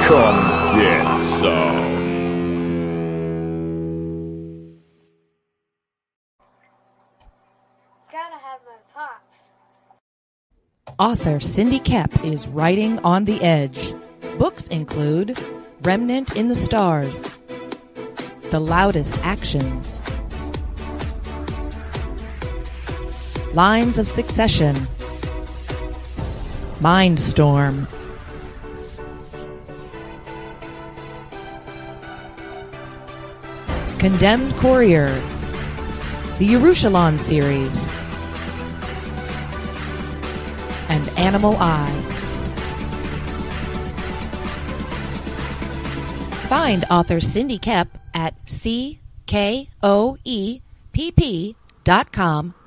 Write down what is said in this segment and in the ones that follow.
Come get some. Gotta have my pops. Author Cindy Kep is writing on the edge. Books include Remnant in the Stars, The Loudest Actions, Lines of Succession, Mindstorm, Condemned Courier, the Yerushalayim series, and Animal Eye. Find author Cindy Kep at CKOEPP.com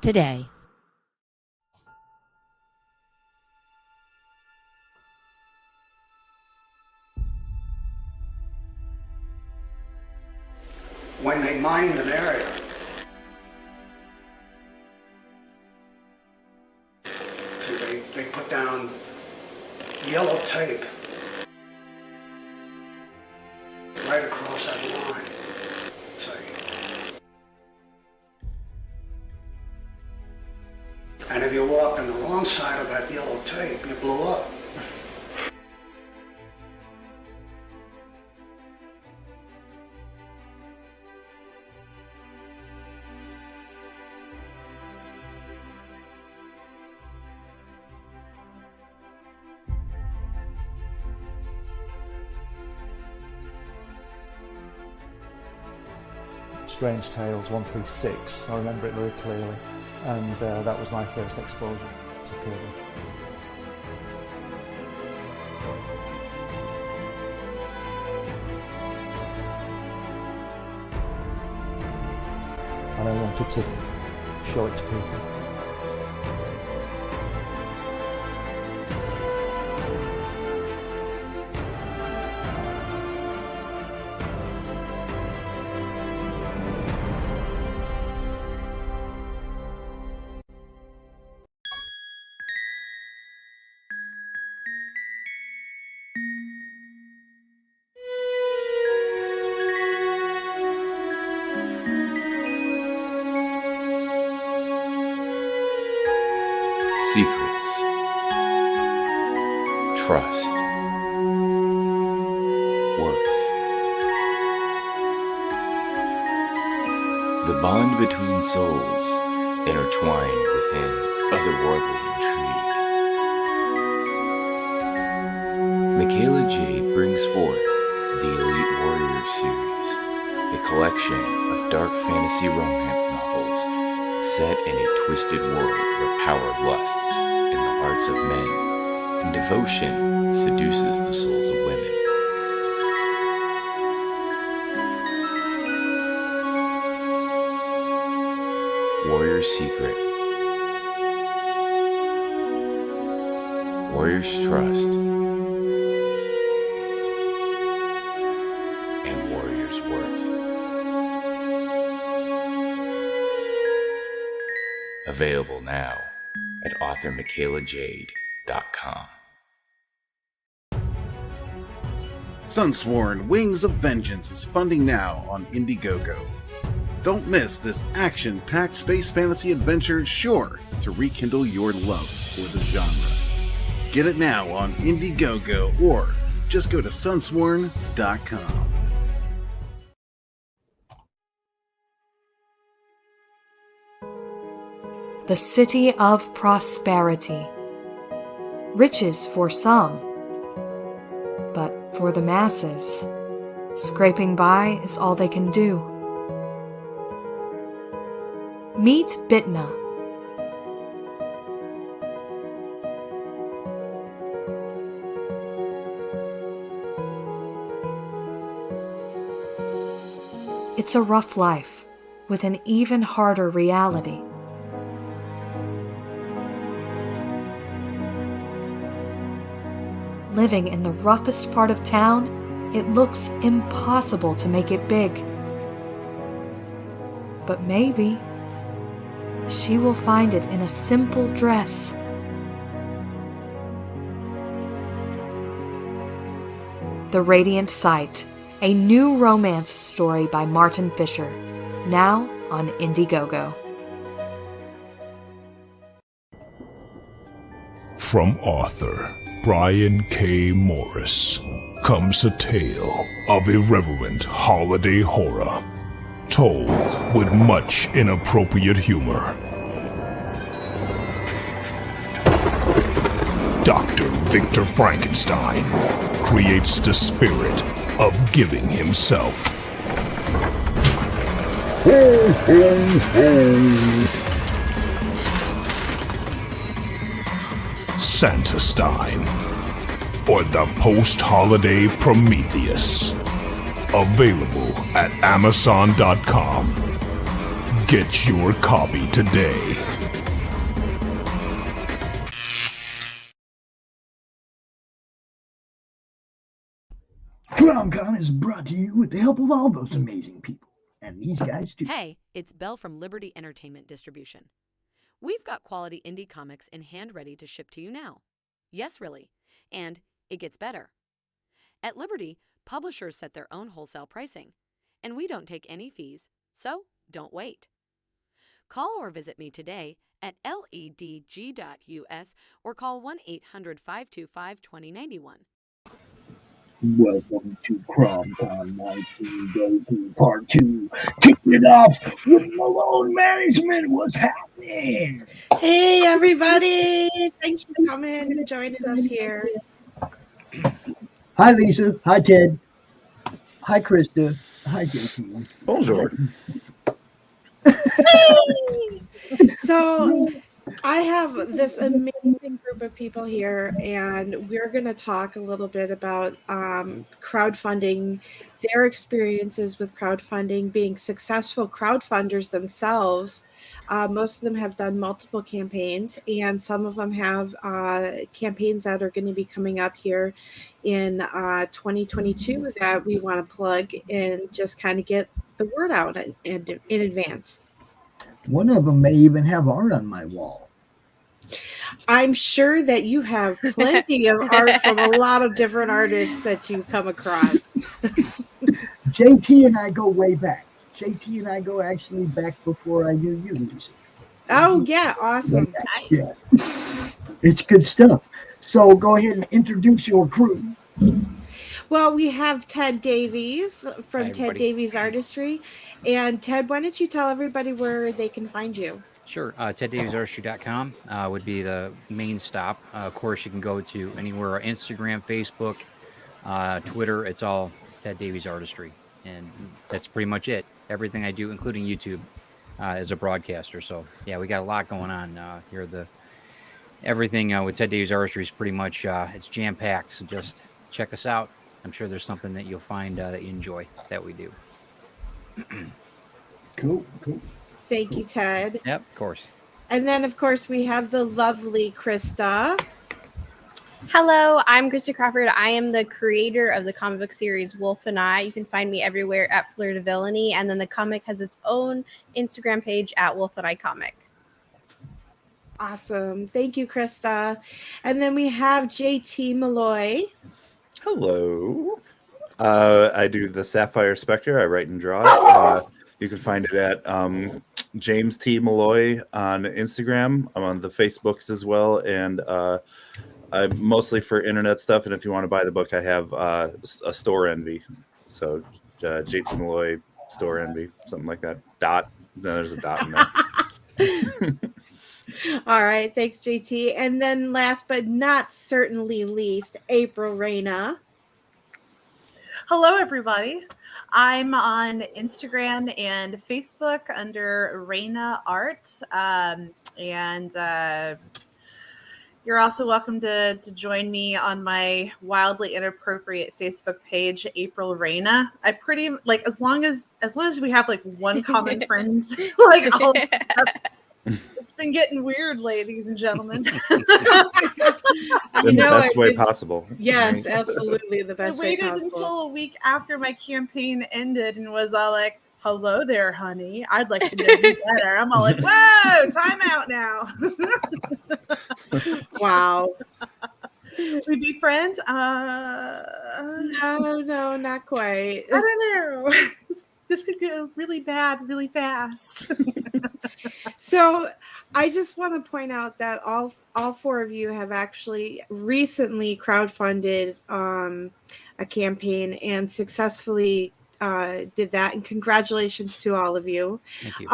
today. When they mined an area, they put down yellow tape right across that line, see. And if you walked on the wrong side of that yellow tape, you blew up. Strange Tales 136, I remember it very clearly, and that was my first exposure to Kirby. And I wanted to show it to people. Secrets, trust, worth. The bond between souls intertwined within otherworldly intrigue. Michaela Jade brings forth the Elite Warrior series, a collection of dark fantasy romance novels set in a twisted world where power lusts in the hearts of men and devotion seduces the souls of women. Warrior's Secret, Warrior's Trust, and Warrior's Worth. Available now at authormichaelajade.com. Sunsworn Wings of Vengeance is funding now on Indiegogo. Don't miss this action-packed space fantasy adventure sure to rekindle your love for the genre. Get it now on Indiegogo or just go to sunsworn.com. The City of Prosperity. Riches for some, but for the masses, scraping by is all they can do. Meet Bitna. It's a rough life with an even harder reality. living in the roughest part of town, it looks impossible to make it big. But maybe she will find it in a simple dress. The Radiant Sight, a new romance story by Martin Fisher, now on Indiegogo. From author Brian K. Morris comes a tale of irreverent holiday horror, told with much inappropriate humor. Dr. Victor Frankenstein creates the spirit of giving himself. Ho, ho, ho. Santa-Stein, or the post-holiday Prometheus. Available at Amazon.com. Get your copy today. CRoM CoN is brought to you with the help of all those amazing people. And these guys too. Hey, it's Belle from Liberty Entertainment Distribution. We've got quality indie comics in hand ready to ship to you now. Yes, really. And it gets better. At Liberty, publishers set their own wholesale pricing, and we don't take any fees, so don't wait. Call or visit me today at ledg.us or call 1-800-525-2091. Welcome to CRoM CoN 19 Part 2. Kicking it off with Melone Management. What's happening? Hey, everybody. Thanks for coming and joining us here. Hi, Lisa. Hi, Ted. Hi, Krista. Hi, JT. Bonjour. Hey! So I have this amazing group of people here, and we're going to talk a little bit about crowdfunding, their experiences with crowdfunding, being successful crowdfunders themselves. Most of them have done multiple campaigns, and some of them have campaigns that are going to be coming up here in 2022 that we want to plug and just kind of get the word out in advance. One of them may even have art on my wall. I'm sure that you have plenty of art from a lot of different artists that you come across. JT and I go way back. JT and I go actually back before I knew you, Lisa. Oh, yeah. Awesome. Nice. Yeah. It's good stuff. So go ahead and introduce your crew. Well, we have Ted Davies from Ted Davies Artistry. And Ted, why don't you tell everybody where they can find you? Sure. TedDaviesArtistry.com would be the main stop. Of course, you can go to anywhere, Instagram, Facebook, Twitter. It's all Ted Davies Artistry. And that's pretty much it. Everything I do, including YouTube, as a broadcaster. So, yeah, we got a lot going on here. Everything with Ted Davies Artistry is pretty much, it's jam-packed. So just check us out. I'm sure there's something that you'll find that you enjoy that we do. Cool. Thank you, Ted. Yep, of course. And then, of course, we have the lovely Krista. Hello, I'm Krista Crawford. I am the creator of the comic book series Wolf and I. You can find me everywhere at Flirt of Villainy, and then the comic has its own Instagram page at Wolf and I Comic. Awesome. Thank you, Krista. And then we have JT Molloy. Hello. I do the Sapphire Spectre. I write and draw. You can find it at James T. Molloy on Instagram. I'm on the Facebooks as well, and I'm mostly for internet stuff. And if you want to buy the book, I have a store envy. So JT Molloy store envy, something like that. Dot. No, there's a dot in there. All right. Thanks, JT. And then last but not certainly least, April Reyna. Hello, everybody. I'm on Instagram and Facebook under Reyna Art. You're also welcome to join me on my wildly inappropriate Facebook page, April Reyna. I pretty like as long as we have like one common friend, like It's been getting weird, ladies and gentlemen. In the best way possible. Yes, absolutely, the best I way waited possible. until a week after my campaign ended and was all like, "Hello there, honey. I'd like to know you better." I'm all like, "Whoa, time out now." Wow. We be friends? No, not quite. I don't know. This could go really bad really fast. So I just want to point out that all four of you have actually recently crowdfunded a campaign and successfully did that. And congratulations to all of you. Thank you.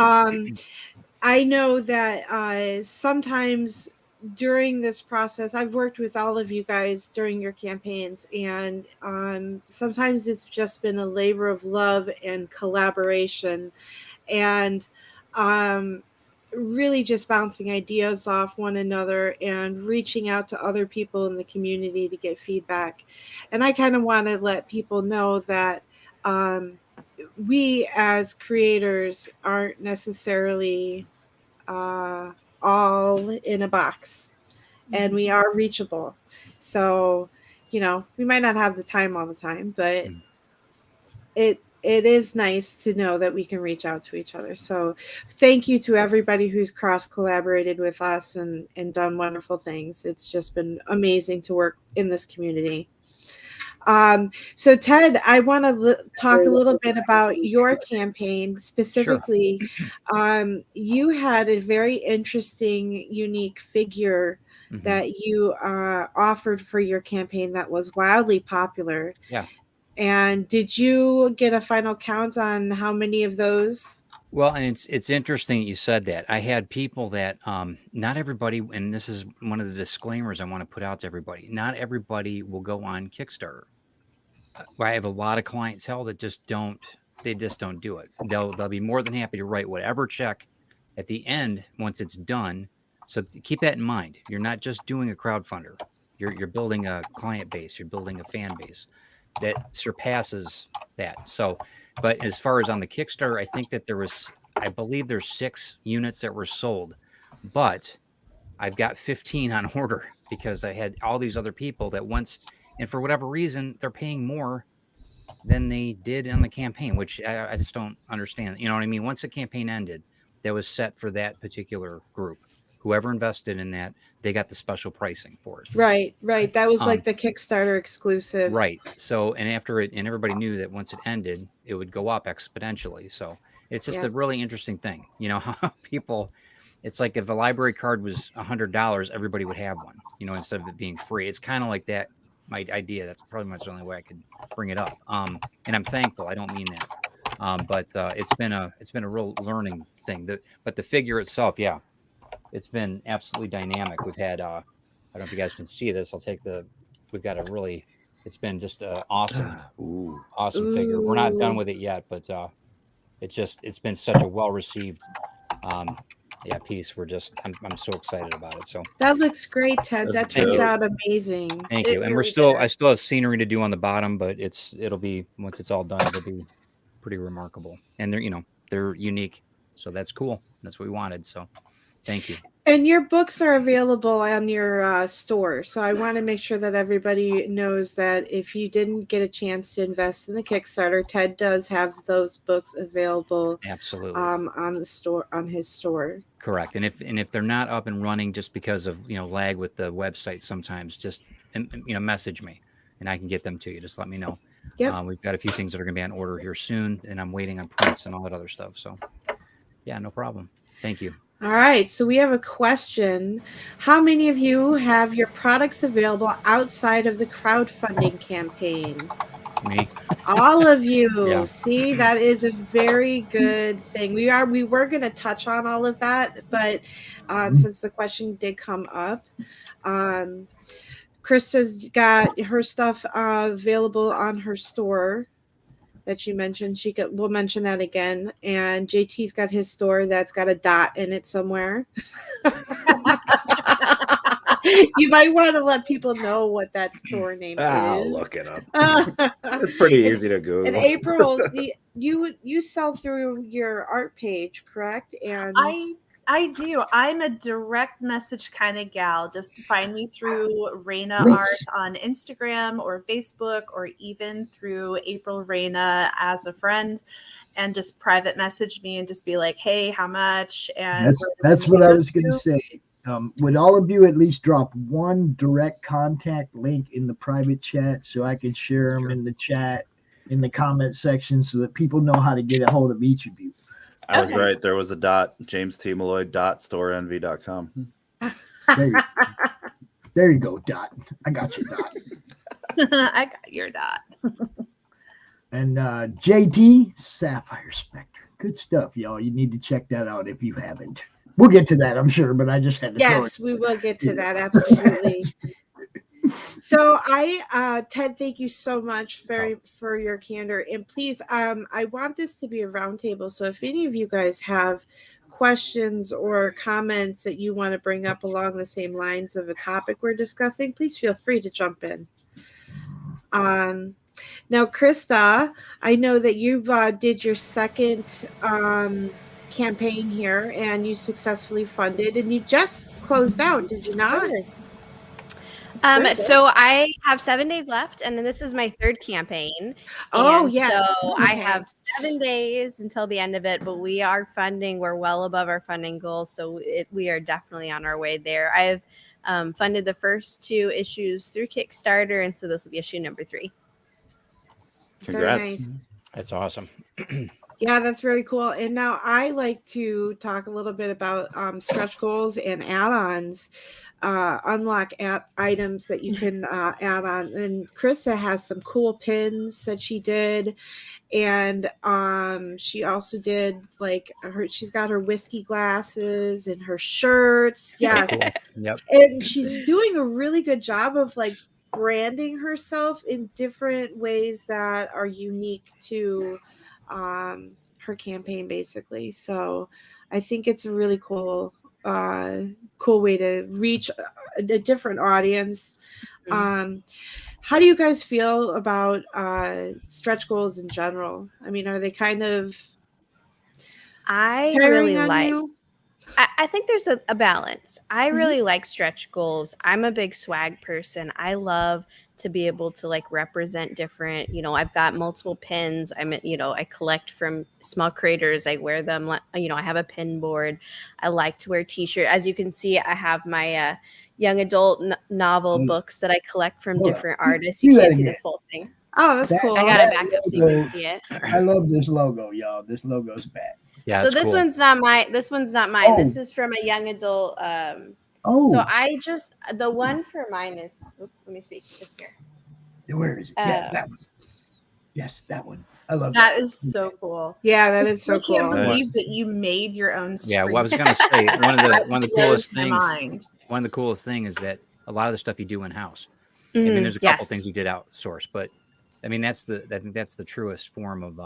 I know that sometimes during this process, I've worked with all of you guys during your campaigns, and sometimes it's just been a labor of love and collaboration, and really just bouncing ideas off one another and reaching out to other people in the community to get feedback. And I kind of want to let people know that we as creators aren't necessarily all in a box, and we are reachable. So, we might not have the time all the time, but it is nice to know that we can reach out to each other. So thank you to everybody who's cross collaborated with us and done wonderful things. It's just been amazing to work in this community. So Ted, I want to talk a little bit about your campaign specifically. Sure. You had a very interesting, unique figure that you offered for your campaign that was wildly popular. Yeah. And did you get a final count on how many of those? Well, and it's interesting that you said that. I had people that not everybody, and this is one of the disclaimers I want to put out to everybody. Not everybody will go on Kickstarter. I have a lot of clientele that just don't do it. They'll be more than happy to write whatever check at the end once it's done. So keep that in mind. You're not just doing a crowdfunder. You're building a client base. You're building a fan base that surpasses that. So, but as far as on the Kickstarter, I think that I believe there's 6 units that were sold, but I've got 15 on order because I had all these other people that once, and for whatever reason, they're paying more than they did on the campaign, which I just don't understand. You know what I mean? Once the campaign ended, that was set for that particular group. Whoever invested in that, they got the special pricing for it. Right. That was like the Kickstarter exclusive. Right. So, and after it, and everybody knew that once it ended, it would go up exponentially. So it's just a really interesting thing. How people, it's like if a library card was $100, everybody would have one, instead of it being free. It's kind of like that. My idea. That's probably much the only way I could bring it up. And I'm thankful. I don't mean that. But it's been a real learning thing. But the figure itself, yeah, it's been absolutely dynamic. We've had, I don't know if you guys can see this. We've got it's been just an awesome figure. We're not done with it yet, but it's been such a well-received, piece. I'm so excited about it. So that looks great, Ted. That turned out amazing. Thank you. And I still have scenery to do on the bottom, but it'll be, once it's all done, it'll be pretty remarkable. And they're unique. So that's cool. That's what we wanted. So thank you. And your books are available on your store. So I want to make sure that everybody knows that if you didn't get a chance to invest in the Kickstarter, Ted does have those books available. Absolutely. On his store. Correct. And if they're not up and running just because of, lag with the website, sometimes just, message me and I can get them to you. Just let me know. Yep. We've got a few things that are going to be on order here soon, and I'm waiting on prints and all that other stuff. So yeah, no problem. Thank you. All right, so we have a question. How many of you have your products available outside of the crowdfunding campaign? Me. All of you. Yeah. See, that is a very good thing. We were going to touch on all of that, but since the question did come up, Krista's got her stuff available on her store that you mentioned. We'll mention that again. And JT's got his store that's got a dot in it somewhere. You might want to let people know what that store name is. I'll look it up. It's pretty easy to Google. And April, you sell through your art page, correct? And I do. I'm a direct message kind of gal. Just find me through Raina Links. Art on Instagram or Facebook, or even through April Raina as a friend, and just private message me and just be like, "Hey, how much?" And That's what I was going to say. Would all of you at least drop one direct contact link in the private chat so I can share them in the chat, in the comment section, so that people know how to get a hold of each of you? I was right. There was a dot. James T. Molloy .storeenvy.com. There you go, Dot. I got you, Dot. I got your Dot. And JT, Sapphire Spectre. Good stuff, y'all. You need to check that out if you haven't. We'll get to that, I'm sure, but I just had to Yes, we will get to that, absolutely. So Ted, thank you so much for your candor. And please, I want this to be a roundtable. So if any of you guys have questions or comments that you want to bring up along the same lines of a topic we're discussing, please feel free to jump in. Now, Krista, I know that you did your second campaign here, and you successfully funded, and you just closed out, did you not? So I have 7 days left, and this is my third campaign. Oh, and yes. So I have 7 days until the end of it, but we are funding. We're well above our funding goal, so we are definitely on our way there. I've funded the first 2 issues through Kickstarter, and so this will be issue number 3. Congrats. Very nice. That's awesome. Yeah, that's very cool. And now I like to talk a little bit about stretch goals and add-ons, unlock items that you can add on. And Krista has some cool pins that she did. And she also did she's got her whiskey glasses and her shirts. Yes. Cool. Yep. And she's doing a really good job of branding herself in different ways that are unique to her campaign, basically. So I think it's a really cool way to reach a different audience. How do you guys feel about stretch goals in general? I mean, are they kind of I really like I think there's a balance. I really like stretch goals. I'm a big swag person. I love to be able to represent different, I've got multiple pins. I collect from small creators. I wear them, I have a pin board. I like to wear t-shirt. As you can see, I have my young adult novel books that I collect from different artists. You can't see the full thing. Oh, that's cool. I got it back up so you can see it. I love this logo, y'all. This logo's bad. Yeah, so this one's not mine. This one's not mine. Oh. This is from a young adult. So I just the one for mine is. Let me see. It's here. Where is it? Yeah, that one. Yes, that one. I love that. That is so cool. Yeah, that is so cool. I can't believe that you made your own. Yeah, well, I was going to say one of the coolest things. One of the coolest things is that a lot of the stuff you do in house. I mean, there's a couple things you did outsource, but I mean that's the truest form of.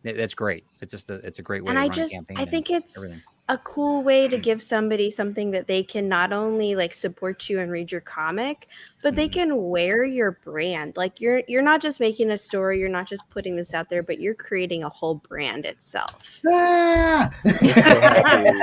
That's great. It's just it's a great way to run a campaign. I think it's a cool way to give somebody something that they can not only support you and read your comic, but they can wear your brand. You're not just making a story, you're not just putting this out there, but you're creating a whole brand itself. Ah! I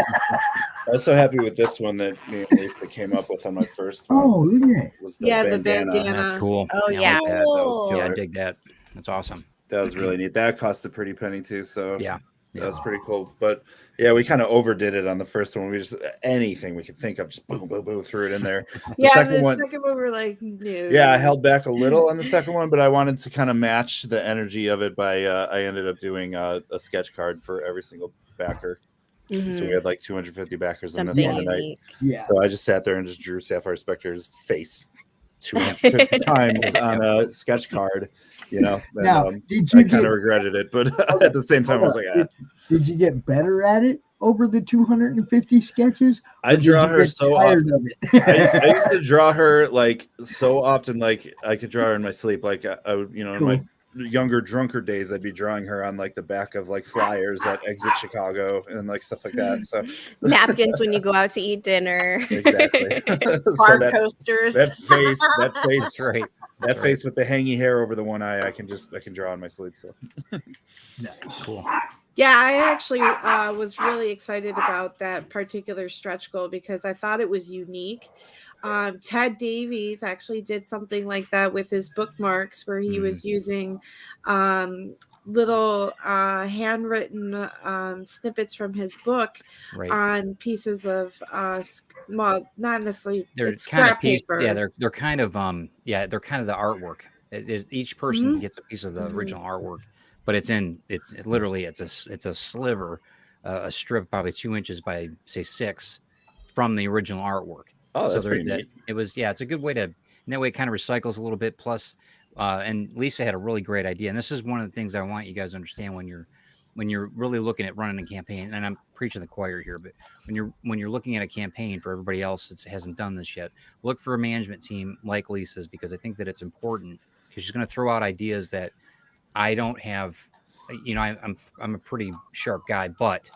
was so happy with this one that me and Lisa came up with on my first one. Oh, look at it. Was the bandana. That's cool. Oh, yeah. I like that. I dig that. That's awesome. That was really neat. That cost a pretty penny too. So yeah, that was pretty cool. But yeah, we kind of overdid it on the first one. We just anything we could think of, just boom, boom, boom, threw it in there. The second one we're like, no. Yeah, I held back a little on the second one, but I wanted to kind of match the energy of it by I ended up doing a sketch card for every single backer. So we had 250 backers in this one tonight. Yeah. So I just sat there and just drew Sapphire Spectre's face 250 times on a sketch card, and, now, I kind of regretted it, but at the same time I was like, did you get better at it over the 250 sketches? I draw her so often. I used to draw her so often, I could draw her in my sleep. I would, in my younger drunker days, I'd be drawing her on the back of flyers at Exit Chicago and stuff like that. So napkins when you go out to eat dinner. Exactly. Bar coasters. That face, right. That face with the hangy hair over the one eye, I can draw on my sleeve. So cool. Yeah, I actually was really excited about that particular stretch goal because I thought it was unique. Ted Davies actually did something like that with his bookmarks, where he was using little handwritten snippets from his book Right. on pieces of well, not necessarily, They're it's kind of scrap piece. Yeah, paper. they're kind of they're kind of the artwork. Each person Mhm. gets a piece of the Mhm. original artwork, but it's literally it's a sliver, a strip probably 2 inches by say 6 from the original artwork. Oh, So that's there pretty that neat. it was it's a good way to, and that way it kind of recycles a little bit. Plus, and Lisa had a really great idea, and this is one of the things I want you guys to understand when you're really looking at running a campaign. And I'm preaching the choir here, but when you're looking at a campaign for everybody else that hasn't done this yet, look for a management team like Lisa's, because I think that it's important, because she's going to throw out ideas that I don't have. I'm a pretty sharp guy, but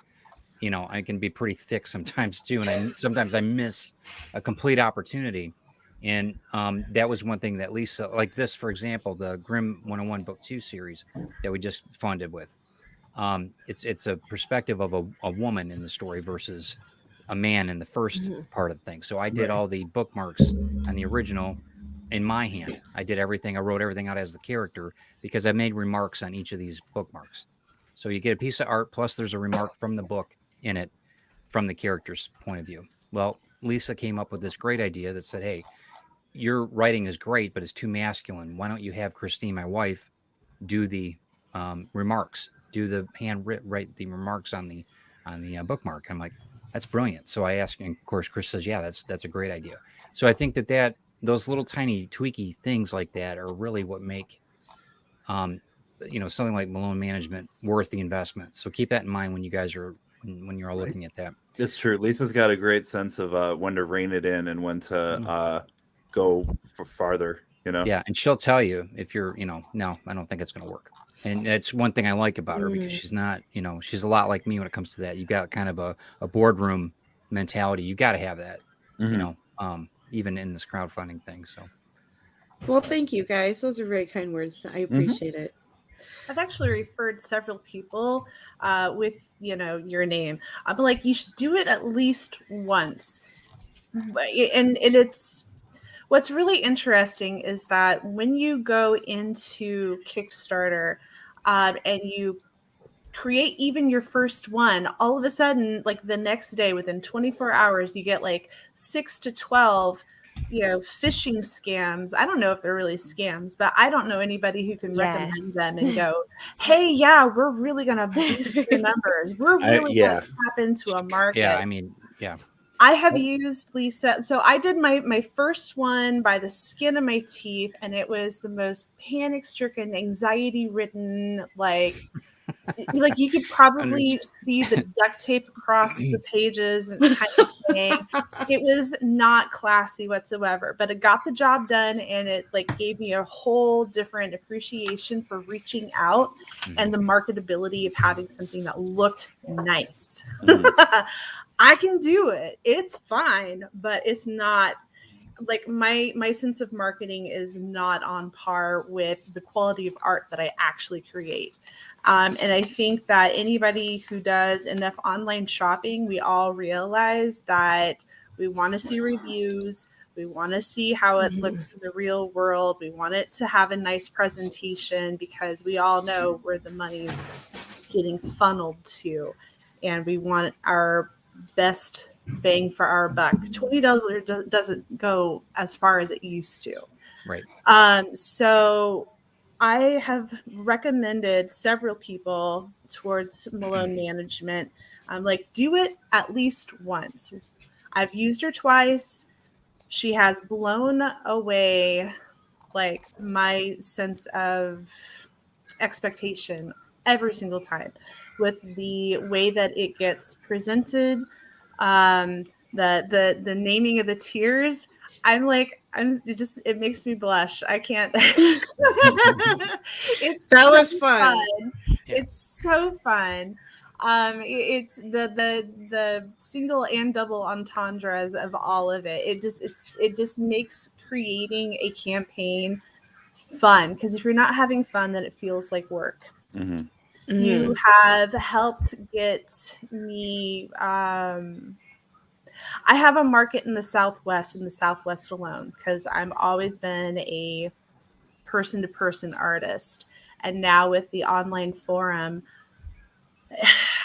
I can be pretty thick sometimes too, and sometimes I miss a complete opportunity. And that was one thing that Lisa, like this, for example, the Grimm 101 Book 2 series that we just funded with. It's a perspective of a woman in the story versus a man in the first Mhm. part of the thing. So I did Right. all the bookmarks on the original in my hand. I did everything. I wrote everything out as the character because I made remarks on each of these bookmarks. So you get a piece of art, plus there's a remark from the book in it from the character's point of view. Well, Lisa came up with this great idea that said, hey, your writing is great, but it's too masculine. Why don't you have Christine, my wife, do the remarks, do the write the remarks on the bookmark? I'm like, that's brilliant. So I asked, and of course, Chris says, yeah, that's a great idea. So I think that those little tiny tweaky things like that are really what make something like Melone Management worth the investment. So keep that in mind when you guys are when you're all Right. looking at that. It's true. Lisa's got a great sense of when to rein it in and when to go for farther. Yeah, and she'll tell you if you're, no, I don't think it's going to work. And that's one thing I like about her, because Mm. she's not, she's a lot like me when it comes to that. You got kind of a boardroom mentality. You got to have that, Mhm. Even in this crowdfunding thing. So, Well, thank you guys. Those are very kind words. I appreciate it. I've actually referred several people with your name. I'm like, you should do it at least once. And it's what's really interesting is that when you go into Kickstarter and you create even your first one, all of a sudden, like the next day, within 24 hours, you get like 6 to 12 phishing scams. I don't know if they're really scams, but I don't know anybody who can recommend Yes. them and go, hey, yeah, we're really gonna boost your numbers, we're really gonna tap into a market. yeah, I mean, yeah. I have used Lisa. So I did my first one by the skin of my teeth, and it was the most panic-stricken, anxiety-ridden, like you could probably see the duct tape across the pages and kind of thing. It was not classy whatsoever, but it got the job done, and it gave me a whole different appreciation for reaching out and the marketability of having something that looked nice. I can do it. It's fine, but it's not like my sense of marketing is not on par with the quality of art that I actually create. And I think that anybody who does enough online shopping, we all realize that we want to see reviews. We want to see how it looks in the real world. We want it to have a nice presentation, because we all know where the money's getting funneled to. And we want our best bang for our buck. $20 doesn't go as far as it used to. Right. So I have recommended several people towards Melone Management. I'm like, do it at least once. I've used her twice. She has blown away like my sense of expectation every single time with the way that it gets presented, the naming of the tiers. It makes me blush. I can't. It's That so was fun. Yeah. It's so fun. It's the single and double entendres of all of it. It just makes creating a campaign fun, because if you're not having fun, then it feels like work. You have helped get me. I have a market in the Southwest alone, because I've always been a person-to-person artist. And now with the online forum,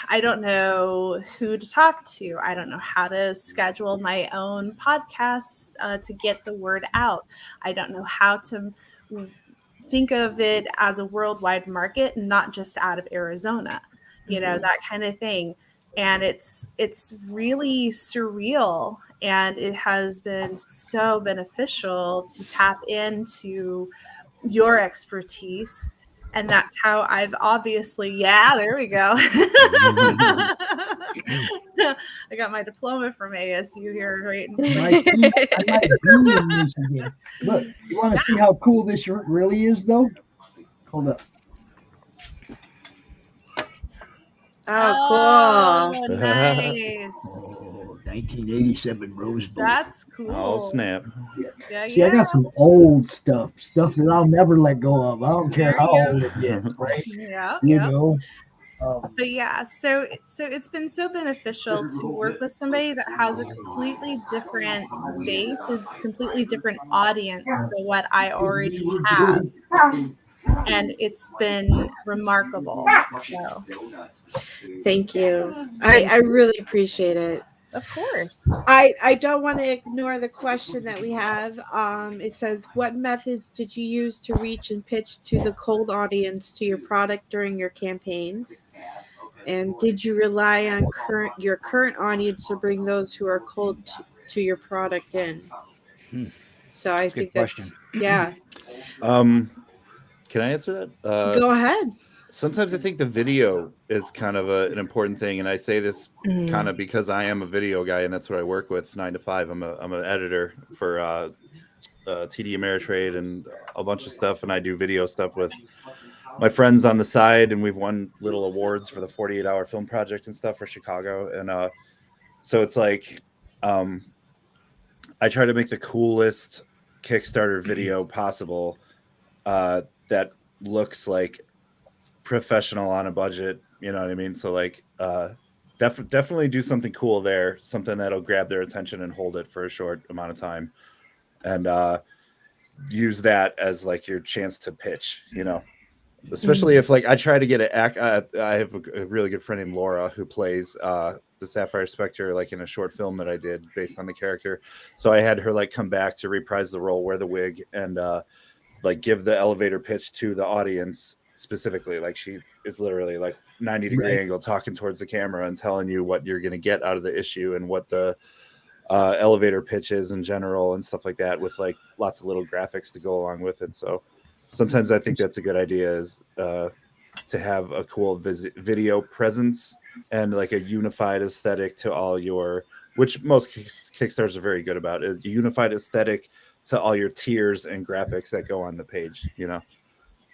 I don't know who to talk to. I don't know how to schedule my own podcasts to get the word out. I don't know how to think of it as a worldwide market, not just out of Arizona, that kind of thing. And it's really surreal, and it has been so beneficial to tap into your expertise. And that's how I've obviously, there we go. I got my diploma from ASU here, right? I might be in Michigan. Look, you want to see how cool this really is, though? Hold up. Oh, cool. Nice. 1987 Rose Bowl. That's cool. Oh, snap. Yeah. See, I got some old stuff that I'll never let go of. I don't care how old it gets, right? Yeah. You know? But yeah, so it's been so beneficial to work with somebody that has a completely different base, a completely different audience than what I already have. And it's been remarkable. So. Thank you. I really appreciate it. Of course. I don't want to ignore the question that we have. It says, what methods did you use to reach and pitch to the cold audience to your product during your campaigns? And did you rely on your current audience to bring those who are cold to your product in? So I think that's, yeah. Can I answer that? Go ahead. Sometimes I think the video is kind of an important thing, and I say this kind of because I am a video guy, and that's what I work with 9 to 5. I'm an editor for TD Ameritrade and a bunch of stuff, and I do video stuff with my friends on the side, and we've won little awards for the 48-hour film project and stuff for Chicago, and so it's like I try to make the coolest Kickstarter video possible that looks like professional on a budget, you know what I mean? So like definitely do something cool there, something that'll grab their attention and hold it for a short amount of time, and use that as like your chance to pitch, especially if like I try to get I have a really good friend named Laura who plays the Sapphire Spectre like in a short film that I did based on the character, so I had her like come back to reprise the role, wear the wig, and like give the elevator pitch to the audience specifically. Like she is literally like 90-degree angle talking towards the camera and telling you what you're going to get out of the issue and what the elevator pitch is in general and stuff like that, with like lots of little graphics to go along with it. So sometimes I think that's a good idea, is to have a cool video presence and like a unified aesthetic to all your, which most Kickstarters are very good about, is a unified aesthetic to all your tiers and graphics that go on the page,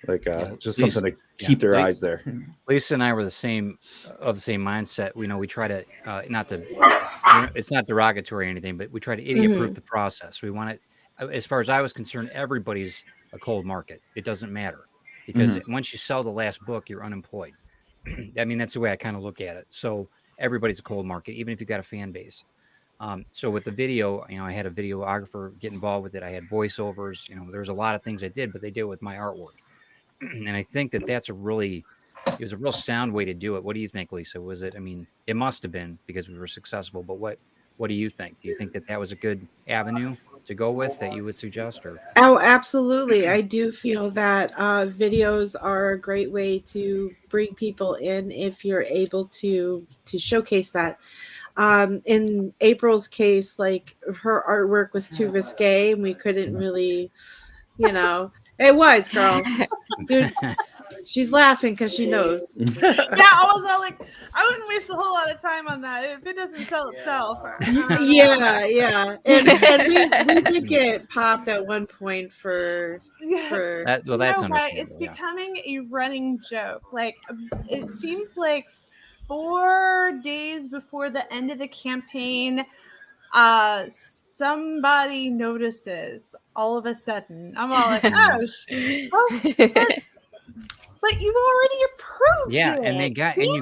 like just Lisa, something to keep their eyes there. Lisa and I were the same mindset. We try to not to, it's not derogatory or anything, but we try to idiot-proof the process. We want it, as far as I was concerned, everybody's a cold market. It doesn't matter, because once you sell the last book, you're unemployed. I mean, that's the way I kind of look at it. So everybody's a cold market, even if you've got a fan base. So with the video, I had a videographer get involved with it. I had voiceovers. There's a lot of things I did, but they did it with my artwork. And I think that it was a real sound way to do it. What do you think, Lisa? Was it? I mean, it must have been, because we were successful. But what do you think? Do you think that was a good avenue to go with that you would suggest? Or Oh, absolutely. I do feel that videos are a great way to bring people in if you're able to showcase that. In April's case, like her artwork was too risque and we couldn't really, it was, girl. Dude, she's laughing because she knows. I was all like, I wouldn't waste a whole lot of time on that if it doesn't sell itself. Yeah. And we did get popped at one point for that. Well, that's understandable. It's becoming a running joke. Like, it seems like 4 days before the end of the campaign, somebody notices all of a sudden. I'm all like, But you already approved Yeah, it. and you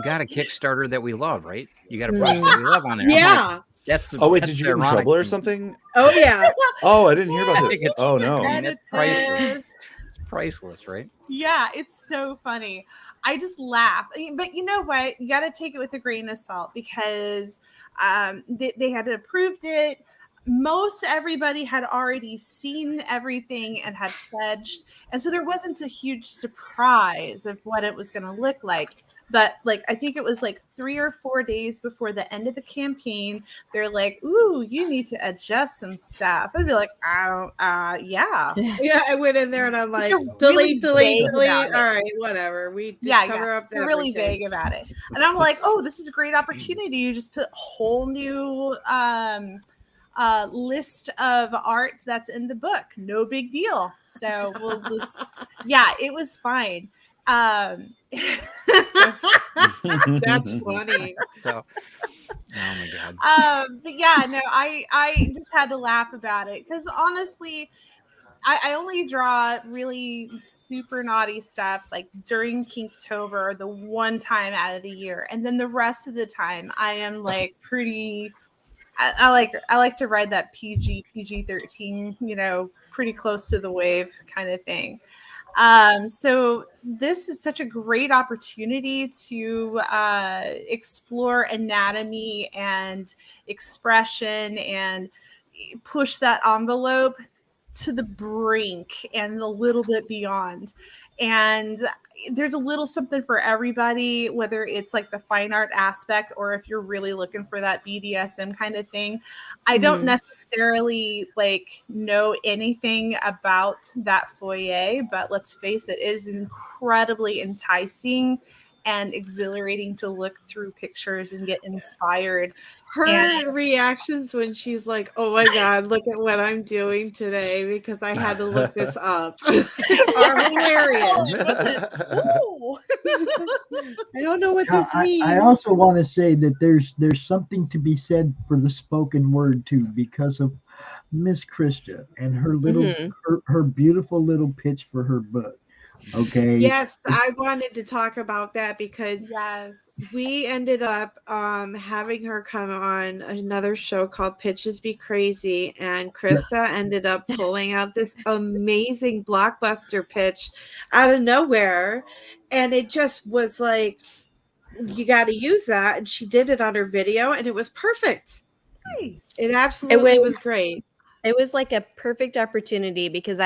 got a Kickstarter that we love, right? You got a project that we love on there. I'm Yeah. like, that's Oh wait, that's did you the get in ironic trouble or thing. something? Oh yeah. Oh, I didn't hear I about think this. it's Oh no. I mean, that's priceless. This. It's priceless, right? Yeah, it's so funny. I just laugh. But you know what? You got to take it with a grain of salt because they had approved it. Most everybody had already seen everything and had pledged. And so there wasn't a huge surprise of what it was going to look like. But like, I think it was like 3 or 4 days before the end of the campaign, they're like, "Ooh, you need to adjust some stuff." I'd be like, yeah. Yeah, I went in there and I'm like, They're really delete. vague about it. All right, whatever. We just cover up They're really everything. vague about it. And I'm like, oh, this is a great opportunity. You just put a whole new list of art that's in the book. No big deal. So we'll just, yeah, it was fine. That's funny. So, oh my god. But yeah, no, I just had to laugh about it because honestly, I only draw really super naughty stuff like during Kinktober, the one time out of the year, and then the rest of the time I am like pretty. I like to ride that PG-13, pretty close to the wave kind of thing. So this is such a great opportunity to explore anatomy and expression and push that envelope to the brink and a little bit beyond. And there's a little something for everybody, whether it's like the fine art aspect or if you're really looking for that BDSM kind of thing. I don't necessarily like know anything about that foyer, but let's face it is incredibly enticing and exhilarating to look through pictures and get inspired. Her reactions when she's like, "Oh my god, look at what I'm doing today because I had to look this up," are hilarious. I don't know what this means. I also want to say that there's something to be said for the spoken word too, because of Miss Krista and her little her beautiful little pitch for her book. Okay. Yes, I wanted to talk about that because we ended up having her come on another show called Pitches Be Crazy, and Krista ended up pulling out this amazing blockbuster pitch out of nowhere, and it just was like, you got to use that, and she did it on her video, and it was perfect. Nice. It absolutely was great. It was like a perfect opportunity because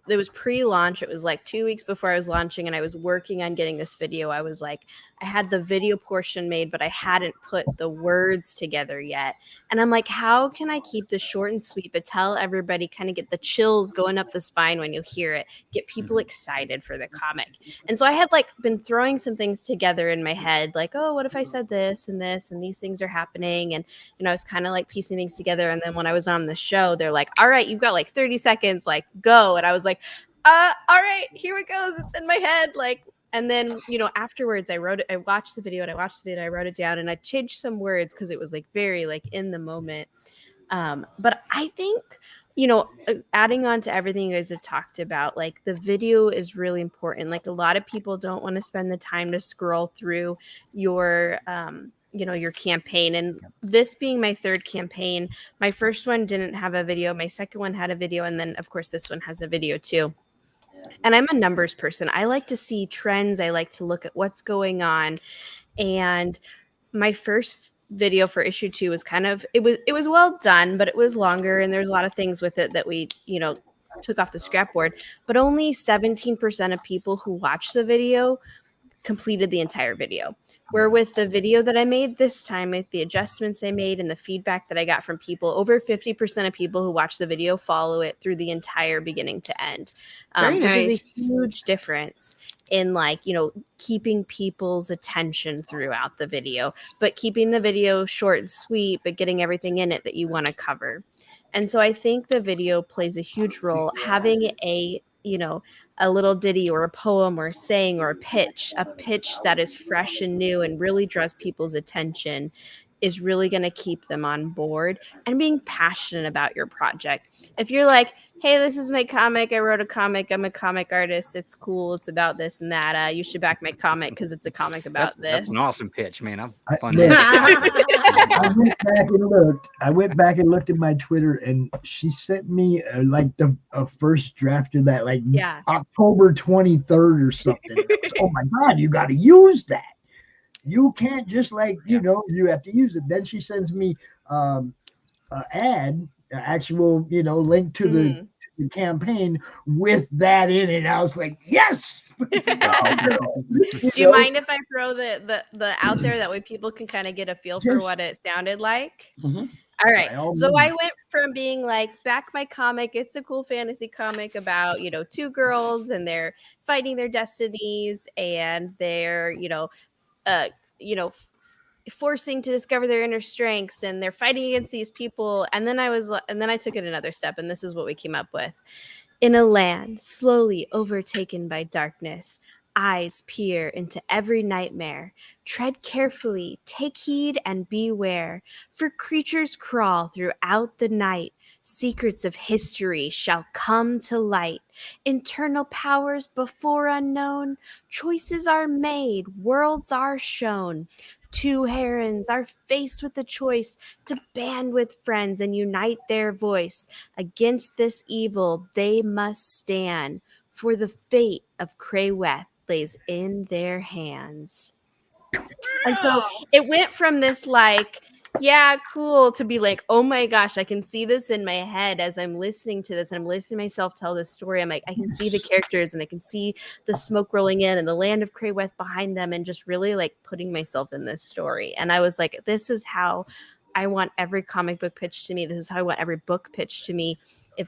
it was pre-launch. It was like 2 weeks before I was launching and I was working on getting this video. I was like, I had the video portion made, but I hadn't put the words together yet. And I'm like, how can I keep this short and sweet, but tell everybody, kind of get the chills going up the spine when you hear it, get people excited for the comic. And so I had like been throwing some things together in my head, like, oh, what if I said this and these things are happening? And, I was kind of like piecing things together. And then when I was on the show, they're like, all right, you've got like 30 seconds, like go. And I was like, all right, here it goes. It's in my head. Like, and then, afterwards I watched the video and I wrote it down and I changed some words because it was like very like in the moment. But I think, adding on to everything you guys have talked about, like the video is really important. Like a lot of people don't want to spend the time to scroll through your, your campaign. And this being my third campaign, my first one didn't have a video. My second one had a video. And then of course this one has a video too. And I'm a numbers person. I like to see trends. I like to look at what's going on. And my first video for issue 2 was it was well done, but it was longer. And there's a lot of things with it that we, took off the scrapboard. But only 17% of people who watched the video completed the entire video. Where with the video that I made this time, with the adjustments I made and the feedback that I got from people, over 50% of people who watch the video follow it through the entire beginning to end. Very nice. Which is a huge difference in keeping people's attention throughout the video, but keeping the video short and sweet, but getting everything in it that you want to cover. And so I think the video plays a huge role. Having a little ditty or a poem or a saying or a pitch that is fresh and new and really draws people's attention is really going to keep them on board and being passionate about your project. If you're like, hey, this is my comic. I wrote a comic. I'm a comic artist. It's cool. It's about this and that. You should back my comic because it's a comic about this. That's an awesome pitch, man. I'm fun. I went back and looked at my Twitter, and she sent me like a first draft of that, like October 23rd or something. Oh my God, you got to use that. You can't just you have to use it. Then she sends me actual link to the campaign with that in it. I was like, yes. Do you mind if I throw the out there, that way people can kind of get a feel for what it sounded like? Mm-hmm. All right. So I went from being like, back my comic. It's a cool fantasy comic about, two girls and they're fighting their destinies and they're, forcing to discover their inner strengths and they're fighting against these people. And then I took it another step, and this is what we came up with. In a land slowly overtaken by darkness, eyes peer into every nightmare. Tread carefully, take heed and beware, for creatures crawl throughout the night. Secrets of history shall come to light. Internal powers before unknown. Choices are made, worlds are shown. Two herons are faced with the choice to band with friends and unite their voice. Against this evil they must stand, for the fate of Crayweth lays in their hands. And so it went from this yeah, cool, to be like, oh my gosh, I can see this in my head as I'm listening to this, and I'm listening to myself tell this story. I'm like, I can see the characters and I can see the smoke rolling in and the land of Crayweth behind them, and just really putting myself in this story. And I was like, this is how I want every comic book pitched to me. This is how I want every book pitched to me. If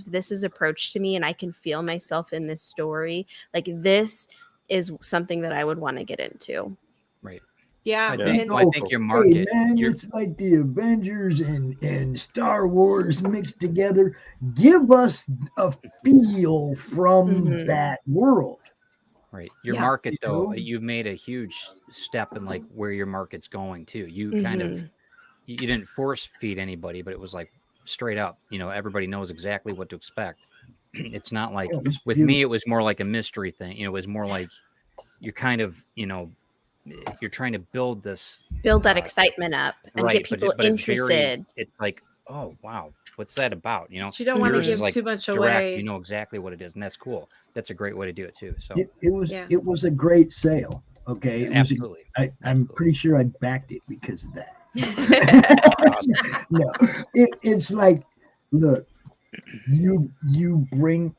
this is approached to me and I can feel myself in this story, this is something that I would want to get into. Right. Yeah. I think your market. Hey man, it's like the Avengers and Star Wars mixed together. Give us a feel from that world. Right. Your market, though, you've made a huge step in where your market's going too. You kind of, you didn't force feed anybody, but it was straight up, everybody knows exactly what to expect. It's not like with me, it was more like a mystery thing. It was more like you're kind of, you're trying to build that excitement up and get people interested. It's like, oh wow, what's that about? You don't want to give too much direct, away. You know exactly what it is, and that's cool. That's a great way to do it too. So it was a great sale. Okay, absolutely. I'm pretty sure I backed it because of that. No, it's like, look, you bring,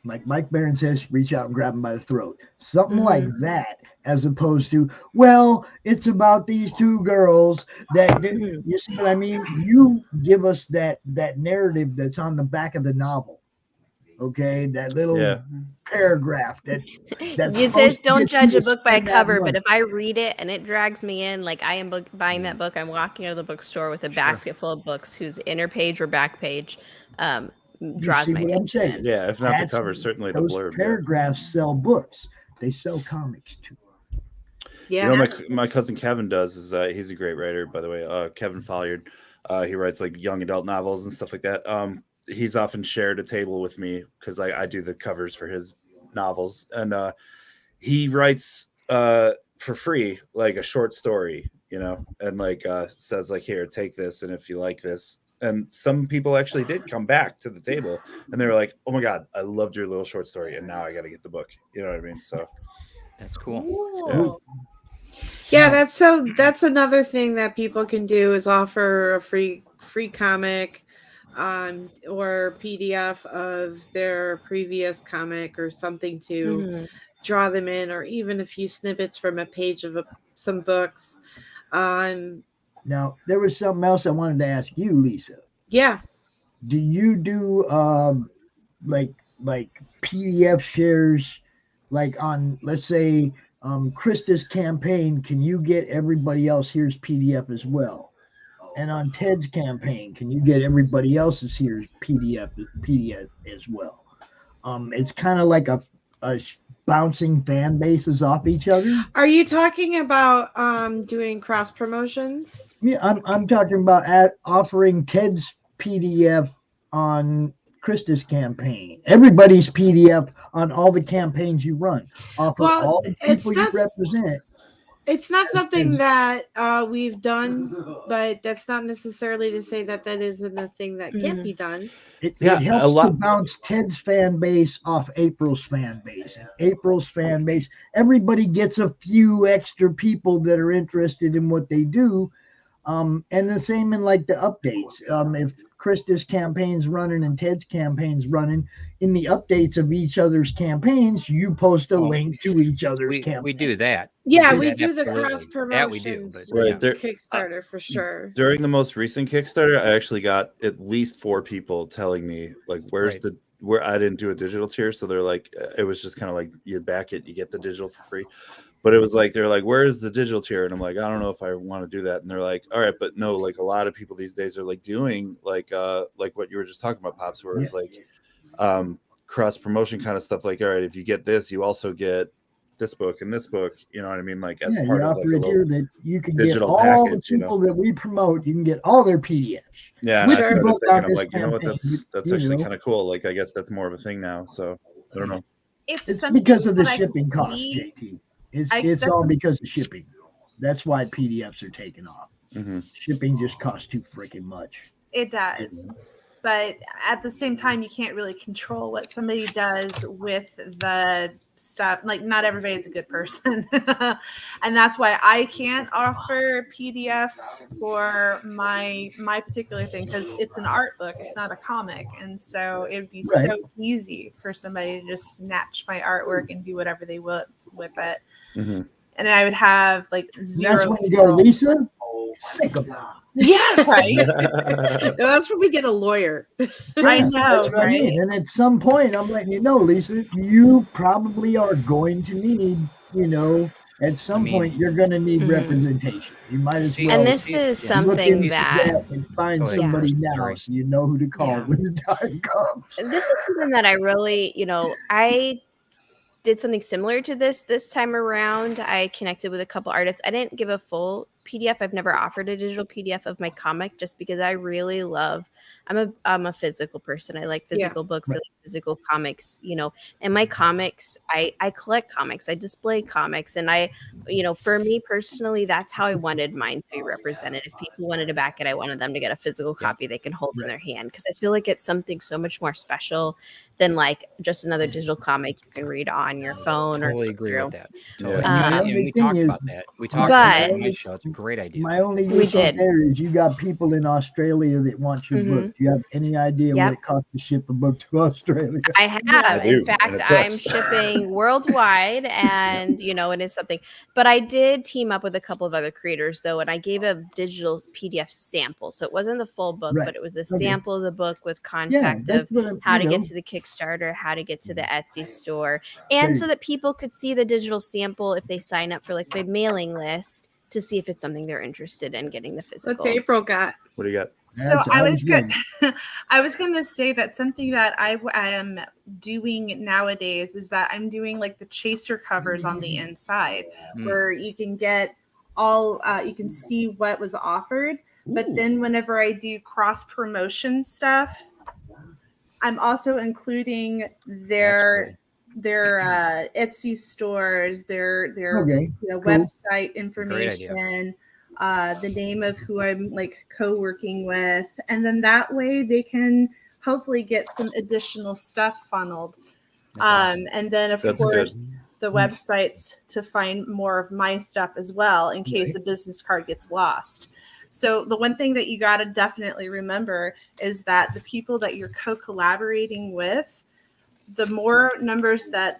like Mike Barron says, reach out and grab them by the throat. Something like that, as opposed to, well, it's about these two girls that, you see what I mean? You give us that narrative that's on the back of the novel. Okay, that little paragraph you says don't judge a book by a cover, but if I read it and it drags me in, like I am buying that book, I'm walking out of the bookstore with a basket full of books whose inner page or back page draws my attention. Yeah, if not the cover, certainly the blurb. Paragraphs sell books. They sell comics too. Yeah. You know, my cousin Kevin does is he's a great writer, by the way. Kevin Folliard. He writes young adult novels and stuff like that. He's often shared a table with me because I do the covers for his novels, and he writes for free a short story, and says here, take this, and if you like this. And some people actually did come back to the table and they were like, oh my God, I loved your little short story, and now I got to get the book. You know what I mean? So that's cool. Yeah, that's another thing that people can do is offer a free comic or PDF of their previous comic or something to draw them in, or even a few snippets from a page of some books. Now, there was something else I wanted to ask you, Lisa. Yeah. Do you do like PDF shares, on, let's say, Krista's campaign? Can you get everybody else here's PDF as well? And on Ted's campaign, can you get everybody else's here's PDF as well? It's kind of like a bouncing fan bases off each other. Are you talking about doing cross promotions? Yeah, I'm talking about offering Ted's PDF on Krista's campaign. Everybody's PDF on all the campaigns you run. Offer all the people you represent. It's not something that we've done, but that's not necessarily to say that that isn't a thing that can't be done. It helps to bounce Ted's fan base off April's fan base. And April's fan base, everybody gets a few extra people that are interested in what they do. And the same in like the updates. If Krista's campaign's running and Ted's campaign's running, in the updates of each other's campaigns, you post a link to each other's campaign. We do that. Yeah, we we do the cross promotions. That we do. But, Right there, Kickstarter for sure. During the most recent Kickstarter, I actually got at least 4 people telling me like, where I didn't do a digital tier, so they're like, it was just kind of like you back it, you get the digital for free. But it was like, they're like, where's the digital tier? And I'm like, I don't know if I want to do that. And they're like, all right, but no, like a lot of people these days are like doing like what you were just talking about, Pops, where it's like cross promotion kind of stuff. Like, all right, if you get this, you also get this book and this book. You know what I mean? Like as part of like a here that you can get all package, the people that we promote, you can get all their PDFs. Yeah, and I started thinking, I'm like, you know what, that's actually kind of cool. Like, I guess that's more of a thing now. So I don't know. It's because of the shipping cost, JT. It's all because of shipping. That's why PDFs are taken off. Mm-hmm. Shipping just costs too freaking much. It does. But at the same time, you can't really control what somebody does with the stuff. Like, not everybody's a good person. And that's why I can't offer PDFs for my particular thing, because it's an art book. It's not a comic. And so it would be so easy for somebody to just snatch my artwork and do whatever they will with it. Mm-hmm. And I would have like zero. That's when you go, Lisa, sick of that. Yeah, right. That's when we get a lawyer. I know, that's what I mean. And at some point, I'm letting you know, Lisa, you probably are going to need, at some point, you're going to need representation. You might as well. And this is something that and find somebody now, so you know who to call when the time comes. This is something that I really, I did something similar to this time around. I connected with a couple artists. I didn't give a full PDF. I've never offered a digital PDF of my comic just because I really love, I'm a physical person. I like physical books, I like physical comics, and my comics, I collect comics, I display comics. And for me personally, that's how I wanted mine to be represented. If people wanted to back it, I wanted them to get a physical copy they can hold in their hand. Cause I feel like it's something so much more special than like just another digital comic you can read on your phone. Totally or agree with that. Totally. And we talked about that. We talked about that show. It's a great idea. My only issue there is you got people in Australia that want your book. Do you have any idea what it costs to ship a book to Australia? I have. In fact, I'm shipping worldwide, and it is something. But I did team up with a couple of other creators though, and I gave a digital PDF sample. So it wasn't the full book, but it was a sample of the book with contact of how to get to the Kickstarter, how to get to the Etsy store, and so that people could see the digital sample if they sign up for like my mailing list to see if it's something they're interested in getting the physical. What's April got? What do you got? So I was going to say that something that I am doing nowadays is that I'm doing like the chaser covers on the inside where you can get all, you can see what was offered. But then whenever I do cross promotion stuff, I'm also including their Etsy stores, their website information, the name of who I'm like co-working with, and then that way they can hopefully get some additional stuff funneled. And then of course the websites to find more of my stuff as well in case a business card gets lost. So the one thing that you got to definitely remember is that the people that you're co-collaborating with, the more numbers the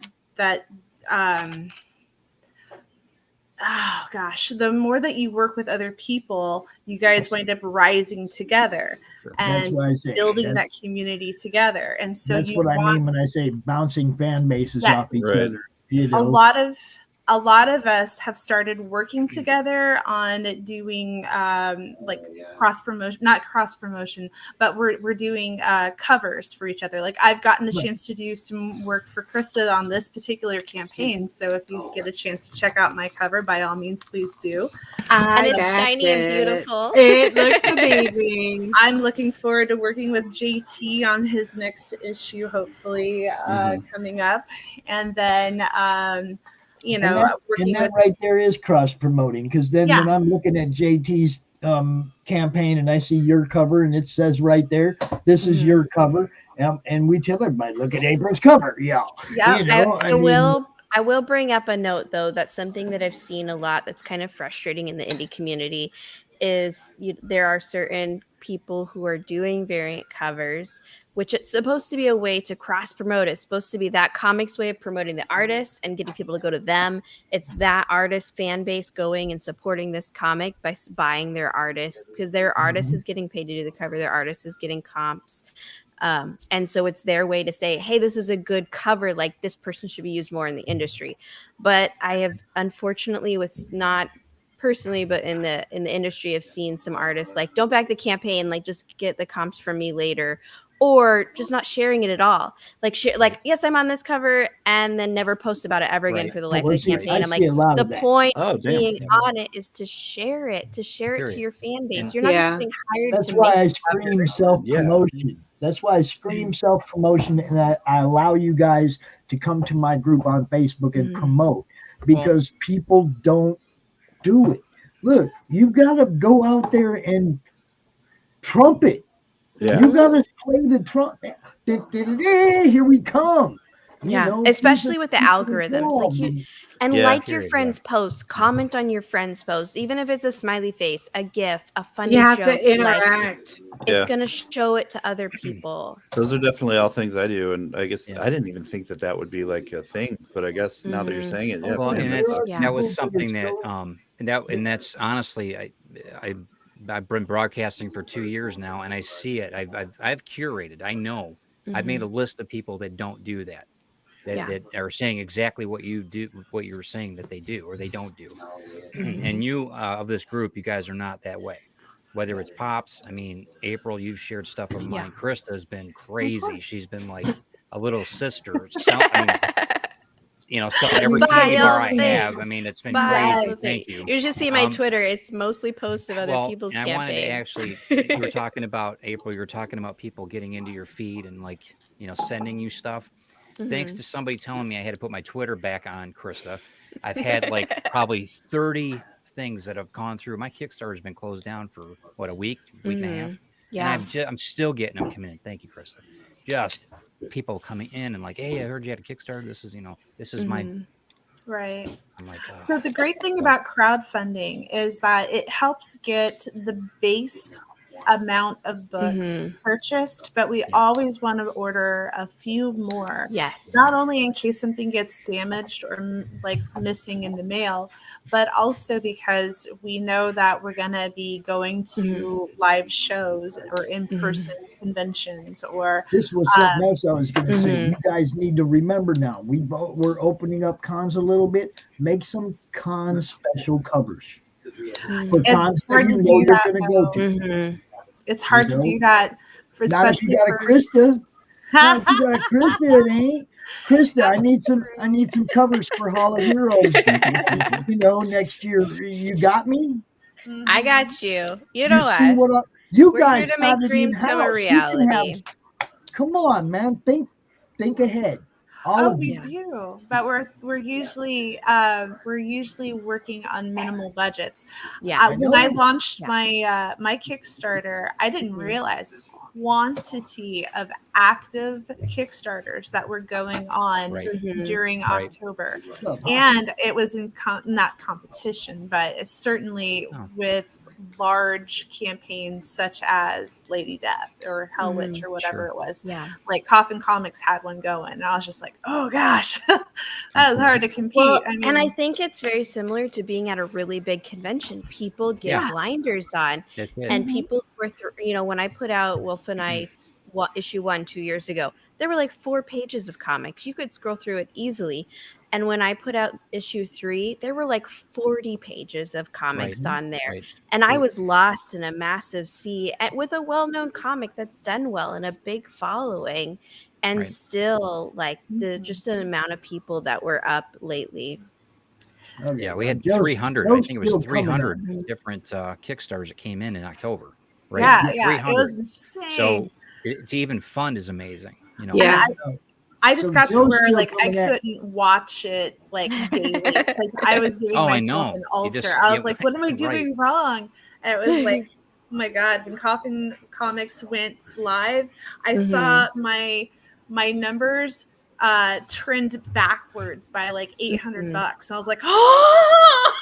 more that you work with other people, you guys wind up rising together and building that community together. And so that's what I mean when I say bouncing fan bases off each other. A lot a lot of us have started working together on doing like cross promotion, not cross promotion, but we're doing covers for each other. Like I've gotten a chance to do some work for Krista on this particular campaign. So if you get a chance to check out my cover, by all means, please do. And it's shiny and beautiful. It looks amazing. I'm looking forward to working with JT on his next issue, hopefully coming up. And then and that right there is cross promoting, because then when I'm looking at JT's campaign and I see your cover and it says right there, this is your cover, and we tell everybody, look at April's cover. I will bring up a note though. That's something that I've seen a lot that's kind of frustrating in the indie community is there are certain people who are doing variant covers, which it's supposed to be a way to cross promote. It's supposed to be that comic's way of promoting the artists and getting people to go to them. It's that artist fan base going and supporting this comic by buying their artists, because their artist is getting paid to do the cover. Their artist is getting comps. And so it's their way to say, hey, this is a good cover. Like this person should be used more in the industry. But I have, unfortunately, with not personally, but in the industry, I've seen some artists like, don't back the campaign, like just get the comps from me later, or just not sharing it at all. Like, yes, I'm on this cover, and then never post about it ever again for the life of the campaign. I'm like, the point of being on it is to share it to your fan base. You're not just being hired. That's why I scream self-promotion. That's why I scream self-promotion, and I allow you guys to come to my group on Facebook and promote, because people don't do it. Look, you got to go out there and trumpet. Yeah. You got to play the trumpet. Here we come. Especially with the algorithms. Like your friends' posts, comment on your friends' posts, even if it's a smiley face, a GIF, a funny joke. You have to interact. It's going to show it to other people. Those are definitely all things I do, and I guess I didn't even think that would be like a thing, but I guess now that you're saying it, well, and that was something that and that's honestly, I've been broadcasting for 2 years now, and I see it. I've curated. I know. I've made a list of people that don't do that. That are saying exactly what you do, what you were saying that they do or they don't do. And you of this group, you guys are not that way. Whether it's Pops, I mean, April, you've shared stuff of mine. Krista has been crazy. She's been like a little sister. Every candy bar I have. I mean, it's been crazy. Thank you. You should see my Twitter. It's mostly posts of other people's campaigns. I wanted to actually, you were talking about, April, you were talking about people getting into your feed and sending you stuff. Thanks to somebody telling me I had to put my Twitter back on, Krista, I've had like probably 30 things that have gone through. My Kickstarter's been closed down for a week and a half. Yeah. And I'm still getting them coming in. Thank you, Krista. Just people coming in and like, hey, I heard you had a Kickstarter. This is my right. I'm like, so the great thing about crowdfunding is that it helps get the base amount of books purchased, but we always want to order a few more. Yes. Not only in case something gets damaged or like missing in the mail, but also because we know that we're going to be going to live shows or in-person conventions or this was something else I was going to say. You guys need to remember now, we're opening up cons a little bit. Make some con special covers. For cons that you know you're going to go to. It's hard to do that, especially if you got a Krista. Not if you got a Krista, it ain't. Krista, I need some covers for Hall of Heroes. Next year. You got me? I got you. You know us. We're guys here to make dreams come a reality. Come on, man. Think ahead. We do, but we're usually working on minimal budgets. Yeah. When I launched my Kickstarter, I didn't realize the quantity of active Kickstarters that were going on during October, and it was in not competition, but it's certainly with large campaigns such as Lady Death or Hell Witch or whatever it was. Yeah. Like Coffin Comics had one going, and I was just like, oh gosh, that was hard to compete. Well, and I think it's very similar to being at a really big convention. People get blinders on, and people were, when I put out Wolf and I issue 1 2 years ago, there were like 4 pages of comics. You could scroll through it easily. And when I put out issue 3, there were like 40 pages of comics on there. Right. And I was lost in a massive sea with a well-known comic that's done well and a big following. And still, like, just an amount of people that were up lately. Okay, Yeah, we had Joe's- 300. I Joe's think it was still coming 300 different Kickstarters that came in October. Right? Yeah, it was insane. So to even fund is amazing. You know. Yeah. I just So got to Joe's where still like I coming at- couldn't watch it like daily because I was giving I myself know. an You ulcer. just- I was yeah, like, what am I right. doing wrong? And it was like, oh my God, when Coffin Comics went live, I saw my numbers trend backwards by like $800. I was like, oh,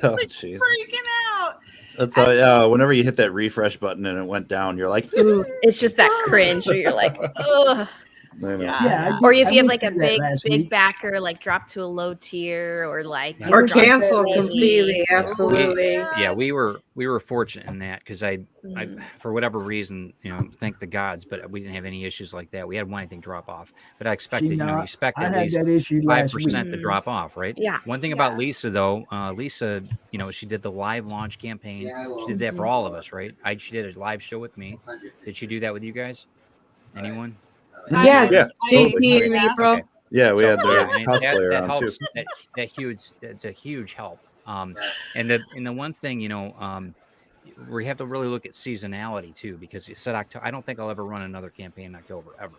Oh, jeez. freaking out. That's how, whenever you hit that refresh button and it went down, you're like, Ooh, it's just that cringe where you're like, ugh. I know. Yeah, Or if I you have went like a through that big last big week. backer, like drop to a low tier, or like you Or drop to cancel a completely. lady. Absolutely. Yeah, we were fortunate in that because I for whatever reason, thank the gods, but we didn't have any issues like that. We had one thing drop off, but I expected, you expect I at had least that issue last 5% week. to drop off, right? Yeah. One thing about Lisa though, Lisa, she did the live launch campaign. She did that for all of us, right? She did a live show with me. Did she do that with you guys? Anyone? Yeah, Yeah, JT in April. Okay. Yeah, we had the I mean, cosplayer that on helps. too. That huge. That's a huge help. And the one thing we have to really look at seasonality too, because you said October. I don't think I'll ever run another campaign in October ever.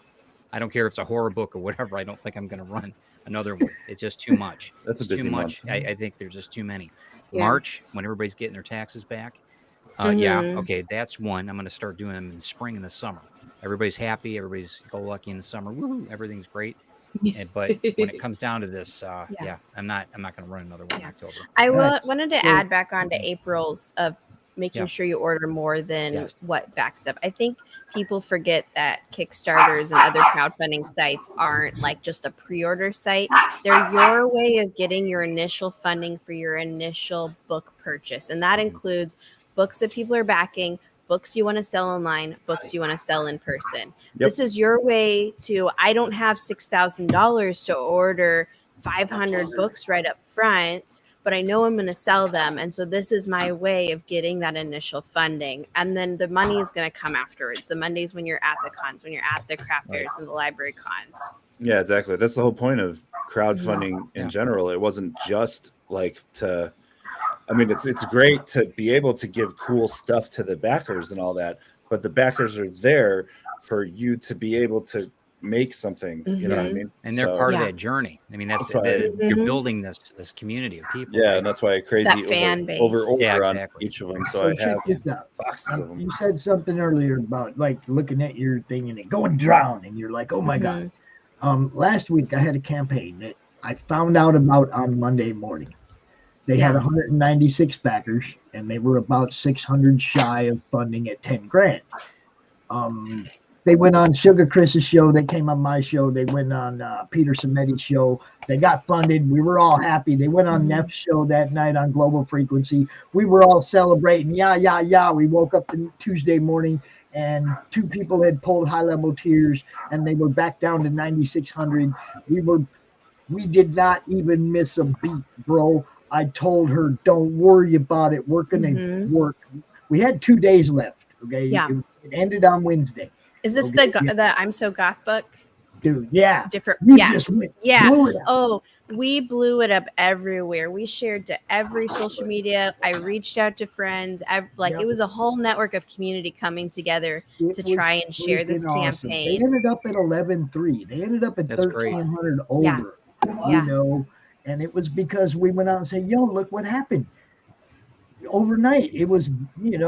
I don't care if it's a horror book or whatever. I don't think I'm going to run another one. It's just too much. That's a It's too busy much. month. I think there's just too many. Yeah. March, when everybody's getting their taxes back. Okay, that's one. I'm going to start doing them in the spring and the summer. Everybody's happy. Everybody's go lucky in the summer. Woo, everything's great. But when it comes down to this, I'm not going to run another one in October. I Right. wanted to add back on to April's of making Yeah. sure you order more than Yes. what backs up. I think people forget that Kickstarters and other crowdfunding sites aren't like just a pre-order site. They're your way of getting your initial funding for your initial book purchase. And that includes books that people are backing, books you want to sell online, books you want to sell in person. This is your way to, I don't have $6,000 to order 500 books right up front, but I know I'm going to sell them. And so this is my way of getting that initial funding. And then the money is going to come afterwards. The Mondays when you're at the cons, when you're at the craft fairs and the library cons. Yeah, exactly. That's the whole point of crowdfunding in general. It wasn't just like to. I mean, it's great to be able to give cool stuff to the backers and all that, but the backers are there for you to be able to make something. You know what I mean? And they're part of that journey. I mean, that's why- you're building this community of people. Yeah, and that's why I crazy That fan base. over Yeah, on exactly. each of them. So So I check have this out. boxes of them. You said something earlier about like looking at your thing and it going drown, and you're like, oh my God. Last week I had a campaign that I found out about on Monday morning. They had 196 backers, and they were about 600 shy of funding at 10 grand. They went on Sugar Chris's show. They came on my show. They went on Peter Samedi's show. They got funded. We were all happy. They went on Neff's show that night on Global Frequency. We were all celebrating. Yeah. We woke up the Tuesday morning, and 2 people had pulled high-level tiers, and they were back down to 9,600. We did not even miss a beat, bro. I told her, don't worry about it. We're going to work. We had 2 days left. Okay. Yeah. It ended on Wednesday. Is this Okay, the I'm So Goth book? Dude, yeah. Different. We Yeah. just went, Yeah. blew it up. Oh, we blew it up everywhere. We shared to every social media. I reached out to friends. It was a whole network of community coming together It to was try and share this freaking awesome. campaign. They ended up at 11.3. They ended up at That's great. 1,300 Yeah. over. Yeah. You know, and it was because we went out and said, yo, look what happened. Overnight. It was, And it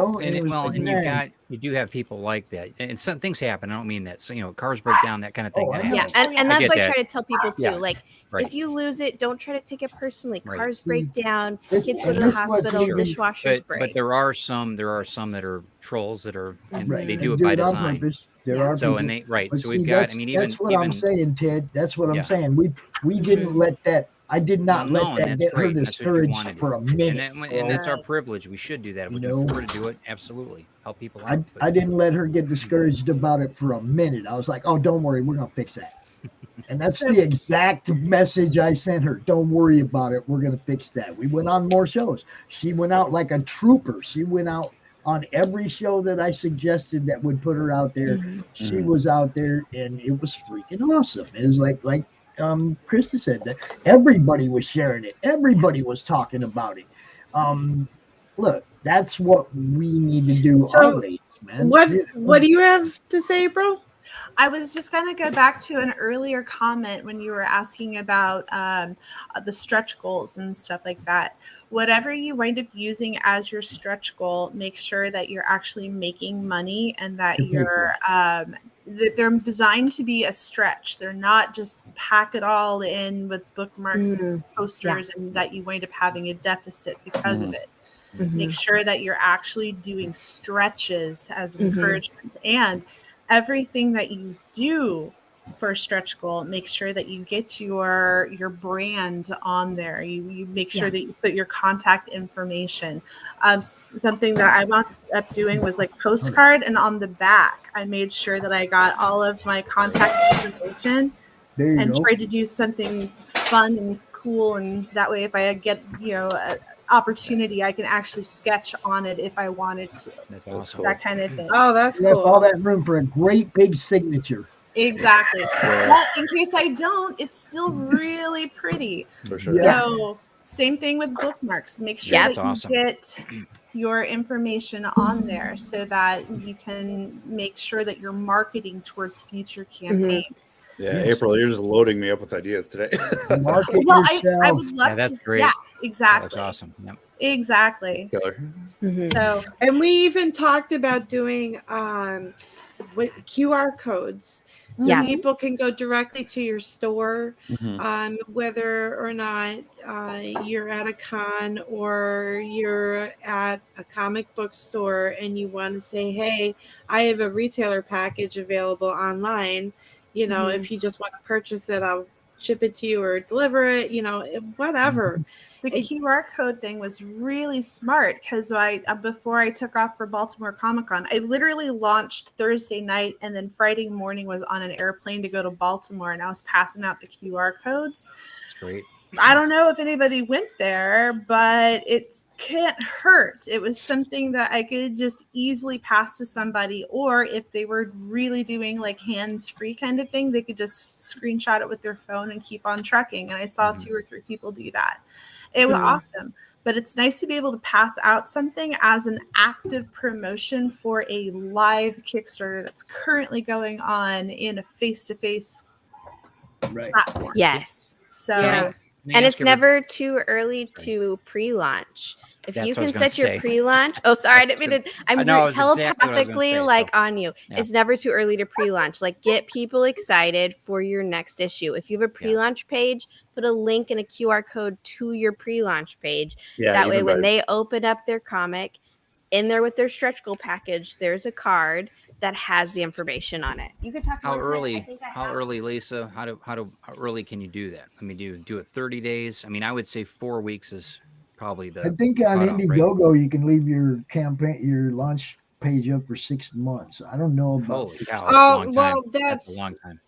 was like, man. you do have people like that, and some things happen. I don't mean that. So, cars break down, that kind of thing. can Yeah, happen. and I that's get why I that. try to tell people too. Yeah. Like, Right. if you lose it, don't try to take it personally. Right. Cars break down, This- kids go and to the this was hospital, even- dishwashers break. But there are some that are trolls that are, and Right. they And do it by on design. purpose. There are So people- and they right. but So see, we've got. that's, I mean, even that's what I'm saying, Ted. That's what I'm saying. We didn't let that. I did not No, let and that that's get her great. That's what you discouraged wanna do. for a minute. And that's our privilege. We should do that. If we can afford to do it, absolutely help people out. I didn't let her get discouraged about it for a minute. I was like, oh, don't worry, we're gonna fix that. And that's the exact message I sent her. Don't worry about it. We're going to fix that. We went on more shows. She went out like a trooper. She went out on every show that I suggested that would put her out there. She was out there, and it was freaking awesome. It was like Krista said, that everybody was sharing it. Everybody was talking about it. Look, that's what we need to do. So, man. What do you have to say, bro? I was just going to go back to an earlier comment when you were asking about the stretch goals and stuff like that. Whatever you wind up using as your stretch goal, make sure that you're actually making money and that you're they're designed to be a stretch. They're not just pack it all in with bookmarks and posters and that you wind up having a deficit because of it. Make sure that you're actually doing stretches as encouragement, and everything that you do for a stretch goal, make sure that you get your brand on there. You make sure that you put your contact information. Something that I wound up doing was like postcard, and on the back, I made sure that I got all of my contact information and tried to do something fun and cool. And that way, if I get, an opportunity, I can actually sketch on it if I wanted to. That's awesome. That kind of thing. Oh, that's left cool. all that room for a great big signature. Exactly. But in case I don't, it's still really pretty. For sure. So same thing with bookmarks. Make sure that awesome. you get your information on there so that you can make sure that you're marketing towards future campaigns. Yeah, April, you're just loading me up with ideas today. Market Well, yourself. I would love that's to. great. Yeah, exactly. That's awesome. Yep. Exactly. Killer. So, And we even talked about doing QR codes. So people can go directly to your store, whether or not you're at a con or you're at a comic book store and you want to say, hey, I have a retailer package available online. If you just want to purchase it, I'll ship it to you or deliver it, whatever. the QR code thing was really smart because before I took off for Baltimore Comic Con, I literally launched Thursday night and then Friday morning was on an airplane to go to Baltimore, and I was passing out the QR codes. That's great. I don't know if anybody went there, but it can't hurt. It was something that I could just easily pass to somebody, or if they were really doing like hands-free kind of thing, they could just screenshot it with their phone and keep on trucking. And I saw 2 or 3 people do that. It was awesome. But it's nice to be able to pass out something as an active promotion for a live Kickstarter that's currently going on in a face-to-face platform. Yes. So... Yeah. And it's never too early to pre-launch. If you can set your pre-launch. Oh, sorry, I didn't mean to. I'm telepathically on you. Yeah. It's never too early to pre-launch. Like, get people excited for your next issue. If you have a pre-launch page, put a link and a QR code to your pre-launch page. Yeah, that way, when they open up their comic, in there with their stretch goal package, there's a card that has the information on it. You could talk. How early, Lisa? How early can you do that? I mean, do you do it 30 days? I mean, I would say 4 weeks is probably the. I think on cutoff, Indiegogo right? you can leave your launch page up for 6 months. I don't know about. Holy cow! That's a long time. Well, that's a long time.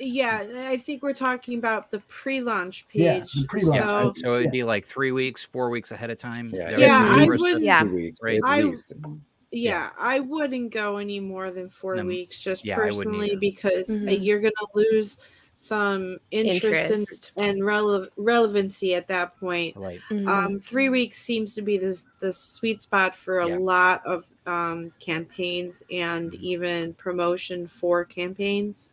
Yeah, I think we're talking about the pre-launch page. Yeah, the pre-launch. So it'd be like 3 weeks, 4 weeks ahead of time. I would. Yeah, 2 weeks, right? At least. Yeah, I wouldn't go any more than 4 weeks, just personally, because you're going to lose some interest. And relevancy at that point. Right. 3 weeks seems to be the sweet spot for a lot of campaigns and even promotion for campaigns.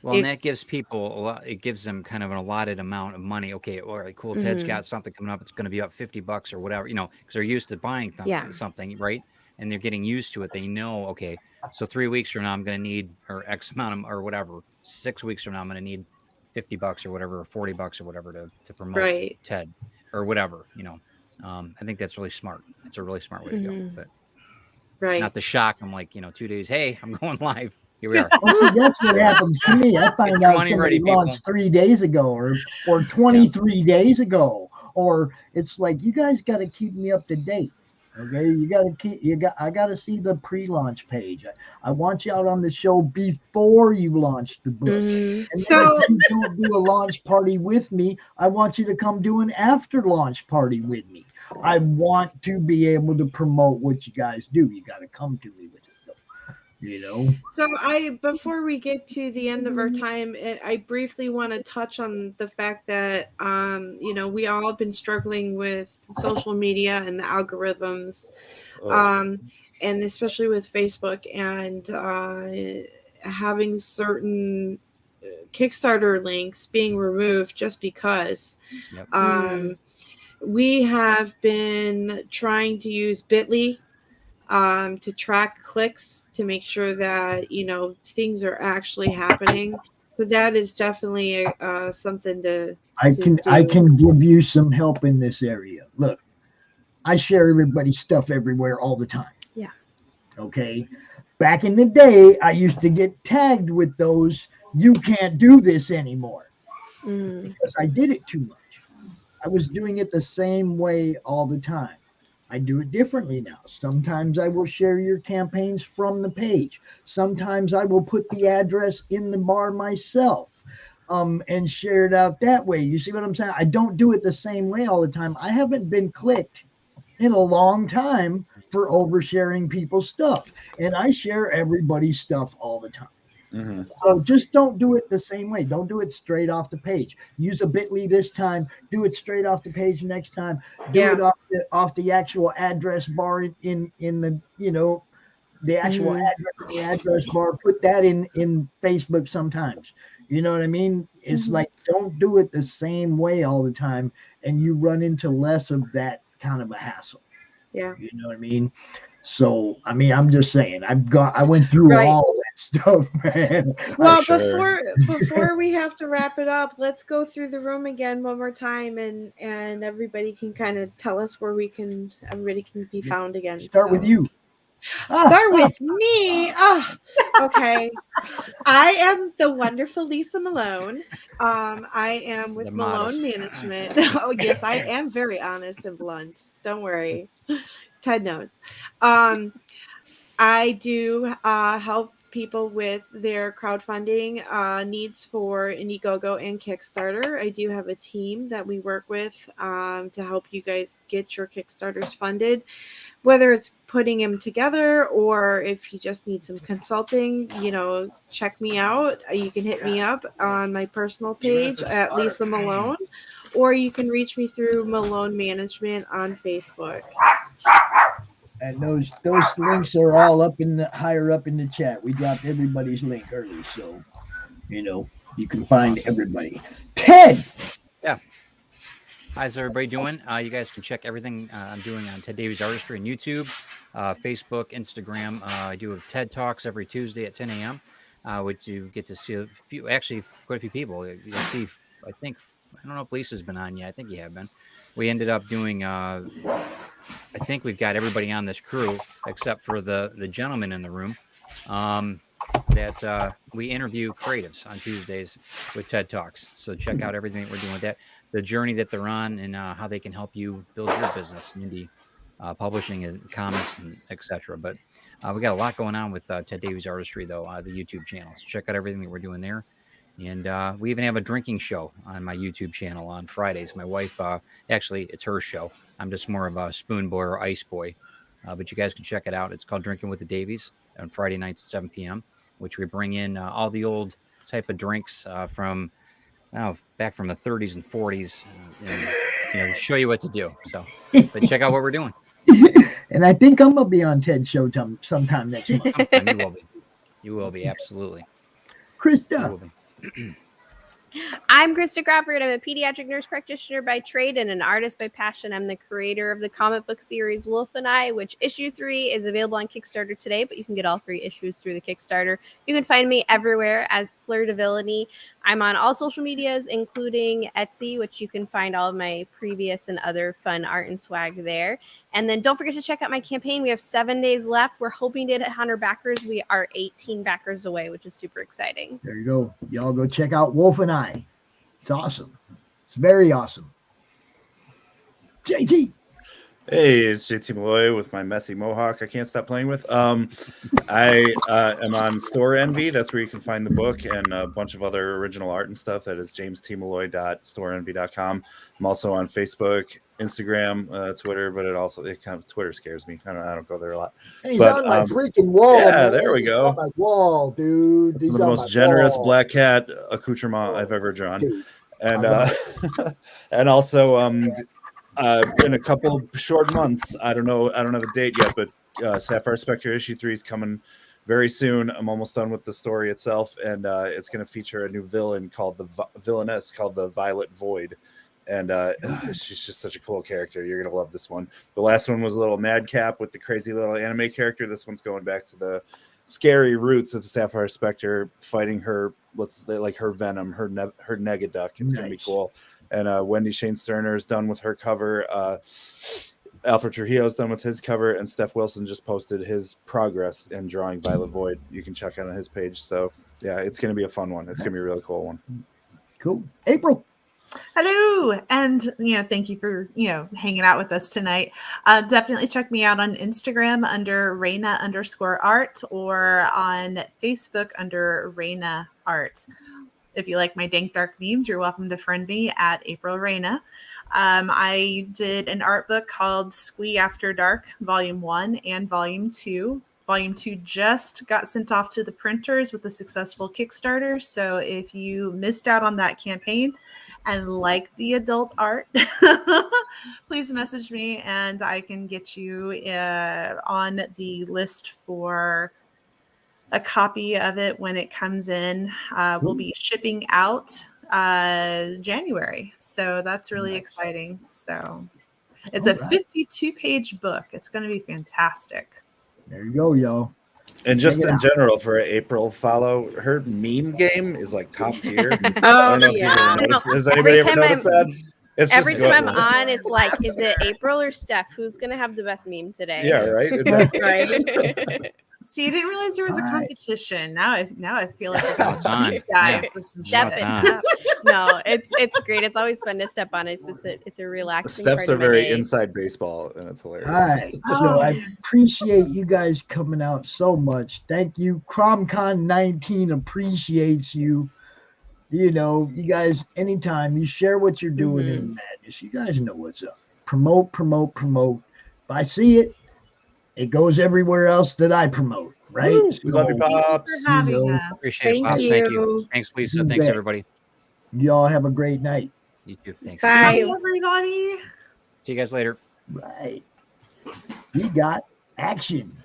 Well, and that gives people a lot. It gives them kind of an allotted amount of money. Okay, all right, cool. Ted's got something coming up. It's going to be up $50 or whatever, because they're used to buying something, right? And they're getting used to it. They know, okay, so 3 weeks from now I'm going to need or X amount of, or whatever. 6 weeks from now I'm going to need $50 or whatever, or $40 or whatever to promote Ted or whatever. I think that's really smart. It's a really smart way to go. But not the shock. I'm like, 2 days. Hey, I'm going live. Here we are. Well, see, that's what happens to me. I find out somebody launched 3 days ago or 23 days ago, or it's like, you guys got to keep me up to date. Okay, you gotta keep. I gotta see the pre-launch page. I want you out on the show before you launch the book. Mhm. And So- then if you don't do a launch party with me, I want you to come do an after-launch party with me. I want to be able to promote what you guys do. You got to come to me with it, though. You know. So before we get to the end of our time, I briefly want to touch on the fact that we all have been struggling with social media and the algorithms, and especially with Facebook and having certain Kickstarter links being removed just because. Yep. We have been trying to use Bitly to track clicks to make sure that things are actually happening. So that is definitely something to I do. can give you some help in this area. Look, I share everybody's stuff everywhere all the time. Yeah. Okay. Back in the day, I used to get tagged with those. You can't do this anymore because I did it too much. I was doing it the same way all the time. I do it differently now. Sometimes I will share your campaigns from the page. Sometimes I will put the address in the bar myself and share it out that way. You see what I'm saying? I don't do it the same way all the time. I haven't been clicked in a long time for oversharing people's stuff. And I share everybody's stuff all the time. Mm-hmm. So just don't do it the same way. Don't do it straight off the page. Use a bit.ly this time. Do it straight off the page next time. Do it off the actual address bar in the the actual address in the address bar. Put that in Facebook sometimes. You know what I mean? It's like don't do it the same way all the time, and you run into less of that kind of a hassle. Yeah. You know what I mean? So, I mean, I'm just saying, I went through all that stuff, man. Well, before we have to wrap it up, let's go through the room again one more time, and everybody can kind of tell us where everybody can be found again. Start with you. Start with me. Oh, okay. I am the wonderful Lisa Melone. I am with Melone Management. Oh, yes, I am very honest and blunt. Don't worry. Ted knows. I do help people with their crowdfunding needs for Indiegogo and Kickstarter. I do have a team that we work with to help you guys get your Kickstarters funded, whether it's putting them together or if you just need some consulting, check me out. You can hit me up on my personal page at Lisa Melone, or you can reach me through Melone Management on Facebook. And those links are all higher up in the chat. We dropped everybody's link early, so you can find everybody. Ted. Yeah. How's everybody doing? You guys can check everything I'm doing on Ted Davies Artistry on YouTube, Facebook, Instagram. I do TED Talks every Tuesday at 10 a.m., which you get to see quite a few people. You'll see, I don't know if Lisa's been on yet. I think you have been. We ended up doing, I think we've got everybody on this crew except for the gentleman in the room that we interview creatives on Tuesdays with TED Talks. So check out everything that we're doing with that, the journey that they're on, and how they can help you build your business, indie publishing and comics and etc. But we got a lot going on with Ted Davies Artistry, though, the YouTube channel. So check out everything that we're doing there. And we even have a drinking show on my YouTube channel on Fridays. My wife, actually, it's her show. I'm just more of a spoon boy or ice boy. But you guys can check it out. It's called Drinking with the Davies on Friday nights at 7 p.m., which we bring in all the old type of drinks from back from the 30s and 40s and show you what to do. So but check out what we're doing. And I think I'm going to be on Ted's show sometime next month. And you will be. You will be, absolutely. Krista. I'm Krista Crawford. I'm a pediatric nurse practitioner by trade and an artist by passion. I'm the creator of the comic book series Wolf and I, which issue 3 is available on Kickstarter today, but you can get all 3 issues through the Kickstarter. You can find me everywhere as Fleur de Villainy. I'm on all social medias, including Etsy, which you can find all of my previous and other fun art and swag there. And then don't forget to check out my campaign. We have 7 days left. We're hoping to hit 100 backers. We are 18 backers away, which is super exciting. There you go. Y'all go check out Wolf and I. It's awesome. It's very awesome. JT. Hey, it's JT Molloy with my messy mohawk I can't stop playing with. I am on Store Envy. That's where you can find the book and a bunch of other original art and stuff. That is jamestmalloy.storeenvy.com. I'm also on Facebook, Instagram, Twitter, but it kind of Twitter scares me. I don't go there a lot. He's but, on my freaking wall. Yeah, man. there we He's go. on my wall, dude. Some of the most generous black cat accoutrement I've ever drawn. Dude, and and also in a couple short months, I don't have a date yet, but Sapphire Spectre issue 3 is coming very soon. I'm almost done with the story itself, and it's going to feature a new villainess called the Violet Void, and she's just such a cool character. You're going to love this one. The last one was a little madcap with the crazy little anime character. This one's going back to the scary roots of Sapphire Spectre, fighting her her venom, her Negaduck. It's going to be cool. And Wendy Shane Sterner is done with her cover. Alfred Trujillo is done with his cover, and Steph Wilson just posted his progress in drawing Violet Void. You can check out on his page. So yeah, it's going to be a fun one. It's going to be a really cool one. Cool. April. Hello, and thank you for hanging out with us tonight. Definitely check me out on Instagram under Reina_art or on Facebook under Reina Art. If you like my dank dark memes, you're welcome to friend me at April Reina. I did an art book called Squee After Dark, Volume 1 and Volume 2. Volume 2 just got sent off to the printers with a successful Kickstarter. So if you missed out on that campaign and like the adult art, please message me and I can get you on the list for a copy of it when it comes in. We'll be shipping out January. So that's really exciting. So it's a 52-page book. It's going to be fantastic. There you go, y'all. And just in general, for April, follow her meme game is like top tier. I don't know if you've ever noticed. Has anybody ever noticed that? It's every just time good. I'm on, it's like, is it April or Steph? Who's going to have the best meme today? Yeah, right? Right. See, I didn't realize there was a competition. Now I feel like it's on. Step it up. No, it's great. It's always fun to step on. It's a relaxing. Steps part are of my very day. inside baseball, and it's hilarious. All right. So I appreciate you guys coming out so much. Thank you. CRoM CoN 19 appreciates you. You guys, anytime you share what you're doing in Madness, you guys know what's up. Promote. If I see it, it goes everywhere else that I promote, right? Woo, we love you, Pops. Appreciate it, Pops. Thank you. Thanks, Lisa. Thanks, everybody. Y'all have a great night. You too. Thanks. Bye, everybody. See you guys later. Right. We got action,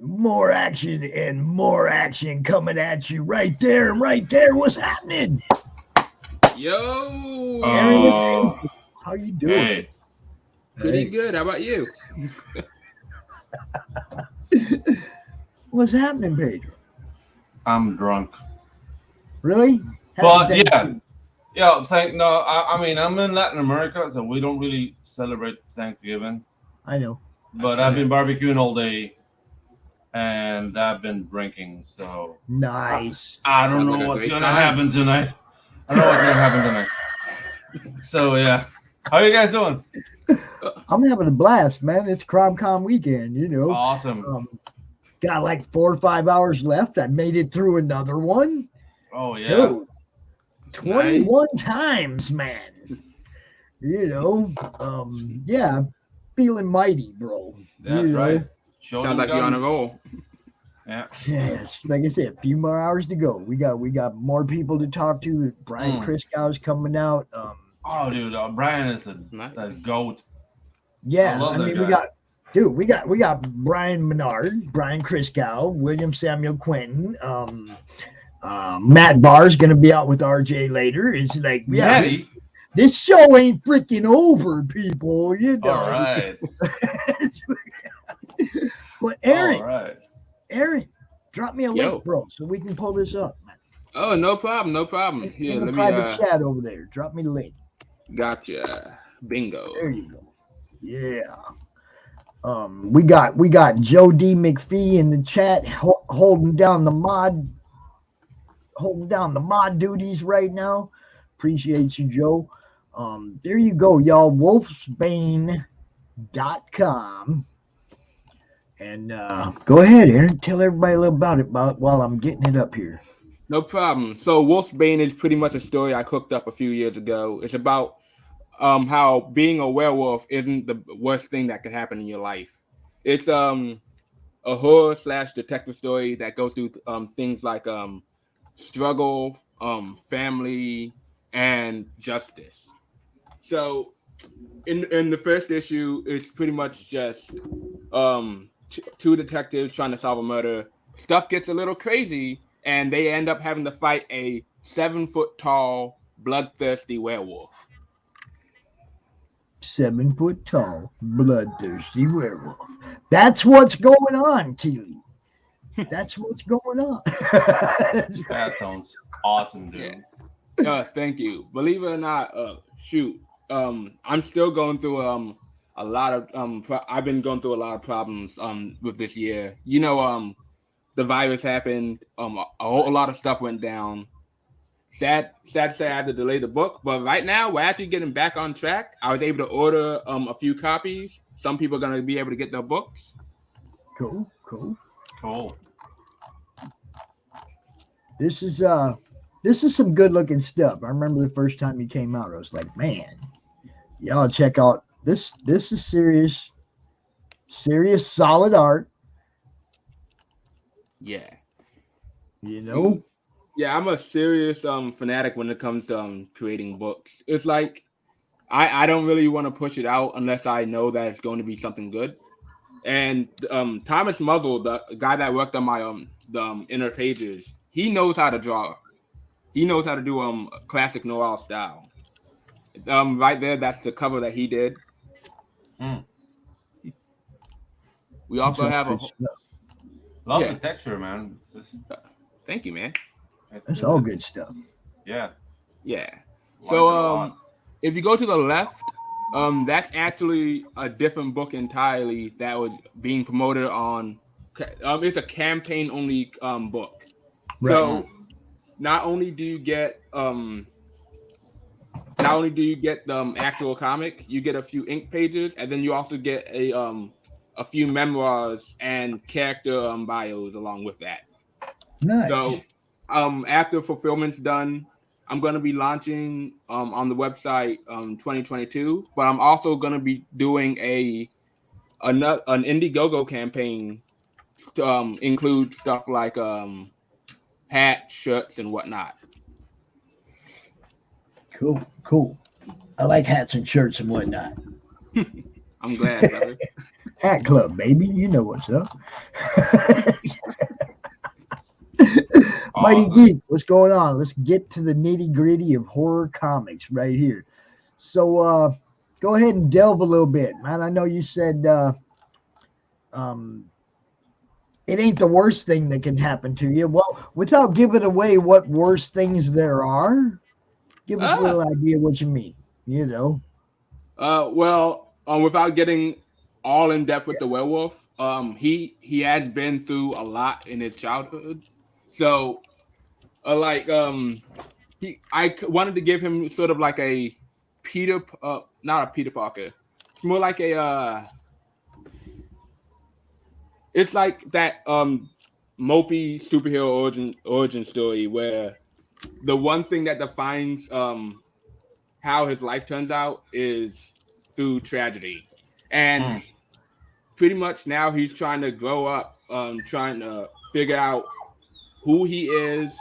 more action, and more action coming at you right there. What's happening? Yo. How you doing? Hey. Pretty good. How about you? What's happening, Pedro? I'm drunk. Really? But I mean, I'm in Latin America, so we don't really celebrate Thanksgiving. I know. But I've been barbecuing all day, and I've been drinking, so nice. I don't know what's gonna happen tonight. So yeah, how are you guys doing? I'm having a blast, man. It's CRoM CoN weekend, Awesome. Got like 4 or 5 hours left. I made it through another one. Oh yeah. Dude, 21 times, man. Yeah, feeling mighty, bro. That's right. Sounds like you're on a roll. Yeah. Yes, like I said, a few more hours to go. We got more people to talk to. Brian Christgau is coming out. Oh, dude, Brian is a goat. Yeah, I mean, we got Brian Menard, Brian Christgau, William Samuel Quinton. Matt Barr's gonna be out with RJ later. It's like, Matty. This show ain't freaking over, people. All right. But Aaron, all right. Aaron, drop me a link, bro, so we can pull this up, man. Oh, no problem. Here, in the let private me chat over there. Drop me the link. Gotcha. Bingo. There you go. Yeah. We got Joe D. McPhee in the chat holding down the mod duties right now. Appreciate you, Joe. There you go, y'all. Wolfsbane wolfbane.com. And go ahead, Aaron. Tell everybody a little about it while I'm getting it up here. No problem. So Wolfsbane is pretty much a story I cooked up a few years ago. It's about how being a werewolf isn't the worst thing that could happen in your life. It's a horror / detective story that goes through things like struggle, family, and justice. So in the first issue, it's pretty much just two detectives trying to solve a murder. Stuff gets a little crazy, and they end up having to fight a 7-foot-tall, bloodthirsty werewolf. 7-foot-tall, bloodthirsty werewolf. That's what's going on, Keely. That's what's going on. That sounds awesome, dude. Thank you. Believe it or not, I'm still going through a lot of I've been going through a lot of problems with this year. You know, the virus happened. A whole lot of stuff went down. Sad to say I had to delay the book, but right now we're actually getting back on track. I was able to order a few copies. Some people are going to be able to get their books. Cool. This is some good looking stuff. I remember the first time you came out, I was like, man, y'all check out this. This is serious, solid art. Yeah. You know? Yeah, I'm a serious fanatic when it comes to creating books. It's like I don't really want to push it out unless I know that it's going to be something good. And Thomas Muzzle, the guy that worked on my the inner pages, he knows how to draw. He knows how to do classic noir style. Right there, that's the cover that he did. We also have a love the texture, man. Thank you, man. That's all good stuff. Yeah. So if you go to the left, that's actually a different book entirely that was being promoted on. It's a campaign only book. Right. So not only do you get the actual comic, you get a few ink pages, and then you also get a few memoirs and character bios along with that. Nice. So after fulfillment's done, I'm going to be launching on the website 2022, but I'm also going to be doing an Indiegogo campaign to include stuff like hats, shirts, and whatnot. Cool. I like hats and shirts and whatnot. I'm glad, brother. Hat Club, baby. You know what's up. Mighty Geek, what's going on? Let's get to the nitty-gritty of horror comics right here. So go ahead and delve a little bit, man. I know you said it ain't the worst thing that can happen to you. Well, without giving away what worst things there are, give us a little idea what you mean, you know. Without getting all in depth with the werewolf, he has been through a lot in his childhood. So, I wanted to give him sort of like a not a Peter Parker, more like a it's like that mopey superhero origin story where the one thing that defines how his life turns out is through tragedy, and pretty much now he's trying to grow up, trying to figure out who he is,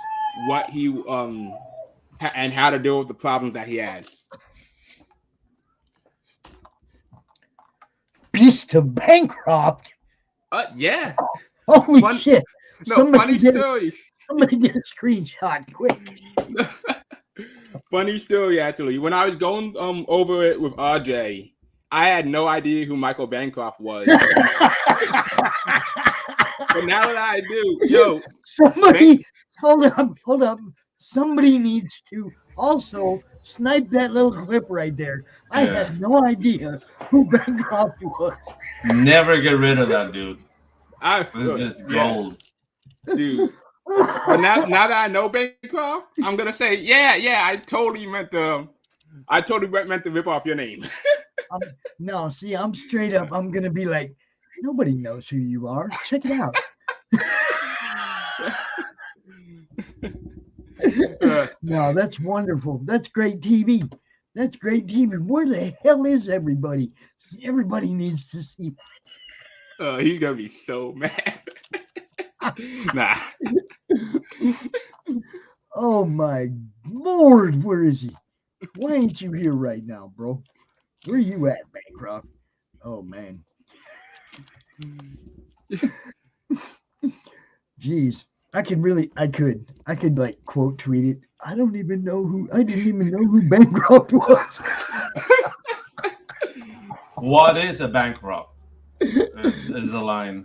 what he and how to deal with the problems that he has. Beast of Bancroft. Yeah. Holy shit! Funny story. Somebody get a screenshot quick. Funny story, actually. When I was going over it with RJ, I had no idea who Michael Bancroft was. But now that I do, somebody hold up. Somebody needs to also snipe that little clip right there. I had no idea who Bancroft was. Never get rid of that dude. It's just gold. Dude. But now that I know Bancroft, I'm gonna say, I totally meant to rip off your name. No, see, I'm straight up. I'm gonna be like, nobody knows who you are. Check it out. No, that's wonderful. That's great TV. That's great TV. Where the hell is everybody? Everybody needs to see that. He's gonna be so mad. Nah. Oh my Lord, where is he? Why ain't you here right now, bro? Where you at, Bancroft? Oh man. Jeez. I could like quote tweet it. I didn't even know who Bancroft was. What is a bankrupt? Is the line.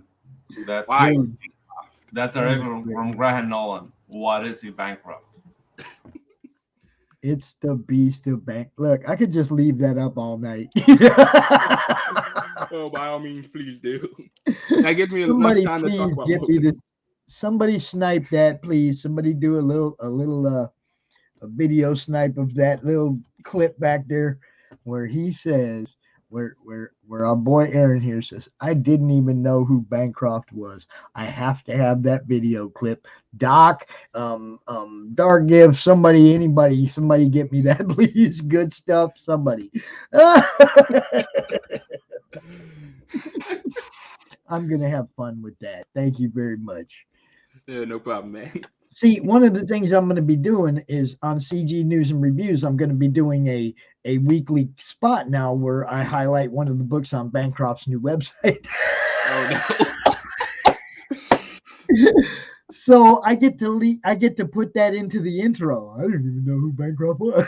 That's direct from Graham Nolan. What is a bankrupt? It's the beast of bank. Look, I could just leave that up all night. Oh, by all means, please do. That gives me enough time to talk about movies. Somebody snipe that, please. Somebody do a video snipe of that little clip back there where he says, where our boy Aaron here says, I didn't even know who Bancroft was. I have to have that video clip. Doc, Dark Give, anybody get me that, please. Good stuff, somebody. I'm gonna have fun with that. Thank you very much. Yeah, no problem, man. See, one of the things I'm going to be doing is on CG News and Reviews, I'm going to be doing a weekly spot now where I highlight one of the books on Bancroft's new website. Oh, no. So I get to put that into the intro. I didn't even know who Bancroft was.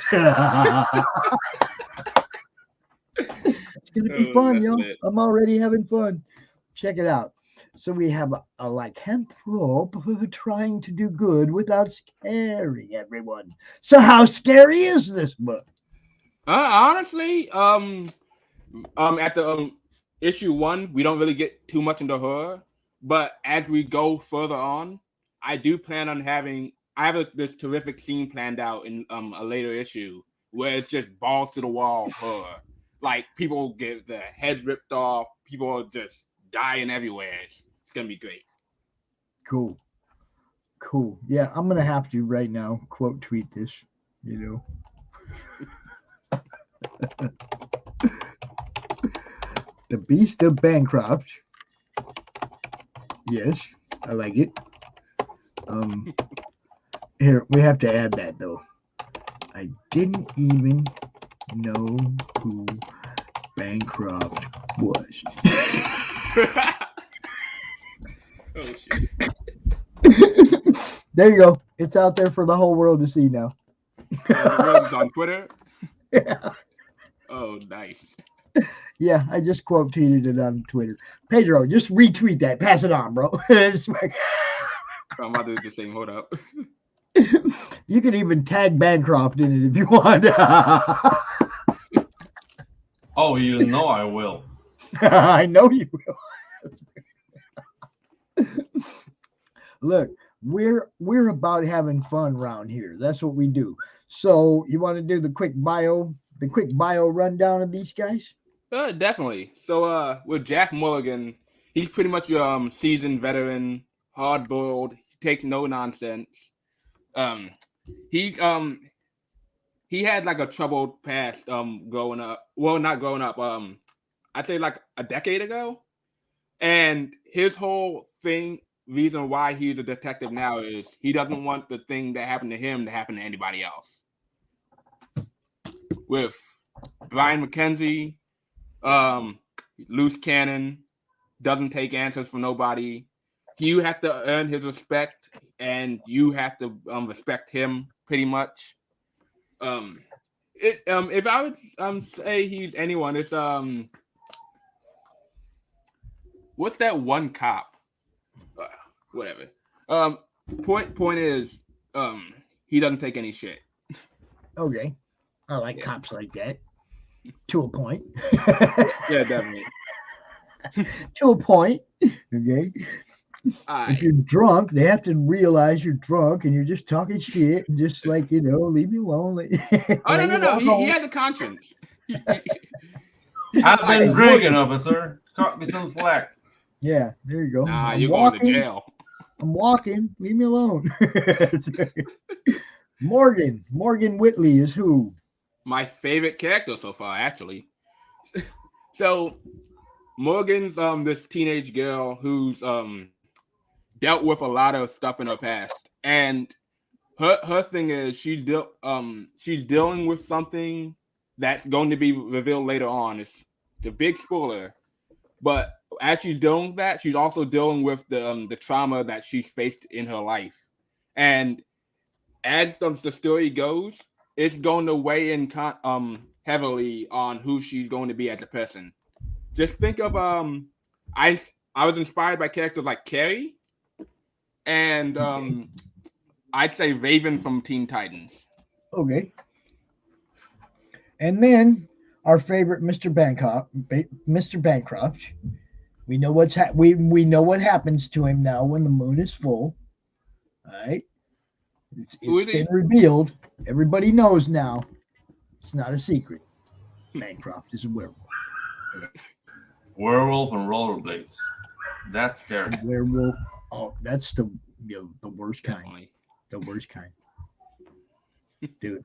It's going to be fun, y'all. I'm already having fun. Check it out. So we have a lycanthrope trying to do good without scaring everyone. So how scary is this book? Honestly, at the issue 1, we don't really get too much into horror. But as we go further on, I do plan on I have this terrific scene planned out in a later issue where it's just balls to the wall horror. Like people get their heads ripped off, people are just dying everywhere. It's gonna be great. Cool. Yeah, I'm gonna have to right now quote tweet this, The Beast of Bancroft. Yes, I like it. Here, we have to add that though. I didn't even know who Bancroft was. Oh shit. There you go. It's out there for the whole world to see now. It's on Twitter? Yeah. Oh, nice. Yeah, I just quote tweeted it on Twitter. Pedro, just retweet that. Pass it on, bro. I'm about to do the same. Hold up. You can even tag Bancroft in it if you want. Oh, you know I will. I know you will. Look, we're about having fun around here. That's what we do. So you want to do the quick bio rundown of these guys? Definitely. So with Jack Mulligan, he's pretty much your seasoned veteran, hard-boiled, he takes no nonsense. He had like a troubled past growing up. Well, not growing up. I'd say like a decade ago. And his whole reason why he's a detective now is he doesn't want the thing that happened to him to happen to anybody else. With Brian McKenzie, loose cannon, doesn't take answers from nobody. You have to earn his respect, and you have to respect him pretty much. If I would say he's anyone, it's what's that one cop? Whatever. Point is, he doesn't take any shit. Okay, I like cops like that. To a point. Yeah, definitely. To a point. Okay. If you're drunk, they have to realize you're drunk and you're just talking shit and just leave me alone. Oh no! He has a conscience. I've been drinking, officer. Cut me some slack. Yeah, there you go. Nah, I'm you're walking. going to jail. I'm walking. Leave me alone. Morgan Whitley is who? My favorite character so far, actually. So Morgan's this teenage girl who's dealt with a lot of stuff in her past, and her thing is she's dealing with something that's going to be revealed later on. It's the big spoiler, but as she's dealing with that, she's also dealing with the trauma that she's faced in her life, and as the story goes, it's going to weigh in heavily on who she's going to be as a person. Just think of I was inspired by characters like Carrie and I'd say Raven from Teen Titans. Okay. And then our favorite Mr. Bancroft. We know we know what happens to him now when the moon is full. All right. It's been revealed. Everybody knows now. It's not a secret. Bancroft is a werewolf. Werewolf and rollerblades. That's scary. Werewolf. Oh, that's the worst kind. Definitely. The worst kind. Dude.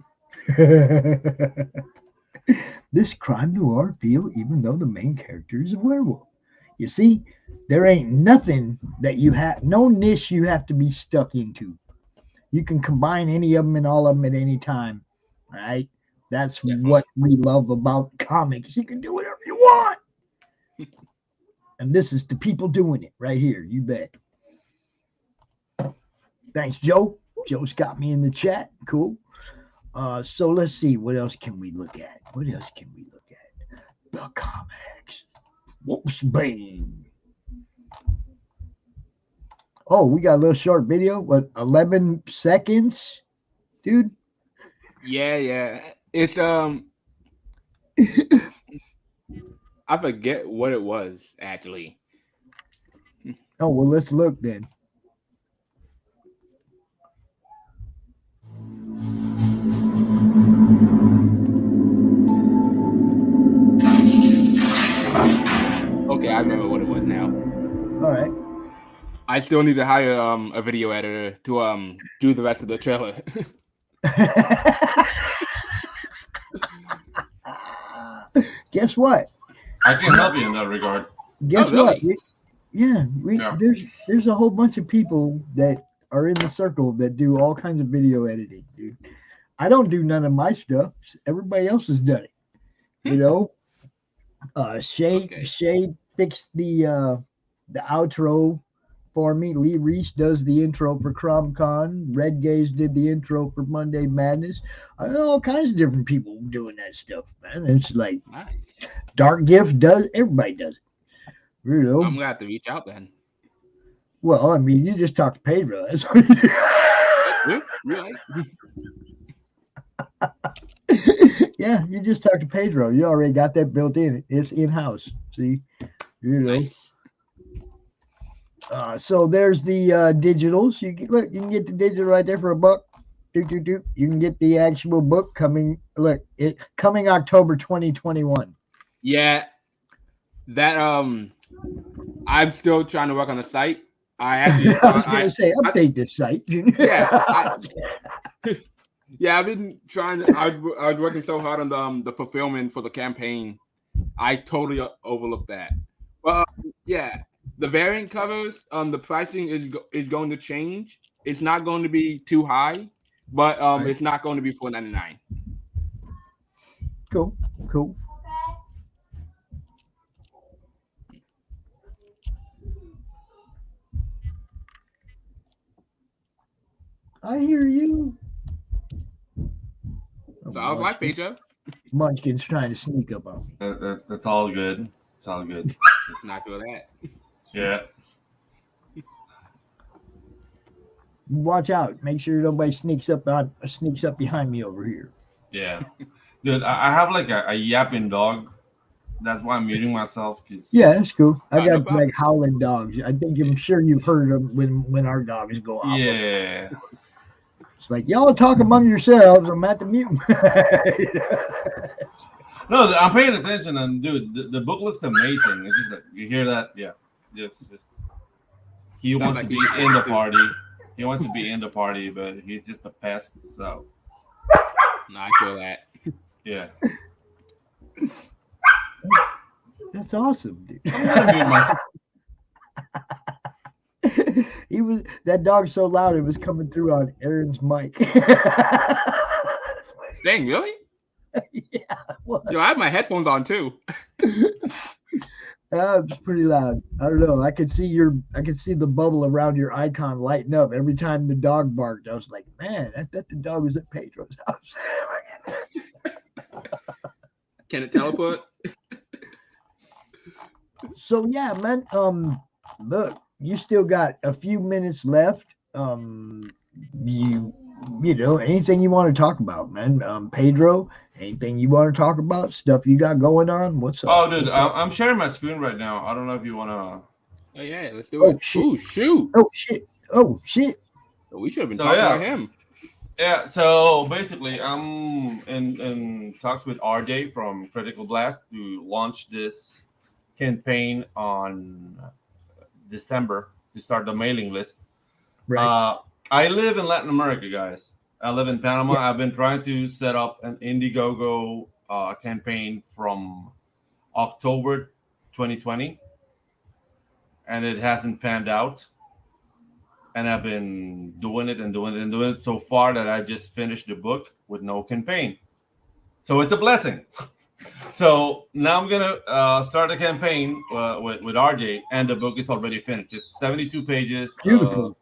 This crime noir feel even though the main character is a werewolf. You see, there ain't nothing that no niche you have to be stuck into. You can combine any of them and all of them at any time. All right? That's what we love about comics. You can do whatever you want. And this is the people doing it right here. You bet. Thanks, Joe. Joe's got me in the chat. Cool. So let's see. What else can we look at? The comics. Whoops, bang. Oh, we got a little short video. What, 11 seconds? Dude? Yeah. It's I forget what it was actually. Oh, well, let's look then. Okay, I remember what it was now. All right. I still need to hire a video editor to do the rest of the trailer. Guess what? I can help you in that regard. Guess what? Really? There's a whole bunch of people that are in the circle that do all kinds of video editing, dude. I don't do none of my stuff. Everybody else has done it. You know? Shay fixed the outro for me. Lee Reese does the intro for CRoM CoN. Red Gaze did the intro for Monday Madness. I know all kinds of different people doing that stuff, man. It's like Dark Gift does. Everybody does it. You know? I'm gonna have to reach out then. Well, I mean, you just talk to Pedro. That's what you do. Right. Yeah, you just talk to Pedro. You already got that built in. It's in-house. See? You know. Nice. So there's the digitals. You can get the digital right there for $1. You can get the actual book coming. Coming October 2021. Yeah, that I'm still trying to work on the site. I was going to say update this site. Yeah, I've been trying to. I was working so hard on the fulfillment for the campaign. I totally overlooked that. But yeah, the variant covers. The pricing is going to change. It's not going to be too high, but it's not going to be $4.99. Cool. I hear you. So I was like, Pedro. Munchkin's trying to sneak up on me. That's all good. It's all good. Let's not do that. Yeah. Watch out. Make sure nobody sneaks up behind me over here. Yeah. Dude, I have like a yapping dog. That's why I'm muting myself. Yeah, that's cool. I got like howling dogs. I'm sure you've heard them when our dogs go off. Yeah. It's like, y'all talk among yourselves. I'm at the mute. No, I'm paying attention, and dude, the book looks amazing. It's just like you hear that, yeah. Just he Sounds wants like to be he's in the too. party. He wants to be in the party, but he's just a pest. So No, I feel that. yeah. That's awesome, dude. I'm gonna mute myself. He was that dog so loud it was coming through on Aaron's mic. Dang, really? Yeah, it was. Yo, I have my headphones on too. It's pretty loud. I don't know. I could see the bubble around your icon lighting up every time the dog barked. I was like, man, I thought the dog was at Pedro's house. Can it teleport? So yeah, man. Look, you still got a few minutes left. You know, anything you want to talk about, man. Pedro, anything you want to talk about? Stuff you got going on? What's up? Oh, dude, I'm sharing my screen right now. I don't know if you wanna. Oh yeah, let's do it. Shit. Ooh, shoot. Oh shit. Oh shit. We should have been So, talking yeah. about him. Yeah, so basically, I'm in talks with RJ from Critical Blast to launch this campaign on December to start the mailing list. Right. I live in Latin America, guys. I live in Panama. I've been trying to set up an Indiegogo campaign from October 2020, and it hasn't panned out. And I've been doing it so far that I just finished the book with no campaign. So it's a blessing. So now I'm gonna start a campaign with RJ, and the book is already finished. It's 72 pages. Beautiful.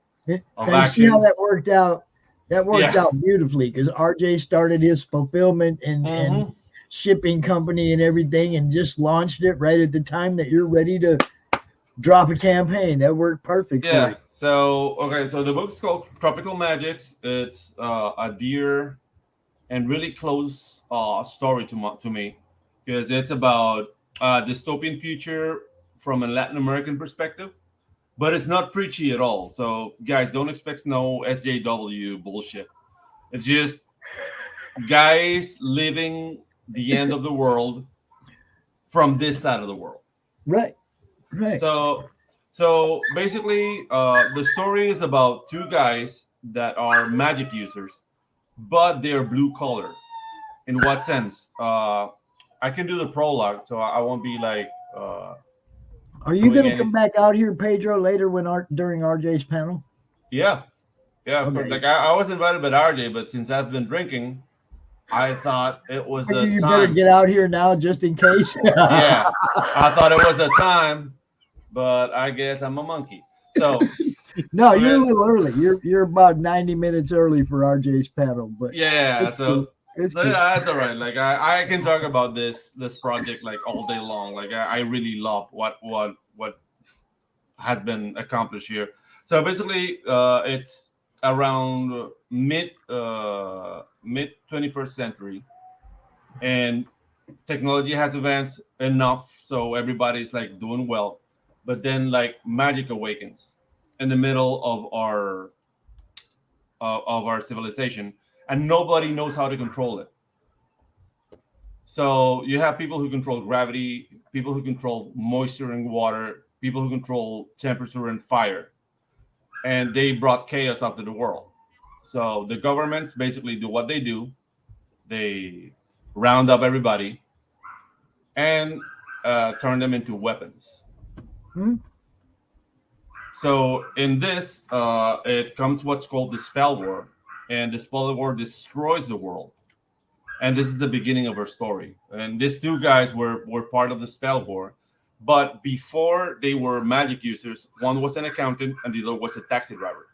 Of And see how action. that worked out. That worked Yeah. out beautifully because RJ started his fulfillment and shipping company and everything, and just launched it right at the time that you're ready to drop a campaign. That worked perfect. For Yeah. you. So so the book's called Tropical Magics. It's a dear and really close story to me because it's about a dystopian future from a Latin American perspective, but it's not preachy at all. So guys, don't expect no SJW bullshit. It's just guys living the end of the world from this side of the world. Right. Right. So basically, the story is about two guys that are magic users, but they're blue collar. In what sense? I can do the prologue, so I won't be like. Are you going to come back out here, Pedro, later during RJ's panel? Yeah. Okay. Like I was invited by RJ, but since I've been drinking, I thought it was the You time. better get out here now just in case. Yeah, I thought it was a time, but I guess I'm a monkey. So no, you're a little early. You're about 90 minutes early for RJ's panel, but yeah, it's so, cool. It's so cool. yeah, that's all right. Like I can talk about this project like all day long. Like I really love what has been accomplished here. So basically, it's around mid 21st century, and technology has advanced enough so everybody's like doing well, but then like magic awakens in the middle of our civilization, and nobody knows how to control it. So you have people who control gravity, people who control moisture and water, people who control temperature and fire, and they brought chaos after the world. So the governments basically do what they do. They round up everybody and turn them into weapons. So in this, it comes what's called the spell war, and the spell war destroys the world. And this is the beginning of our story. And these two guys were part of the spell war, but before they were magic users, one was an accountant and the other was a taxi driver.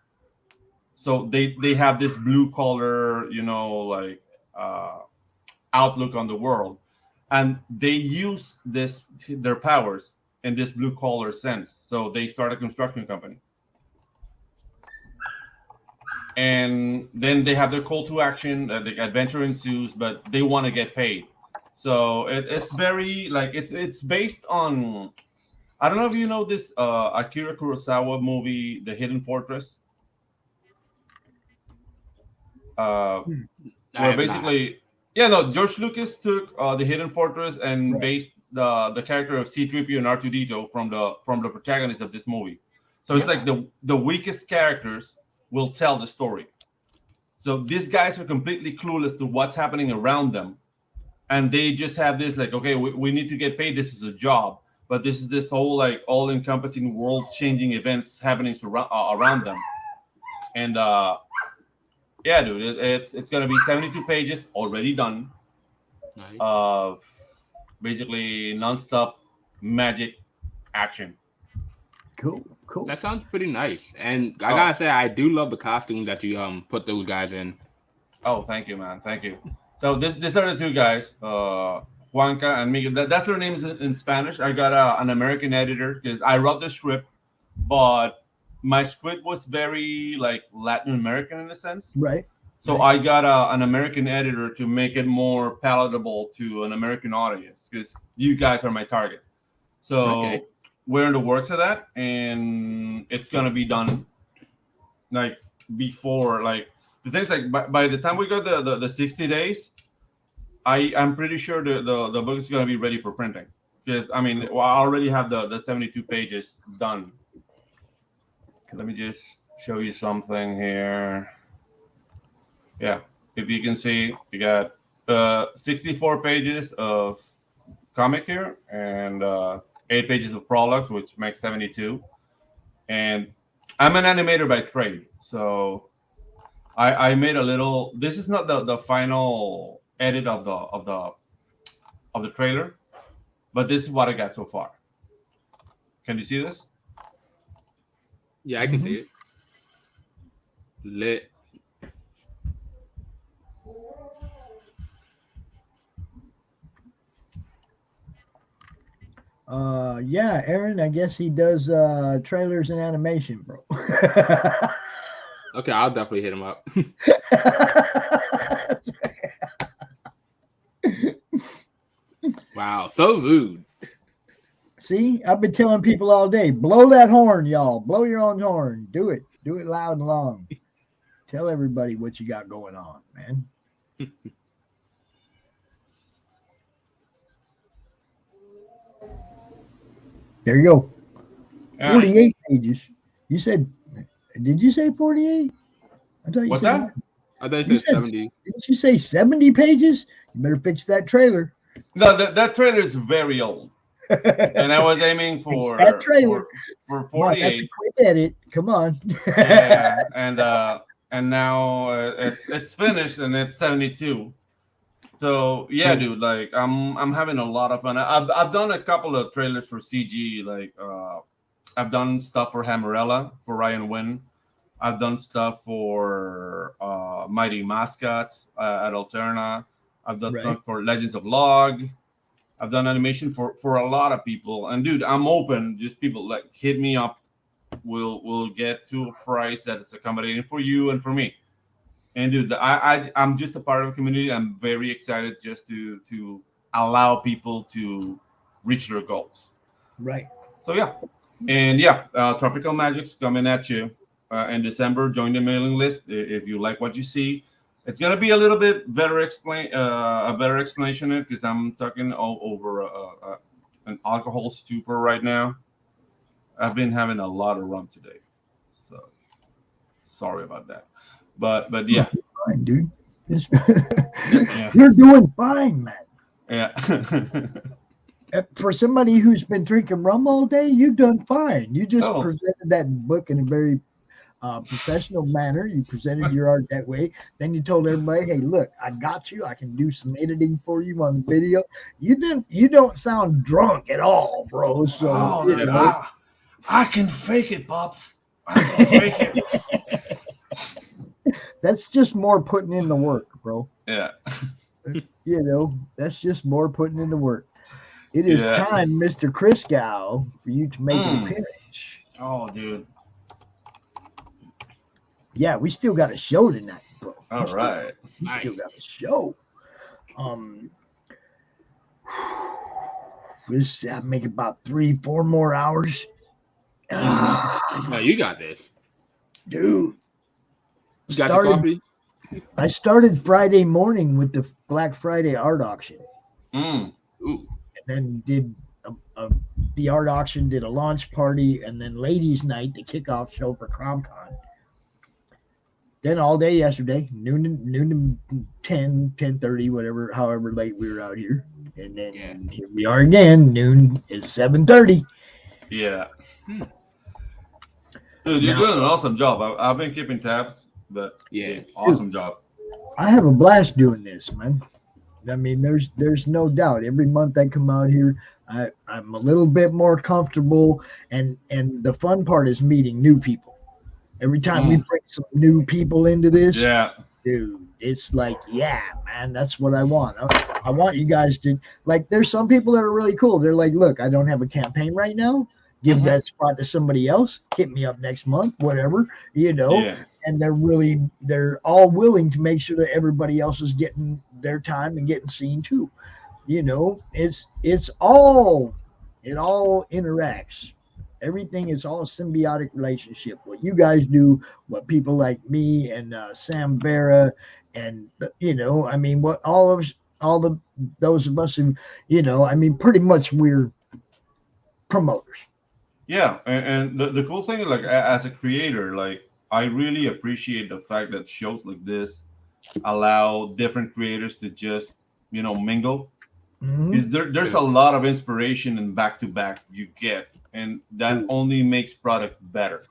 So they have this blue collar, outlook on the world, and they use their powers in this blue collar sense. So they start a construction company, and then they have their call to action. The adventure ensues, but they want to get paid. So it's very like it's based on. I don't know if you know this Akira Kurosawa movie, The Hidden Fortress. Where basically, Yeah, no. George Lucas took the Hidden Fortress and based the character of C-3PO and R2-D2 from the protagonist of this movie. So it's like the weakest characters will tell the story. So these guys are completely clueless to what's happening around them, and they just have this like, okay, we need to get paid. This is a job, but this is this whole like all-encompassing, world-changing events happening around them. And yeah, dude, it's gonna be 72 pages already done of basically nonstop magic action. Cool. That sounds pretty nice. And I gotta say, I do love the costumes that you put those guys in. Oh, thank you, man. Thank you. So these are the two guys, Juanca and Miguel. That's their names in Spanish. I got an American editor because I wrote the script, but my script was very like Latin American in a sense. Right. So I got an American editor to make it more palatable to an American audience because you guys are my target. So we're in the works of that, and it's gonna be done like before like the things like by the time we got the 60 days, I'm pretty sure the book is gonna be ready for printing because I mean I already have the 72 pages done. Let me just show you something here. Yeah, if you can see, you got 64 pages of comic here and 8 pages of prologues, which makes 72. And I'm an animator by trade, so I made a little. This is not the final edit of the trailer, but this is what I got so far. Can you see this? Yeah, I can see it. Lit. Yeah, Aaron, I guess he does trailers and animation, bro. Okay, I'll definitely hit him up. Wow, so rude. See, I've been telling people all day, blow that horn, y'all. Blow your own horn. Do it. Do it loud and long. Tell everybody what you got going on, man. There you go. 48 pages. You said, did you say 48? I thought you What's said that? I thought you said 70. Didn't you say 70 pages? You better fix that trailer. No, that trailer is very old, and I was aiming for that trailer for 48. Quick edit. Come on. Yeah, and now it's finished and it's 72. So yeah, dude, like I'm having a lot of fun. I've done a couple of trailers for CG, like I've done stuff for Hammerella for Ryan Wynn. I've done stuff for Mighty Mascots at Alterna. I've done stuff for Legends of Log. I've done animation for a lot of people. And dude, I'm open. Just people like hit me up. We'll get to a price that is accommodating for you and for me. And dude, I'm just a part of the community. I'm very excited just to allow people to reach their goals. Right. So yeah. And yeah, Tropical Magic's coming at you in December. Join the mailing list if you like what you see. It's gonna be a little bit better a better explanation because I'm talking all over an alcohol stupor right now. I've been having a lot of rum today, so sorry about that. But yeah, fine, dude. You're doing fine, man. Yeah. For somebody who's been drinking rum all day, you've done fine. You just presented that book in a very professional manner. You presented your art that way. Then you told everybody, "Hey, look, I got you. I can do some editing for you on the video." You don't sound drunk at all, bro. So you know. I can fake it, Pops. I can fake it. That's just more putting in the work, bro. Yeah. You know, that's just more putting in the work. It is time, Mr. Christgau, for you to make an appearance. Oh, dude. Yeah, we still got a show tonight, bro. All right. We still got a show. Let's make about 3-4 more hours. No, you got this, dude. You got your coffee? I started Friday morning with the Black Friday art auction. Ooh. And then did the art auction, did a launch party, and then ladies' night, the kickoff show for CRoM CoN. Then all day yesterday, noon to 10:30, whatever, however late we were out here. And then here we are again. Noon is 7:30. Yeah. Dude, you're doing an awesome job. I've been keeping tabs, but awesome job. I have a blast doing this, man. I mean, there's no doubt. Every month I come out here, I'm a little bit more comfortable, and the fun part is meeting new people. Every time we bring some new people into this, dude, it's like, yeah, man, that's what I want. I want you guys to, like, there's some people that are really cool. They're like, look, I don't have a campaign right now. Give that spot to somebody else. Hit me up next month, whatever, and they're all willing to make sure that everybody else is getting their time and getting seen too. It all interacts. Everything is all a symbiotic relationship. What you guys do, what people like me and Sam Vera, and I mean, what those of us who, I mean, pretty much we're promoters. Yeah, and the cool thing is, like, as a creator, like, I really appreciate the fact that shows like this allow different creators to just mingle. Because there's a lot of inspiration and back to back you get, and that only makes product better.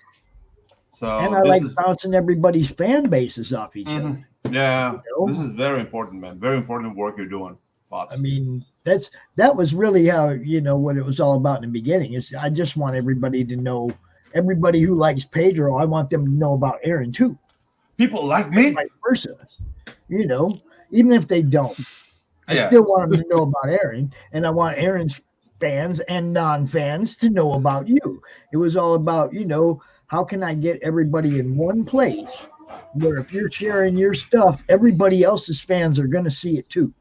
So and I like bouncing everybody's fan bases off each other. Yeah, this is very important, man. Very important work you're doing. Pops. I mean, that was really how what it was all about in the beginning. Is I just want everybody to know, everybody who likes Pedro, I want them to know about Aaron too. People like me, vice versa. Even if they don't, I still want them to know about Aaron, and I want Aaron's fans and non-fans to know about you. It was all about how can I get everybody in one place where if you're sharing your stuff, everybody else's fans are going to see it too.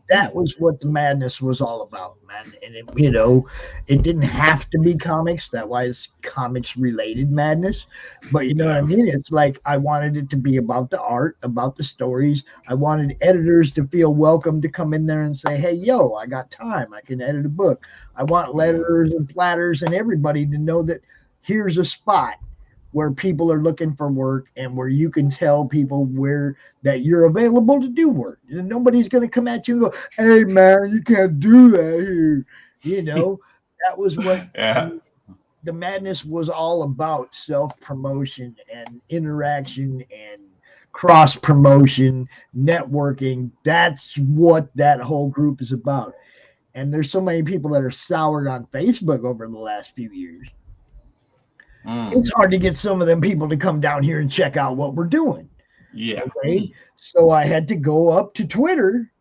That was what the madness was all about, man. And it didn't have to be comics. That was comics related madness. But you know what I mean? It's like I wanted it to be about the art, about the stories. I wanted editors to feel welcome to come in there and say, hey, yo, I got time. I can edit a book. I want letters and platters and everybody to know that here's a spot where people are looking for work and where you can tell people that you're available to do work. And nobody's going to come at you and go, hey, man, you can't do that here. That was what the madness was all about, self-promotion and interaction and cross-promotion, networking. That's what that whole group is about. And there's so many people that are soured on Facebook over the last few years. It's hard to get some of them people to come down here and check out what we're doing. Yeah. Okay. So I had to go up to Twitter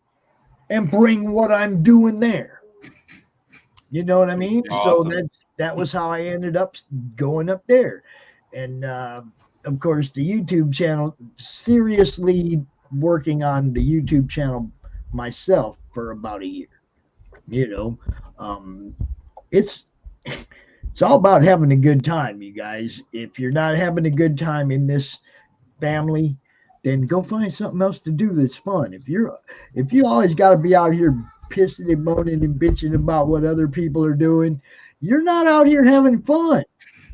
and bring what I'm doing there. You know what I mean? Awesome. So that was how I ended up going up there. And of course, the YouTube channel, seriously working on the YouTube channel myself for about a year. It's all about having a good time, you guys. If you're not having a good time in this family, then go find something else to do that's fun. If you always got to be out here pissing and moaning and bitching about what other people are doing, you're not out here having fun.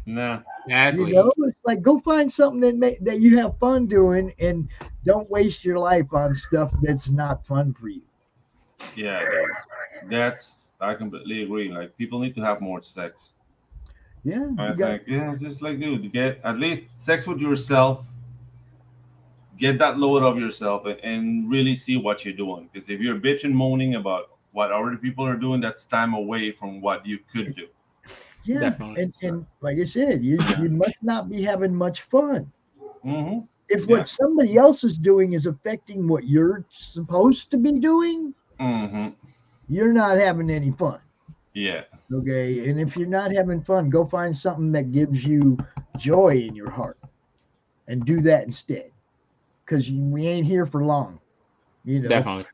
No, exactly. It's like go find something that you have fun doing, and don't waste your life on stuff that's not fun for you. Yeah, I completely agree. Like, people need to have more sex. Yeah, it's just like, dude, get at least sex with yourself, get that load of yourself, and really see what you're doing. Because if you're bitching, moaning about what other people are doing, that's time away from what you could do. Yeah, definitely. And like I said, you must not be having much fun. If what somebody else is doing is affecting what you're supposed to be doing, you're not having any fun. Yeah. Okay. And if you're not having fun, go find something that gives you joy in your heart and do that instead. Because we ain't here for long. Definitely.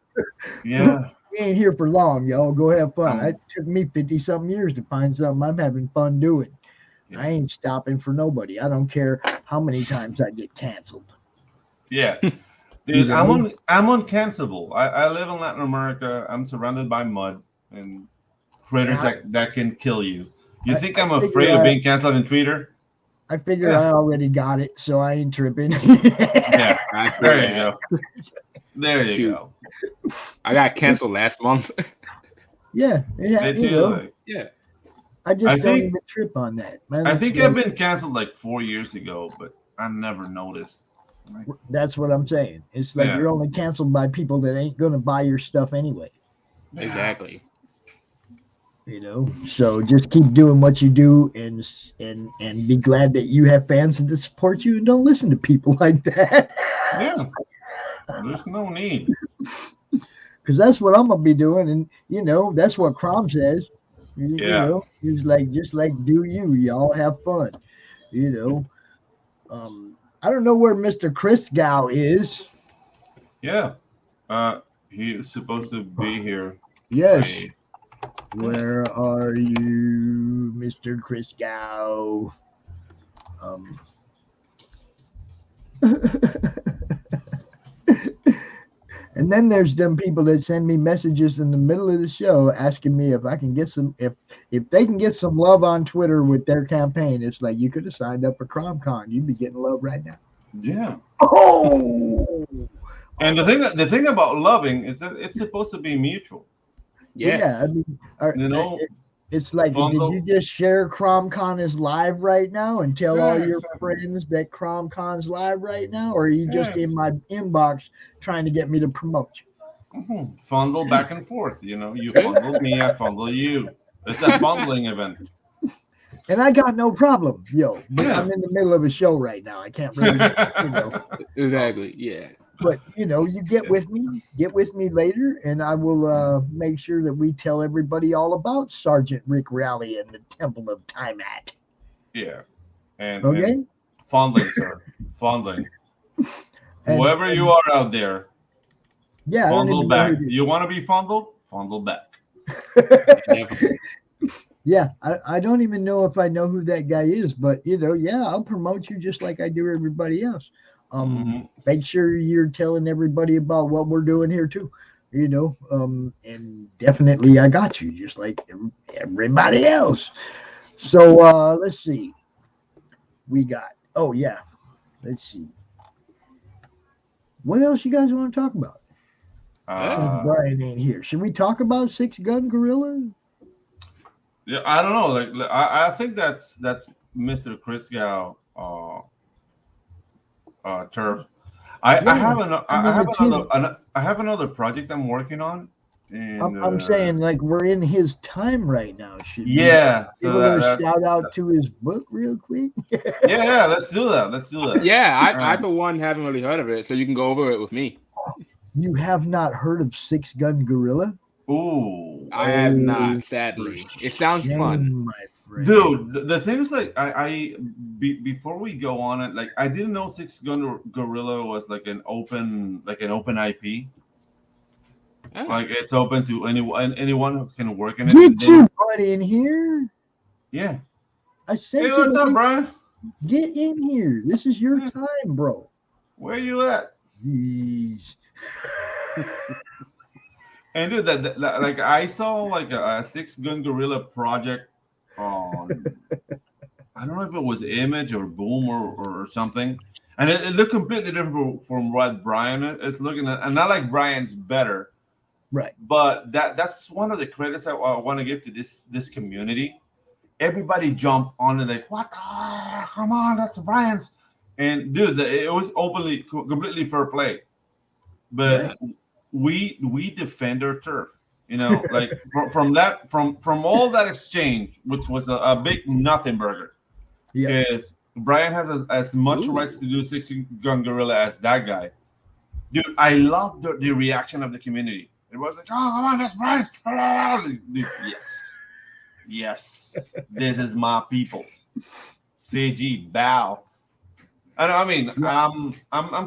Yeah. We ain't here for long, y'all. Go have fun. It took me 50-something years to find something I'm having fun doing. I ain't stopping for nobody. I don't care how many times I get canceled. Yeah. You Dude, know? I'm uncancelable. I live in Latin America. I'm surrounded by mud and critters Yeah, that can kill you. You think I I'm figure afraid of being canceled in Twitter? I figure Yeah. I already got it, so I ain't tripping. Yeah. I feel There you that. go. There you Shoot. go. I got canceled last month. Yeah, Did you you? know, Like, Yeah. I just I don't think even trip on that, man. I It's think I've like, been canceled like 4 years ago, but I never noticed. Like, that's what I'm saying. It's like yeah. you're only canceled by people that ain't gonna buy your stuff anyway. Exactly. You know, so just keep doing what you do, and be glad that you have fans that support you, and don't listen to people like that. Yeah. There's no need. Because that's what I'm gonna be doing, and you know that's what CRoM says. You Yeah. know, he's like, just like, do you? Y'all have fun. You know, I don't know where Mr. Christgau is. Yeah. He is supposed to be here. Yes. I- Where are you, Mr. Christgau? And then there's them people that send me messages in the middle of the show asking me if I can get some, if they can get some love on Twitter with their campaign. It's like, you could have signed up for CRoM CoN. You'd be getting love right now. Yeah. Oh. And the thing about loving is that it's supposed to be mutual. Well, yeah, I mean, You know, it's like, Fondle. did you just share CRoM CoN is live right now and tell all Yeah, your exactly. friends that CRoM Con's live right now, or are you just Yeah. in my inbox trying to get me to promote you? Mm-hmm. Fondle back and forth. You know, you fondle me, I fondle you. It's a fondling event. And I got no problem, yo. But Yeah. I'm in the middle of a show right now. I can't really, you know. Exactly. Yeah. But you know, you get with me later, and I will make sure that we tell everybody all about Sergeant Rick Rally and the Temple of Tiamat. Yeah. And Okay. and fondling, sir. Fondling. And- Whoever you are out there, Yeah, I don't fondle even know back. who it is. You want to be fondled? Fondle back. Yeah, I don't even know if I know who that guy is, but you know, yeah, I'll promote you just like I do everybody else. Make sure you're telling everybody about what we're doing here too, you know, and definitely I got you just like everybody else. So let's see, we got, oh yeah, let's see, what else you guys want to talk about? Since Brian ain't here, should we talk about Six Gun Gorilla? Yeah, I don't know. Like I think that's Mr. Christgau turf. I have another project I'm working on. And, I'm saying like we're in his time right now. Should yeah, we give a shout out to his book real quick? yeah, let's do that. Yeah, I for one haven't really heard of it, so you can go over it with me. You have not heard of Six Gun Gorilla? Ooh, I have not, sadly. It sounds fun. My friend. Dude, the thing is, like, before we go on it, like, I didn't know Six Gun Gorilla was like an open IP. Oh. Like, it's open to anyone who can work in it. Get your butt in here. Yeah. I sent Hey, you. what's up, Brian? Get in here. This is your time, bro. Where you at? Jeez. And dude, that like I saw like a Six Gun Gorilla project on I don't know if it was Image or Boom or something, and it looked completely different from what Brian is looking at. And not like Brian's better, right? But that's one of the credits I want to give to this community. Everybody jumped on it like, what? Come on, that's Brian's. And dude, it was openly completely fair play, but. Yeah. We defend our turf, you know, like from all that exchange, which was a big nothing burger. Yeah, is Brian has as much rights to do Six Gun Gorilla as that guy. Dude, I love the reaction of the community. It was like, oh, come on, that's Brian. Dude, yes, this is my people. CG bow. I mean, I'm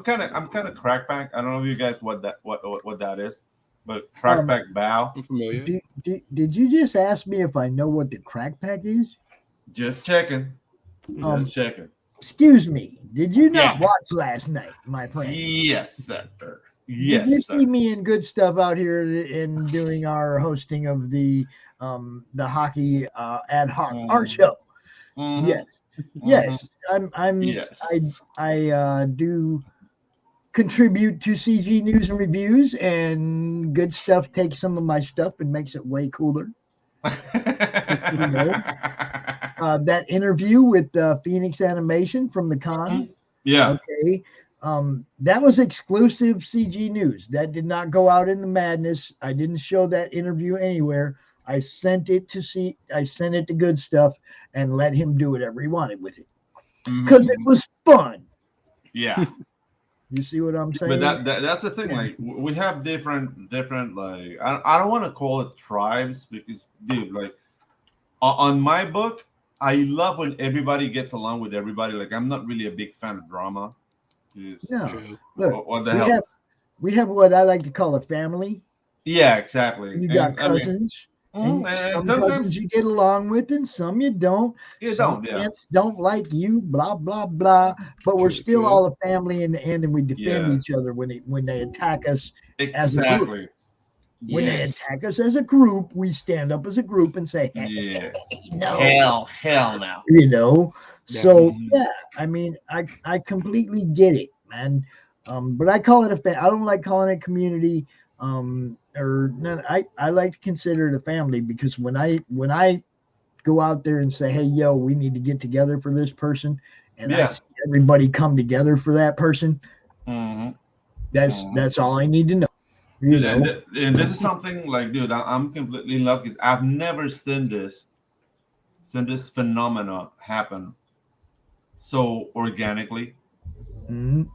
kind of crackback. I don't know if you guys what that is, but crackback bow. I'm familiar. Did you just ask me if I know what the crackback is? Just checking. Just checking. excuse me, did you not Yeah. watch last night, my friend? Yes, sir. Did Yes, you sir. see me in good stuff out here in doing our hosting of the hockey ad hoc art show? Mhm. Yes, yes. Yes. I do contribute to CG News and Reviews, and good stuff takes some of my stuff and makes it way cooler. You know, that interview with Phoenix Animation from the con. Yeah. Okay. That was exclusive CG News. That did not go out in the madness. I didn't show that interview anywhere. I sent it to Good Stuff and let him do whatever he wanted with it because it was fun. Yeah. You see what I'm saying? But that's the thing. Like we have different like I don't want to call it tribes because dude, like on my book, I love when everybody gets along with everybody. Like I'm not really a big fan of drama. No. Look, What the hell? We have what I like to call a family. Yeah, exactly. You got And, I mean, cousins. and And some sometimes cousins you get along with, and some you don't. You Some don't, yeah. aunts don't like you, blah blah blah. But we're still all a family in the end, and we defend Yeah. each other when they attack us as a group. exactly. When they Yes. attack us as a group, we stand up as a group and say, Yes. no. Hell no. You know. Yeah. So Mhm. yeah, I mean, I completely get it, man. But I call it I don't like calling it community. Or no, I like to consider it a family because when I go out there and say, hey, yo, we need to get together for this person, and I Yeah. see everybody come together for that person, Mhm. that's all I need to know. You Dude, know. and this is something like, dude, I'm completely in love because I've never seen this phenomena happen so organically. Mhm.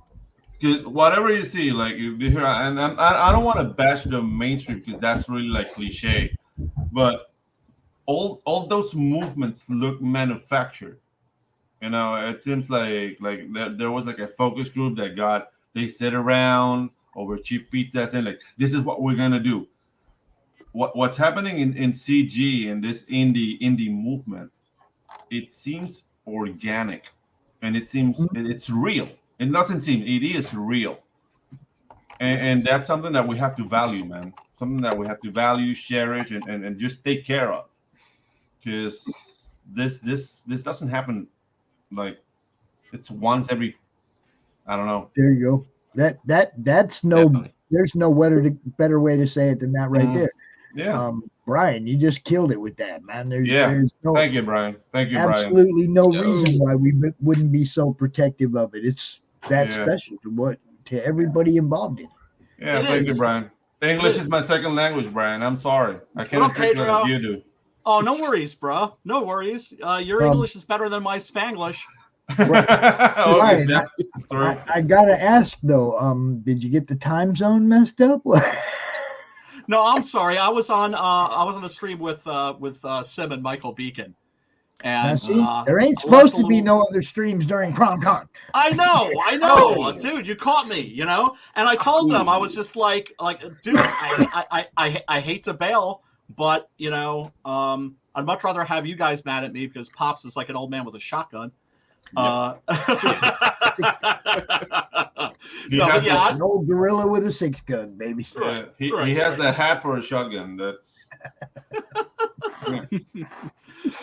Because whatever you see, like you hear, and I don't want to bash the mainstream because that's really like cliche, but all those movements look manufactured. You know, it seems like there was like a focus group that they sit around over cheap pizzas and like this is what we're gonna do. What's happening in CG and this indie movement, it seems organic and it seems it's real. It doesn't seem, it is real. And that's something that we have to value, man. Something that we have to value, cherish, and just take care of. Because this doesn't happen like it's once every I don't know. There you go. That's no. There's no better way to say it than that right there. Yeah. Brian, you just killed it with that, man. Yeah. There's no, Thank you, Brian. Thank you, Brian. absolutely no reason why we wouldn't be so protective of it. It's that Yeah. special to everybody involved in it. Yeah, It thank you, is. Brian. English is my second language, Brian. I'm sorry. I What can't up, articulate Pedro? like you do. Oh, no worries, bro. No worries. Your English is better than my Spanglish. Brian, I gotta ask though, did you get the time zone messed up? No, I'm sorry. I was on a stream with Sim and Michael Beacon. Now, And see, I there ain't watched supposed a to be little- no other streams during CRoM CoN. I know, dude. You caught me, you know. And I told them I was just like, dude, I hate to bail, but you know, I'd much rather have you guys mad at me because Pops is like an old man with a shotgun. No, but yeah, An old gorilla with a 6-gun, baby. Yeah, he has the hat for a shotgun. That's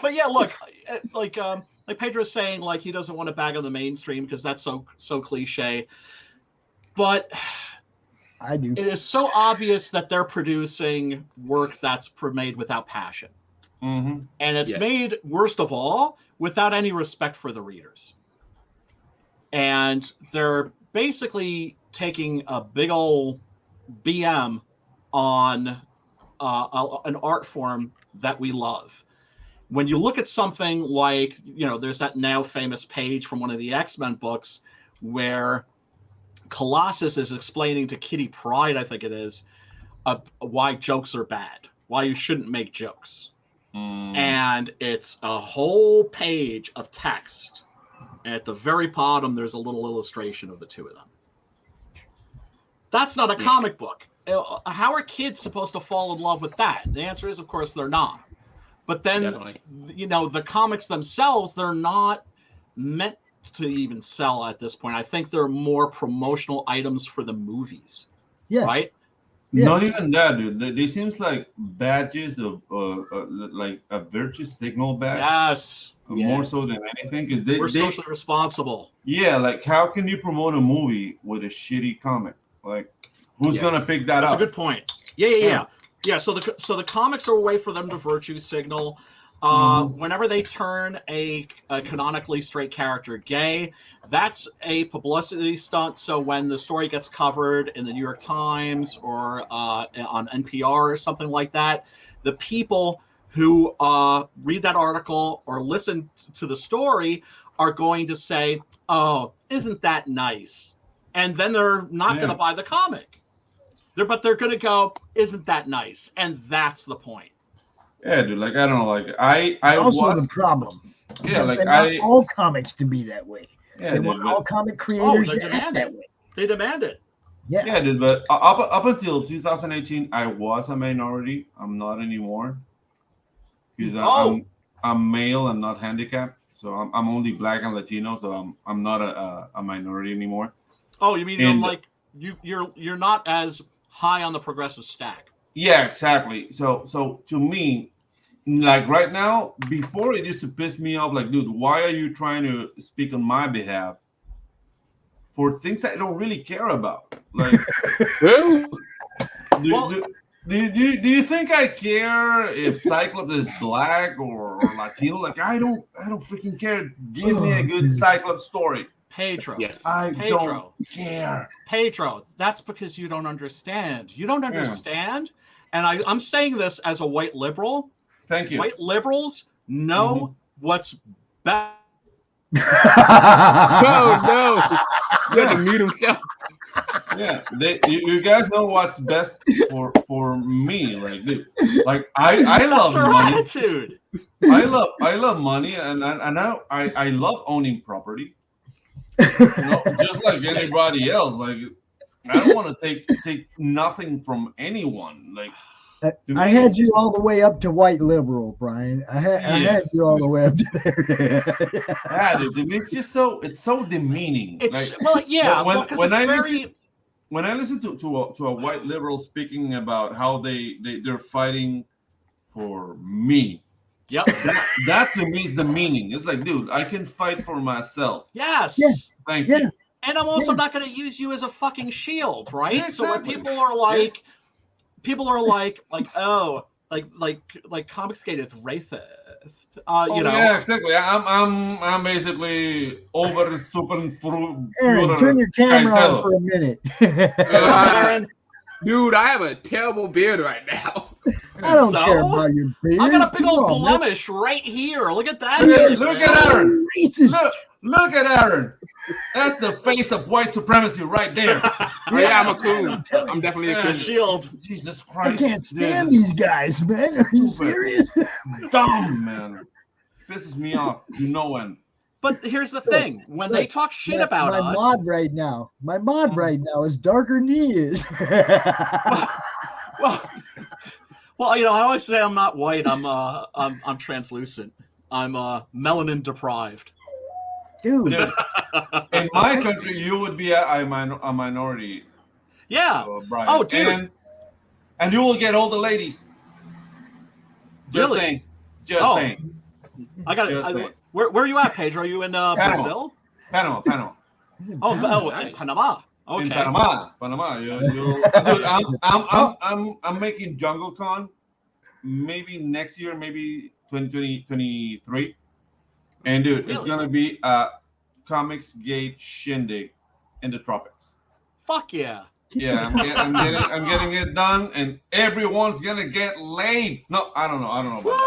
but yeah, look, like Pedro's saying, like he doesn't want to bag on the mainstream because that's so cliche. But I do. It is so obvious that they're producing work that's made without passion, mm-hmm. and it's made worst of all without any respect for the readers. And they're basically taking a big old BM on an art form that we love. When you look at something like, you know, there's that now famous page from one of the X-Men books where Colossus is explaining to Kitty Pryde, I think it is, why jokes are bad, why you shouldn't make jokes. And it's a whole page of text. And at the very bottom, there's a little illustration of the two of them. That's not a comic book. How are kids supposed to fall in love with that? The answer is, of course, they're not. But then, you know, the comics themselves, they're not meant to even sell at this point. I think they're more promotional items for the movies. Yeah. Right. Yeah. Not even that, dude. They seems like badges of like a virtue signal badge. Yes. More so than anything, because We're socially responsible. Yeah, like how can you promote a movie with a shitty comic? Like, who's gonna pick that That's up? a good point. Yeah. So the comics are a way for them to virtue signal. Whenever they turn a canonically straight character gay, that's a publicity stunt. So when the story gets covered in the New York Times or on NPR or something like that, the people who read that article or listen to the story are going to say, "Oh, isn't that nice?" And then they're not going to buy the comic. But they're going to go, "Isn't that nice?" And that's the point. Yeah, dude. Like I don't know. Like I also was the problem. Yeah, like they want all comics to be that way. Yeah, they dude, want but- all comic creators they to act demand that it. way. They demand it. Yeah. dude. But up until 2018, I was a minority. I'm not anymore. Because I'm male. I'm not handicapped. So I'm only black and Latino. So I'm not a minority anymore. Oh, you mean you're not as high on the progressive stack? Yeah, exactly. So to me, like right now, before it used to piss me off, like, dude, why are you trying to speak on my behalf for things I don't really care about? Like, do you think I care if Cyclops is black or Latino? Like, I don't freaking care. Give me a good Cyclops story. Pedro. Yes. I don't care. Pedro, that's because you don't understand. You don't understand. And I'm saying this as a white liberal. Thank you. White liberals know what's best. No. You have to mute himself. Yeah, you guys know what's best for me, like, dude. Like I love That's our money. attitude. I love money, and I love owning property. Just like anybody else. Like I don't want to take nothing from anyone. Like I had you all the way up to white liberal, Brian. I had you all the way up to there. Yeah, dude, it's just it's so demeaning. It's like, when I very... listen to a white liberal speaking about how they're fighting for me. Yep. That to me is the meaning. It's like, dude, I can fight for myself. Yes. Yeah. Thank you. And I'm also not going to use you as a fucking shield, right? Yeah, So when exactly. people are like, oh, like Comics Gate is racist. You know. Yeah, exactly. I'm basically over stupid through. Aaron, turn your camera on for a minute. Dude, I have a terrible beard right now. I don't care about your beard. I got a big old blemish right here. Look at that. Look at Aaron. Look at Aaron. That's the face of white supremacy right there. Yeah, I'm a coon. I'm definitely a coon. Shield. Jesus Christ. I can't stand these guys, man. Are you serious? Dumb, man. Pisses me off. You know when. But here's the thing: when they talk shit about my us, mod right now is darker than he is. well, you know, I always say I'm not white. I'm translucent. I'm melanin deprived. Dude. In my country, you would be a minority. Yeah. Brian. Oh, dude. And you will get all the ladies. Just Really? saying. Just saying. I got it. Where are you at, Pedro? Are you in Brazil? Panama. In Panama. Okay. In Panama. Dude, I'm making Jungle Con maybe next year, maybe 2023. And dude, it's gonna be a Comics Gate shindig in the tropics. Fuck yeah. Yeah, I'm getting it done, and everyone's gonna get laid. No, I don't know about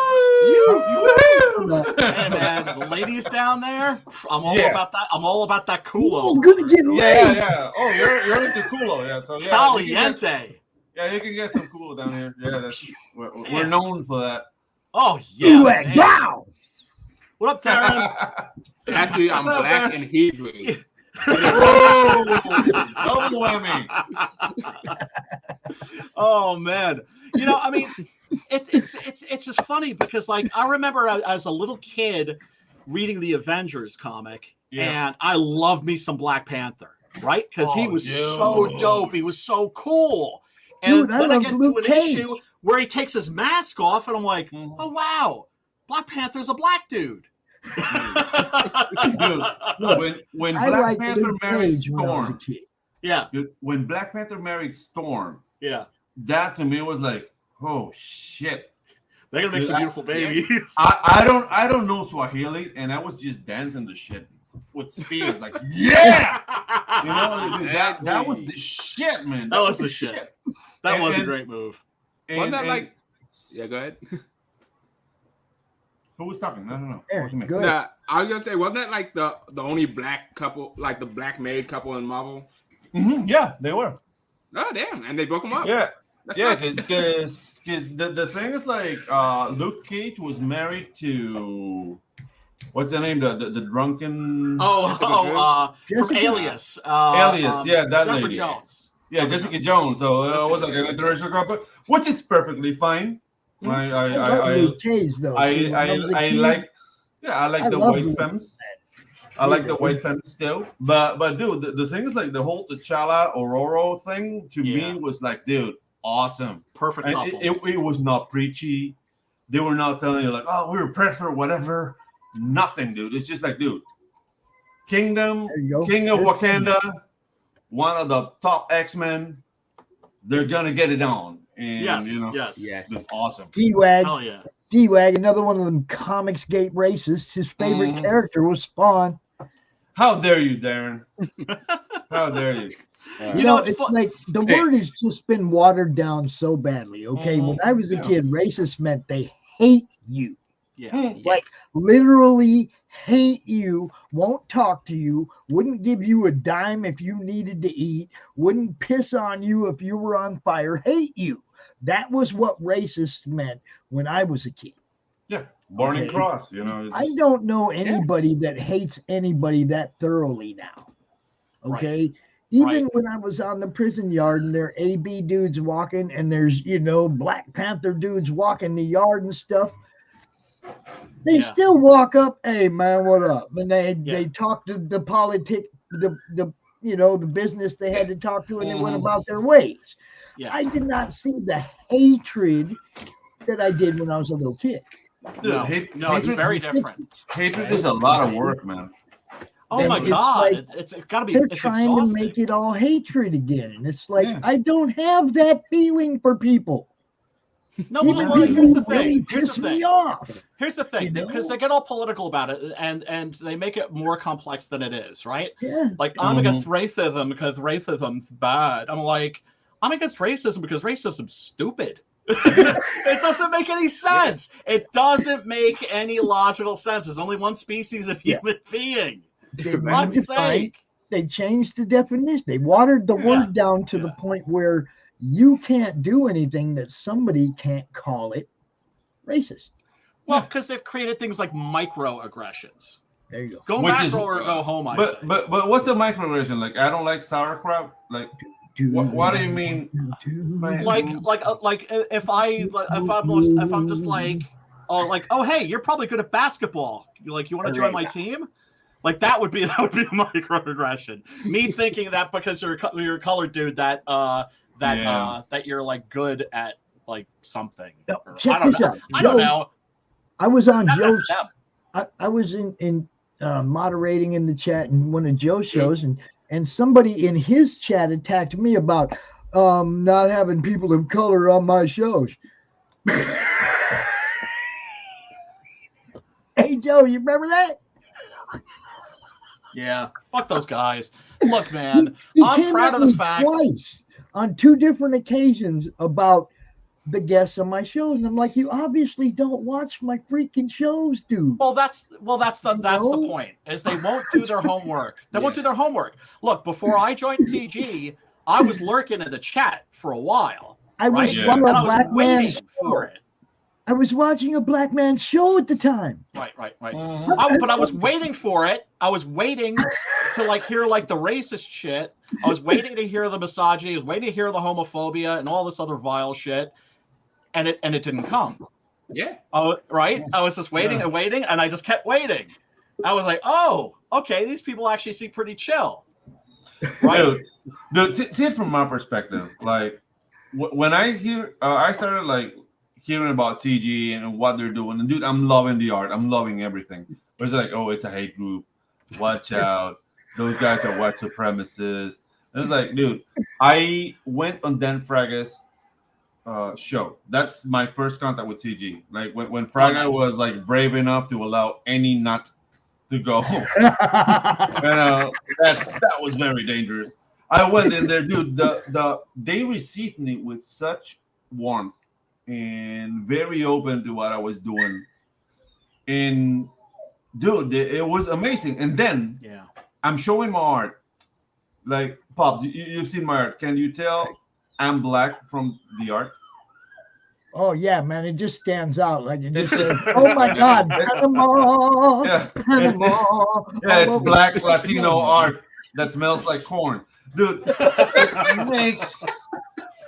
that. Hey man, the ladies down there, I'm all about that. I'm all about that culo. I'm gonna get laid. Yeah. Oh, you're into culo, yeah. So yeah, Caliente. You can get some culo down here. Yeah, we're known for that. Oh yeah. Wow. What up, Darren? Actually, I'm black and Hebrew. Whoa! Double whammy. Oh man, you know, I mean, it's just funny because like I remember as a little kid reading the Avengers comic, and I love me some Black Panther, right? Because he was so dope. He was so cool. And Dude, I then I love get Luke to an Cage. issue where he takes his mask off, and I'm like, oh, wow, Black Panther's a black dude. Dude, when I Black liked Panther Luke married Cage when I was a Storm, kid. Dude, when Black Panther married Storm, that to me was like, oh shit, they're gonna make some beautiful babies. I don't know Swahili, and I was just dancing the shit with spears, like yeah, you know, that was the shit, man. That was the shit. That was a great move. Wasn't that like? Yeah, go ahead. Who was talking? I don't know. Nah, I was gonna say, wasn't that like the only black couple, like the black married couple in Marvel? Mm-hmm. Yeah, they were. Oh damn! And they broke them up. Yeah, That because the thing is like Luke Cage was married to what's the name? The drunken from Alias. Alias, yeah, that Jennifer lady. Jones. Yeah, Jessica Jones. So it was like an interracial couple, which is perfectly fine. I Luke Cage though. I like the white femmes. I like the white femmes still. But dude, the thing is like the whole T'Challa Aurora thing to me was like, dude, awesome. Perfect couple. It was not preachy. They were not telling you like, oh, we're oppressed or whatever. Nothing, dude. It's just like, dude, King of Wakanda, one of the top X-Men, they're gonna get it on. And it's awesome. D-Wag. Hell yeah. D-Wag, another one of them comics gate racists. His favorite character was Spawn. How dare you, Darren? How dare you? You know, it's like the word has just been watered down so badly. Okay, when I was a kid, racist meant they hate you. Yeah. Like literally hate you, won't talk to you, wouldn't give you a dime if you needed to eat, wouldn't piss on you if you were on fire, hate you. That was what racist meant when I was a kid. Yeah, Barney Cross, you know. I don't know anybody that hates anybody that thoroughly now. Okay? Right. Even when I was on the prison yard and there are AB dudes walking and there's, Black Panther dudes walking the yard and stuff, they still walk up, hey man, what up? And they talk to the the business they had to talk to, and they went about their ways. Yeah. I did not see the hatred that I did when I was a little kid. Dude, it's very different. Hatred is a lot of work, man. Oh my God! It's got to be. They're trying to make it all hatred again, and it's like I don't have that feeling for people. No, well, here's the thing. Really piss me off. Here's the thing, because they get all political about it, and they make it more complex than it is, right? Yeah. Like I'm against racism because racism's bad. I'm like, I'm against racism because racism's stupid. It doesn't make any sense. It doesn't make any logical sense. There's only one species of human being. For God's sake. They changed the definition. They watered the word down to the point where you can't do anything that somebody can't call it racist. Well, because they've created things like microaggressions. There you go. Go macro or go home. But what's a microaggression? Like I don't like sauerkraut. Like what do you mean? Like if I'm just like, oh hey, you're probably good at basketball. You want to join my team? Like that would be a microaggression. Me thinking that because you're a colored dude that you're like good at like something. No, check this out. I don't know. I was on Joe's. I was in moderating in the chat in one of Joe's shows, and somebody in his chat attacked me about not having people of color on my shows. Hey Joe, you remember that? Yeah, fuck those guys. Look, man, he I'm came proud at of the me fact. Twice on two different occasions about the guests on my shows, and I'm like, you obviously don't watch my freaking shows, dude. Well, that's the point. Is they won't do their homework. They won't do their homework. Look, before I joined TG, I was lurking in the chat for a while. I was waiting for it. I was watching a black man's show at the time. Right. But I was waiting for it. I was waiting to hear the racist shit. I was waiting to hear the misogyny. I was waiting to hear the homophobia and all this other vile shit. And it didn't come. Yeah. Oh, right. I was just waiting and waiting, and I just kept waiting. I was like, oh, okay, these people actually seem pretty chill, right? Dude, see it from my perspective. Like when I hear, I started like hearing about CG and what they're doing, and dude, I'm loving the art. I'm loving everything. But it's like, oh, it's a hate group. Watch out. Those guys are white supremacists. And it's like, dude, I went on Dan Fraga's show. That's my first contact with CG. Like when Fraga was like brave enough to allow any nut to go. That was very dangerous. I went in there, dude. They received me with such warmth and very open to what I was doing. And dude, it was amazing. And then I'm showing my art. Like, Pops, you've seen my art. Can you tell I'm black from the art? Oh yeah, man! It just stands out. Like it just says, "Oh my God, Panama, Panama." It's black Latino art that smells like corn, dude. It makes.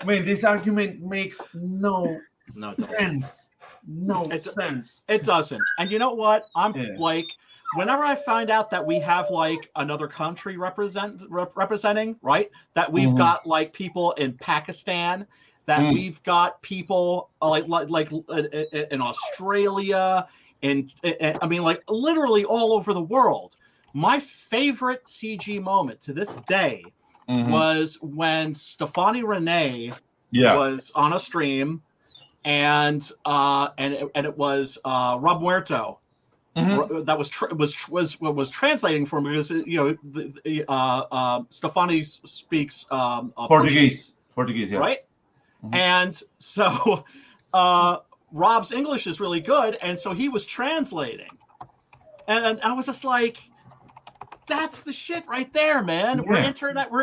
I mean, this argument makes no sense. No sense. It doesn't. And you know what? I'm like, whenever I find out that we have like another country representing, right? That we've got like people in Pakistan, that we've got people like in Australia, and I mean, like literally all over the world. My favorite CG moment to this day was when Stefani Renee was on a stream, and it was Rob Muerto that was translating for me, because Stefani speaks Portuguese, right? And so Rob's English is really good, and so he was translating, and I was just like, that's the shit right there, man. We're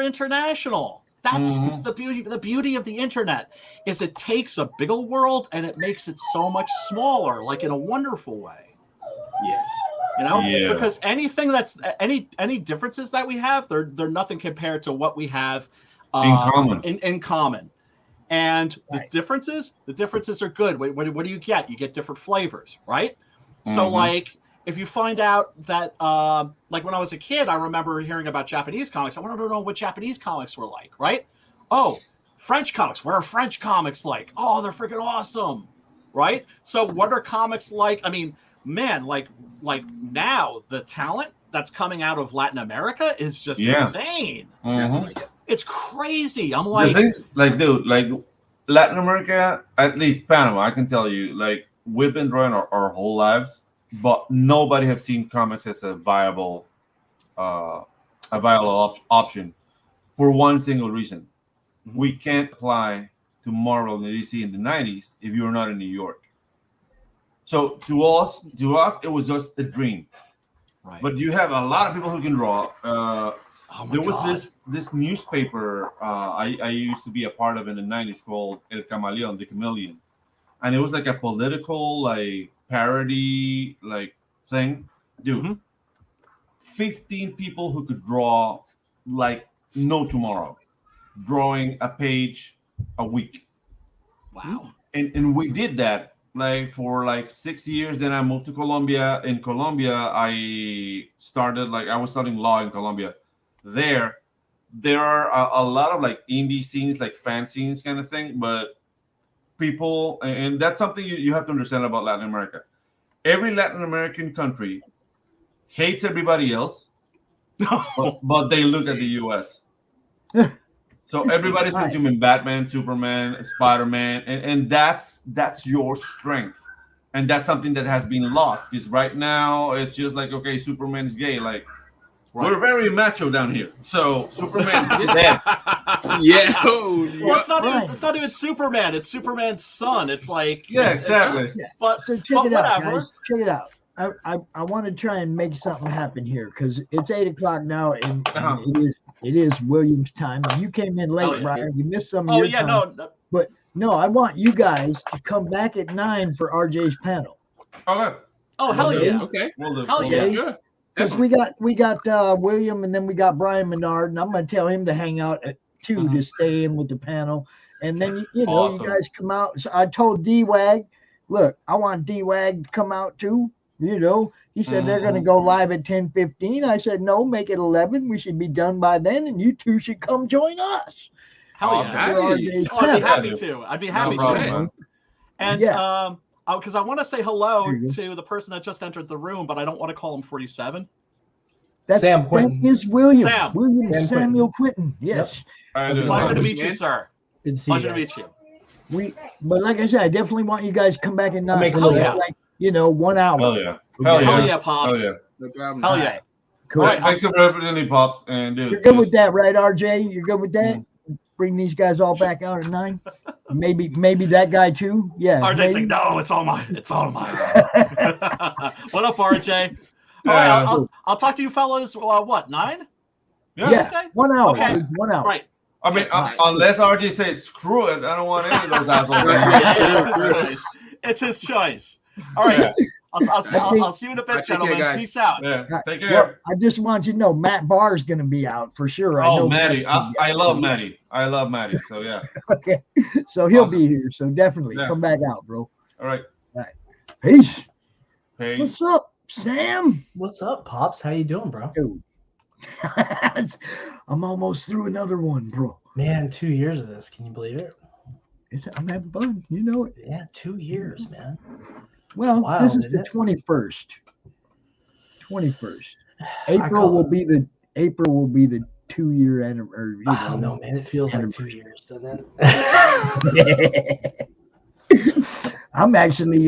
international. That's the beauty of the internet, is it takes a big old world and it makes it so much smaller, like in a wonderful way. Yes. Because anything that's any differences that we have, they're nothing compared to what we have in common. And the differences are good. What do you get? You get different flavors, right? So like, if you find out that, like when I was a kid, I remember hearing about Japanese comics. I wanted to know what Japanese comics were like, right? Oh, French comics. What are French comics like? Oh, they're freaking awesome, right? So what are comics like? I mean, man, like now the talent that's coming out of Latin America is just insane. It's crazy. I'm like, dude, like Latin America, at least Panama, I can tell you, like we've been drawing our whole lives, but nobody have seen comics as a viable option for one single reason. We can't apply to Marvel and DC in the 90s if you're not in New York. So to us, it was just a dream. Right. But you have a lot of people who can draw. There was this newspaper I used to be a part of in the 90s called El Camaleón, the Chameleon. And it was like a political, like, parody, like, thing. Dude, 15 people who could draw like no tomorrow, drawing a page a week. Wow. And we did that like for like 6 years. Then I moved to Colombia. In Colombia, I was studying law in Colombia. There are a lot of like indie scenes, like fan scenes kind of thing, but people, and that's something you have to understand about Latin America. Every Latin American country hates everybody else, but they look at the US. So everybody's consuming Batman, Superman, Spider-Man, and that's your strength. And that's something that has been lost, because right now it's just like, okay, Superman's gay. Like, we're very macho down here. So Superman's dead. Well, it's not even Superman. It's Superman's son. It's like, exactly. But check it out, whatever. guys. Check it out. I want to try and make something happen here, because it's 8 o'clock now, and it is William's time. You came in late, Brian. You missed some of your time. No. But no, I want you guys to come back at 9 for RJ's panel. Okay. Oh, hell yeah. Okay. Hell yeah. Sure. Because we got William, and then we got Brian Menard, and I'm going to tell him to hang out at 2 to stay in with the panel. And then, Awesome. you guys come out. So I told D-Wag, look, I want D-Wag to come out too. You know, he said they're going to go live at 10:15. I said, no, make it 11. We should be done by then, and you two should come join us. Hell For yeah. RJ's Oh, I'd be Pep. happy to. I'd be happy to. And because I want to say hello to the person that just entered the room, but I don't want to call him 47. That's Sam Quinton. That is William. Sam. William Sam Samuel Quinton. Yes. Pleasure to meet you, sir. Good to see you Pleasure to guys. meet you. But like I said, I definitely want you guys to come back at 9. make a little Like, 1 hour. Hell yeah. Hell yeah, Pops. Hell yeah. Hell yeah. Cool. All right, Thanks for the opportunity, Pops. And dude, You're good with that, right, RJ? You're good with that? Bring these guys all back out at 9. Maybe that guy too. Yeah. RJ's like, no, it's all mine. It's all mine. What up, RJ? All right, I'll talk to you fellas. What, 9? Yeah. 1 hour. Okay. Dude, 1 hour. Right. I mean, unless RJ says screw it, I don't want any of those assholes. It's his choice. All right. I'll see you in a bit, gentlemen. Peace out. Yeah. Take care. Well, I just want you to know Matt Barr is going to be out for sure. I know Matty. I love Matty. I love Matty. So, yeah. Okay. So he'll be here. So definitely come back out, bro. All right. Peace. Peace. What's up, Sam? What's up, Pops? How you doing, bro? Dude. I'm almost through another one, bro. Man, 2 years of this. Can you believe it? I'm having fun. You know it. Yeah, 2 years, man. Well, Wild, this is isn't the it? 21st. 21st. April will be the 2-year anniversary. I don't know, man. It feels like 2 years, doesn't it? I'm actually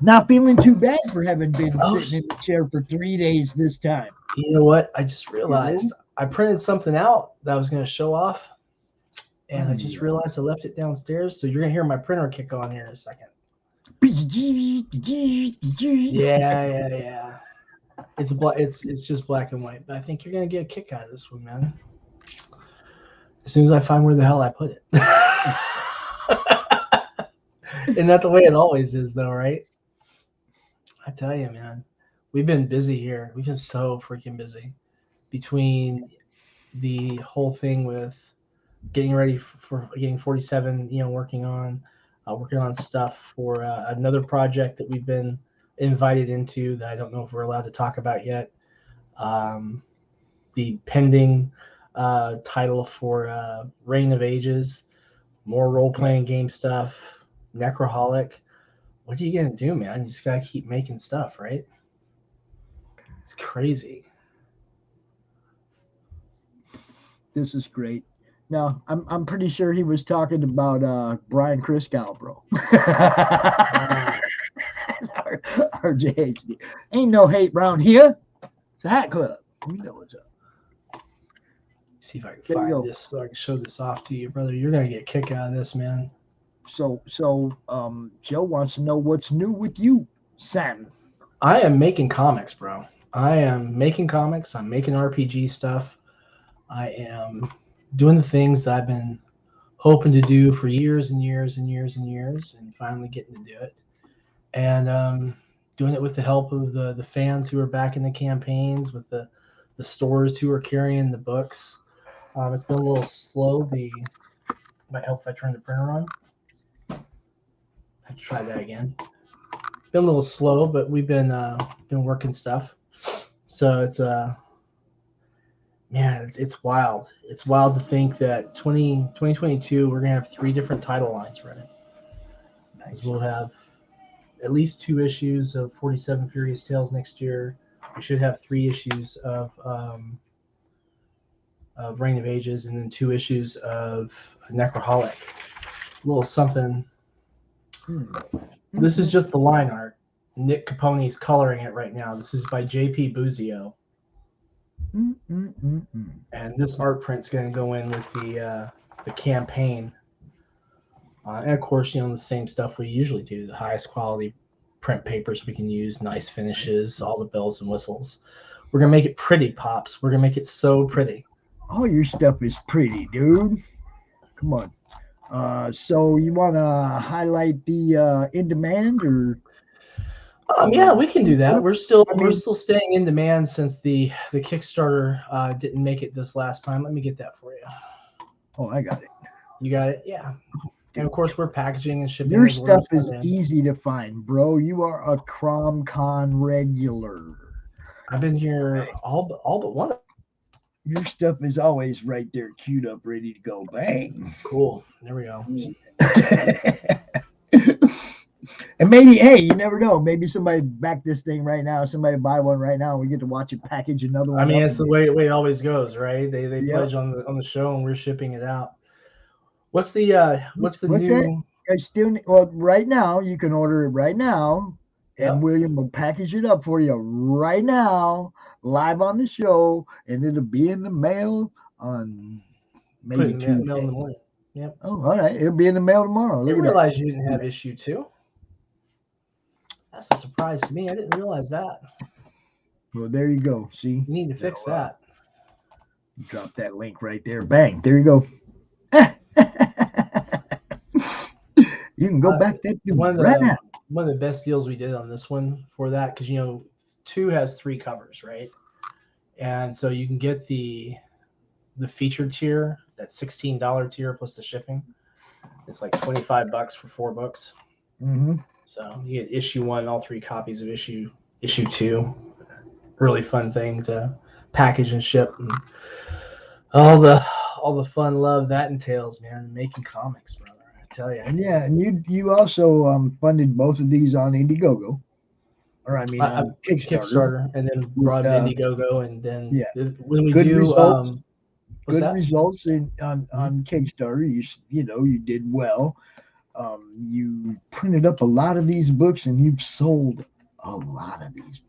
not feeling too bad for having been sitting in the chair for 3 days this time. You know what? I just realized I printed something out that I was going to show off, and I just realized I left it downstairs. So you're going to hear my printer kick on here in a second. Yeah. It's just black and white, but I think you're going to get a kick out of this one, man. As soon as I find where the hell I put it. Isn't that the way it always is, though, right? I tell you, man, we've been busy here. We've been so freaking busy between the whole thing with getting ready for getting 47, working on stuff for another project that we've been invited into that I don't know if we're allowed to talk about yet. The pending title for Reign of Ages, more role-playing game stuff, Necroholic. What are you gonna do, man? You just gotta keep making stuff, right? It's crazy. This is great. Now, I'm pretty sure he was talking about Brian Christgau, bro. RJHD. Ain't no hate round here. It's a hat club. We know what's up. See if I can find this so I can show this off to you, brother. You're gonna get a kick out of this, man. So Joe wants to know what's new with you, Sam. I am making comics, bro. I am making comics. I'm making RPG stuff. I am doing the things that I've been hoping to do for years and years and years and years, and finally getting to do it. And doing it with the help of the fans who are backing the campaigns, with the stores who are carrying the books. It's been a little slow. Might help if I turn the printer on. I have to try that again. Been a little slow, but we've been working stuff. So it's man, it's wild. It's wild to think that 2022 we're gonna have 3 different title lines running. Nice. We'll have at least 2 issues of 47 Furious Tales next year. We should have 3 issues of Reign of Ages, and then 2 issues of Necroholic. A little something. This is just the line art. Nick Capone's coloring it right now. This is by J.P. Buzio. And this art print's going to go in with the campaign. And of course, the same stuff we usually do. The highest quality print papers we can use, nice finishes, all the bells and whistles. We're going to make it pretty, Pops. We're going to make it so pretty. All your stuff is pretty, dude. Come on. So you want to highlight the in demand, or? Yeah, we can do that. We're still staying in demand since the Kickstarter didn't make it this last time. Let me get that for you. Oh, I got it. You got it? Yeah. And of course, we're packaging and shipping. Your as orders stuff is come in. easy to find, bro. You are a CRoM CoN regular. I've been here all but one. Your stuff is always right there, queued up, ready to go. Bang. Cool. There we go. And maybe, hey, you never know. Maybe somebody back this thing right now. Somebody buy one right now. And we get to watch it package another one. I mean, up it's the way it always goes, right? They Yep. pledge on the show, and we're shipping it out. What's the What's new? that? I still well right now. You can order it right now, and Yep. William will package it up for you right now, live on the show, and it'll be in the mail on Put maybe it in the Tuesday. mail in the morning. Yep. Oh, all right. It'll be in the mail tomorrow. I Look didn't at that. realize you didn't have issue 2. That's a surprise to me. I didn't realize that. Well, there you go. See, You need to fix that. Drop that link right there. Bang. There you go. You can go back that dude right now. One of the best deals we did on this one for that, because 2 has 3 covers, right? And so you can get the featured tier, that $16 tier plus the shipping. It's like $25 for 4 books. Mm-hmm. So you get issue 1, all 3 copies of issue 2. Really fun thing to package and ship, and all the fun love that entails, man. Making comics, brother. I tell you. And yeah, and you also funded both of these on Indiegogo, or I mean on Kickstarter, and then brought Indiegogo, and then when we good do results, what's good that? results on Kickstarter. You did well. You printed up a lot of these books, and you've sold a lot of these.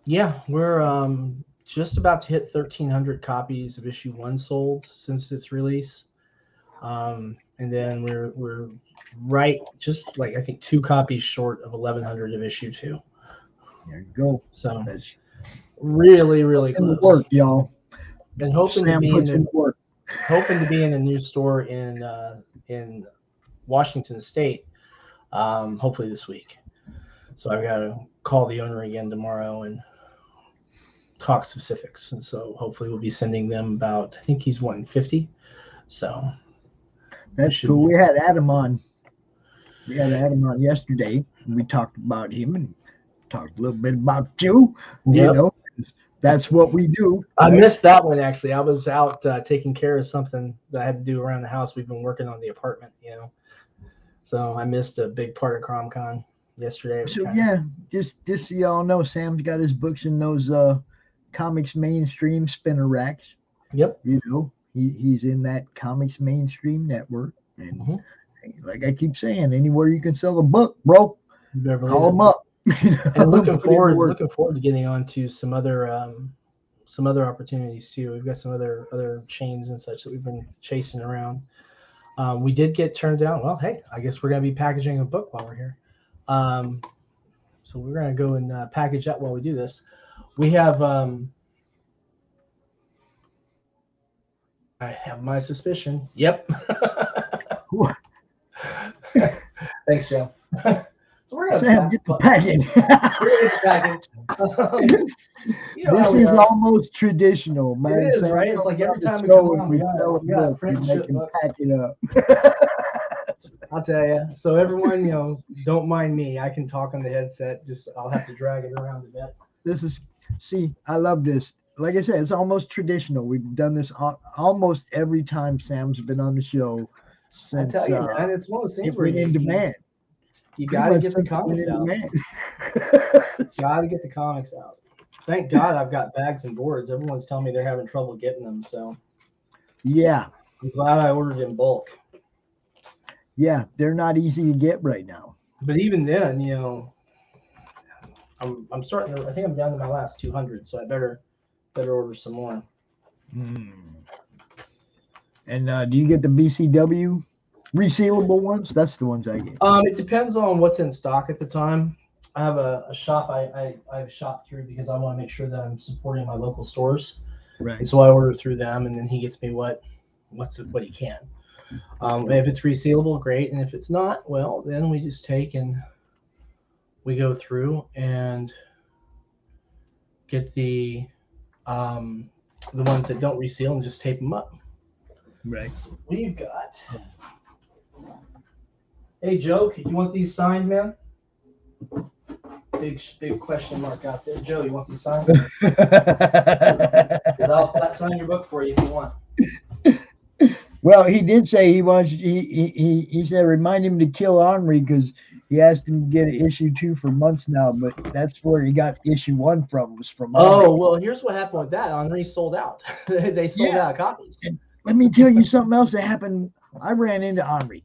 Yeah, we're just about to hit 1,300 copies of issue 1 sold since its release, and then we're right just like I think 2 copies short of 1,100 of issue 2. There you go. So that's really close. Work, y'all. And hoping Sam to puts in work. Hoping to be in a new store in Washington State, hopefully this week. So I've got to call the owner again tomorrow and talk specifics. And so hopefully we'll be sending them about, I think he's wanting 50. So that's cool. We had Adam on. We had Adam on yesterday, and we talked about him and talked a little bit about you. Yep. You know, that's what we do. I missed that one, actually. I was out taking care of something that I had to do around the house. We've been working on the apartment, So I missed a big part of CRoM CoN yesterday. So yeah, just so y'all know, Sam's got his books in those comics mainstream spinner racks. Yep. He's in that comics mainstream network, and like I keep saying, anywhere you can sell a book, bro, call them up. And looking forward to getting on to some other opportunities too. We've got some other chains and such that we've been chasing around. We did get turned down. Well, hey, I guess we're gonna be packaging a book while we're here. So we're gonna go and package that while we do this. We have I have my suspicion. Yep. Thanks, Joe. So we're gonna Sam, get the package. We're gonna get the package. This is almost traditional, man. It is, Sam, right? It's like every time we show come on, we we sell a gotta book, print we shit make him books. pack it up. I'll tell you. So everyone, don't mind me. I can talk on the headset. Just I'll have to drag it around a bit. I love this. Like I said, it's almost traditional. We've done this almost every time Sam's been on the show. Since, I tell you, man, it's one of those things where in demand. You got to get the comics out. Got to get the comics out. Thank God I've got bags and boards. Everyone's telling me they're having trouble getting them. So yeah, I'm glad I ordered in bulk. Yeah, they're not easy to get right now. But even then, I'm starting to. I think I'm down to my last 200, so I better order some more. And do you get the BCW resealable ones? That's the ones I get. It depends on what's in stock at the time. I have a shop I shop through because I want to make sure that I'm supporting my local stores. Right. And so I order through them, and then he gets me what he can. If it's resealable, great, and if it's not, well, then we just take and we go through and get the ones that don't reseal and just tape them up. Right. So we've got Hey, Joe, you want these signed, man? Big question mark out there. Joe, you want these signed? Because I'll flat sign your book for you if you want. Well, he did say he wants. He said remind him to kill Henri because he asked him to get issue 2 for months now, but that's where he got issue 1 from. Was from Oh, Henri. well, here's what happened with that. Henri sold out. They sold out copies. And let me tell you something else that happened. I ran into Henri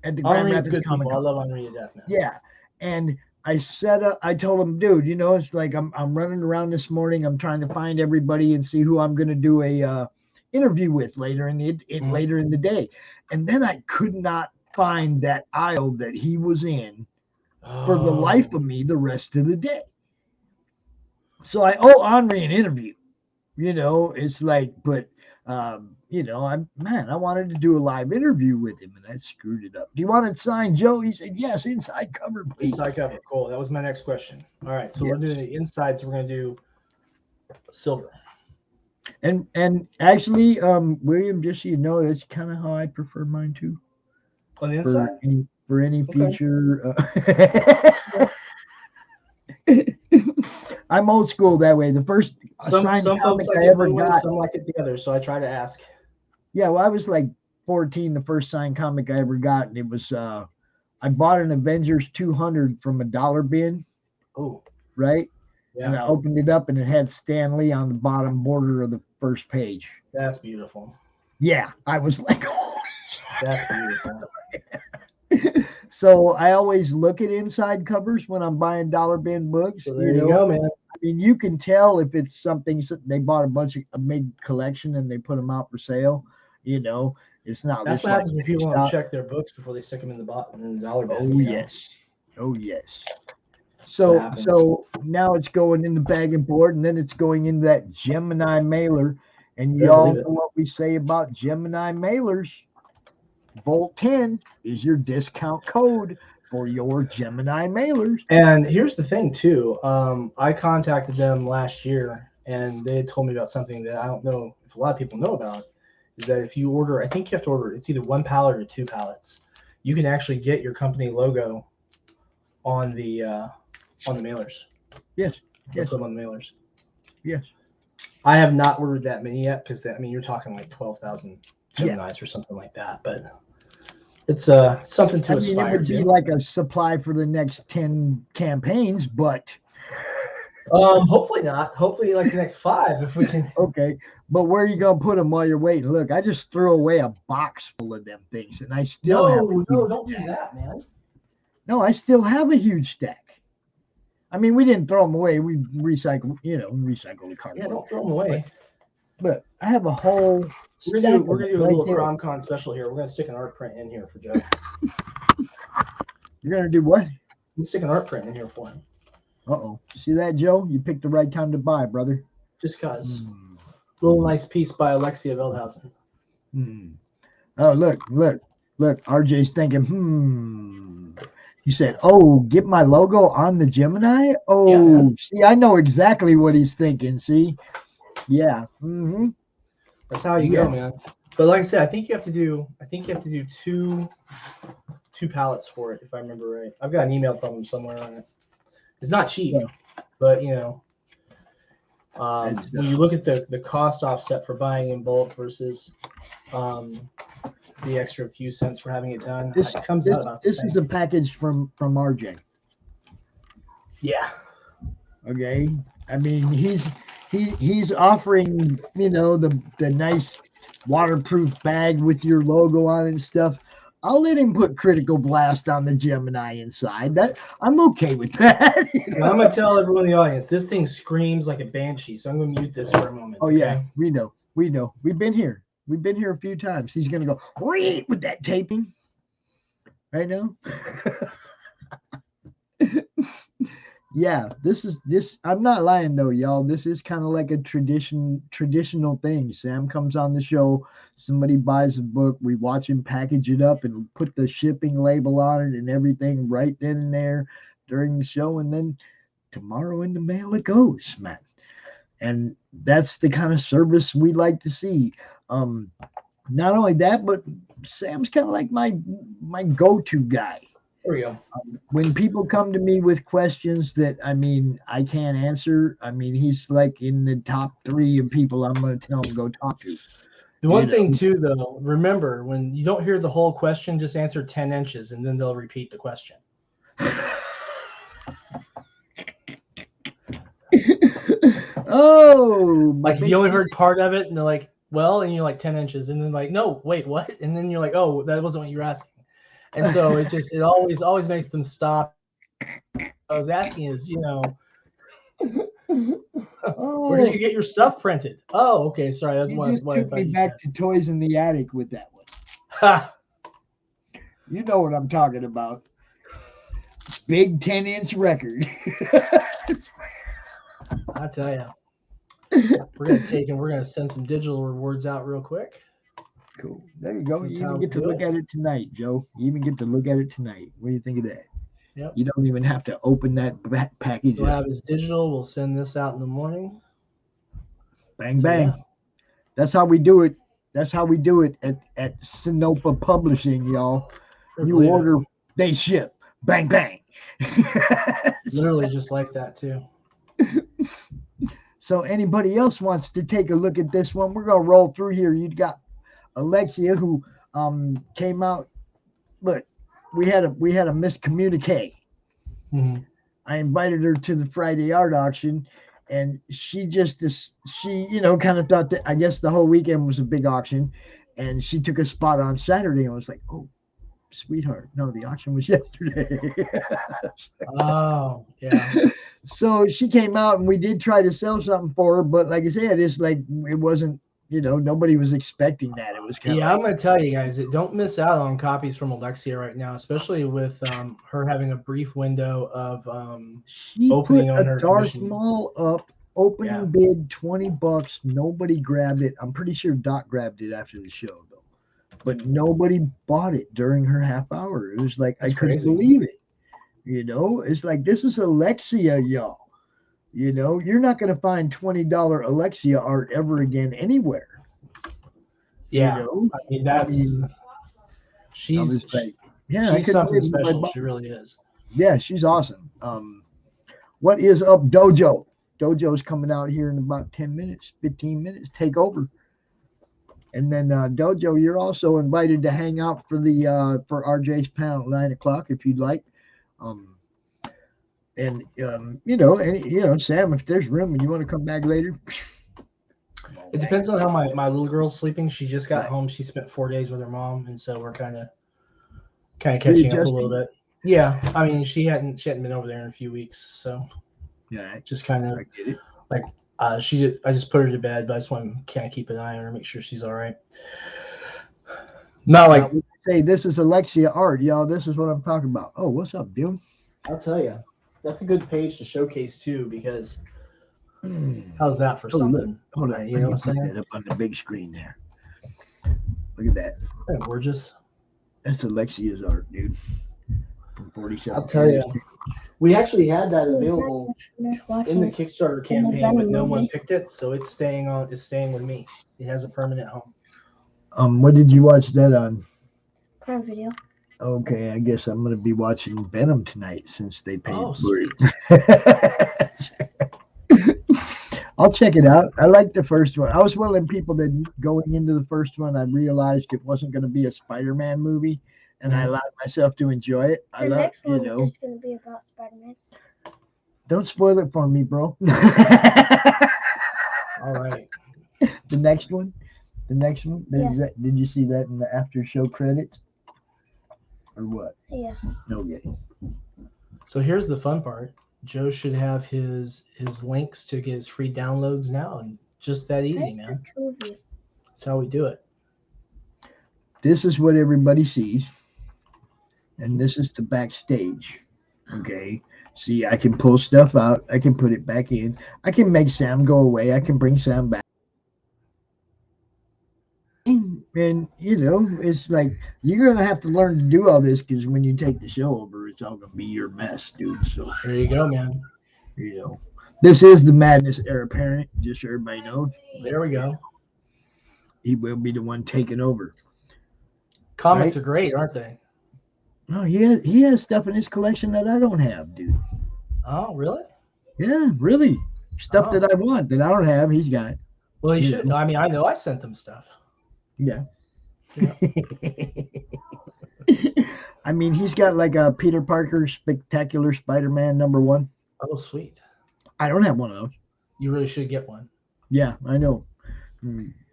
at the Grand Henri's Rapids good Comic people. I Con. love Henri to death, man. Yeah, and I set up. I told him, dude, you know, it's like I'm running around this morning. I'm trying to find everybody and see who I'm going to do a interview with later in the day. And then I could not find that aisle that he was in for the life of me the rest of the day. So I owe Henri an interview. You know, it's like, but you know, I wanted to do a live interview with him and I screwed it up. Do you want it signed, Joe? He said, yes, inside cover, please. Inside cover, cool. That was my next question. All right, so we're doing the insides. We're going to do silver. And actually, William, just so you know, that's kind of how I prefer mine too. On the inside? For any future. I'm old school that way. The first signed some comic folks like I ever it one way, got. some like it the other. So I try to ask. Yeah, well, I was like 14, the first signed comic I ever got, and it was I bought an Avengers 200 from a dollar bin. Oh, right. Yeah. And I opened it up, and it had Stan Lee on the bottom border of the first page. That's beautiful. Yeah, I was like, oh, that's beautiful. So I always look at inside covers when I'm buying dollar bin books. So there you go, man. I mean, you can tell if it's something they bought a big collection and they put them out for sale. You know, it's not. That's what happens when people don't check their books before they stick them in the dollar bin. Oh yes, oh yes. So now it's going in the bag and board, and then it's going into that Gemini mailer. And you all know what we say about Gemini mailers. Volt 10 is your discount code for your Gemini mailers. And here's the thing too. I contacted them last year, and they had told me about something that I don't know if a lot of people know about. Is that if you order, I think you have to order. It's either 1 pallet or 2 pallets. You can actually get your company logo on the mailers. Yes. Yes. Put them on the mailers. Yes. I have not ordered that many yet because I mean you're talking like 12,000 Geminis or something like that, but it's something to aspire it would to. be like a supply for the next 10 campaigns, but hopefully not. Hopefully like the next 5 if we can. Okay, but where are you gonna put them while you're waiting? Look, I just threw away a box full of them things, and I still don't do that, man. No, I still have a huge stack. I mean, we didn't throw them away. We recycle the cardboard. Yeah, don't throw them away. But I have a whole. We're gonna do a little CRoM CoN special here. We're gonna stick an art print in here for Joe. You're gonna do what? Let's stick an art print in here for him. Uh-oh. See that, Joe? You picked the right time to buy, brother. Just cause. Little nice piece by Alexia Veldhausen. Oh, look. RJ's thinking, He said, oh, get my logo on the Gemini? Oh, yeah. See, I know exactly what he's thinking. See? Yeah. Mm-hmm. That's how you go, man. But like I said, I think you have to do two pallets for it, if I remember right. I've got an email from him somewhere on it. It's not cheap, but you know, when you look at the cost offset for buying in bulk versus the extra few cents for having it done, it comes out about the same. This is a package from RJ. Yeah. Okay. I mean, he's offering, you know, the nice waterproof bag with your logo on it and stuff. I'll let him put Critical Blast on the Gemini inside. That I'm okay with that. You know? I'm gonna tell everyone in the audience this thing screams like a banshee, so I'm gonna mute this for a moment. Oh yeah, we know. We've been here. We've been here a few times. He's gonna go with that taping right now. Yeah, this. I'm not lying though, y'all. This is kind of like a traditional thing. Sam comes on the show, somebody buys a book, we watch him package it up and put the shipping label on it and everything right then and there during the show, and then tomorrow in the mail it goes, man. And that's the kind of service we like to see. not only that, but Sam's kind of like my go-to guy. There we go. When people come to me with questions that I can't answer, he's like in the top 3 of people I'm going to tell him go talk to. The one thing too, though, remember when you don't hear the whole question, just answer 10 inches, and then they'll repeat the question. Oh, like if you only heard part of it, and they're like, "Well," and you're like 10 inches, and then like, "No, wait, what?" And then you're like, "Oh, that wasn't what you were asking." And so it always makes them stop. I was asking is, where do you get your stuff printed? Oh, okay, sorry, that's what took me back to Toys in the Attic with that one. You know what I'm talking about. Big 10-inch record. I tell you, we're gonna send some digital rewards out real quick. Cool. There you go. You even get to look at it tonight, Joe. You even get to look at it tonight. What do you think of that? Yep. You don't even have to open that package. We'll have his digital. We'll send this out in the morning. Bang, bang. Yeah. That's how we do it. That's how we do it at Sinopa Publishing, y'all. You order, they ship. Bang, bang. Literally just like that, too. So anybody else wants to take a look at this one, we're going to roll through here. You've got Alexia, who came out. Look, we had a miscommunique. Mm-hmm. I invited her to the Friday art auction, and she kind of thought that I guess the whole weekend was a big auction, and she took a spot on Saturday and was like, "Oh, sweetheart, no, the auction was yesterday." Oh, yeah. So she came out, and we did try to sell something for her, but like I said, it's like it wasn't. Nobody was expecting that. It was kind of I'm going to tell you guys that don't miss out on copies from Alexia right now, especially with her having a brief window of opening on her Darth Maul up, opening bid $20. Nobody grabbed it. I'm pretty sure Doc grabbed it after the show though, but nobody bought it during her half hour. It was like I couldn't believe it. It's like this is Alexia, y'all. You're not going to find $20 Alexia art ever again anywhere. Yeah, she's something special. She really is. Yeah, she's awesome. What is up, Dojo? Dojo's coming out here in about 10 minutes, 15 minutes. Take over. And then Dojo, you're also invited to hang out for the for RJ's panel at 9 o'clock if you'd like. And Sam, if there's room and you want to come back later. It depends on how my little girl's sleeping. She just got home. She spent 4 days with her mom, and so we're kind of catching up a little bit. Yeah, I mean she hadn't been over there in a few weeks, so yeah, just kind of like I just put her to bed, but I just want to kind of keep an eye on her, make sure she's all right. Not like say this is Alexia art, y'all. This is what I'm talking about. Oh, what's up, dude? I'll tell you. That's a good page to showcase too, because how's that for something? Hold on, you know what I'm saying? That up on the big screen there. Look at that. Yeah, gorgeous. That's Alexia's art, dude. From 47. I'll tell you, we actually had that available in the Kickstarter campaign, but no one picked it, so it's staying with me. It has a permanent home. What did you watch that on? Prime Video. Okay, I guess I'm going to be watching Venom tonight since they paid for it. I'll check it out. I like the first one. I was one of them people that going into the first one, I realized it wasn't going to be a Spider-Man movie, and I allowed myself to enjoy it. The next one is going to be about Spider-Man. Don't spoil it for me, bro. All right. The next one? Yeah. Did you see that in the after show credits? Or what? Yeah. Okay. So here's the fun part. Joe should have his links to get his free downloads now, and just that easy, man. That's how we do it. This is what everybody sees, and this is the backstage. Okay. See, I can pull stuff out. I can put it back in. I can make Sam go away. I can bring Sam back. And, it's like, you're going to have to learn to do all this because when you take the show over, it's all going to be your mess, dude. So there you go, man. This is the Madness Heir Apparent, just so everybody knows. There we go. he will be the one taking over. Comics Right? are great, aren't they? No, he has stuff in his collection that I don't have, dude. Oh, really? Yeah, really. Stuff Oh. that I want that I don't have, he's got. Well, he You should. know. I mean, I know I sent them stuff. Yeah. Yeah. I mean, he's got like a Peter Parker Spectacular Spider-Man #1. Oh, sweet. I don't have one of those. You really should get one. Yeah, I know.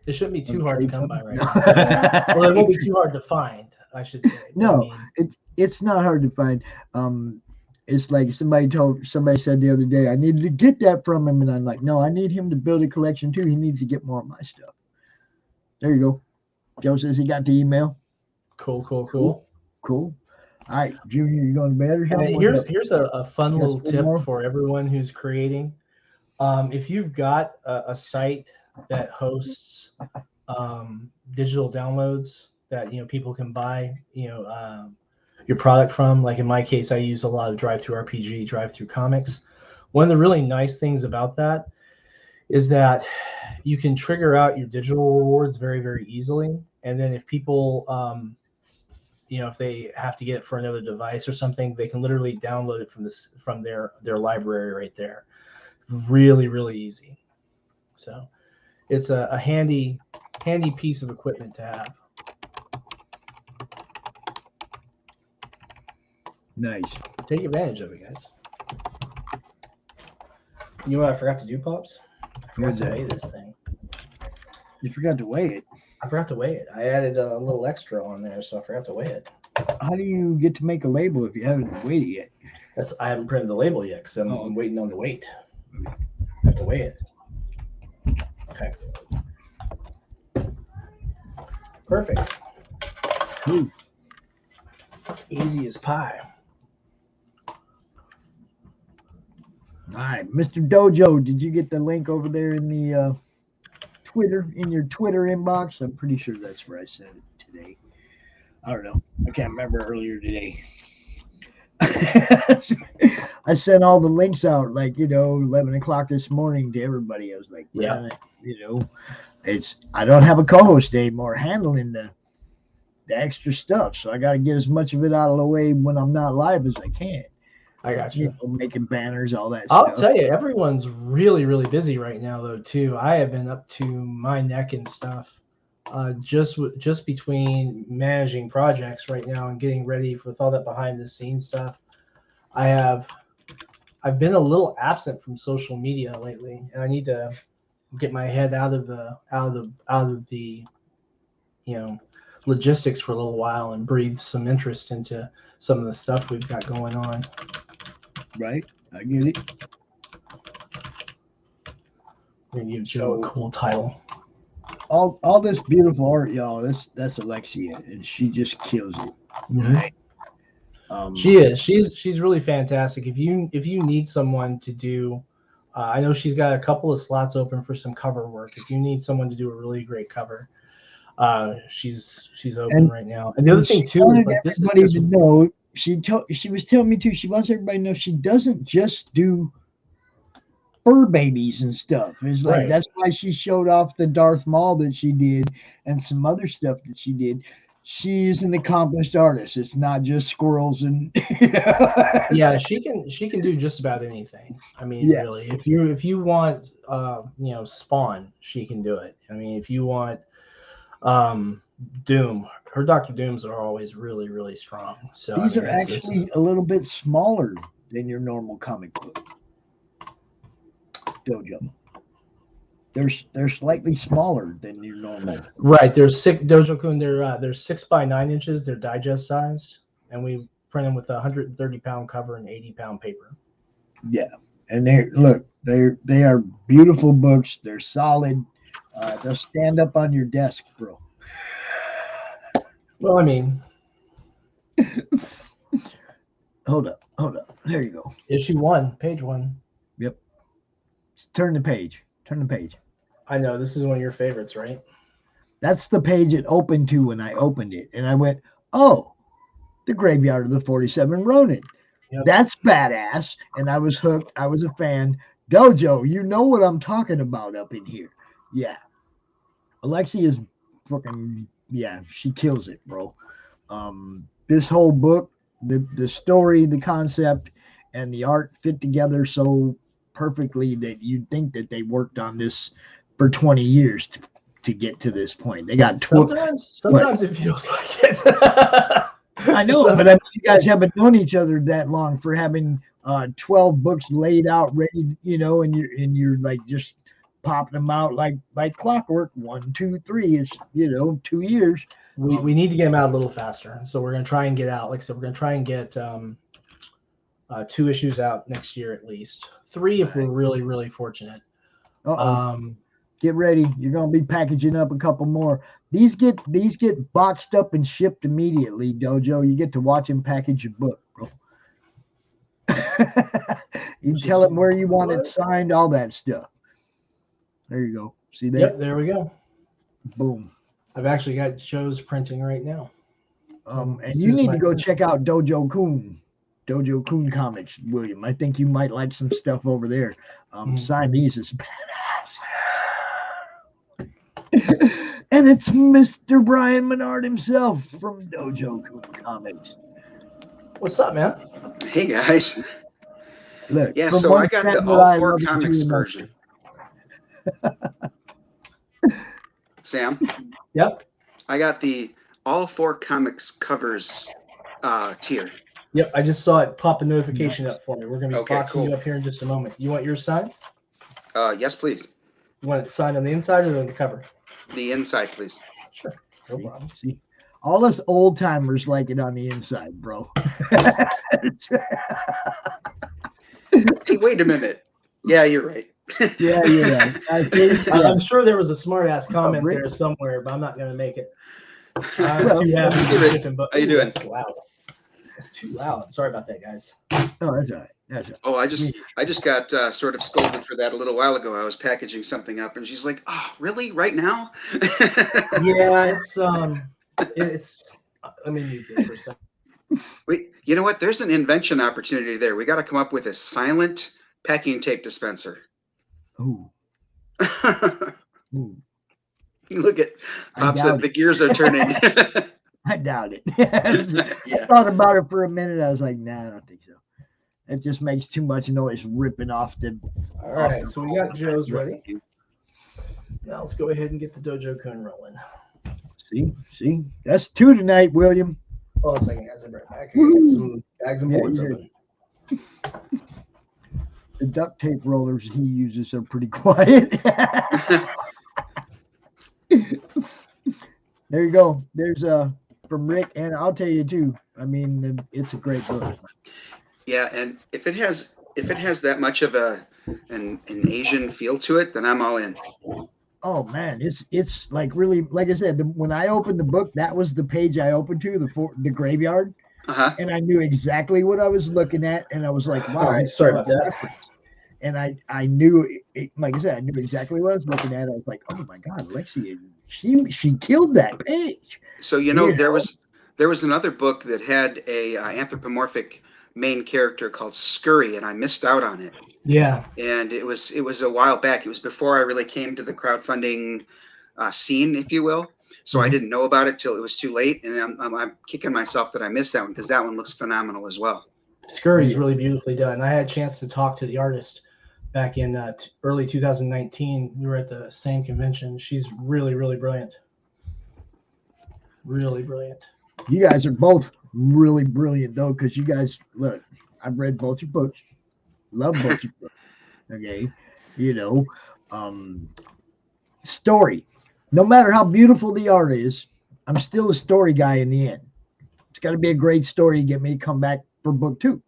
It shouldn't be too hard to come by right No. now. Well, it won't be too hard to find, I should say. But No, I mean, it's not hard to find. It's like somebody said the other day, I needed to get that from him, and I'm like, no, I need him to build a collection too. He needs to get more of my stuff. There you go. Joe says he got the email. Cool. Cool. All right, Junior, you going to bed or something? And here's a fun Yes, little one tip more? for everyone who's creating. If you've got a site that hosts digital downloads that people can buy, your product from. Like in my case, I use a lot of Drive-Thru RPG, Drive-Thru Comics. One of the really nice things about that is that you can trigger out your digital rewards very, very easily. And then if people, if they have to get it for another device or something, they can literally download it from their library right there. Really, really easy. So it's a handy piece of equipment to have. Nice. Take advantage of it, guys. You know what I forgot to do, Pops? I forgot to weigh this thing. You forgot to weigh it? I forgot to weigh it. I added a little extra on there, so I forgot to weigh it. How do you get to make a label if you haven't weighed it yet? I haven't printed the label yet because I'm waiting on the weight. I have to weigh it. Okay. Perfect. Easy as pie. All right, Mr. Dojo, did you get the link over there in the in your Twitter inbox? I'm pretty sure that's where I sent it today. I don't know. I can't remember earlier today. I sent all the links out 11 o'clock this morning to everybody. I was like, yeah, I don't have a co-host anymore handling the extra stuff, so I got to get as much of it out of the way when I'm not live as I can. I got you. Making banners, all that I'll stuff. tell you, everyone's really, really busy right now, though, too. I have been up to my neck in stuff, just between managing projects right now and getting ready with all that behind-the-scenes stuff. I've been a little absent from social media lately, and I need to get my head out of the logistics for a little while and breathe some interest into some of the stuff we've got going on. Right, I get it. I'm gonna give Joe a cool title. All this beautiful art, y'all. That's Alexia, and she just kills it. Mm-hmm. Right? She is. She's really fantastic. If you need someone to do, I know she's got a couple of slots open for some cover work. If you need someone to do a really great cover, she's open right now. And the other thing too is like this. Everybody to know. She was telling me too. She wants everybody to know she doesn't just do fur babies and stuff. It's like that's why she showed off the Darth Maul that she did and some other stuff that she did. She's an accomplished artist. It's not just squirrels and yeah, she can do just about anything. I mean, really, if you want Spawn, she can do it. I mean, if you want Doom, her Dr. Dooms are always really, really strong. So these are actually a little bit smaller than your normal comic book Dojo. They're slightly smaller than your normal. Right, there's Dojo Kun. They're 6 by 9 inches. They're digest sized, and we print them with a 130-pound cover and 80-pound paper. Yeah, and they are beautiful books. They're solid. They'll stand up on your desk, bro. Well, I mean, hold up. There you go. Issue 1, page 1. Yep. Turn the page. I know this is one of your favorites, right? That's the page it opened to when I opened it, and I went, "Oh, the Graveyard of the 47 Ronin. Yep. That's badass." And I was hooked. I was a fan. Dojo, you know what I'm talking about up in here. Yeah. Alexia's fucking she kills it, bro. This whole book, the story, the concept, and the art fit together so perfectly that you'd think that they worked on this for 20 years to get to this point. They got sometimes it feels like it. I know, but I mean, you guys haven't known each other that long for having 12 books laid out, ready, and you're like just popping them out like clockwork. 1, 2, 3 is 2 years. We need to get them out a little faster, so we're gonna try and get out. Like I said, we're gonna try and get 2 issues out next year at least. 3 if we're really, really fortunate. Get ready. You're gonna be packaging up a couple more. These get boxed up and shipped immediately, Dojo. You get to watch him package your book, bro. You tell him where you want it signed, all that stuff. There you go. See that? Yep, there we go. Boom. I've actually got Joe's printing right now. And you need to go check out Dojo CoN Comics, William. I think you might like some stuff over there. Siamese is badass. And it's Mr. Brian Menard himself from Dojo CoN Comics. What's up, man? Hey, guys. Look, yeah, so I got the all 4 comics version. Sam? Yep. I got the all 4 comics covers tier. Yep, I just saw it pop a notification up for me. We're going to be boxing you up here in just a moment. You want yours signed? Yes, please. You want it signed on the inside or on the cover? The inside, please. Sure. No problem. See, all us old timers like it on the inside, bro. Hey, wait a minute. Yeah, you're right. Yeah. I'm sure there was a smart ass comment there somewhere, but I'm not going to make it. I'm too happy to be shipping, but how you doing? That's loud. It's too loud. Sorry about that, guys. Oh, that's all right. That's all right. Oh, I just got sort of scolded for that a little while ago. I was packaging something up, and she's like, "Oh, really? Right now?" Yeah, it's. Let me mute this for a second. Wait, you know what? There's an invention opportunity there. We got to come up with a silent packing tape dispenser. Ooh. Look at Pop said the gears are turning. I doubt it. I thought about it for a minute. I was like, nah, I don't think so. It just makes too much noise ripping off the. All right, so we got Joe's ready. Now let's go ahead and get the Dojo CoN rolling. See, that's 2 tonight, William. Hold on a second, guys. I'll be right back. I get some bags and boards open. The duct tape rollers he uses are pretty quiet. There you go. There's from Rick, and I'll tell you too. I mean, it's a great book. Yeah, and if it has that much of an Asian feel to it, then I'm all in. Oh man, it's like really, like I said, when I opened the book, that was the page I opened to, the graveyard, and I knew exactly what I was looking at, and I was like, wow, all right, sorry about that. And I knew it, like I said, I knew exactly what I was looking at. I was like, oh my God, Lexi, she killed that page. So there was another book that had a anthropomorphic main character called Scurry, and I missed out on it. Yeah. And it was a while back. It was before I really came to the crowdfunding scene, if you will. So I didn't know about it till it was too late, and I'm kicking myself that I missed that one because that one looks phenomenal as well. Scurry's really beautifully done. I had a chance to talk to the artist back in early 2019. We were at the same convention. She's really, really brilliant. Really brilliant. You guys are both really brilliant, though, because you guys, look, I've read both your books. Love both your books. Okay. Story. No matter how beautiful the art is, I'm still a story guy in the end. It's got to be a great story to get me to come back for book 2.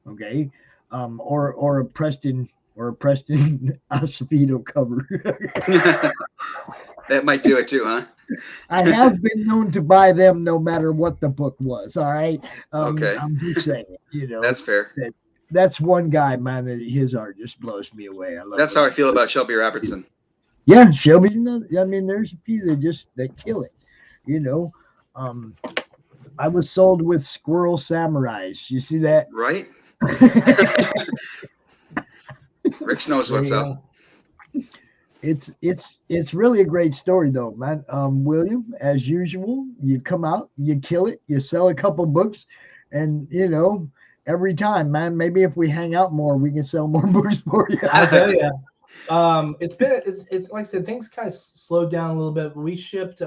Okay. Or a Preston Acevedo cover. That might do it too, huh? I have been known to buy them no matter what the book was. All right. Okay. I'm just saying, That's fair. That's one guy, man, that his art just blows me away. I love That's how I feel about Shelby Robertson. Yeah, Shelby. I mean, there's a few that kill it. I was sold with Squirrel Samurais. You see that? Right. Rich knows what's up. It's really a great story though, man. William, as usual, you come out, you kill it, you sell a couple books, and every time, man. Maybe if we hang out more, we can sell more books for you. I tell you, it's like I said, things kind of slowed down a little bit. But we shipped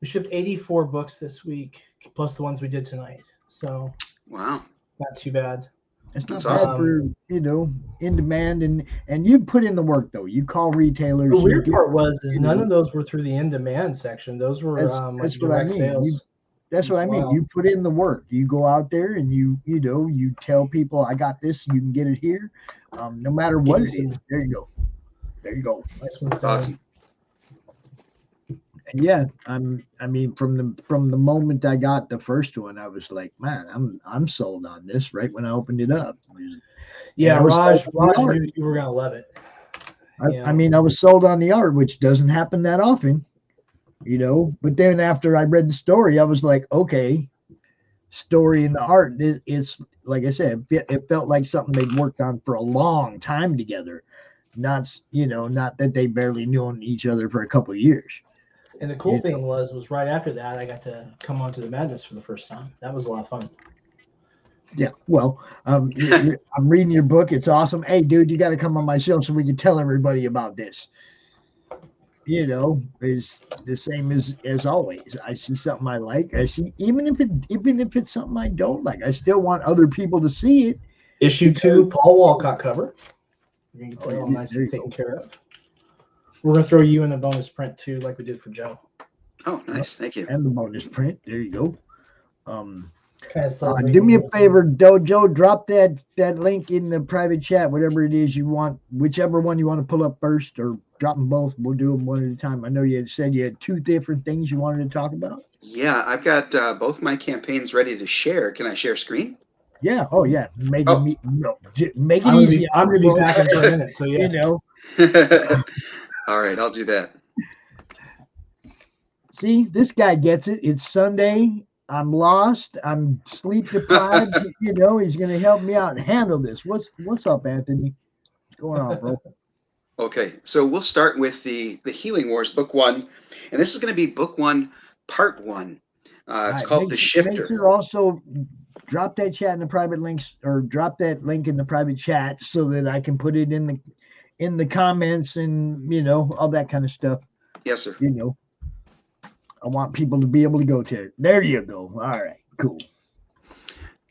84 books this week, plus the ones we did tonight. So wow, not too bad. It's not That's bad awesome. for in demand, and you put in the work though. You call retailers. The you weird get- part was is you none know, of those were through the in-demand section. Those were That's, like that's what I direct mean. sales. That's what I mean. Wow. You put in the work. You go out there and you tell people, I got this. You can get it here, no matter what it is. There you go. There you go. Nice one's That's awesome. And yeah, I mean, from the moment I got the first one, I was like, man, I'm sold on this. Right when I opened it up. Yeah, And I was Raj, sold on the art. you were gonna love it. I mean, I was sold on the art, which doesn't happen that often, But then after I read the story, I was like, okay, story and the art. It's like I said, it felt like something they'd worked on for a long time together. Not that they barely known each other for a couple of years. And the cool thing was right after that, I got to come onto the Madness for the first time. That was a lot of fun. Yeah, well, I'm reading your book. It's awesome. Hey, dude, you got to come on my show so we can tell everybody about this. Is the same as always. I see something I like. I see even if it's something I don't like, I still want other people to see it. Issue 2, Paul Walcott cover. You're gonna get that all yeah, nice there and you taken care of. We're gonna throw you in a bonus print too, like we did for Joe. Oh, nice. Thank you. And the bonus print. There you go. Kind of Do me a favor, Dojo. Drop that link in the private chat, whatever it is you want, whichever one you want to pull up first, or drop them both. We'll do them one at a time. I know you had said you had 2 different things you wanted to talk about. Yeah, I've got both my campaigns ready to share. Can I share screen? Yeah. Oh, yeah. Make it I'm easy. gonna be packing for a minute, so yeah. All right, I'll do that. See, this guy gets it. It's Sunday. I'm lost. I'm sleep deprived. He's going to help me out and handle this. What's up, Anthony? What's going on, bro? Okay, so we'll start with the Healing Wars, Book 1. And this is going to be Book 1, Part 1. It's called The Shifter. Make sure also drop that chat in the private links, or drop that link in the private chat so that I can put it in the comments and, all that kind of stuff. Yes, sir. I want people to be able to go to it. There you go. All right, cool.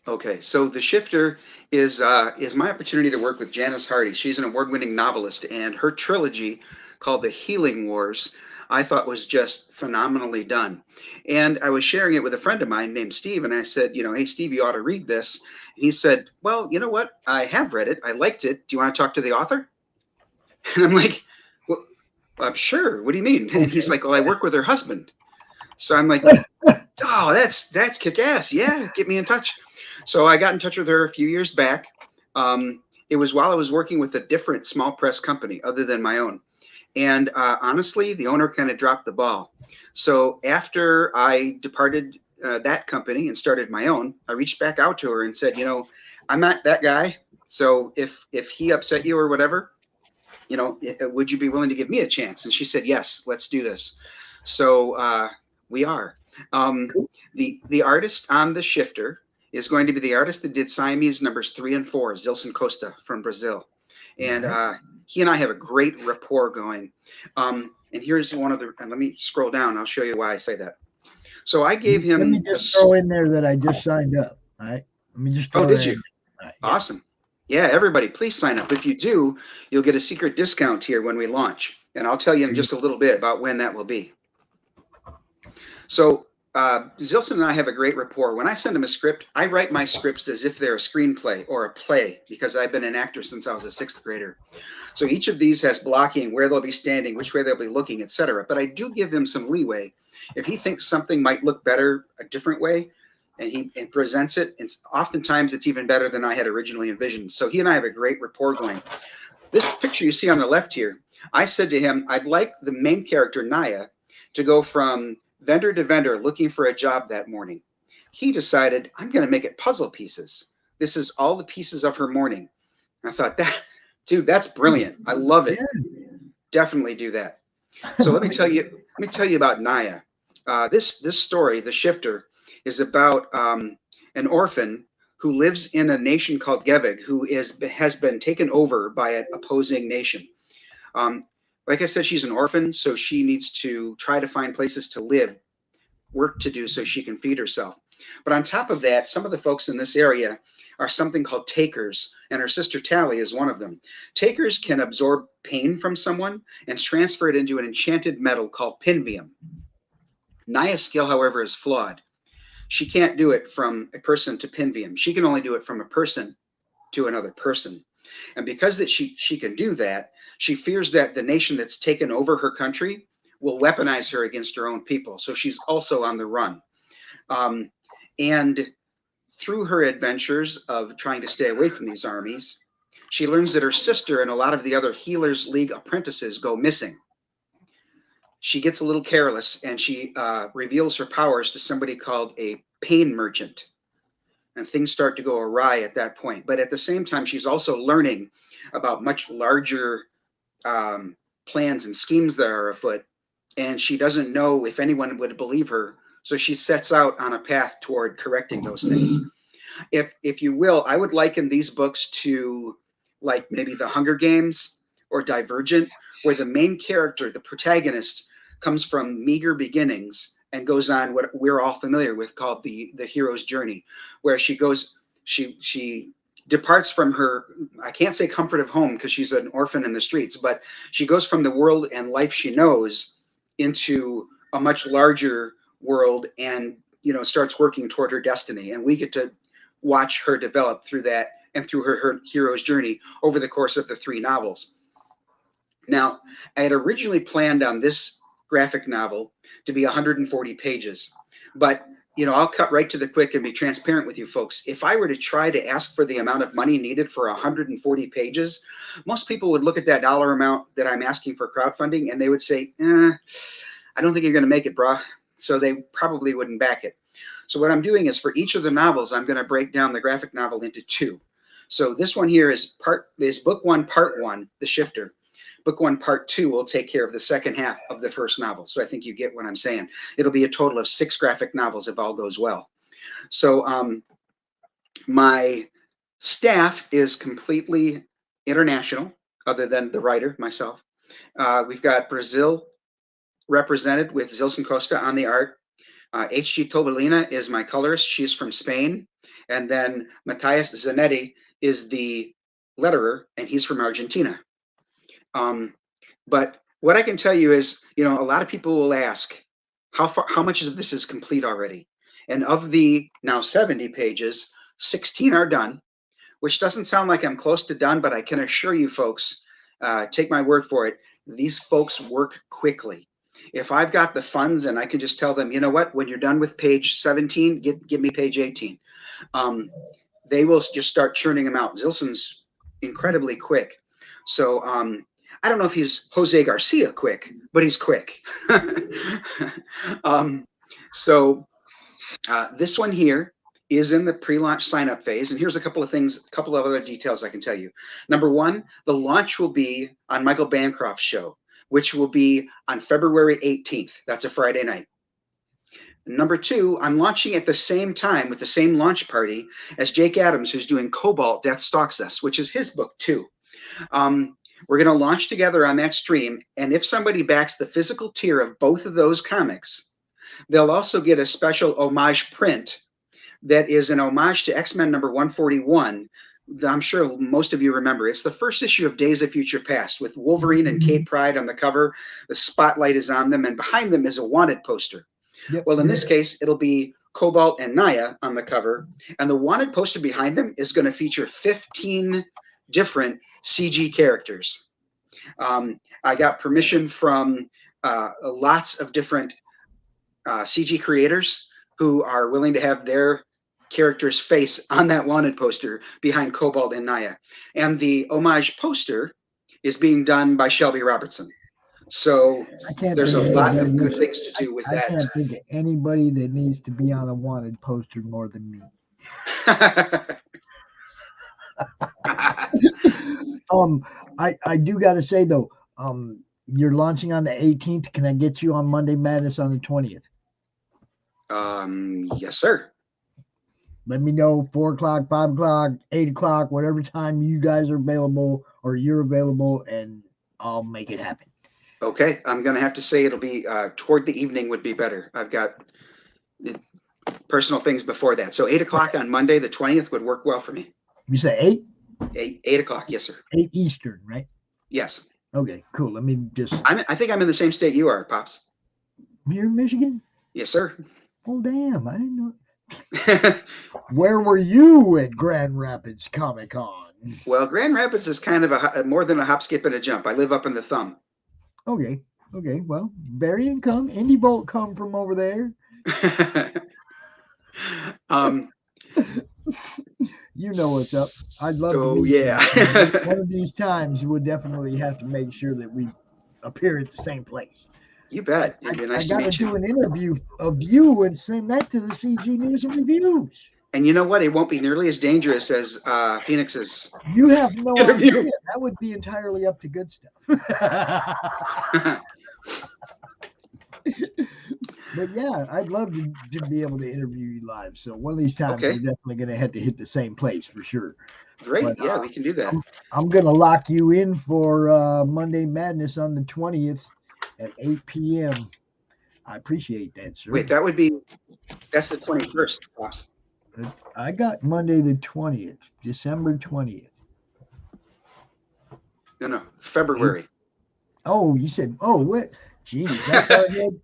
Okay, so The Shifter is my opportunity to work with Janice Hardy. She's an award-winning novelist, and her trilogy called The Healing Wars I thought was just phenomenally done. And I was sharing it with a friend of mine named Steve, and I said, hey, Steve, you ought to read this. And he said, well, you know what? I have read it. I liked it. Do you want to talk to the author? And I'm like, well, I'm sure. What do you mean? And he's like, well, I work with her husband. So I'm like, oh, that's kick-ass. Yeah, get me in touch. So I got in touch with her a few years back. It was while I was working with a different small press company other than my own. And honestly, the owner kind of dropped the ball. So after I departed that company and started my own, I reached back out to her and said, I'm not that guy. So if he upset you or whatever, would you be willing to give me a chance? And she said, yes, let's do this. So we are. The artist on The Shifter is going to be the artist that did Siamese numbers 3 and 4, Zilson Costa from Brazil. And he and I have a great rapport going. And here's one of the, and let me scroll down. I'll show you why I say that. So I gave him. Let me just throw in there that I just signed up. All right. Let me just throw did you? Right, awesome. Yeah, everybody, please sign up. If you do, you'll get a secret discount here when we launch. And I'll tell you in just a little bit about when that will be. So Zilson and I have a great rapport. When I send him a script, I write my scripts as if they're a screenplay or a play, because I've been an actor since I was a 6th grader. So each of these has blocking, where they'll be standing, which way they'll be looking, etc. But I do give him some leeway. If he thinks something might look better a different way, and he presents it, oftentimes it's even better than I had originally envisioned. So he and I have a great rapport going. This picture you see on the left here, I said to him, I'd like the main character, Naya, to go from vendor to vendor looking for a job that morning. He decided, I'm going to make it puzzle pieces. This is all the pieces of her morning. I thought Dude, that's brilliant. I love it. Definitely do that. So let me tell you about Naya. This story, The Shifter, is about an orphan who lives in a nation called Gevig, who has been taken over by an opposing nation. Like I said, she's an orphan, so she needs to try to find places to live, work to do so she can feed herself. But on top of that, some of the folks in this area are something called takers, and her sister Tally is one of them. Takers can absorb pain from someone and transfer it into an enchanted metal called pinvium. Naya's skill, however, is flawed. She can't do it from a person to pinvium. She can only do it from a person to another person. And because that she can do that, she fears that the nation that's taken over her country will weaponize her against her own people. So she's also on the run. And through her adventures of trying to stay away from these armies, she learns that her sister and a lot of the other Healers League apprentices go missing. She gets a little careless and she reveals her powers to somebody called a pain merchant. And things start to go awry at that point. But at the same time, she's also learning about much larger plans and schemes that are afoot. And she doesn't know if anyone would believe her. So she sets out on a path toward correcting those things. If you will, I would liken these books to like maybe The Hunger Games or Divergent, where the main character, the protagonist, comes from meager beginnings and goes on what we're all familiar with called the hero's journey, where she departs from her, I can't say comfort of home because she's an orphan in the streets, but she goes from the world and life she knows into a much larger world and, starts working toward her destiny. And we get to watch her develop through that and through her hero's journey over the course of the 3 novels. Now, I had originally planned on this graphic novel to be 140 pages, but I'll cut right to the quick and be transparent with you folks. If I were to try to ask for the amount of money needed for 140 pages, most people would look at that dollar amount that I'm asking for crowdfunding and they would say, I don't think you're going to make it, brah. So they probably wouldn't back it. So what I'm doing is for each of the novels, I'm going to break down the graphic novel into 2. So this one here is book 1, part 1, The Shifter. Book 1, part 2 will take care of the second half of the first novel. So I think you get what I'm saying. It'll be a total of 6 graphic novels if all goes well. So my staff is completely international, other than the writer, myself. We've got Brazil represented with Zilson Costa on the art. H.G. Tobalina is my colorist. She's from Spain. And then Matthias Zanetti is the letterer, and he's from Argentina. But what I can tell you is, a lot of people will ask, how much of this is complete already? And of the now 70 pages, 16 are done, which doesn't sound like I'm close to done, but I can assure you folks, take my word for it, these folks work quickly. If I've got the funds and I can just tell them, you know what, when you're done with page 17, give me page 18. They will just start churning them out. Zilson's incredibly quick. So I don't know if he's Jose Garcia quick, but he's quick. This one here is in the pre-launch sign-up phase. And here's a couple of other details I can tell you. Number 1, the launch will be on Michael Bancroft's show, which will be on February 18th. That's a Friday night. Number 2, I'm launching at the same time with the same launch party as Jake Adams, who's doing Cobalt Death Stalks Us, which is his book too. We're going to launch together on that stream. And if somebody backs the physical tier of both of those comics, they'll also get a special homage print that is an homage to X-Men number 141. I'm sure most of you remember. It's the first issue of Days of Future Past with Wolverine and Kate Pryde on the cover. The spotlight is on them, and behind them is a wanted poster. Yep. Well, in this case, it'll be Cobalt and Naya on the cover, and the wanted poster behind them is going to feature 15 different CG characters. I got permission from lots of different CG creators who are willing to have their character's face on that wanted poster behind Cobalt and Naya. And the homage poster is being done by Shelby Robertson. So there's a lot of good things to do with that. I can't think of anybody that needs to be on a wanted poster more than me. I do got to say though, you're launching on the 18th. Can I get you on Monday Madness on the 20th? Yes, sir. Let me know 4 o'clock, 5 o'clock, 8 o'clock, whatever time you guys are available or you're available, and I'll make it happen. Okay, I'm gonna have to say it'll be toward the evening would be better. I've got personal things before that, so 8 o'clock on Monday the 20th would work well for me. You say 8? 8 o'clock, yes, sir. 8 Eastern, right? Yes. Okay, cool. Let me just. I think I'm in the same state you are, Pops. You're in Michigan? Yes, sir. Oh, damn! I didn't know. Where were you at Grand Rapids Comic Con? Well, Grand Rapids is kind of more than a hop, skip, and a jump. I live up in the thumb. Okay. Well, Varian come, Indie Bolt come from over there. You know what's up. I'd love to meet you. One of these times, we'll definitely have to make sure that we appear at the same place. You bet. It'd be nice I got to do an interview of you and send that to the CG News and Reviews. And you know what? It won't be nearly as dangerous as Phoenix's. You have no interview. idea. That would be entirely up to good stuff. But yeah, I'd love to be able to interview you live. So one of these times, we're definitely going to have to hit the same place for sure. Great. But, yeah, we can do that. I'm going to lock you in for Monday Madness on the 20th at 8 p.m. I appreciate that, sir. Wait, that's the 21st, Pops. I got Monday the 20th, December 20th. No, February. Oh, you said, what? Geez, that's our head.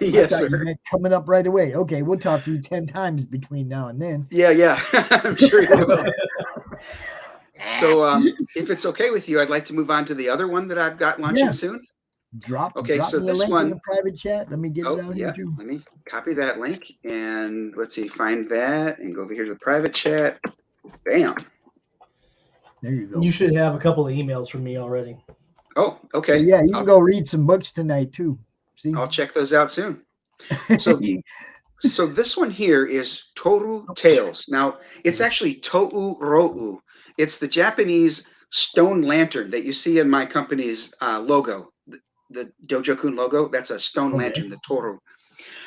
Yes, sir. You meant coming up right away. Okay, we'll talk to you 10 times between now and then. Yeah. I'm sure you will. So if it's okay with you, I'd like to move on to the other one that I've got launching soon. Drop so me a this link one in the private chat. Let me get it down here too. Let me copy that link and let's see, find that and go over here to the private chat. Bam. There you go. You should have a couple of emails from me already. Oh, okay. So yeah, you can go read some books tonight too. See? I'll check those out soon. So this one here is Toru Tales. Now, it's actually Tou Rou. It's the Japanese stone lantern that you see in my company's logo. The Dojo Kun logo, that's a stone lantern, the Toru.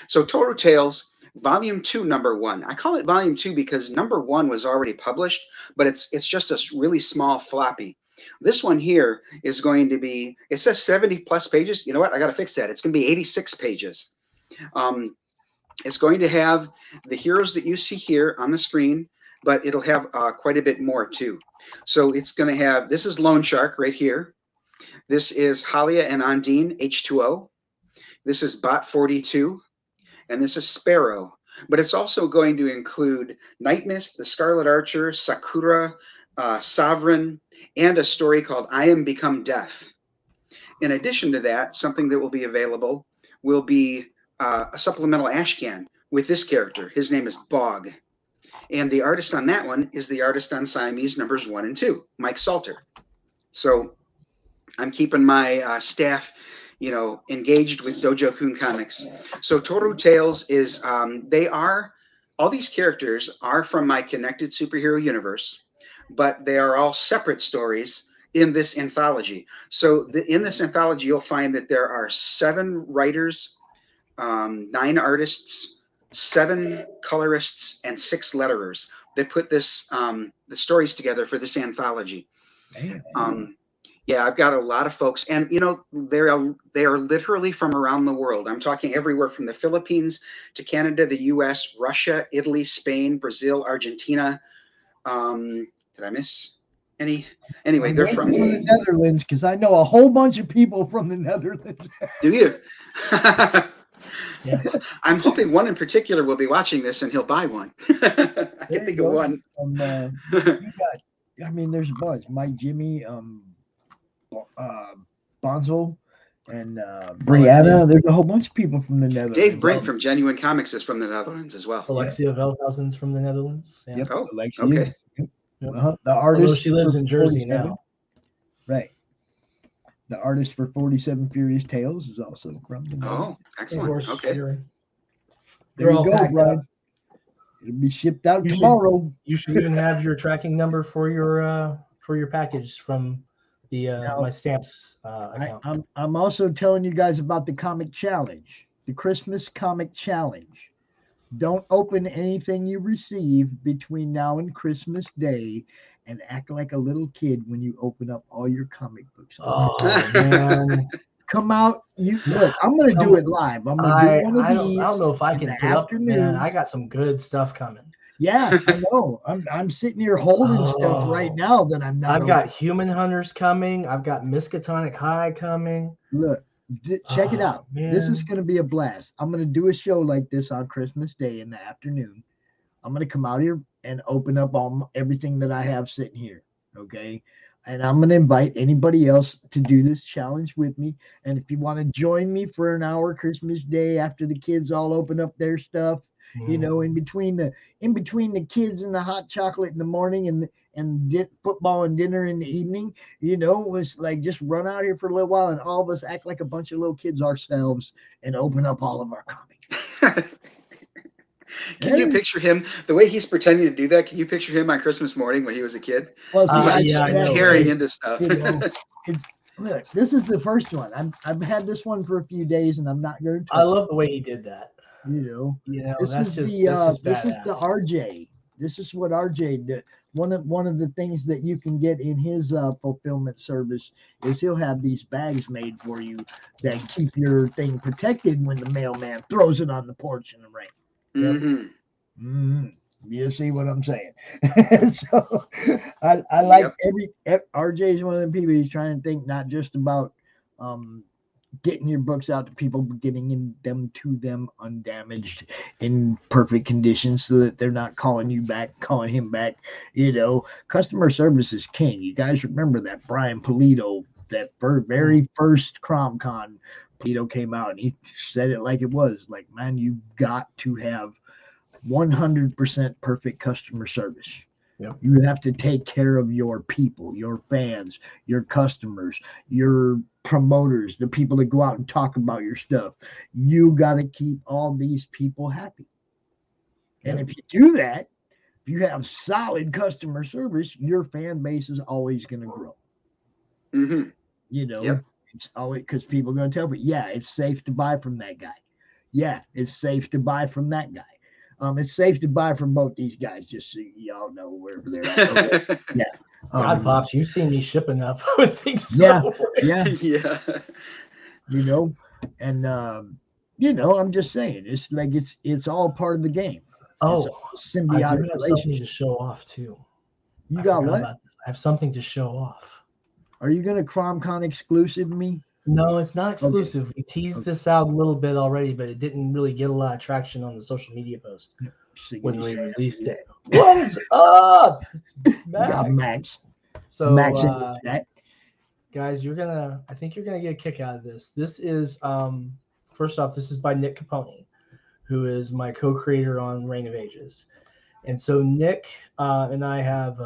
So Toru Tales, Volume 2, Number 1. I call it Volume 2 because Number 1 was already published, but it's just a really small floppy. This one here is going to be, it says 70 plus pages. You know what? I got to fix that. It's going to be 86 pages. It's going to have the heroes that you see here on the screen, but it'll have quite a bit more too. So it's going to have, this is Lone Shark right here. This is Halia and Ondine, H2O. This is Bot 42. And this is Sparrow. But it's also going to include Night Mist, the Scarlet Archer, Sakura, Sovereign, and a story called I Am Become Death. In addition to that, something that will be available will be a supplemental ashcan with this character. His name is Bog. And the artist on that one is the artist on Siamese numbers 1 and 2, Mike Salter. So I'm keeping my staff, engaged with Dojo Kun Comics. So Toru Tales is, all these characters are from my connected superhero universe, but they are all separate stories in this anthology. So in this anthology, you'll find that there are 7 writers, 9 artists, 7 colorists, and 6 letterers that put this the stories together for this anthology. Yeah, I've got a lot of folks, and they are literally from around the world. I'm talking everywhere from the Philippines to Canada, the U.S., Russia, Italy, Spain, Brazil, Argentina. Did I miss any? Anyway, they're from the Netherlands because I know a whole bunch of people from the Netherlands. Do you? Yeah. I'm hoping one in particular will be watching this and he'll buy one. I can think of one. There's a bunch. Mike, Jimmy, Bonzo, and Brianna. There's a whole bunch of people from the Netherlands. Dave Brink from Genuine Comics is from the Netherlands as well. Alexia Veldhausen's from the Netherlands. Yeah. Yep. Oh, Alexia. okay. Yep. The artist. Although she lives in Jersey 47. now. Right. The artist for 47 Furious Tales is also from the Netherlands. Oh, excellent. Of course, okay. There you all go, packed Brian. up. It'll be shipped out tomorrow. You should even have your tracking number for your package from my stamps account. I'm also telling you guys about the comic challenge, the Christmas comic challenge. Don't open anything you receive between now and Christmas Day, and act like a little kid when you open up all your comic books. Oh man. Come out. You look, I'm gonna do it live. I'm gonna do one of these. I don't know if I can in the put up, afternoon. man. I got some good stuff coming. Yeah, I know. I'm sitting here holding stuff right now that I'm not. I've got Human Hunters coming. I've got Miskatonic High coming. Look, check it out. This is man. going to be a blast. I'm going to do a show like this on Christmas Day in the afternoon. I'm going to come out here and open up everything that I have sitting here. Okay. And I'm going to invite anybody else to do this challenge with me. And if you want to join me for an hour Christmas Day after the kids all open up their stuff, you know, in between the kids and the hot chocolate in the morning and football and dinner in the evening, you know, it was like just run out here for a little while and all of us act like a bunch of little kids ourselves and open up all of our comics. Can you picture him the way he's pretending to do that? Can you picture him on Christmas morning when he was a kid? Well, see, tearing into stuff. You know, look, this is the first one. I've had this one for a few days, and I'm not going to. I love the way he did that. You know, this this is the badass. RJ. This is what RJ did. One of the things that you can get in his fulfillment service is he'll have these bags made for you that keep your thing protected when the mailman throws it on the porch in the rain. Mm-hmm. Mm-hmm. You see what I'm saying? So I like RJ is one of the people. He's trying to think not just about getting your books out to people, but getting them to them undamaged in perfect condition so that they're not calling him back. You know, customer service is king. You guys remember that Brian Polito, that very first CRoM CoN, Polito came out and he said it like it was. Like, man, you got to have 100% perfect customer service. Yep. You have to take care of your people, your fans, your customers, your promoters, the people that go out and talk about your stuff. You got to keep all these people happy. And if you do that, if you have solid customer service, your fan base is always going to grow. Mm-hmm. You know, it's always because people are going to tell me, yeah, it's safe to buy from that guy. Yeah, it's safe to buy from that guy. It's safe to buy from both these guys, just so y'all know wherever they're at. Okay. Yeah. God, Pops, you've seen me shipping up with things. Yeah. Yeah. You know, and you know, I'm just saying, it's like it's all part of the game. Oh, it's symbiotic I do have something to show off too. You got what? I have something to show off. Are you going to CRoM CoN exclusive me? No, it's not exclusive. Okay. We teased this out a little bit already, but it didn't really get a lot of traction on the social media post when we released it. What is up? It's Max. So, Max guys, I think you're gonna get a kick out of this. This is first off, this is by Nick Capone, who is my co-creator on Reign of Ages. And so Nick and I have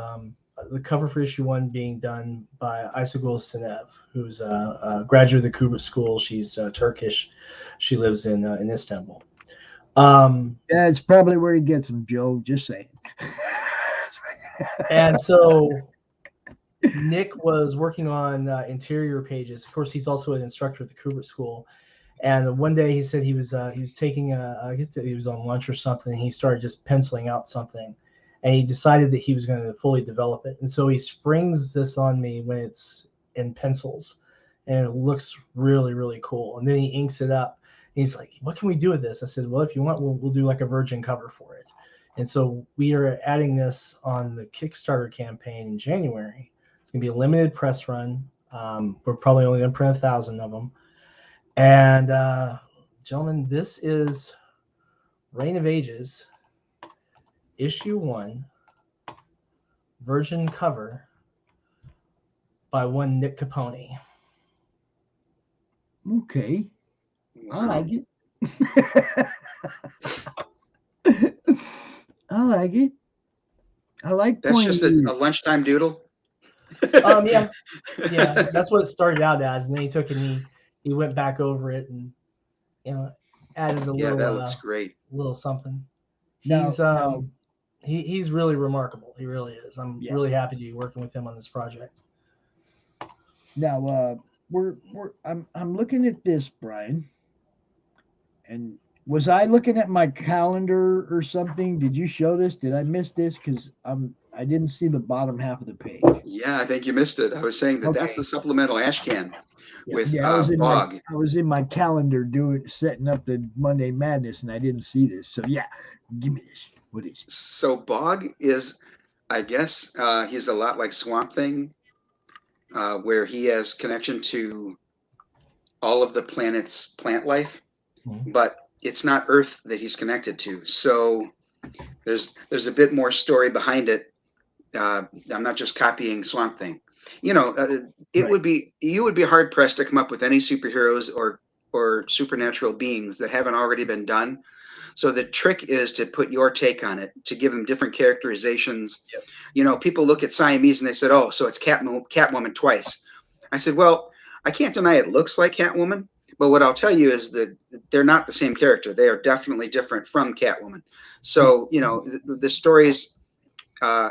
the cover for issue 1 being done by Aysegul Sinev, who's a graduate of the Kubrick School. She's Turkish. She lives in Istanbul. Yeah, it's probably where he gets them, Joe. Just saying. And so Nick was working on interior pages. Of course, he's also an instructor at the Kubrick School. And one day he said he was taking I guess he was on lunch or something. And he started just penciling out something. And he decided that he was going to fully develop it. And so he springs this on me when it's in pencils. And it looks really, really cool. And then he inks it up. And he's like, what can we do with this? I said, well, if you want, we'll do like a virgin cover for it. And so we are adding this on the Kickstarter campaign in January. It's going to be a limited press run. We're probably only going to print 1,000 of them. And gentlemen, this is Reign of Ages, issue 1, virgin cover by one Nick Capone. Okay. I like it. I like it. I like that's just a lunchtime doodle. Yeah, that's what it started out as, and then he took it and he went back over it and added a little. That looks great. Little something. Now, he's really remarkable. He really is. I'm really happy to be working with him on this project. Now, I'm looking at this, Brian, and was I looking at my calendar or something? Did you show this? Did I miss this? Because I didn't see the bottom half of the page. Yeah, I think you missed it. I was saying that that's the supplemental ash can with I was in Bog. I was in my calendar setting up the Monday Madness, and I didn't see this. So yeah, give me this. What is it? So Bog is, I guess, he's a lot like Swamp Thing, where he has connection to all of the planet's plant life, but it's not Earth that he's connected to. So there's a bit more story behind it. I'm not just copying Swamp Thing. You know, you would be hard pressed to come up with any superheroes or supernatural beings that haven't already been done. So the trick is to put your take on it, to give them different characterizations. Yep. You know, people look at Siamese and they said, "Oh, so it's Catwoman twice." I said, "Well, I can't deny it looks like Catwoman, but what I'll tell you is that they're not the same character. They are definitely different from Catwoman." So, you know, the stories,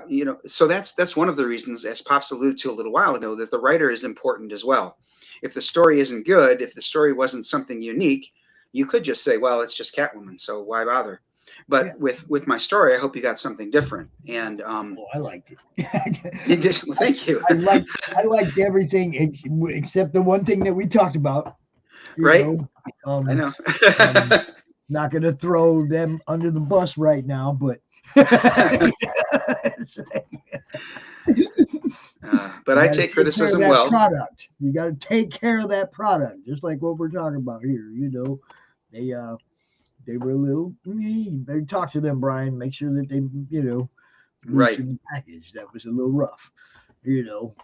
you know, so that's one of the reasons, as Pops alluded to a little while ago, that the writer is important as well. If the story isn't good, if the story wasn't something unique, you could just say, well, it's just Catwoman, so why bother? But with my story, I hope you got something different. And I liked it. You did? Well, thank you. I liked everything except the one thing that we talked about. Right? I know. Not going to throw them under the bus right now, but but I take criticism well. Product. You got to take care of that product, just like what we're talking about here. You know, they were a little. You better talk to them, Brian. Make sure that they, you know, the package that was a little rough. You know,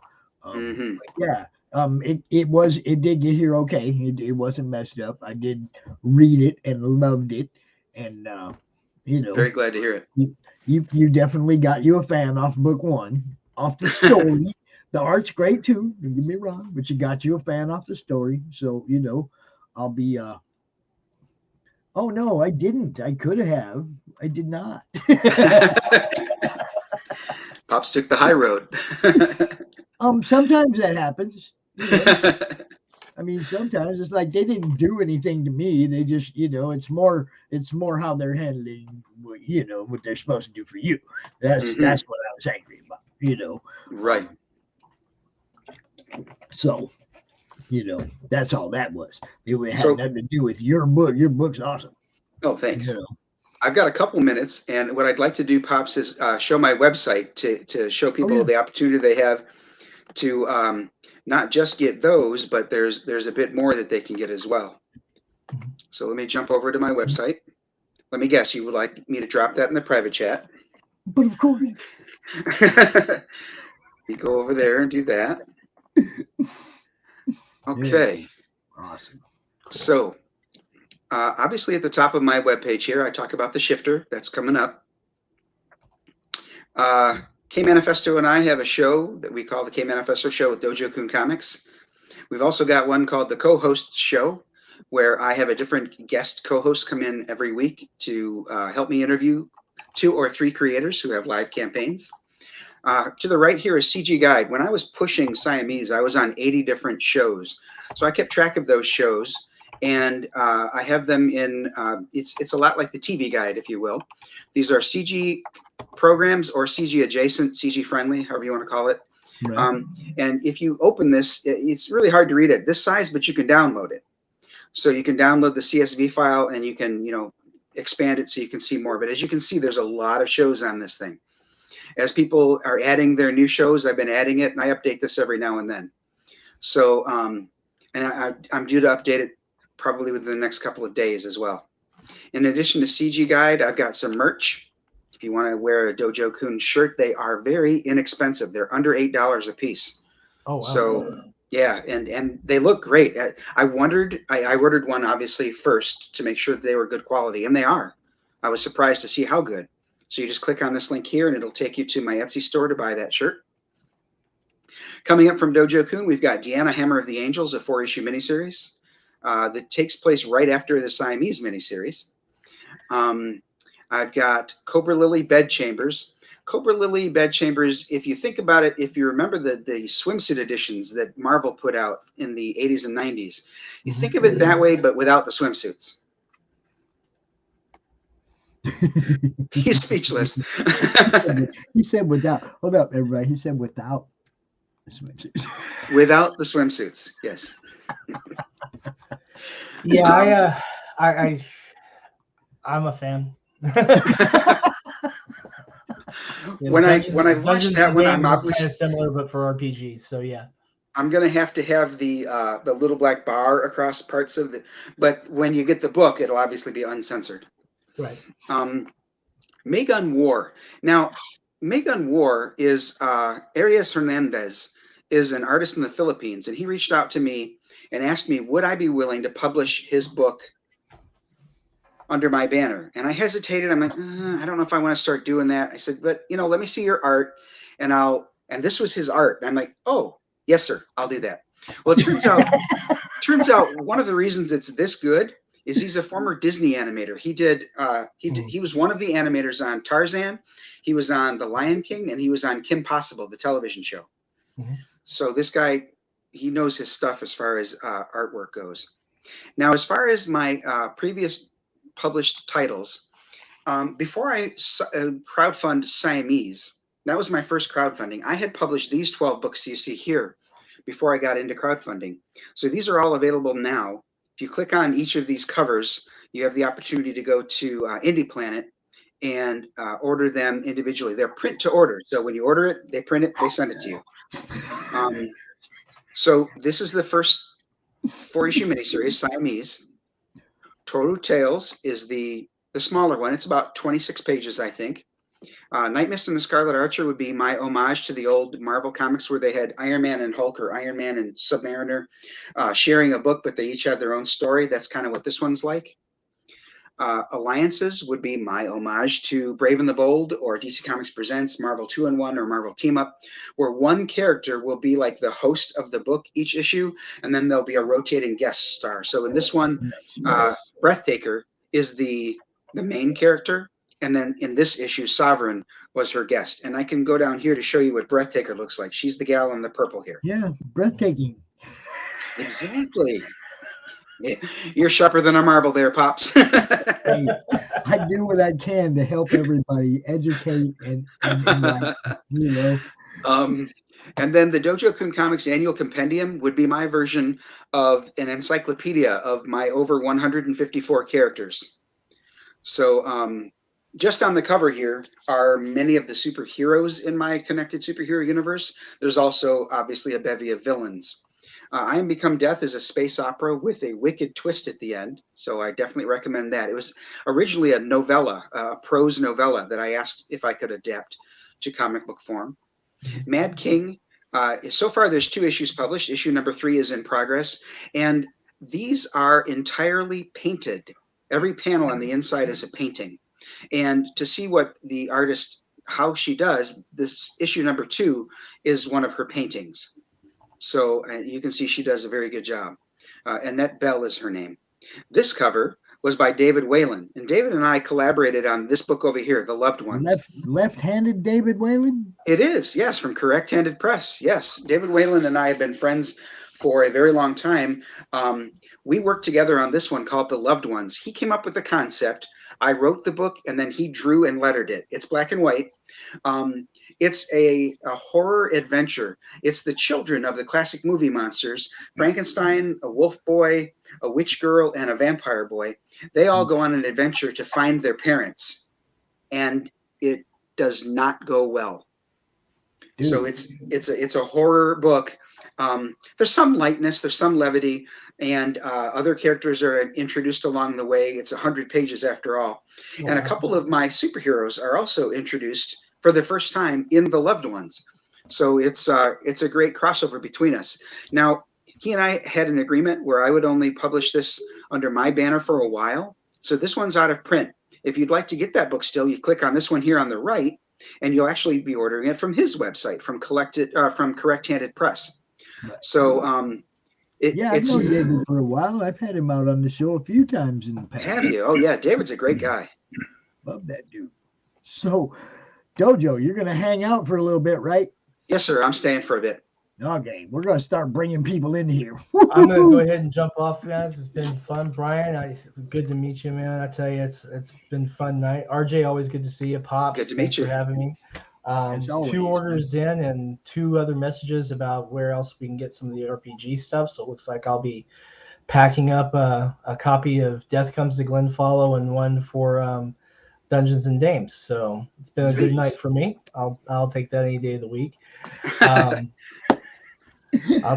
yeah. It did get here okay. It wasn't messed up. I did read it and loved it, and you know, very glad to hear it. You definitely got you a fan off book one, off the story. The art's great too, don't get me wrong, but you got you a fan off the story. So, you know, I'll be oh no, I didn't. I could have. I did not. Pops took the high road. Sometimes that happens. You know? I mean, sometimes it's like they didn't do anything to me. They just, you know, it's more how they're handling, you know, what they're supposed to do for you. That's what I was angry about, you know. Right. So, you know, that's all that was. It had nothing to do with your book. Your book's awesome. Oh, thanks. You know? I've got a couple minutes, and what I'd like to do, Pops, is show my website to show people the opportunity they have to not just get those, but there's a bit more that they can get as well. So let me jump over to my website. Let me guess, you would like me to drop that in the private chat? But of course. You go over there and do that. Okay. Yeah. Awesome. So obviously at the top of my webpage here, I talk about the shifter that's coming up. K Manifesto and I have a show that we call the K Manifesto Show with Dojo Kun Comics. We've also got one called the Co-Host Show, where I have a different guest co-host come in every week to help me interview 2 or 3 creators who have live campaigns. To the right here is CG Guide. When I was pushing Siamese, I was on 80 different shows. So I kept track of those shows, and I have them in, it's a lot like the TV Guide, if you will. These are CG programs or CG adjacent, CG friendly, however you want to call it. Right. And if you open this, it's really hard to read at this size, but you can download it. So you can download the CSV file and you can, you know, expand it so you can see more. But as you can see, there's a lot of shows on this thing. As people are adding their new shows, I've been adding it, and I update this every now and then. So, and I'm due to update it probably within the next couple of days as well. In addition to CG Guide, I've got some merch. If you want to wear a Dojo Kun shirt, they are very inexpensive. They're under $8 a piece. Oh, wow. So yeah, and they look great. I ordered one obviously first to make sure that they were good quality, and they are. I was surprised to see how good. So you just click on this link here, and it'll take you to my Etsy store to buy that shirt. Coming up from Dojo Kun, we've got Deanna Hammer of the Angels, a 4-issue miniseries that takes place right after the Siamese miniseries. I've got Cobra Lily Bed Chambers. Cobra Lily, Bed Chambers, if you think about it, if you remember the swimsuit editions that Marvel put out in the 80s and 90s, you think of it that way, but without the swimsuits. He's speechless. He said without. Hold up, everybody. He said without the swimsuits. Without the swimsuits, yes. Yeah, I'm a fan. When I watched that one, I'm kind obviously of similar, but for RPGs. So yeah. I'm gonna have to have the little black bar across parts of the. But when you get the book, it'll obviously be uncensored. Right. Maygun War. Now, Maygun War is Arias Hernandez is an artist in the Philippines, and he reached out to me and asked me, would I be willing to publish his book under my banner? And I hesitated. I'm like, I don't know if I want to start doing that. I said, but let me see your art, and this was his art. And I'm like, oh, yes, sir, I'll do that. Well, it turns out one of the reasons it's this good is he's a former Disney animator. He was one of the animators on Tarzan. He was on The Lion King, and he was on Kim Possible, the television show. Mm-hmm. So this guy, he knows his stuff as far as artwork goes. Now, as far as my previous published titles, before I crowdfund Siamese, that was my first crowdfunding. I had published these 12 books you see here before I got into crowdfunding. So these are all available now. If you click on each of these covers, you have the opportunity to go to Indie Planet and order them individually. They're print to order. So when you order it, they print it, they send it to you. So this is the first 4-issue miniseries, Siamese. Toru Tales is the smaller one. It's about 26 pages, I think. Night Mist and the Scarlet Archer would be my homage to the old Marvel comics where they had Iron Man and Hulk or Iron Man and Submariner sharing a book, but they each had their own story. That's kind of what this one's like. Alliances would be my homage to Brave and the Bold or DC Comics Presents Marvel 2-in-1 or Marvel Team Up, where one character will be like the host of the book each issue, and then there'll be a rotating guest star. So in this one, Breathtaker is the main character. And then in this issue, Sovereign was her guest. And I can go down here to show you what Breathtaker looks like. She's the gal in the purple here. Yeah, breathtaking. Exactly. You're sharper than a marble there, Pops. Hey, I do what I can to help everybody educate and like, And then the Dojo Kun Comics Annual Compendium would be my version of an encyclopedia of my over 154 characters. So just on the cover here are many of the superheroes in my connected superhero universe. There's also obviously a bevy of villains. I Am Become Death is a space opera with a wicked twist at the end, so I definitely recommend that. It was originally a novella, a prose novella that I asked if I could adapt to comic book form. Mad King, so far there's 2 issues published. Issue number 3 is in progress, and these are entirely painted. Every panel on the inside is a painting. And to see what the artist, how she does, this issue number 2 is one of her paintings. So you can see she does a very good job. Annette Bell is her name. This cover was by David Whalen. And David and I collaborated on this book over here, The Loved Ones. Left-handed David Whalen? It is, yes, from Correct Handed Press. Yes, David Whalen and I have been friends for a very long time. We worked together on this one called The Loved Ones. He came up with the concept. I wrote the book, and then he drew and lettered it. It's black and white. It's a horror adventure. It's the children of the classic movie monsters, Frankenstein, a wolf boy, a witch girl, and a vampire boy. They all go on an adventure to find their parents, and it does not go well. Dude. So it's a horror book. There's some lightness, there's some levity, and other characters are introduced along the way. It's 100 pages after all. Wow. And a couple of my superheroes are also introduced for the first time in The Loved Ones. So it's a great crossover between us. Now, he and I had an agreement where I would only publish this under my banner for a while. So this one's out of print. If you'd like to get that book still, you click on this one here on the right, and you'll actually be ordering it from his website, from Correct Handed Press. So I've known David for a while. I've had him out on the show a few times in the past. Have you? Oh yeah, David's a great guy. Love that dude. So Dojo, you're gonna hang out for a little bit, right? Yes, sir. I'm staying for a bit. Okay, we're gonna start bringing people in here. I'm gonna go ahead and jump off, guys. It's been fun, Brian. Good to meet you, man. I tell you, it's been a fun night. RJ, always good to see you. Pops, Good to thanks meet you. for having me. As always, 2 orders in and 2 other messages about where else we can get some of the RPG stuff. So it looks like I'll be packing up a copy of Death Comes to Glenfollow and one for Dungeons and Dames. So it's been a good night for me. I'll take that any day of the week. I'll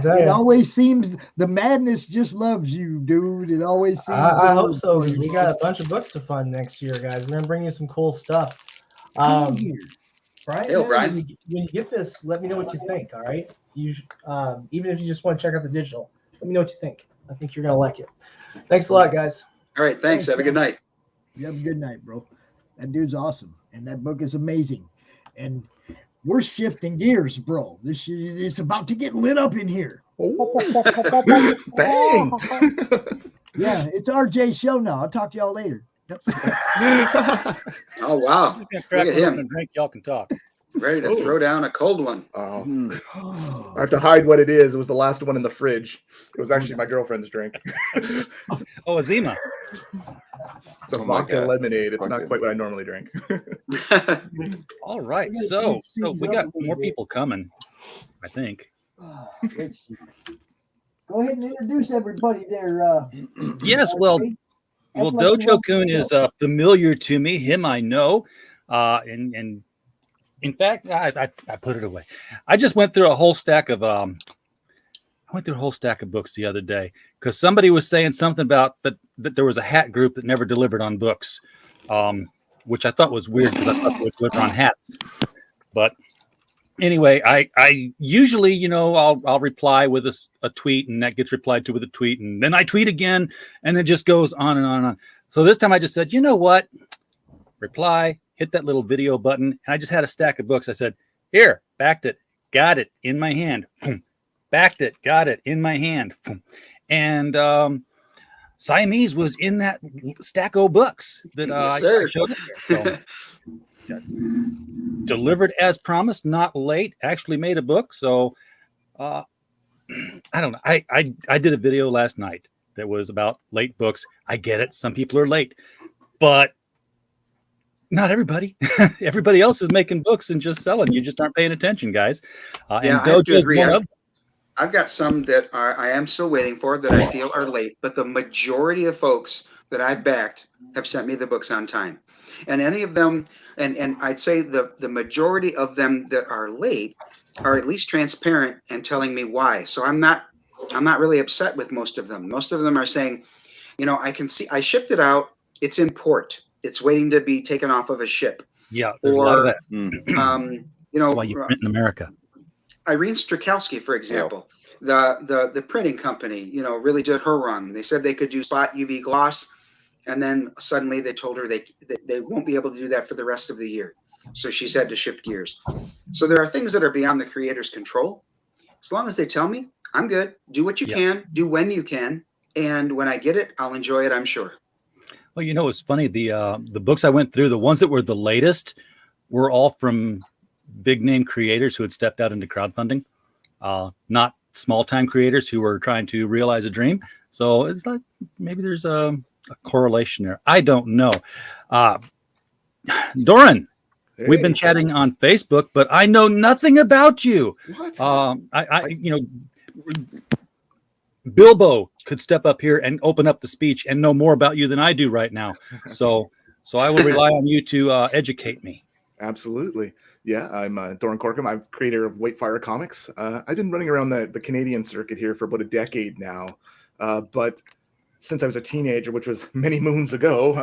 tell It you. always seems the madness just loves you, dude. It always seems. I hope so. We got a bunch of books to fund next year, guys. We're gonna bring you some cool stuff. Brian, Hey, Brian. when you get this, let me know what you think. All right. You even if you just want to check out the digital, let me know what you think. I think you're gonna like it. Thanks a lot, guys. All right. Thanks. Have a good night. You have a good night, bro. That dude's awesome, and that book is amazing. And we're shifting gears, bro. This is about to get lit up in here. Dang. Yeah, it's RJ's show now. I'll talk to y'all later. Oh, wow. Look at him. Drink, y'all can talk. Ready to throw down a cold one. I have to hide what it is. It was the last one in the fridge. It was actually my girlfriend's drink. Oh, Azima. It's a vodka lemonade. It's not quite what I normally drink. All right. So we got more people coming, I think. Let's see. Go ahead and introduce everybody there. Yes, well, Dojo Kun is familiar to me. Him I know. And in fact, I put it away. I just went through a whole stack of books the other day because somebody was saying something about that there was a hat group that never delivered on books, which I thought was weird because I thought they would deliver on hats. But anyway, I usually, I'll reply with a tweet, and that gets replied to with a tweet, and then I tweet again, and it just goes on and on and on. So this time I just said, you know what? Reply, hit that little video button, and I just had a stack of books. I said, here, backed it, got it in my hand. Backed it, got it in my hand. And Siamese was in that stack of books that I showed up here. So, delivered as promised, not late. Actually made a book. So I don't know. I did a video last night that was about late books. I get it. Some people are late, but not everybody. Everybody else is making books and just selling. You just aren't paying attention, guys. Yeah, I have to agree. I've got some that I am still waiting for that I feel are late, but the majority of folks that I've backed have sent me the books on time. And any of them, and I'd say the majority of them that are late are at least transparent and telling me why. So I'm not really upset with most of them. Most of them are saying, I can see I shipped it out. It's in port. It's waiting to be taken off of a ship. Yeah, there's a lot of that. That's why you print in America. Irene Strakowski, for example, the printing company, really did her run. They said they could do spot UV gloss, and then suddenly they told her they won't be able to do that for the rest of the year. So she's had to shift gears. So there are things that are beyond the creator's control. As long as they tell me, I'm good. Do what you can, do when you can, and when I get it, I'll enjoy it, I'm sure. Well, it's funny. The books I went through, the ones that were the latest, were all from big name creators who had stepped out into crowdfunding, not small time creators who were trying to realize a dream. So it's like maybe there's a correlation there. I don't know. Doran, we've been chatting on Facebook, but I know nothing about you. What? Bilbo could step up here and open up the speech and know more about you than I do right now. So I will rely on you to educate me. Absolutely. Yeah, I'm Doran Corkum. I'm creator of Whitefire Comics. I've been running around the Canadian circuit here for about a decade now. But since I was a teenager, which was many moons ago,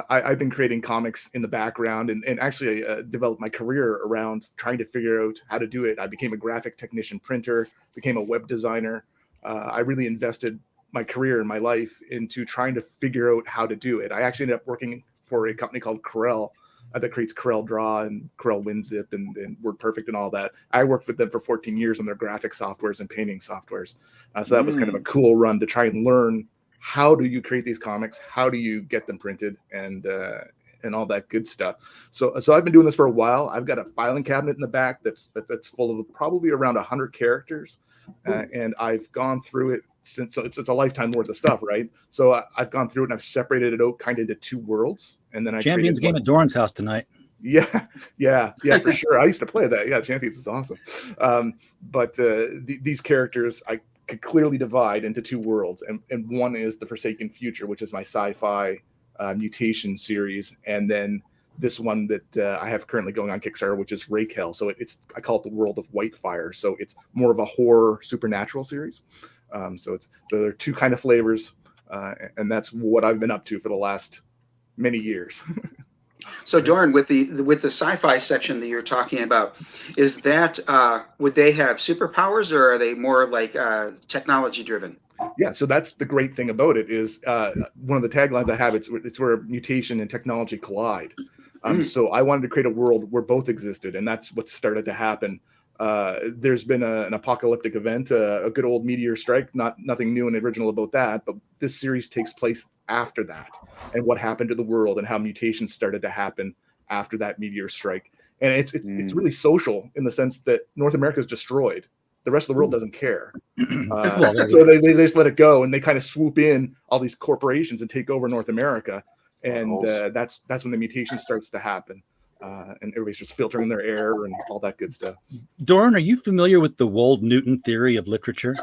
I've been creating comics in the background and actually developed my career around trying to figure out how to do it. I became a graphic technician printer, became a web designer. I really invested my career and my life into trying to figure out how to do it. I actually ended up working for a company called Corel that creates Corel Draw and Corel WinZip and WordPerfect and all that. I worked with them for 14 years on their graphic softwares and painting softwares. So that was kind of a cool run to try and learn how do you create these comics? How do you get them printed? And and all that good stuff. So I've been doing this for a while. I've got a filing cabinet in the back that's full of probably around 100 characters, and I've gone through it since. So it's a lifetime worth of stuff, right? So I've gone through it and I've separated it out kind of into 2 worlds, and then I Champions game at Doran's house tonight. Yeah, for sure. I used to play that. Yeah, Champions is awesome. But these characters I could clearly divide into 2 worlds, and one is the Forsaken Future, which is my sci-fi mutation series, and then this one that I have currently going on Kickstarter, which is Raquel. So I call it the world of Whitefire. So it's more of a horror supernatural series. So there are 2 kind of flavors, and that's what I've been up to for the last many years. So Doran, with the sci-fi section that you're talking about, is that would they have superpowers, or are they more like technology driven? Yeah, so that's the great thing about it is one of the taglines I have. It's where mutation and technology collide. So I wanted to create a world where both existed, and that's what started to happen. There's been an apocalyptic event, a good old meteor strike. Nothing new and original about that, but this series takes place after that, and what happened to the world, and how mutations started to happen after that meteor strike. And it's really social in the sense that North America is destroyed. The rest of the world doesn't care. So they just let it go, and they kind of swoop in all these corporations and take over North America. And that's when the mutation starts to happen. And everybody's just filtering their air and all that good stuff. Doran, are you familiar with the Wold-Newton theory of literature?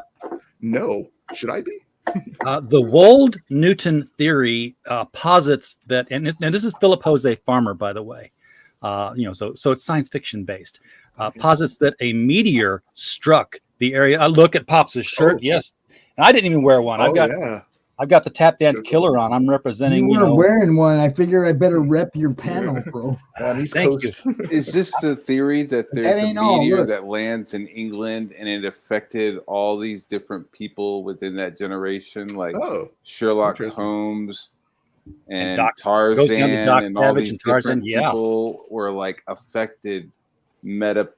No. Should I be? The Wold-Newton theory posits that, and this is Philip Jose Farmer, by the way. So it's science fiction based. Posits that a meteor struck the area. I look at Pops' shirt. Yes, and I didn't even wear one. I've got the Tap Dance Killer on. I'm representing. You were wearing one. I figure I better rep your panel, bro. Thank you. Is this the theory that there's a meteor that lands in England and it affected all these different people within that generation, like Sherlock Holmes and Tarzan and all these different people were like affected meta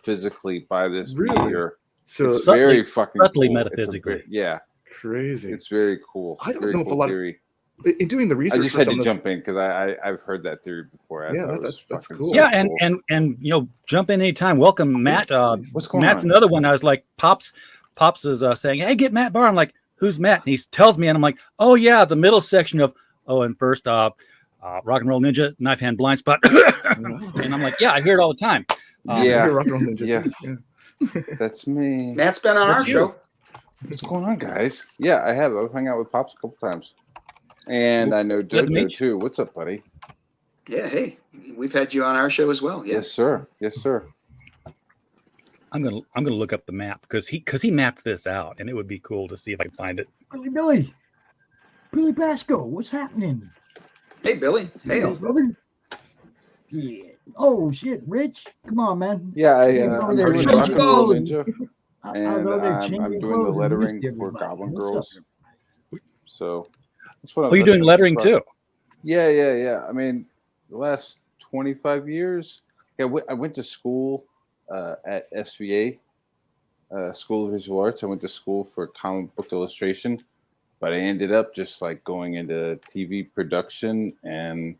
physically by this meteor? So it's very fucking subtly cool. metaphysically. Crazy. It's very cool. I don't very know if a lot theory. In doing the research, I just had to jump in because I've heard that theory before. That's cool. So Yeah, cool. and jump in anytime. Welcome, Matt. What's going Matt's on? another one. I was like, Pops is saying, "Hey, get Matt Barr." I'm like, "Who's Matt?" And he tells me, and I'm like, "Oh yeah, the middle section of and first Rock and Roll Ninja, Knife Hand Blind Spot," and I'm like, "Yeah, I hear it all the time." Rock and Roll Ninja. Yeah. That's me. Matt's been on our show. What's going on, guys? Yeah, I have. I've hung out with Pops a couple times. And I know Dojo too. What's up, buddy? Yeah, hey. We've had you on our show as well. Yeah. Yes, sir. Yes, sir. I'm gonna look up the map because he mapped this out, and it would be cool to see if I can find it. Billy Basco, what's happening? Hey, Billy. Hey, brother. Yeah. Oh shit, Rich, come on, man. Yeah, I'm doing Rock and Roll Ninja, and I'm doing the lettering for Goblin Girls. So that's what. Oh, you're doing lettering too? Yeah. I mean, the last 25 years, I went to school at SVA, School of Visual Arts. I went to school for comic book illustration, but I ended up just like going into TV production and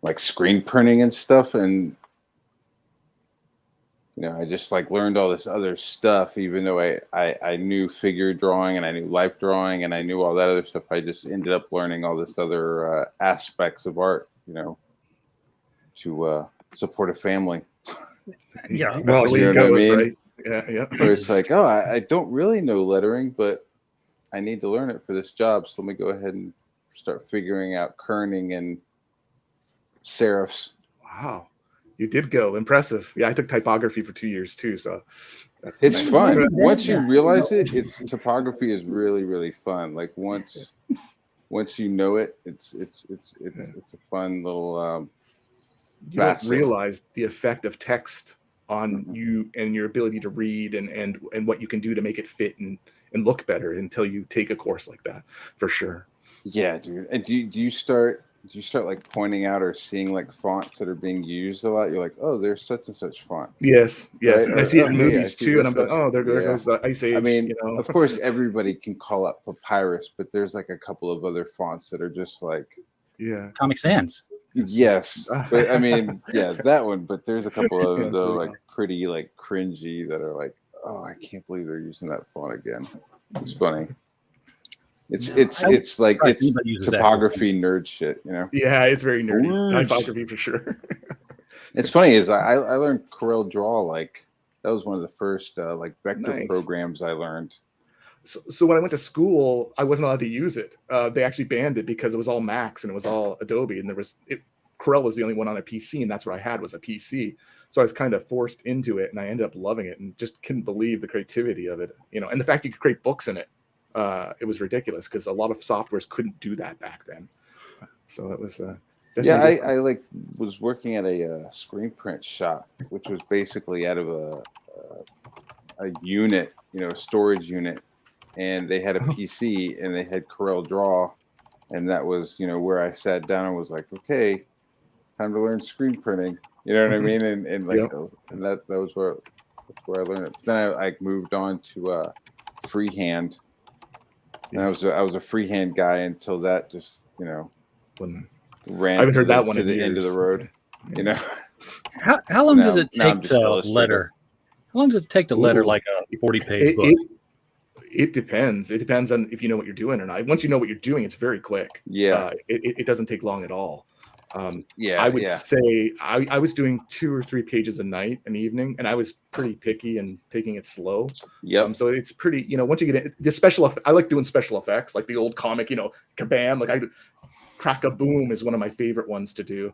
like screen printing and stuff, and I just like learned all this other stuff. Even though I knew figure drawing and I knew life drawing and I knew all that other stuff, I just ended up learning all this other aspects of art, to support a family. Yeah, well, you know what I mean? Right? Yeah. Where it's like, I don't really know lettering, but I need to learn it for this job, so let me go ahead and start figuring out kerning and serifs. Wow, you did go impressive. Yeah, I took typography for 2 years too, so it's fun. Once you realize it's typography is really, really fun. Like once you know it, it's a fun little you don't realize the effect of text on you and your ability to read and what you can do to make it fit and look better until you take a course like that, for sure. Yeah, dude. And do you start like pointing out or seeing like fonts that are being used a lot? You're like, oh, there's such and such font. Yes. Right? And I see it in movies too, and I'm like, oh, there goes the Ice Age. I mean, of course, everybody can call up Papyrus, but there's like a couple of other fonts that are just like Comic Sans. Yes, but I mean, yeah, that one. But there's a couple of them though, like pretty like cringy that are like, oh, I can't believe they're using that font again. It's funny. It's like it's typography nerd shit, you know. Yeah, it's very nerdy. Typography for sure. It's funny is I learned Corel Draw, like that was one of the first like vector programs I learned. So when I went to school, I wasn't allowed to use it. They actually banned it because it was all Macs and it was all Adobe, and Corel was the only one on a PC, and that's what I had was a PC. So I was kind of forced into it, and I ended up loving it, and just couldn't believe the creativity of it, you know, and the fact you could create books in it. It was ridiculous because a lot of softwares couldn't do that back then. So it was. Yeah, I like was working at a screen print shop, which was basically out of a unit, you know, a storage unit. And they had a PC and they had Corel Draw, and that was, you know, where I sat down and was like, okay, time to learn screen printing. You know what I mean? And like, and that was where I learned it. Then I moved on to freehand, and I was a freehand guy until that just, you know, ran. I haven't heard that one to the end of the road. You know, how long does it take to letter? How long does it take to letter like a 40-page book? It depends. It depends on if you know what you're doing or not. Once you know what you're doing, it's very quick. Yeah. It doesn't take long at all. I would say I was doing 2 or 3 pages a night, an evening, and I was pretty picky and taking it slow. Yeah. So it's pretty, you know, once you get it, the I like doing special effects, like the old comic, you know, kabam, like Crack a Boom is one of my favorite ones to do.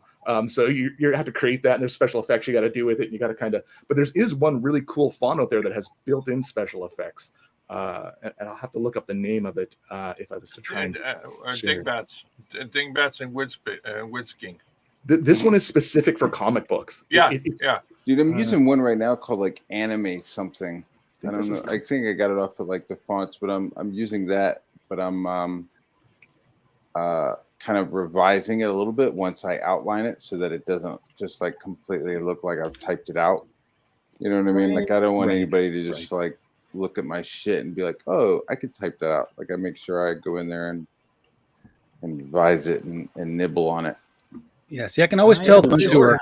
So you have to create that, and there's special effects you got to do with it, and you got to kind of. But there is one really cool font out there that has built-in special effects. And I'll have to look up the name of it if I was to try and Dingbats and Widsking. This one is specific for comic books. Yeah, Dude, I'm using one right now called like Anime something. I don't know. I think I got it off of like the fonts, but I'm using that. But I'm kind of revising it a little bit once I outline it so that it doesn't just like completely look like I've typed it out. You know what I mean? Like I don't want anybody to just like look at my shit and be like, oh, I could type that out. Like I make sure I go in there and revise it and nibble on it. Yeah, see, I can always tell the ones who are.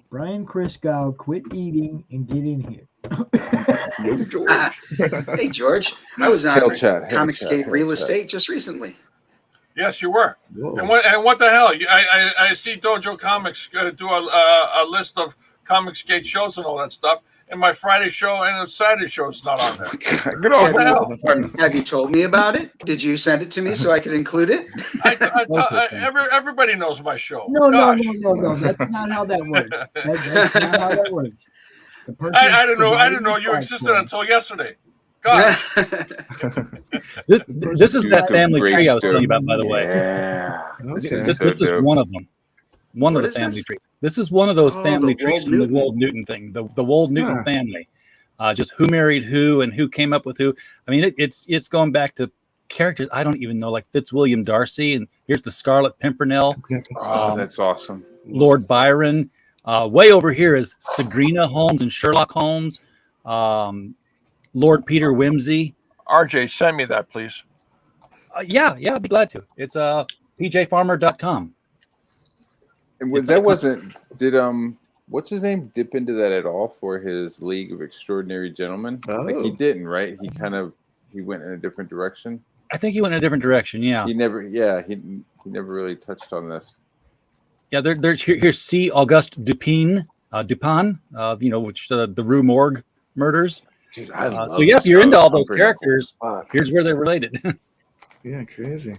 Brian Christgau, quit eating and get in here. Hey, George. I was on Comicsgate Real Estate just recently. Yes, you were. And what the hell? I see Dojo Comics do a list of Comicsgate shows and all that stuff. And my Friday show and the Saturday show is not on there. Get over the Have you told me about it? Did you send it to me so I could include it? Everybody knows my show. No. That's not how that works. That's not how that works. I didn't know you existed until yesterday. God. This is that family tree I was telling you about, by the way. Yeah. This is one of them. One of the family trees. This is one of those family trees from the Wold Newton thing, the Wold Newton family. Just who married who and who came up with who. I mean, it's going back to characters I don't even know, like Fitzwilliam Darcy, and here's the Scarlet Pimpernel. Oh, that's awesome. Lord Byron. Way over here is Sabrina Holmes and Sherlock Holmes. Lord Peter Wimsey. RJ, send me that, please. Yeah, I'd be glad to. It's pjfarmer.com. And that wasn't, did what's his name dip into that at all for his League of Extraordinary Gentlemen? Like he didn't, right? He went in a different direction. I think he went in a different direction. Yeah. He never really touched on this. Yeah, here's C. Auguste Dupin, which the Rue Morgue murders. Dude, I love so yeah, if you're into all those characters, here's where they're related. Yeah, crazy.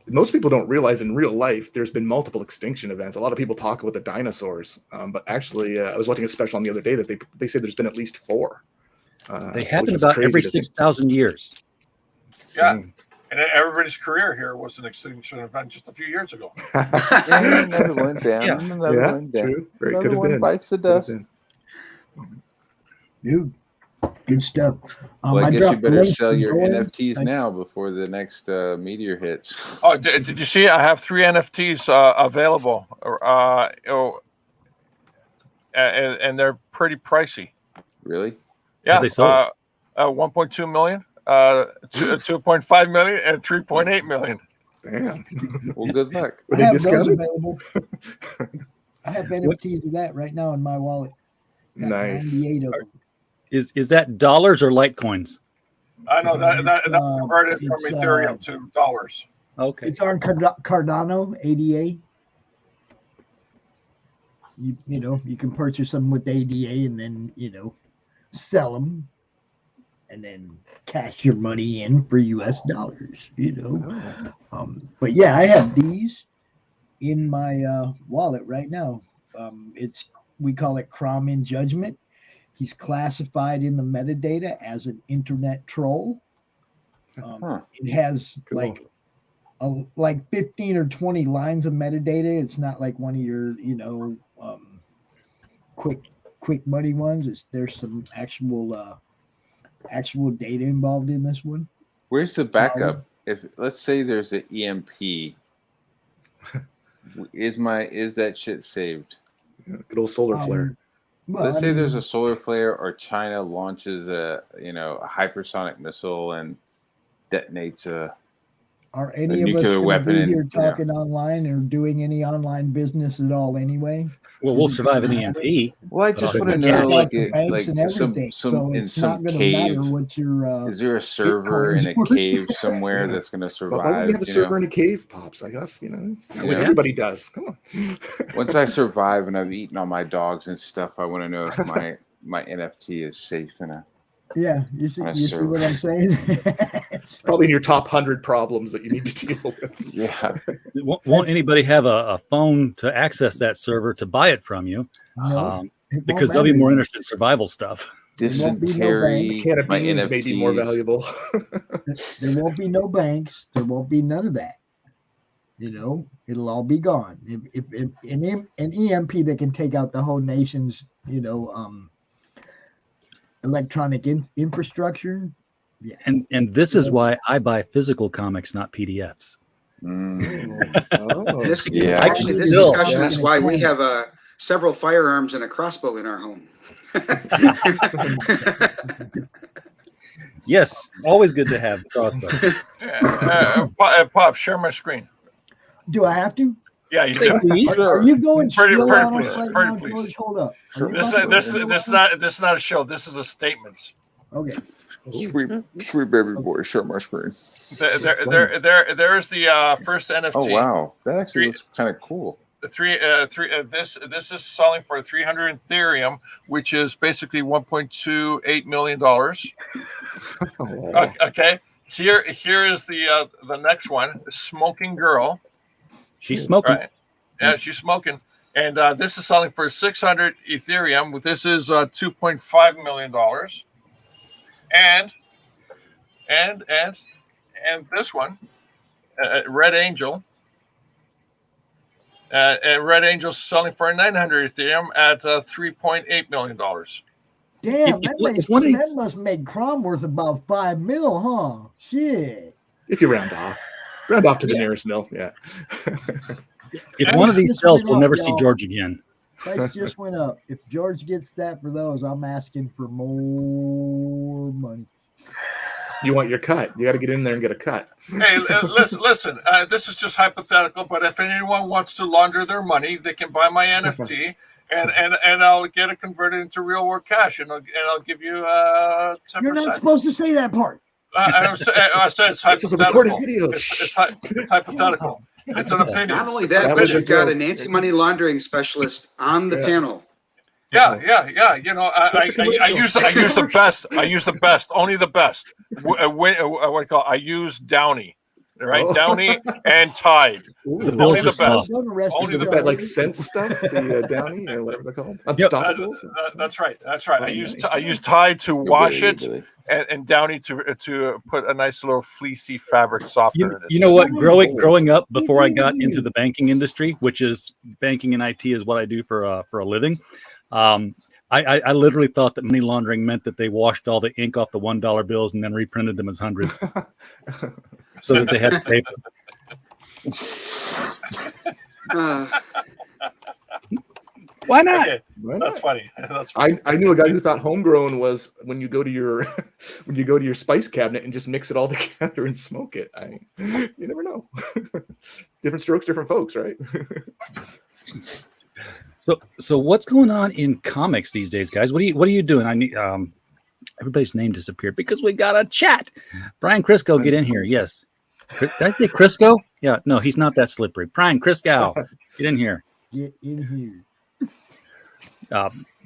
Most people don't realize in real life there's been multiple extinction events. A lot of people talk about the dinosaurs, but actually, I was watching a special on the other day that they say there's been at least 4. They happen about every 6,000 years. Yeah, and everybody's career here was an extinction event just a few years ago. Another one down. Yeah. Another one down. True. Very Another one bites the dust. Dude, good stuff. Well, I guess you better sell your NFTs now before the next meteor hits. Oh, did you see? I have 3 NFTs available, and they're pretty pricey. Really? Yeah. They sold? 1.2 million, 2.5 million, and 3.8 million. Damn. Well, good luck. Were I they have those discounted? available. I have NFTs of that right now in my wallet. Got Nice. 98 of them. Is that dollars or Litecoins? I know that converted from it's, Ethereum to dollars. Okay. It's on Cardano, ADA. You know, you can purchase them with ADA and then, you know, sell them and then cash your money in for US dollars, you know. But yeah, I have these in my wallet right now. We call it CRoM in judgment. He's classified in the metadata as an internet troll. It has like 15 or 20 lines of metadata. It's not like one of your, you know, quick money ones. There's some actual data involved in this one. Where's the backup? If let's say there's an EMP, is that shit saved? Good old solar flare. Well, Let's I say mean, there's a solar flare, or China launches a hypersonic missile and detonates are a any of us nuclear going to weapon be and here talking online or doing any online business at all anyway? Well, we'll survive an EMP. Well, I just want to know, like in some cave, is there a server in a cave somewhere that's going to survive? Why would we have a server in a cave, Pops? I guess, you know, everybody does. Come on. Once I survive and I've eaten all my dogs and stuff, I want to know if my NFT is safe in a Yeah, you see what I'm saying? It's probably in your top 100 problems that you need to deal with. Yeah. Won't anybody have a phone to access that server to buy it from you? No, Because they'll be more interested in survival stuff. Dysentery, A can of my beans may be more NFTs. valuable. There won't be no banks. There won't be none of that. You know, it'll all be gone. If an EMP that can take out the whole nation's, you know, electronic infrastructure. Yeah. And this is why I buy physical comics, not PDFs. This Yeah. actually, this Still. discussion is why we have several firearms and a crossbow in our home. Yes, always good to have crossbow. Pop, share my screen. Do I have to? Yeah, you do. Are you going Pretty still on us please. right Pretty now, please. George? Hold up. This is not a show. This is a statement. Okay. Sweet baby boy, share my screen. There's the first NFT. Oh wow, that actually looks kind of cool. This is selling for 300 Ethereum, which is basically $1.28 million. Okay, here is the next one, Smoking Girl. She's smoking. Right. Yeah, she's smoking, and this is selling for 600 Ethereum. This is $2.5 million. And this one, Red Angel. And Red Angel's selling for 900 Ethereum at $3.8 million. Damn, that must make CRoM worth about $5 million, huh? Shit. If you round off to the nearest mill, yeah. If one of these sells, we'll never see George again. Price just went up. If George gets that for those, I'm asking for more money. You want your cut. You got to get in there and get a cut. Hey, listen. This is just hypothetical, but if anyone wants to launder their money, they can buy my NFT, and I'll get it converted into real world cash, and I'll give you 10%. You're not supposed to say that part. I said it's This is a recorded hypothetical. video. It's hypothetical. It's an opinion. Not only that, but you've got an anti-money laundering specialist on the panel. Yeah. You know, I use the best. I use the best. Only the best. What do you call it? I use Downy. Right, Downy and Tide. Only the best. Only the best. Like scent stuff, the Downy or whatever they're called. Unstoppables. That's right. I use Tide to wash it, and Downy to put a nice little fleecy fabric softener in it. You know what? Growing up, before I got into the banking industry, which is banking and IT is what I do for a living. I literally thought that money laundering meant that they washed all the ink off the $1 bills and then reprinted them as hundreds, so that they had paper. Why not? Okay. That's funny. That's funny. I knew a guy who thought homegrown was when you go to your when you go to your spice cabinet and just mix it all together and smoke it. You never know. Different strokes, different folks, right? So what's going on in comics these days, guys? What are you doing? I need everybody's name disappeared because we got a chat. Brian Christgau, get in here. Yes. Did I say Christgau? Yeah, no, he's not that slippery. Brian Christgau, get in here. Get in here.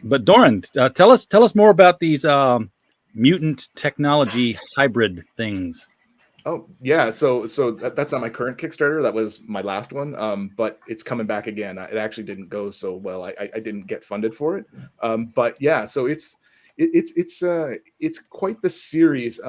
But Doran, tell us more about these mutant technology hybrid things. Oh yeah, so that's not my current Kickstarter. That was my last one. But it's coming back again. It actually didn't go so well. I didn't get funded for it. But yeah, so it's quite the series.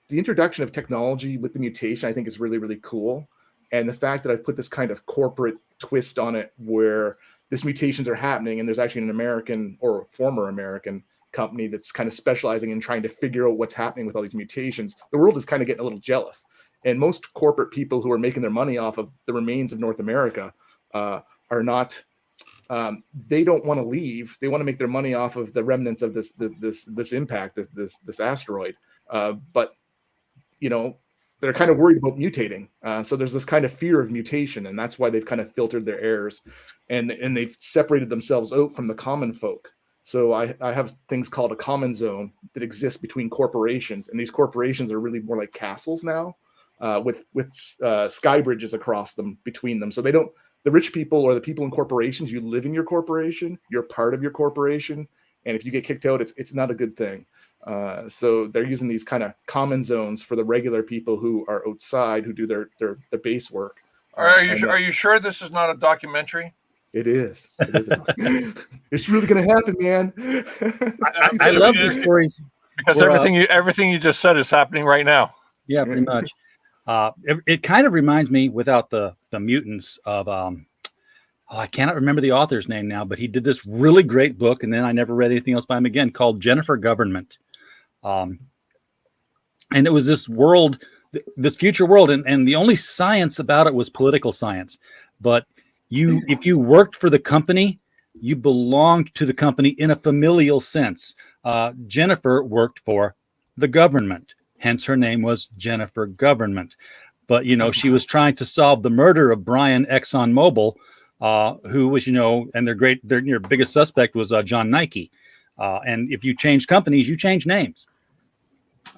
The introduction of technology with the mutation, I think, is really, really cool. And the fact that I've put this kind of corporate twist on it where these mutations are happening, and there's actually an American or former American company that's kind of specializing in trying to figure out what's happening with all these mutations. The world is kind of getting a little jealous. And most corporate people who are making their money off of the remains of North America are not, they don't want to leave. They want to make their money off of the remnants of this impact, this asteroid. But you know, they're kind of worried about mutating. So there's this kind of fear of mutation, and that's why they've kind of filtered their heirs, and they've separated themselves out from the common folk. So I have things called a common zone that exists between corporations, and these corporations are really more like castles now, with sky bridges across them between them. So they don't, the rich people or the people in corporations, you live in your corporation, you're part of your corporation, and if you get kicked out, it's not a good thing. So they're using these kind of common zones for the regular people who are outside, who do their base work. Are you sure this is not a documentary? It is. It's really going to happen, man. I love these stories because everything you just said is happening right now. Yeah, pretty much. It kind of reminds me, without the mutants, of I cannot remember the author's name now, but he did this really great book, and then I never read anything else by him again, called Jennifer Government. And it was this world, this future world, and the only science about it was political science. But if you worked for the company, you belonged to the company in a familial sense. Jennifer worked for the government, hence her name was Jennifer Government. But she was trying to solve the murder of Brian ExxonMobil, who was and their biggest suspect was John Nike. And if you change companies, you change names.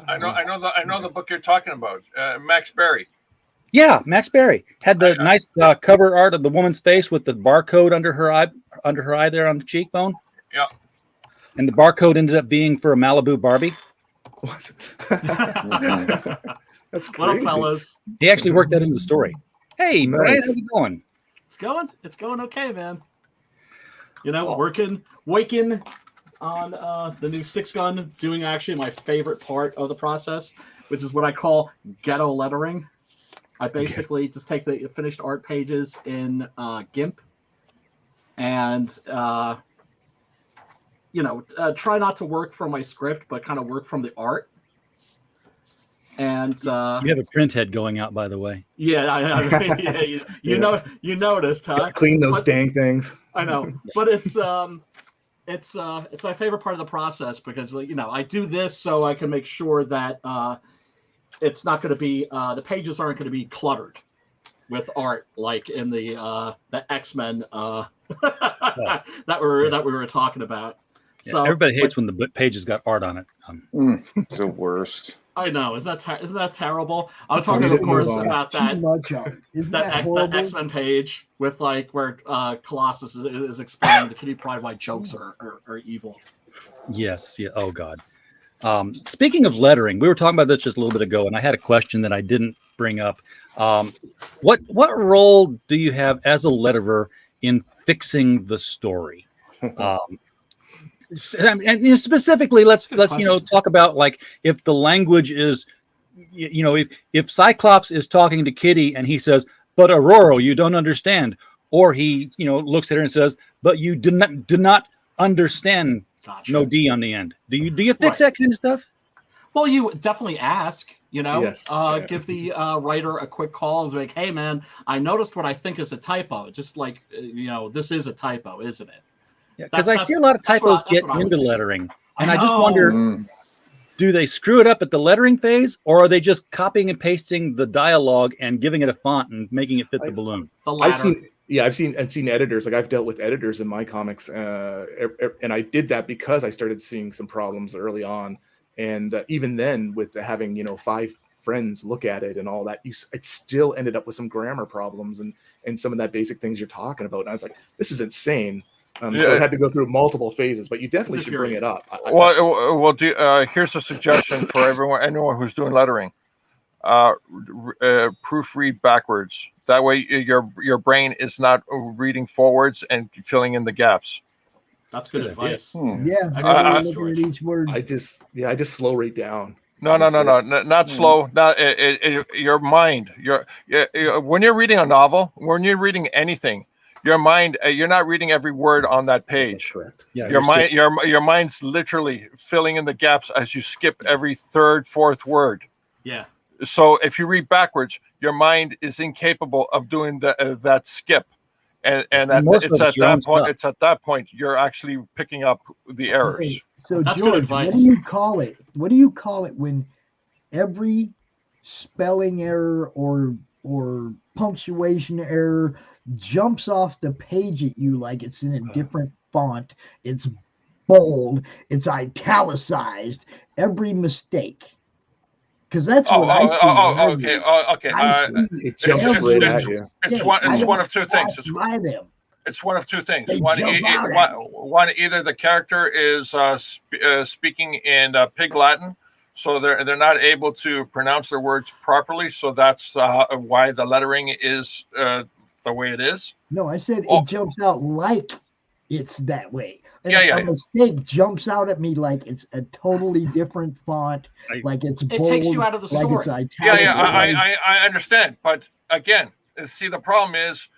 I know the book you're talking about, Max Berry. Yeah, Max Berry had the nice cover art of the woman's face with the barcode under her eye there on the cheekbone. Yeah. And the barcode ended up being for a Malibu Barbie. What? That's crazy. What up, fellas? He actually worked that into the story. Hey, Nice. Brian, how's it going? It's going okay, man. Waking on the new 6-gun, doing actually my favorite part of the process, which is what I call ghetto lettering. I basically just take the finished art pages in GIMP and try not to work from my script, but kind of work from the art. And You have a print head going out, by the way. yeah, you noticed, huh? Clean those dang things. I know, but it's my favorite part of the process because I do this so I can make sure that it's not going to be the pages aren't going to be cluttered with art like in the X-Men that we were talking about. Yeah, So everybody hates when the pages got art on it. The worst. I know, isn't that terrible? I was That's why we talking, of didn't course, move on. about that Too much art. Isn't that horrible? X-Men page with where Colossus is explaining the Kitty Pryde why jokes are evil. Yes. Yeah. Oh God. Speaking of lettering, we were talking about this just a little bit ago, and I had a question that I didn't bring up. What role do you have as a letterer in fixing the story? And specifically, let's talk about like if the language is, if Cyclops is talking to Kitty and he says, "But Aurora, you don't understand," or he looks at her and says, "But you do not understand." Gotcha. No D on the end. Do you fix that kind of stuff? Well, you definitely ask, Yes. give the writer a quick call and be like, "Hey, man, I noticed what I think is a typo. Just like, this is a typo, isn't it?" because I see a lot of typos get into lettering, and I just wonder, do they screw it up at the lettering phase, or are they just copying and pasting the dialogue and giving it a font and making it fit the balloon? I've seen editors, like I've dealt with editors in my comics, and I did that because I started seeing some problems early on, and even then, with having 5 friends look at it and all that, it still ended up with some grammar problems and some of that basic things you're talking about. And I was like, this is insane. So it had to go through multiple phases, but you definitely should bring it up. Here's a suggestion for anyone who's doing lettering. Proofread backwards. That way your brain is not reading forwards and filling in the gaps. That's good advice. Yeah, looking at each word. I just slow rate down. No, not slow. Not your mind. When you're reading a novel, when you're reading anything, your mind, you're not reading every word on that page. Correct. Yeah, your mind's literally filling in the gaps as you skip every third, fourth word. Yeah. So if you read backwards, your mind is incapable of doing that skip, and it's at that point you're actually picking up the errors. Okay, so George, what do you call it? What do you call it when every spelling error or punctuation error jumps off the page at you like it's in a different font, it's bold, it's italicized, every mistake? Because that's what I see. Okay. It's one of two things. It's one of two things. One, either the character is speaking in Pig Latin, so they're not able to pronounce their words properly. So that's why the lettering is the way it is. No, I said it jumps out like it's that way. A mistake jumps out at me like it's a totally different font, like it's bold, it takes you out of the story. Like it's italicized. I understand, but again, see, the problem is,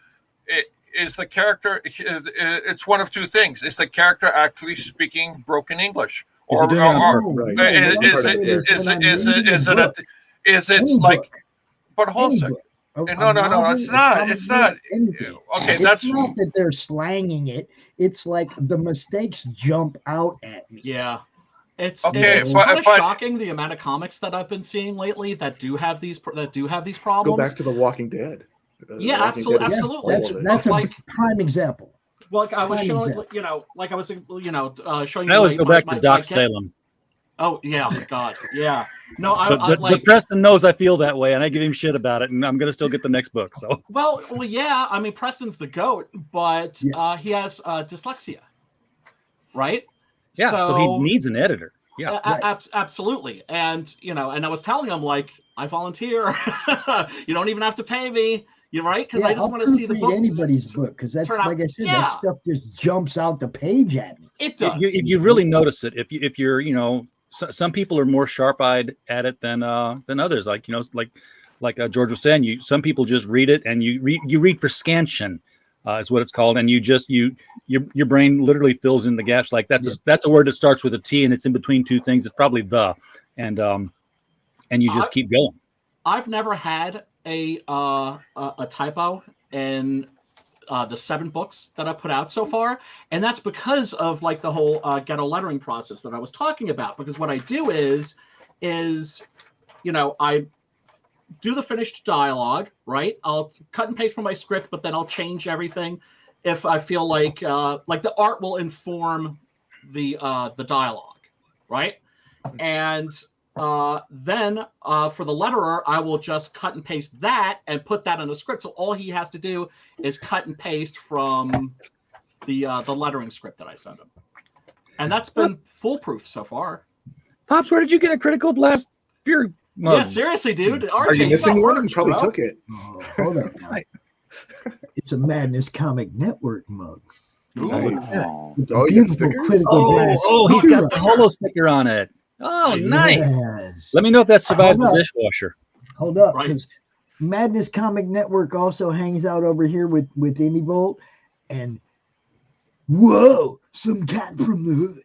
is the character? It's one of two things: is the character actually speaking broken English, is it like? But hold on a second. No, it's not. It's not. Okay, it's not that they're slanging it. It's like the mistakes jump out at me. Yeah, it's kind of shocking the amount of comics that I've been seeing lately that do have these problems. Go back to The Walking Dead. Yeah, absolutely. That's a prime example. Well, like I was showing, showing you. I always go back to Doc Salem. Oh yeah, God, yeah. No, but Preston knows I feel that way, and I give him shit about it, and I'm gonna still get the next book. So well, yeah. I mean, Preston's the goat, but he has dyslexia, right? Yeah, so he needs an editor. Yeah, absolutely. And and I was telling him like, I volunteer. You don't even have to pay me. You're right, because I just want to see the book. Anybody's book, because that's like I said, that stuff just jumps out the page at me. It does. You really notice it if you're some people are more sharp-eyed at it than others. Like like George was saying, some people just read it and you read for scansion, is what it's called, and your brain literally fills in the gaps. Like that's a word that starts with a T and it's in between two things. It's probably the and you just keep going. I've never had a typo in the 7 books that I put out so far, and that's because of like the whole ghetto lettering process that I was talking about. Because what I do is I do the finished dialogue, right? I'll cut and paste from my script, but then I'll change everything if I feel like the art will inform the dialogue, right? And then for the letterer, I will just cut and paste that and put that in the script. So all he has to do is cut and paste from the lettering script that I send him, and that's been foolproof so far. Pops, where did you get a Critical Blast beer mug? Yeah, seriously, dude. Are you missing one? You probably took it. Oh, hold on. It's a Madness Comic Network mug. Nice. It's a beautiful Critical Blast. Oh, he's got the holo sticker on it. Oh, nice. Yes. Let me know if that survives the dishwasher. Hold up, because Madness Comic Network also hangs out over here with Indie Bolt, and whoa, some cat from the hood.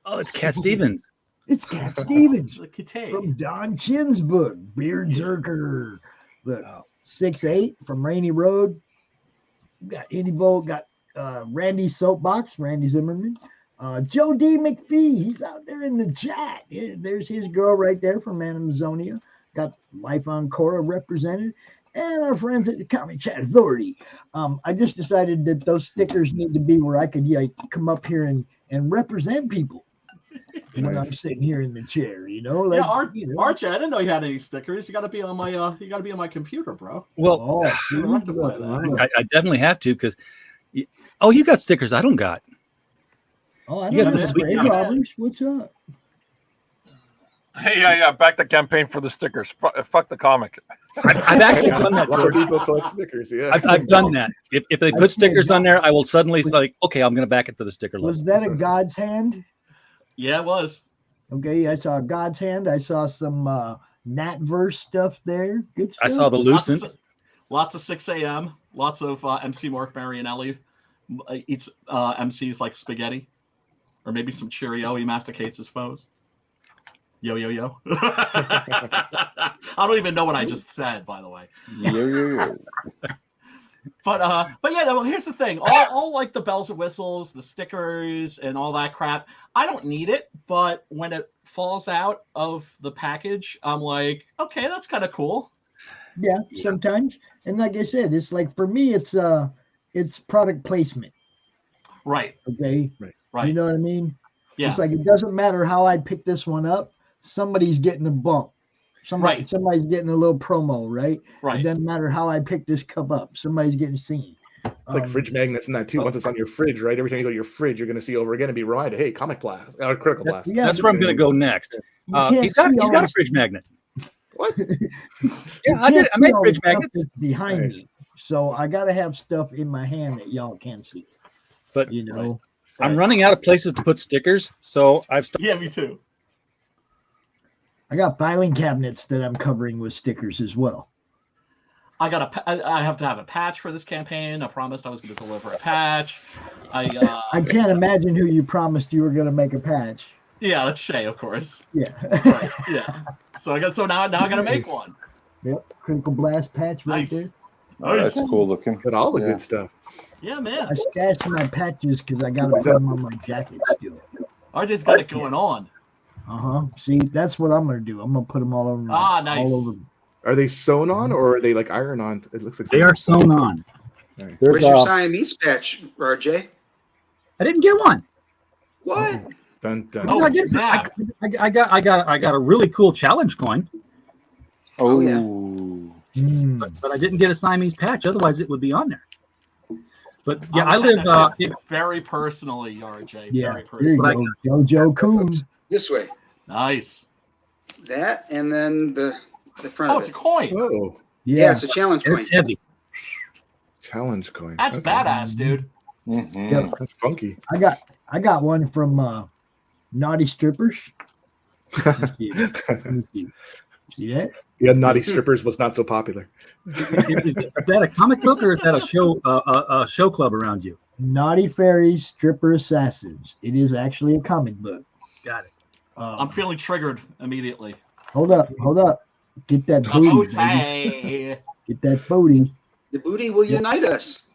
Oh, it's Cat Stevens. It's Cat Stevens from Don Chin's book, Beardzerker. Look, 6'8" from Rainy Road. Got Indie Bolt, got Randy Soapbox, Randy Zimmerman, Joe D. McPhee, he's out there in the chat. There's his girl right there from Amazonia. Got Life on Cora represented. And our friends at the Comic Chat Authority. I just decided that those stickers need to be where I could come up here and represent people when I'm sitting here in the chair, you know. Like, Archie, I didn't know you had any stickers. You got to be on my computer, bro. Well, I definitely have to because. Oh, you got stickers I don't got. Oh, I You don't got know. the sweet Hey, comics. Roberts, what's up? Hey, yeah, back the campaign for the stickers. Fuck the comic. I've actually done that. A lot of people collect stickers. Yeah, I've done that. If they put stickers on there, I will suddenly like, okay, I'm going to back it for the sticker. Was that a God's hand? Yeah, it was. Okay, I saw God's hand. I saw some Natverse stuff there. Good stuff. I saw the Lucent. Lots of 6 a.m. Lots of MC Mark Marianelli eats MCs like spaghetti, or maybe some Cheerio. He masticates his foes. Yo yo yo. I don't even know what I just said, by the way. Yo yo yo. But yeah, no, here's the thing. All like the bells and whistles, the stickers, and all that crap. I don't need it, but when it falls out of the package, I'm like, okay, that's kind of cool. Yeah, sometimes. And like I said, it's like for me, it's product placement. Right. Okay. Right. You know what I mean? Yeah. It's like it doesn't matter how I pick this one up. Somebody's getting a bump. Somebody's getting a little promo, right? Right. It doesn't matter how I pick this cup up. Somebody's getting seen. It's like fridge magnets and that too. Once it's on your fridge, right? Every time you go to your fridge, you're going to see over again and be reminded, hey, Comic Blast or Critical Blast. Yeah, That's where I'm going to go next. He's got a fridge magnet. What? Yeah, I did. I made fridge magnets behind me, so I got to have stuff in my hand that y'all can't see. But you know, I'm running out of places to put stickers, so I've started. Yeah, me too. I got filing cabinets that I'm covering with stickers as well. I have to have a patch for this campaign. I promised I was going to deliver a patch. I can't imagine who you promised you were going to make a patch. Yeah, that's Shay, of course. Yeah. Right. Yeah. So now I got to make one. Yep. Critical Blast patch right there. Oh, that's cool looking. Got all the good stuff. Yeah, man. I stashed my patches because I got to put them on my jacket still. RJ's got it going on. See, that's what I'm gonna do. I'm gonna put them all over. Nice. All over. Are they sewn on or are they like iron on? It looks like they are sewn on. Right. Where's your Siamese patch, RJ? I didn't get one. What? Dun, dun. I got a really cool challenge coin. Oh yeah. But I didn't get a Siamese patch. Otherwise, it would be on there. But yeah, I'm I live. very personally, RJ. Yeah. Very Here you personally. go, Dojo CoN. This way. Nice. That and then the front Oh, of it's it. a coin. Oh, Yeah, it's a challenge coin. It's heavy. challenge coin. That's Okay. badass, dude. Mm-hmm. Yeah. That's funky. I got one from Naughty Strippers. Let me see. See that? Yeah, Naughty Strippers was not so popular. Is that a comic book or is that a show club around you? Naughty Fairies Stripper Assassins. It is actually a comic book. Got it. I'm feeling triggered immediately. Hold up. Get that booty, baby. Get that booty. The booty will unite us.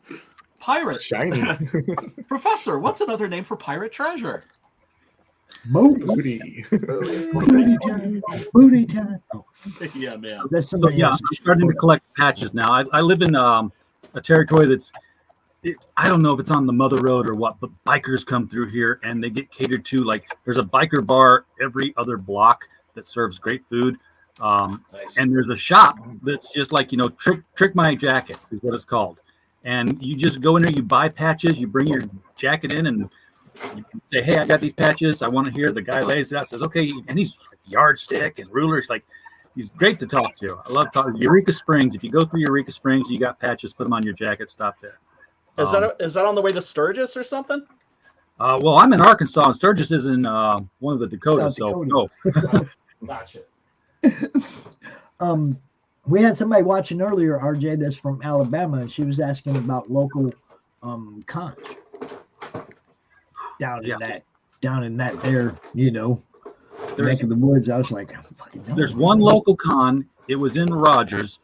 Pirate. Shiny. Professor, what's another name for pirate treasure? Booty. Booty time. Booty time. Oh. Yeah, man. That's So somebody yeah, else. I'm starting to collect patches now. I live in a territory that's, I don't know if it's on the Mother Road or what, but bikers come through here and they get catered to. Like there's a biker bar every other block that serves great food. And there's a shop that's just like, trick my jacket is what it's called. And you just go in there, you buy patches, you bring your jacket in and you can say, hey, I got these patches. I want to hear. The guy lays it out, says, okay. And he's like yardstick and rulers. Like he's great to talk to. I love talking. Eureka Springs. If you go through Eureka Springs, you got patches, put them on your jacket, stop there. Is that on the way to Sturgis or something? Well, I'm in Arkansas, and Sturgis is in one of the Dakotas, so no. Gotcha. We had somebody watching earlier, RJ, that's from Alabama, and she was asking about local cons down in that there, neck of the woods. I was like, there's one local con. It was in Rogers.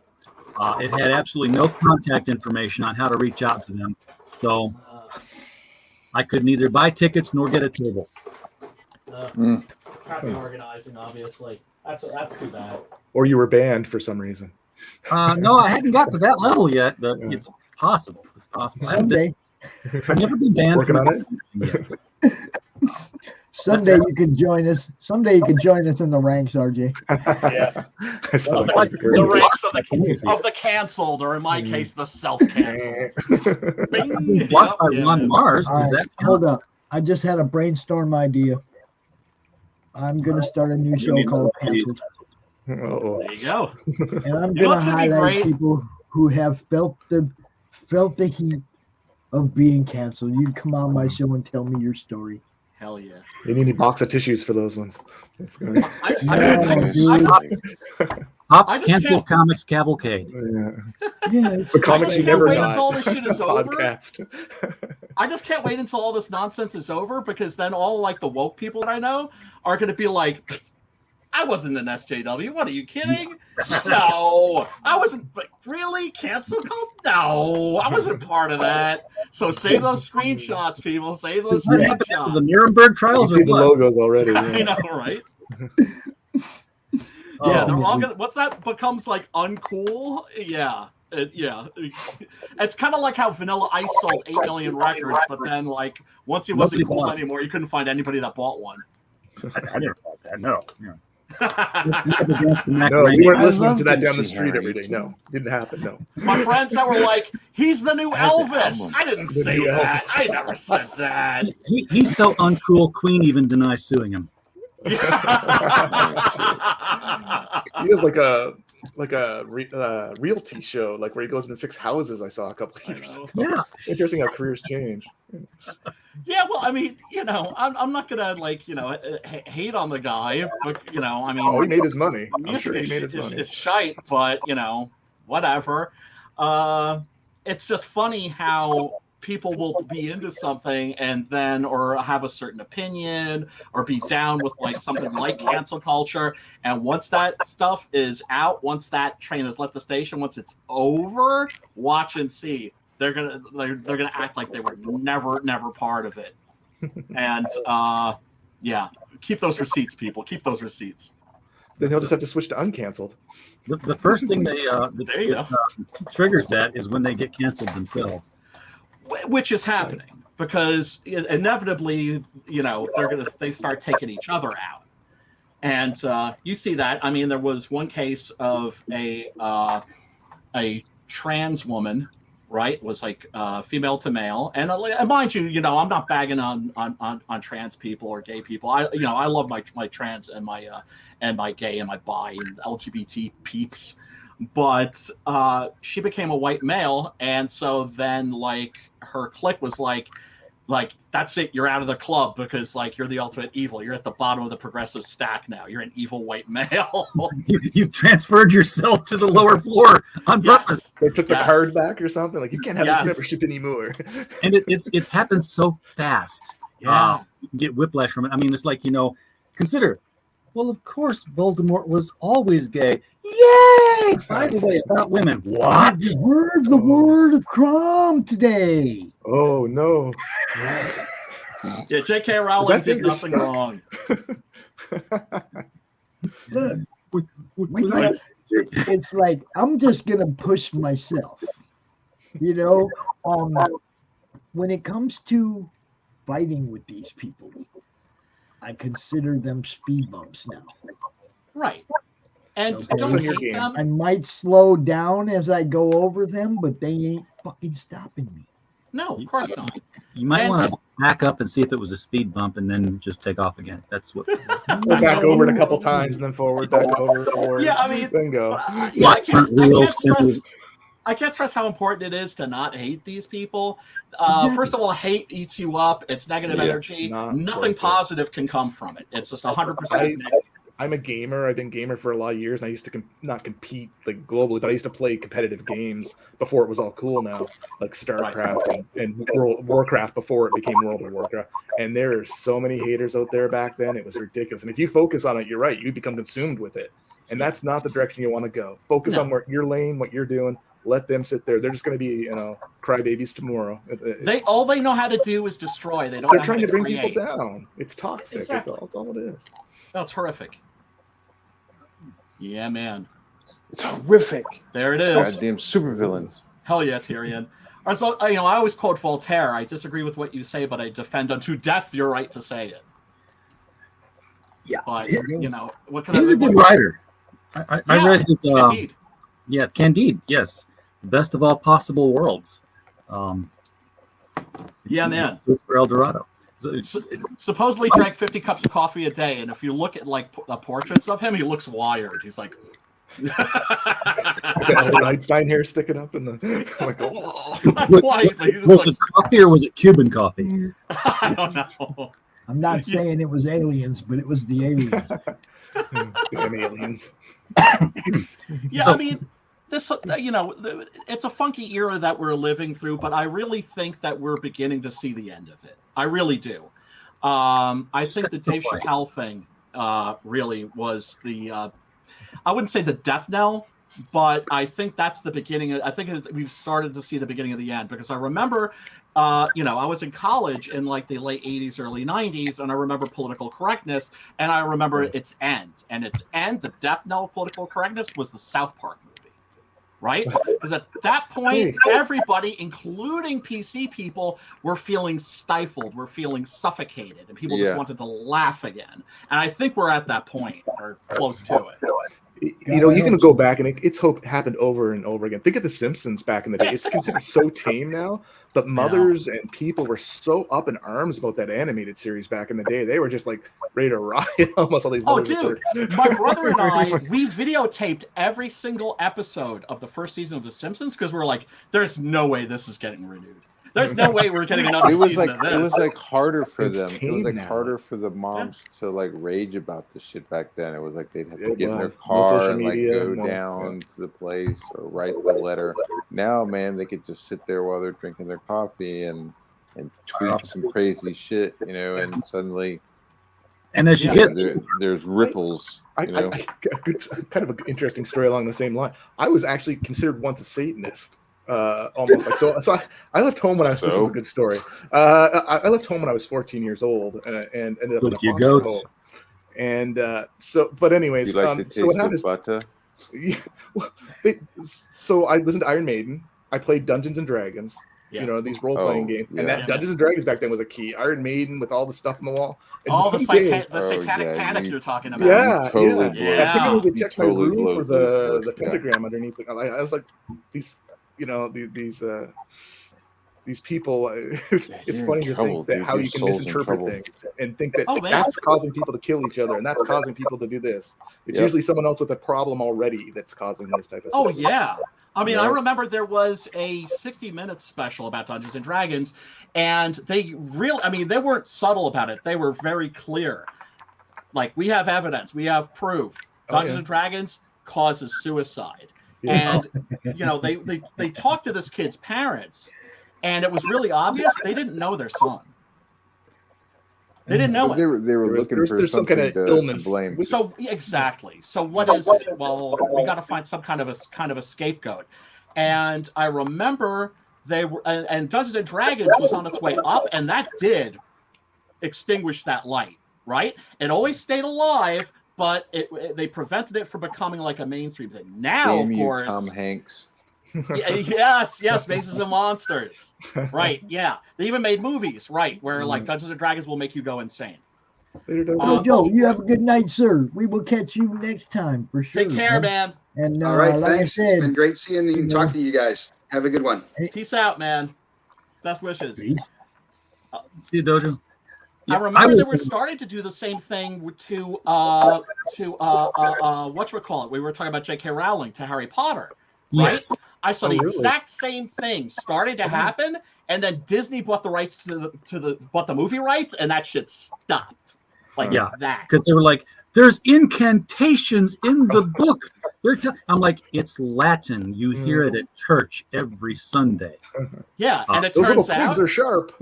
It had absolutely no contact information on how to reach out to them. So I could neither buy tickets nor get a table. Crappy organizing, obviously. That's too bad. Or you were banned for some reason. No, I hadn't got to that level yet, but it's possible. It's possible. Someday. I've never been banned Working from on it. yet. Someday you can join us. Someday you can join us in the ranks, RJ. Yeah. Like The ranks of the canceled, or in my case, the self-canceled. Bing. Blocked by Ron Mars. All Does right, that hold up. I just had a brainstorm idea. I'm gonna start a new show called Canceled. Oh. There you go. And I'm You know gonna what's gonna be highlight great? people who have felt the heat of being canceled. You come on my show and tell me your story. Hell yeah. You need a box of tissues for those ones. It's gonna... Pops Cancel Comics Cavalcade. The comics you never wait got. until all this shit is over. Podcast. I just can't wait until all this nonsense is over, because then all like the woke people that I know are going to be like, I wasn't an SJW. What are you kidding? No, I wasn't. But really, cancel cult? No, I wasn't part of that. So save those screenshots, people. Save those What happened after screenshots. the Nuremberg trials? You see Or the what? logos already. I Yeah. know, right? Oh, Yeah, they're all gonna. Once that becomes like uncool, yeah, it's kind of like how Vanilla Ice sold 8 million records, but then like once it wasn't Nobody cool bought it. anymore, you couldn't find anybody that bought one. I never thought that. No. Yeah. No, you weren't I listening love to that down the DC street Harry. every day. No, didn't happen. No. My friends that were like, "He's the new Elvis." album. I didn't The say new that. Elvis. I never said that. He's so uncool. Queen even denies suing him. He has like a realty show, like where he goes and fix houses. I saw a couple of years ago. Yeah. Interesting how careers change. Yeah, well, I mean, I'm not gonna like, hate on the guy, but I mean, Oh, he made his money. I'm music sure he is, made his is, money. is shite, but whatever. It's just funny how people will be into something and then or have a certain opinion or be down with like something like cancel culture, and once that stuff is out, once that train has left the station, once it's over, watch and see. They're gonna act like they were never part of it. And yeah, keep those receipts, people. Keep those receipts. Then he'll just have to switch to uncanceled. The first thing they There you go. triggers that is when they get canceled themselves. Which is happening because inevitably, they start taking each other out, and you see that. I mean, there was one case of a trans woman, right? Was like female to male, and mind you, I'm not bagging on trans people or gay people. I love my trans and my gay and my bi and LGBT peeps. But she became a white male, and so then like her clique was like that's it, you're out of the club because like you're the ultimate evil, you're at the bottom of the progressive stack now, you're an evil white male. You transferred yourself to the lower floor on purpose. They took the Yes. card back or something. Like, you can't have Yes. this membership anymore. And it happens so fast. Yeah. You can get whiplash from it. I mean, it's like, consider, well, of course Voldemort was always gay. Yay! By the way, about women. What? You heard the word of CRoM today. Oh no. Yeah, J.K. Rowling that did finger nothing stuck? wrong. Look, it's like I'm just gonna push myself. When it comes to fighting with these people, I consider them speed bumps now. Right. And Okay? don't hate them. I might slow down as I go over them, but they ain't fucking stopping me. No, of course not. You might And- want to back up and see if it was a speed bump and then just take off again. That's what. Go back over it a couple times and then forward, back over, forward. Yeah, I mean, then go. Yeah, I can't stress how important it is to not hate these people. First of all, hate eats you up. It's negative Yeah, energy. it's not Nothing worth it. positive can come from it. It's just 100% negative. I'm a gamer. I've been gamer for a lot of years, and I used to not compete like globally, but I used to play competitive games before it was all cool now, like StarCraft and World of Warcraft before it became World of Warcraft. And there are so many haters out there back then; it was ridiculous. And if you focus on it, you're right, you become consumed with it, and that's not the direction you want to go. Focus on your lane, what you're doing. let them sit there. They're just going to be, crybabies tomorrow. All they know how to do is destroy. They don't. They're know trying how to bring create. people down. It's toxic. Exactly. That's all it is. That's horrific. Yeah, man. It's horrific. There it is. Goddamn supervillains. Hell yeah, Tyrion. So, I always quote Voltaire. I disagree with what you say, but I defend unto death your right to say it. Yeah. But, what can He's I a good writer. I read his Candide. Yeah, Candide, yes. Best of all possible worlds. Yeah, man. Search for El Dorado. Supposedly drank 50 cups of coffee a day, and if you look at portraits of him, he looks wired. He's like Einstein hair sticking up in the like, oh. Was it coffee or was it Cuban coffee? I don't know. I'm not saying it was aliens, but it was the aliens. Damn aliens. Yeah, I mean, this, it's a funky era that we're living through, but I really think that we're beginning to see the end of it. I really do. I think the Dave Chappelle thing really was the, I wouldn't say the death knell, but I think that's the beginning. I think we've started to see the beginning of the end, because I remember, I was in college in like the late 80s, early 90s, and I remember political correctness, and I remember its end. And its end, the death knell of political correctness, was the South Park movie. Right? Because at that point, everybody, including PC people, were feeling stifled, were feeling suffocated, and people just wanted to laugh again. And I think we're at that point, or close to it. You can go back and it's happened over and over again. Think of The Simpsons back in the day. It's considered so tame now, but mothers and people were so up in arms about that animated series back in the day. They were just like ready to riot almost all these. Oh, dude, my brother and I, we videotaped every single episode of the first season of The Simpsons, because we're like, there's no way this is getting renewed. There's no way we're getting another season of this. It was like harder for them. It was like now. harder for the moms to like rage about this shit back then. It was like they'd have to It get in their was. No car social and like media, go no- down to the place or write the letter. Now, man, they could just sit there while they're drinking their coffee and tweet some crazy shit, and suddenly. And as you there's ripples. A good, kind of an interesting story along the same line. I was actually considered once a Satanist. Almost like so. I left home when I was. This is a good story. I left home when I was 14 years old and ended up in a foster home. And but anyways, You like the taste so what of happened? butter? Yeah, so I listened to Iron Maiden. I played Dungeons and Dragons. These role playing games, and that Dungeons and Dragons back then was a key. Iron Maiden with all the stuff on the wall. And All the one day- satanic panic you're talking about. Yeah, totally yeah. blew it. I think I need to You check totally my room blew for it for this the first guy. pentagram underneath. I was like, these people. It's you're funny in to trouble, think that dude. how Your you can soul's in misinterpret trouble. things and think that Oh, man. that's causing people to kill each other and that's causing people to do this. It's Yep. usually someone else with a problem already that's causing this type of Oh, stuff. yeah. I mean, I Right. remember there was a 60 Minutes special about Dungeons and Dragons, and they weren't subtle about it. They were very clear. Like, we have evidence, we have proof. Dungeons and Dragons causes suicide. Yeah. And, they talked to this kid's parents, and it was really obvious they didn't know their son. They didn't know But it. they were looking for there's some something kind of to illness. blame. So exactly. So what is it? Well, we got to find some kind of a scapegoat. And I remember they were, and Dungeons and Dragons was on its way up, and that did extinguish that light. Right? It always stayed alive, but they prevented it from becoming like a mainstream thing. Now, Damn of you, course, Tom Hanks. yes, Faces and Monsters. Right? Yeah, they even made movies. Right, where like Dungeons and Dragons will make you go insane. So, Joe, you have a good night, sir. We will catch you next time for sure. Take care, man. And All right, like thanks. I said, It's been great seeing you and talking to you guys. Have a good one. Peace out, man. Best wishes. See you, Dojo. I remember they were starting to do the same thing to whatchamacallit. We were talking about J.K. Rowling to Harry Potter. Right? Yes. I saw Oh, the really? exact same thing starting to happen, and then Disney bought the rights bought the movie rights, and that shit stopped. Like that. Because they were like, there's incantations in the book. I'm like, it's Latin. You hear it at church every Sunday. Yeah, and it Those little turns twigs out are sharp.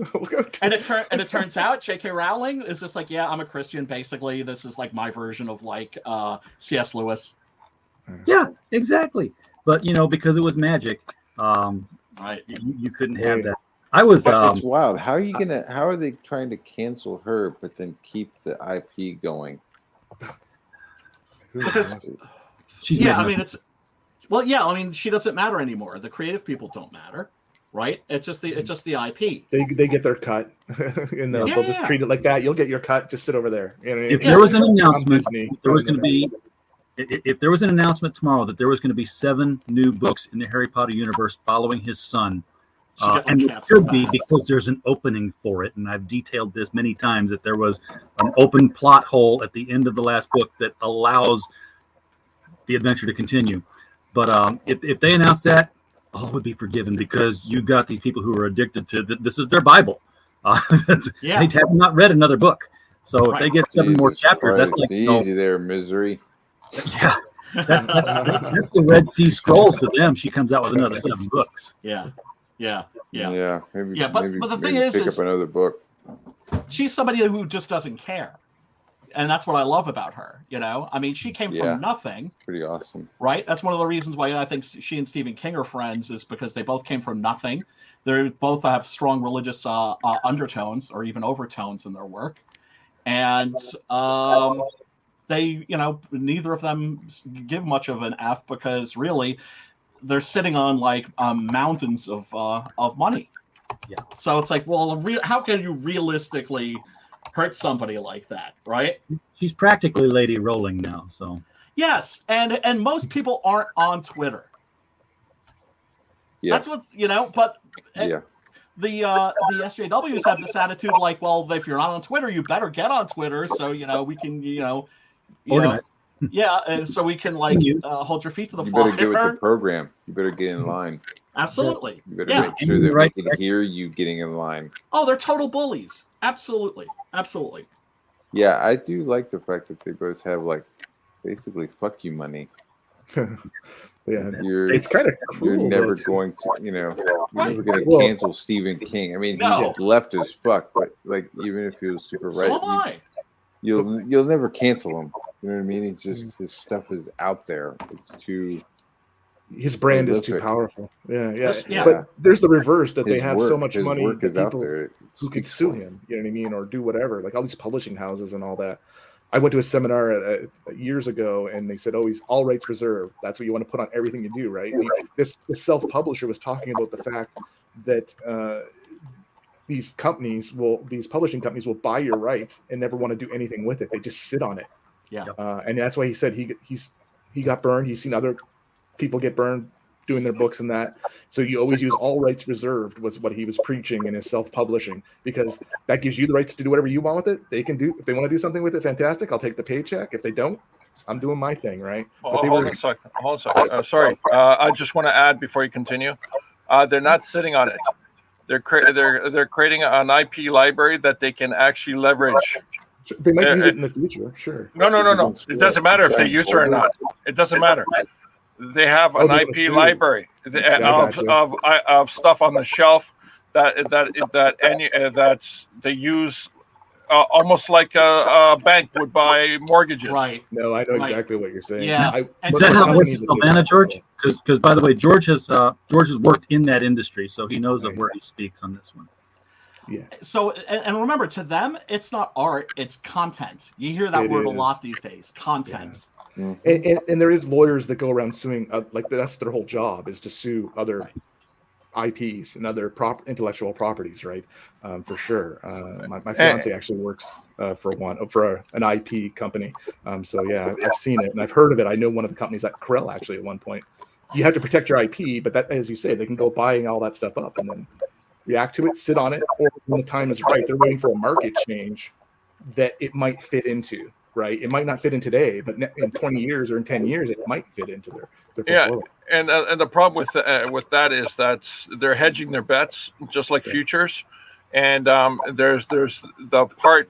and it turns out J.K. Rowling is just like, yeah, I'm a Christian. Basically, this is like my version of like C.S. Lewis. Yeah, exactly. but because it was magic, right, you couldn't have that. I was. It's wild. How are they trying to cancel her, but then keep the IP going? Because she's I mean, I mean, she doesn't matter anymore. The creative people don't matter, right? It's just the IP. They get their cut, and they'll just treat it like that. You'll get your cut. Just sit over there. If there was an announcement, there was going to be. If there was an announcement tomorrow that there was going to be 7 new books in the Harry Potter universe following his son, and it should be because there's an opening for it, and I've detailed this many times that there was an open plot hole at the end of the last book that allows the adventure to continue. But if they announce that, all would be forgiven because you got these people who are addicted to this is their Bible. They have not read another book, so if they get 7 more chapters, that's like easy there, misery. Yeah, that's the Red Sea Scrolls to them. She comes out with another 7 books. Yeah. Maybe, but the thing is, pick up another book. She's somebody who just doesn't care, and that's what I love about her. I mean, she came from nothing. It's pretty awesome, right? That's one of the reasons why I think she and Stephen King are friends, is because they both came from nothing. They both have strong religious undertones or even overtones in their work, and they, neither of them give much of an F because really they're sitting on like mountains of money. Yeah. So it's like, well, how can you realistically hurt somebody like that, right? She's practically Lady Rowling now, so. Yes, and most people aren't on Twitter. Yeah. That's what but the SJWs have this attitude like, well, if you're not on Twitter, you better get on Twitter so we can organize. And so we can hold your feet to the fire. fire. You better get with the program. You better get in line. Absolutely. You better make sure that we can hear you getting in line. Oh, they're total bullies. Absolutely. Yeah, I do like the fact that they both have basically fuck you money. It's kind of cool. You're never going to, you're never going to cancel Stephen King. I mean, he's left as fuck, but even if he was super right, you'll never cancel him. You know what I mean? It's just his stuff is out there. It's too. His brand is too powerful. Yeah. But there's the reverse that they have so much money that people who could sue him. You know what I mean, or do whatever. Like all these publishing houses and all that. I went to a seminar years ago, and they said, "Oh, he's all rights reserved. That's what you want to put on everything you do, right?" This self-publisher was talking about the fact that these publishing companies will buy your rights and never want to do anything with it. They just sit on it. Yeah. And that's why he said he got burned. He's seen other people get burned doing their books and that. So you always use all rights reserved was what he was preaching in his self-publishing, because that gives you the rights to do whatever you want with it. They can do, if they want to do something with it, fantastic. I'll take the paycheck. If they don't, I'm doing my thing, right? Hold on a second. Sorry. I just want to add before you continue. They're not sitting on it. They're creating an IP library that they can actually leverage. They might use it in the future, sure. No. It doesn't matter if they use it or not. It doesn't matter. They have an IP library of stuff on the shelf that they use almost like a bank would buy mortgages. Right. No, I know exactly what you're saying. Yeah. Is that how it's managed, George? Because by the way, George has worked in that industry, so he knows of where he speaks on this one. Yeah. So and remember, to them, it's not art; it's content. You hear that word a lot these days. Content. Yeah. And there is lawyers that go around suing, that's their whole job, is to sue other IPs and other intellectual properties, right? For sure. My fiance actually works for an IP company. So yeah, I've seen it and I've heard of it. I know one of the companies at Corel actually at one point. You have to protect your IP, but that, as you say, they can go buying all that stuff up and then react to it, sit on it, or when the time is right, they're waiting for a market change that it might fit into. Right, it might not fit in today, but in 20 years or in 10 years, it might fit into their portfolio. And the problem with that is that they're hedging their bets, just like futures. And there's the part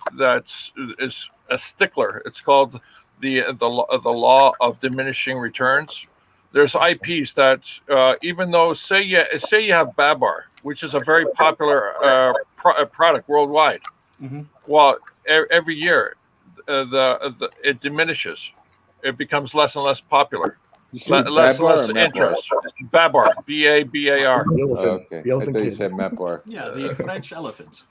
is a stickler. It's called the law of diminishing returns. There's IPs that even though say you have Babar, which is a very popular product worldwide, well, every year. It diminishes. It becomes less and less popular. less interest. Babar, B-A-B-A-R. Okay, I thought you said Mapbar. Yeah, the French elephant.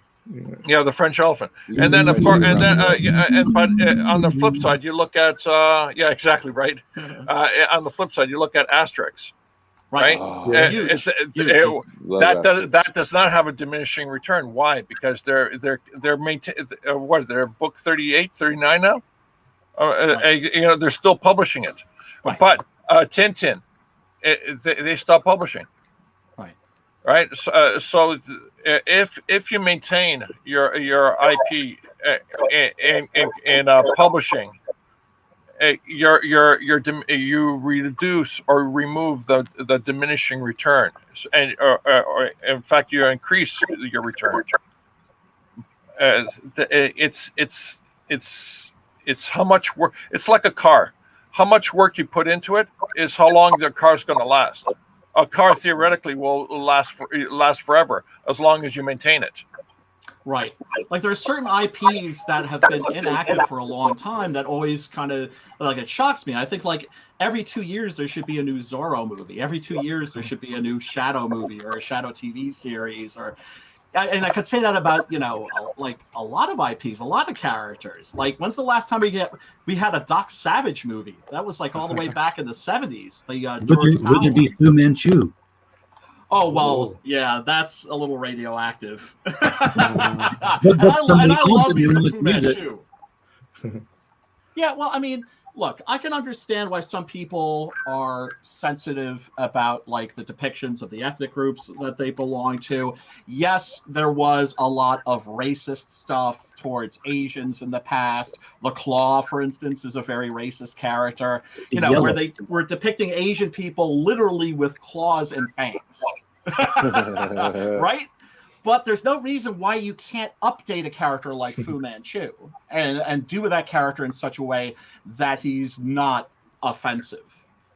Yeah, the French elephant, and then of course, and then but on the flip side, you look at yeah, exactly right. On the flip side, you look at Asterix, right? Oh, That does not have a diminishing return. Why? Because they're maintain what they're book 38, 39 now. You know, they're still publishing it, but Tintin, they stopped publishing. Right. So if you maintain your IP in publishing, you reduce or remove the diminishing return, and or in fact you increase your return. It's how much work. It's like a car. How much work you put into it is how long the car's going to last. A car theoretically will last forever as long as you maintain it. Right. Like there are certain IPs that have been inactive for a long time that always kind of like it shocks me. I think like every 2 years there should be a new Zorro movie. Every 2 years there should be a new Shadow movie or a Shadow TV series and I could say that about, you know, like a lot of IPs, a lot of characters. Like when's the last time we had a Doc Savage movie? That was like all the way back in the 70s. Would you be Fu Manchu? Oh, well, yeah, that's a little radioactive. But somebody calls it, you don't Fu use it. Manchu. Yeah, well, I mean, look, I can understand why some people are sensitive about like the depictions of the ethnic groups that they belong to. Yes, there was a lot of racist stuff towards Asians in the past. The Claw, for instance, is a very racist character, you know, where they were depicting Asian people literally with claws and fangs. Right? But there's no reason why you can't update a character like Fu Manchu and do that character in such a way that he's not offensive.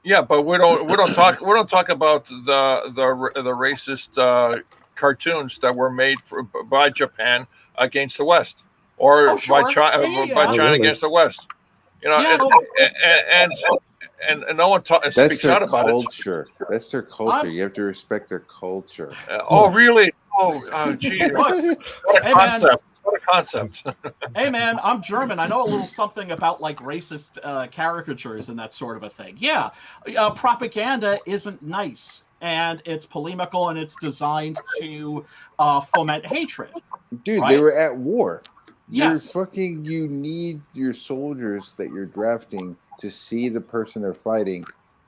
Yeah, but we don't talk about the racist cartoons that were made by Japan against the West, or by China against the West. You know, and no one speaks out about culture. That's their culture. You have to respect their culture. Oh, really? Oh, gee. What a concept. What a concept. Hey, man, I'm German. I know a little something about like racist caricatures and that sort of a thing. Yeah, propaganda isn't nice, and it's polemical, and it's designed to foment hatred. Dude, right? They were at war. Yes. You need your soldiers that you're drafting to see the person they're fighting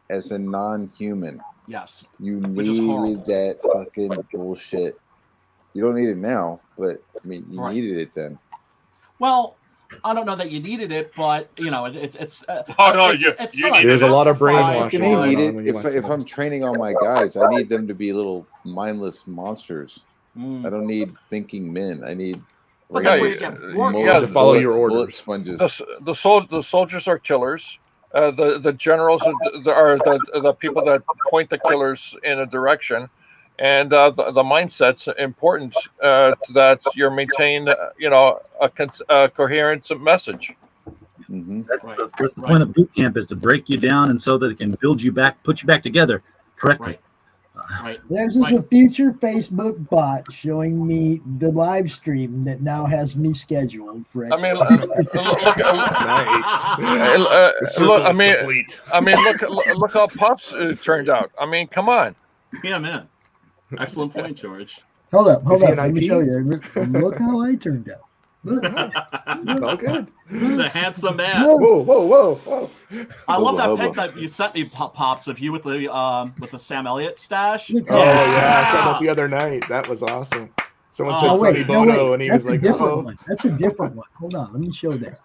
as a non-human. Yes. You need that fucking bullshit. You don't need it now, but I mean, you needed it then. Well, I don't know that you needed it, but you know, it's. There's a lot of brainwashing. I need it if I'm training all my guys. I need them to be little mindless monsters. I don't need thinking men. I need. To follow your orders. Sponges. The soldiers are killers. The generals are the people that point the killers in a direction, and the mindset's important that you maintain, you know, a coherent message. Mm-hmm. That's the point of boot camp, is to break you down and so that it can build you back, put you back together correctly. Right. There's a future Facebook bot showing me the live stream that now has me scheduled for. I mean, look how Pops turned out. I mean, come on. Yeah, man. Excellent point, George. Hold up. Is he an Let me IP? show you. Look how I turned out. Look. It's all good. The handsome man. Whoa. I love that pic that you sent me, Pops, of you with the Sam Elliott stash. Oh yeah, I saw that the other night. That was awesome. Someone said Sonny Bono, and he was like, "Oh, that's a different one." Hold on, let me show that.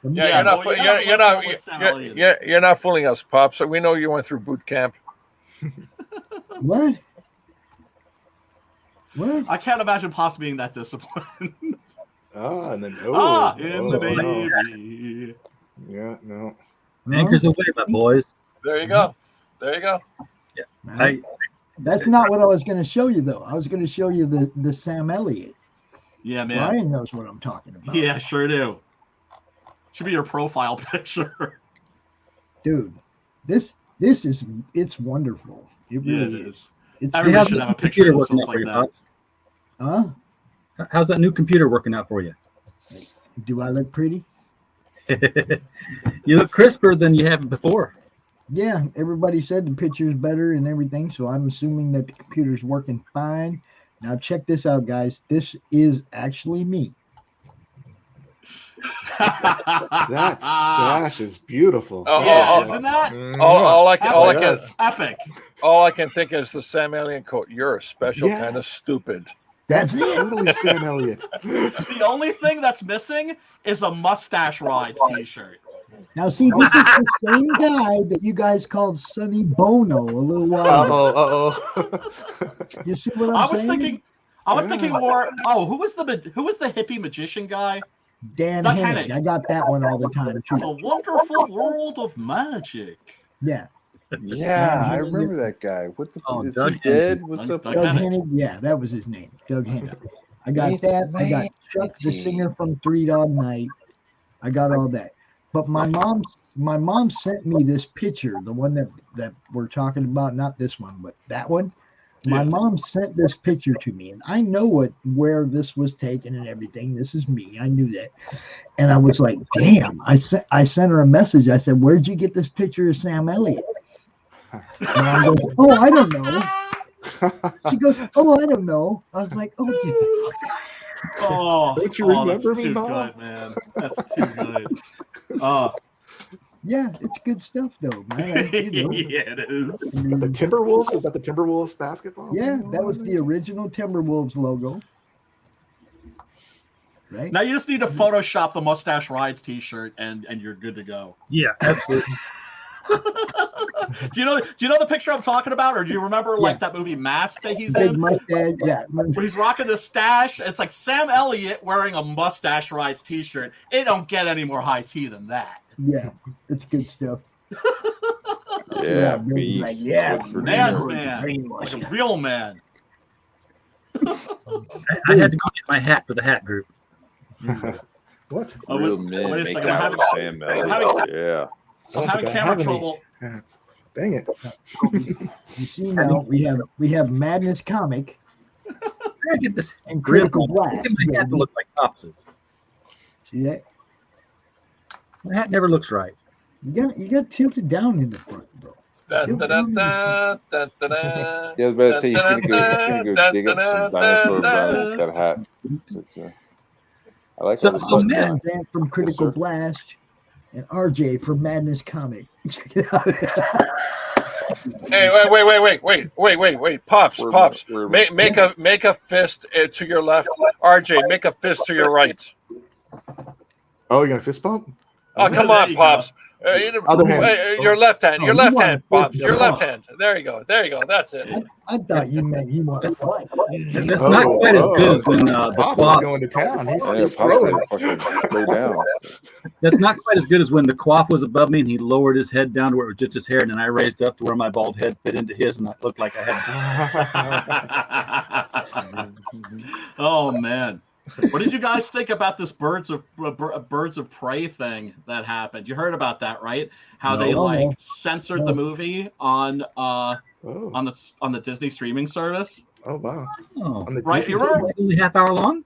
You're not fooling us, Pops. We know you went through boot camp. What? What? I can't imagine Pops being that disciplined. and then the baby. Yeah, no. Anchors away, my boys. There you go. Yeah. That's not what I was going to show you, though. I was going to show you the Sam Elliott. Yeah, man. Brian knows what I'm talking about. Yeah, sure do. Should be your profile picture. Dude, this It's wonderful. It really is. It's Everybody really- should have a picture of working themselves out for like you, that. Pops? Huh? How's that new computer working out for you? Do I look pretty? You look crisper than you have before. Yeah, everybody said the picture's better and everything, so I'm assuming that the computer's working fine. Now check this out, guys. This is actually me. That stash is beautiful. Isn't that? All I can Yes. Epic. all I can think is the Sam Elliott quote. You're a special Yes. kind of stupid. That's it. Totally Sam Elliott. The only thing that's missing is a Mustache Rides T-shirt. Now, see, this is the same guy that you guys called Sonny Bono a little while ago. You see what I'm saying? I was thinking more. Oh, who was the hippie magician guy? Dan Doug Hennig. Hennig. I got that one all the time The too. Wonderful World of Magic. Yeah. Yeah, I remember that guy. What the? Is Doug he dead? Hennig. What's up? Doug Hennig. Yeah, that was his name. Doug Hennig. I got It's that. I got Chuck the magic. singer from Three Dog Night. I got all that. But my mom sent me this picture, the one that we're talking about, not this one, but that one. My mom sent this picture to me, and I know where this was taken and everything. This is me. I knew that, and I was like, "Damn!" I sent her a message. I said, "Where'd you get this picture of Sam Elliott?" And I go, "Oh, I don't know." She goes, "Oh, I don't know." I was like, "Oh, get the fuck out." Oh, Don't you that's remember me, too Mom? good, man. That's too good. Yeah, it's good stuff though, man. You know. Yeah, it is. The Timberwolves? Is that the Timberwolves basketball? Yeah, that was the original Timberwolves logo. Right? Now you just need to Photoshop the Mustache Rides T-shirt, and you're good to go. Yeah, absolutely. Do you know the picture I'm talking about, or do you remember like that movie Mask that he's Big in? mustache, yeah. Where he's rocking the stash. It's like Sam Elliott wearing a Mustache Rides T-shirt. It don't get any more high tea than that. Yeah, it's good stuff. Yeah, Bill's like, yeah, Good for Man's dinner. man, like a real man. I had to go get my hat for the hat group. What? Real wait men a make second, out I'm with Sam having- Elliott. Yeah. I'm having camera trouble. Hats. Dang it. You see now we have Madness Comic I get this and Critical Blast. Get my hat to look like Pops's. See that? My hat never looks right. You got tilted down in the front, bro. Da, da, da, da, da, da, da. Yeah, I was about to say he's gonna go dig up some dinosaur bones with that hat. I like all this stuff. Van Zandt from Critical Blast and RJ from Madness Comic. Check it out. Hey, wait. Pops. Make a fist to your left. RJ, make a fist to your right. Oh, you got a fist bump? Oh, come on, Pops. Other hand. Your left hand. Your Oh, left you want hand, a Pops. fist Your bump. left hand. There you go. That's it. I thought you meant he wanted to fight. That's not quite as good as when the Pops is quaff. going to town. He's Yeah, just Pop's throwing. gonna fucking go down. That's not quite as good as when the quaff was above me and he lowered his head down to where it was just his hair, and then I raised up to where my bald head fit into his, and I looked like I had. Oh man, what did you guys think about this birds of prey thing that happened? You heard about that, right? How they No. like censored the movie on the Disney streaming service. Oh, wow. Oh, On the Right, Disney you remember? Channel. only half hour long.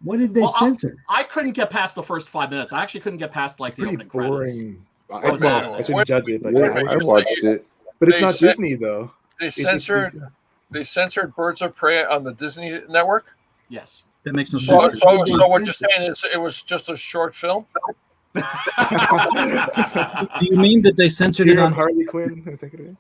What did they Well, censor? I couldn't get past the first 5 minutes. I actually couldn't get past like the Pretty opening credits. boring. What was that? I shouldn't judge it, but Yeah, yeah. I watched it. But it's They not said- Disney, though. They censored Birds of Prey on the Disney network. Yes. That makes no So, sense. so what you're saying is it was just a short film? Do you mean that they censored it Fear of on? Harley Quinn. I think it is.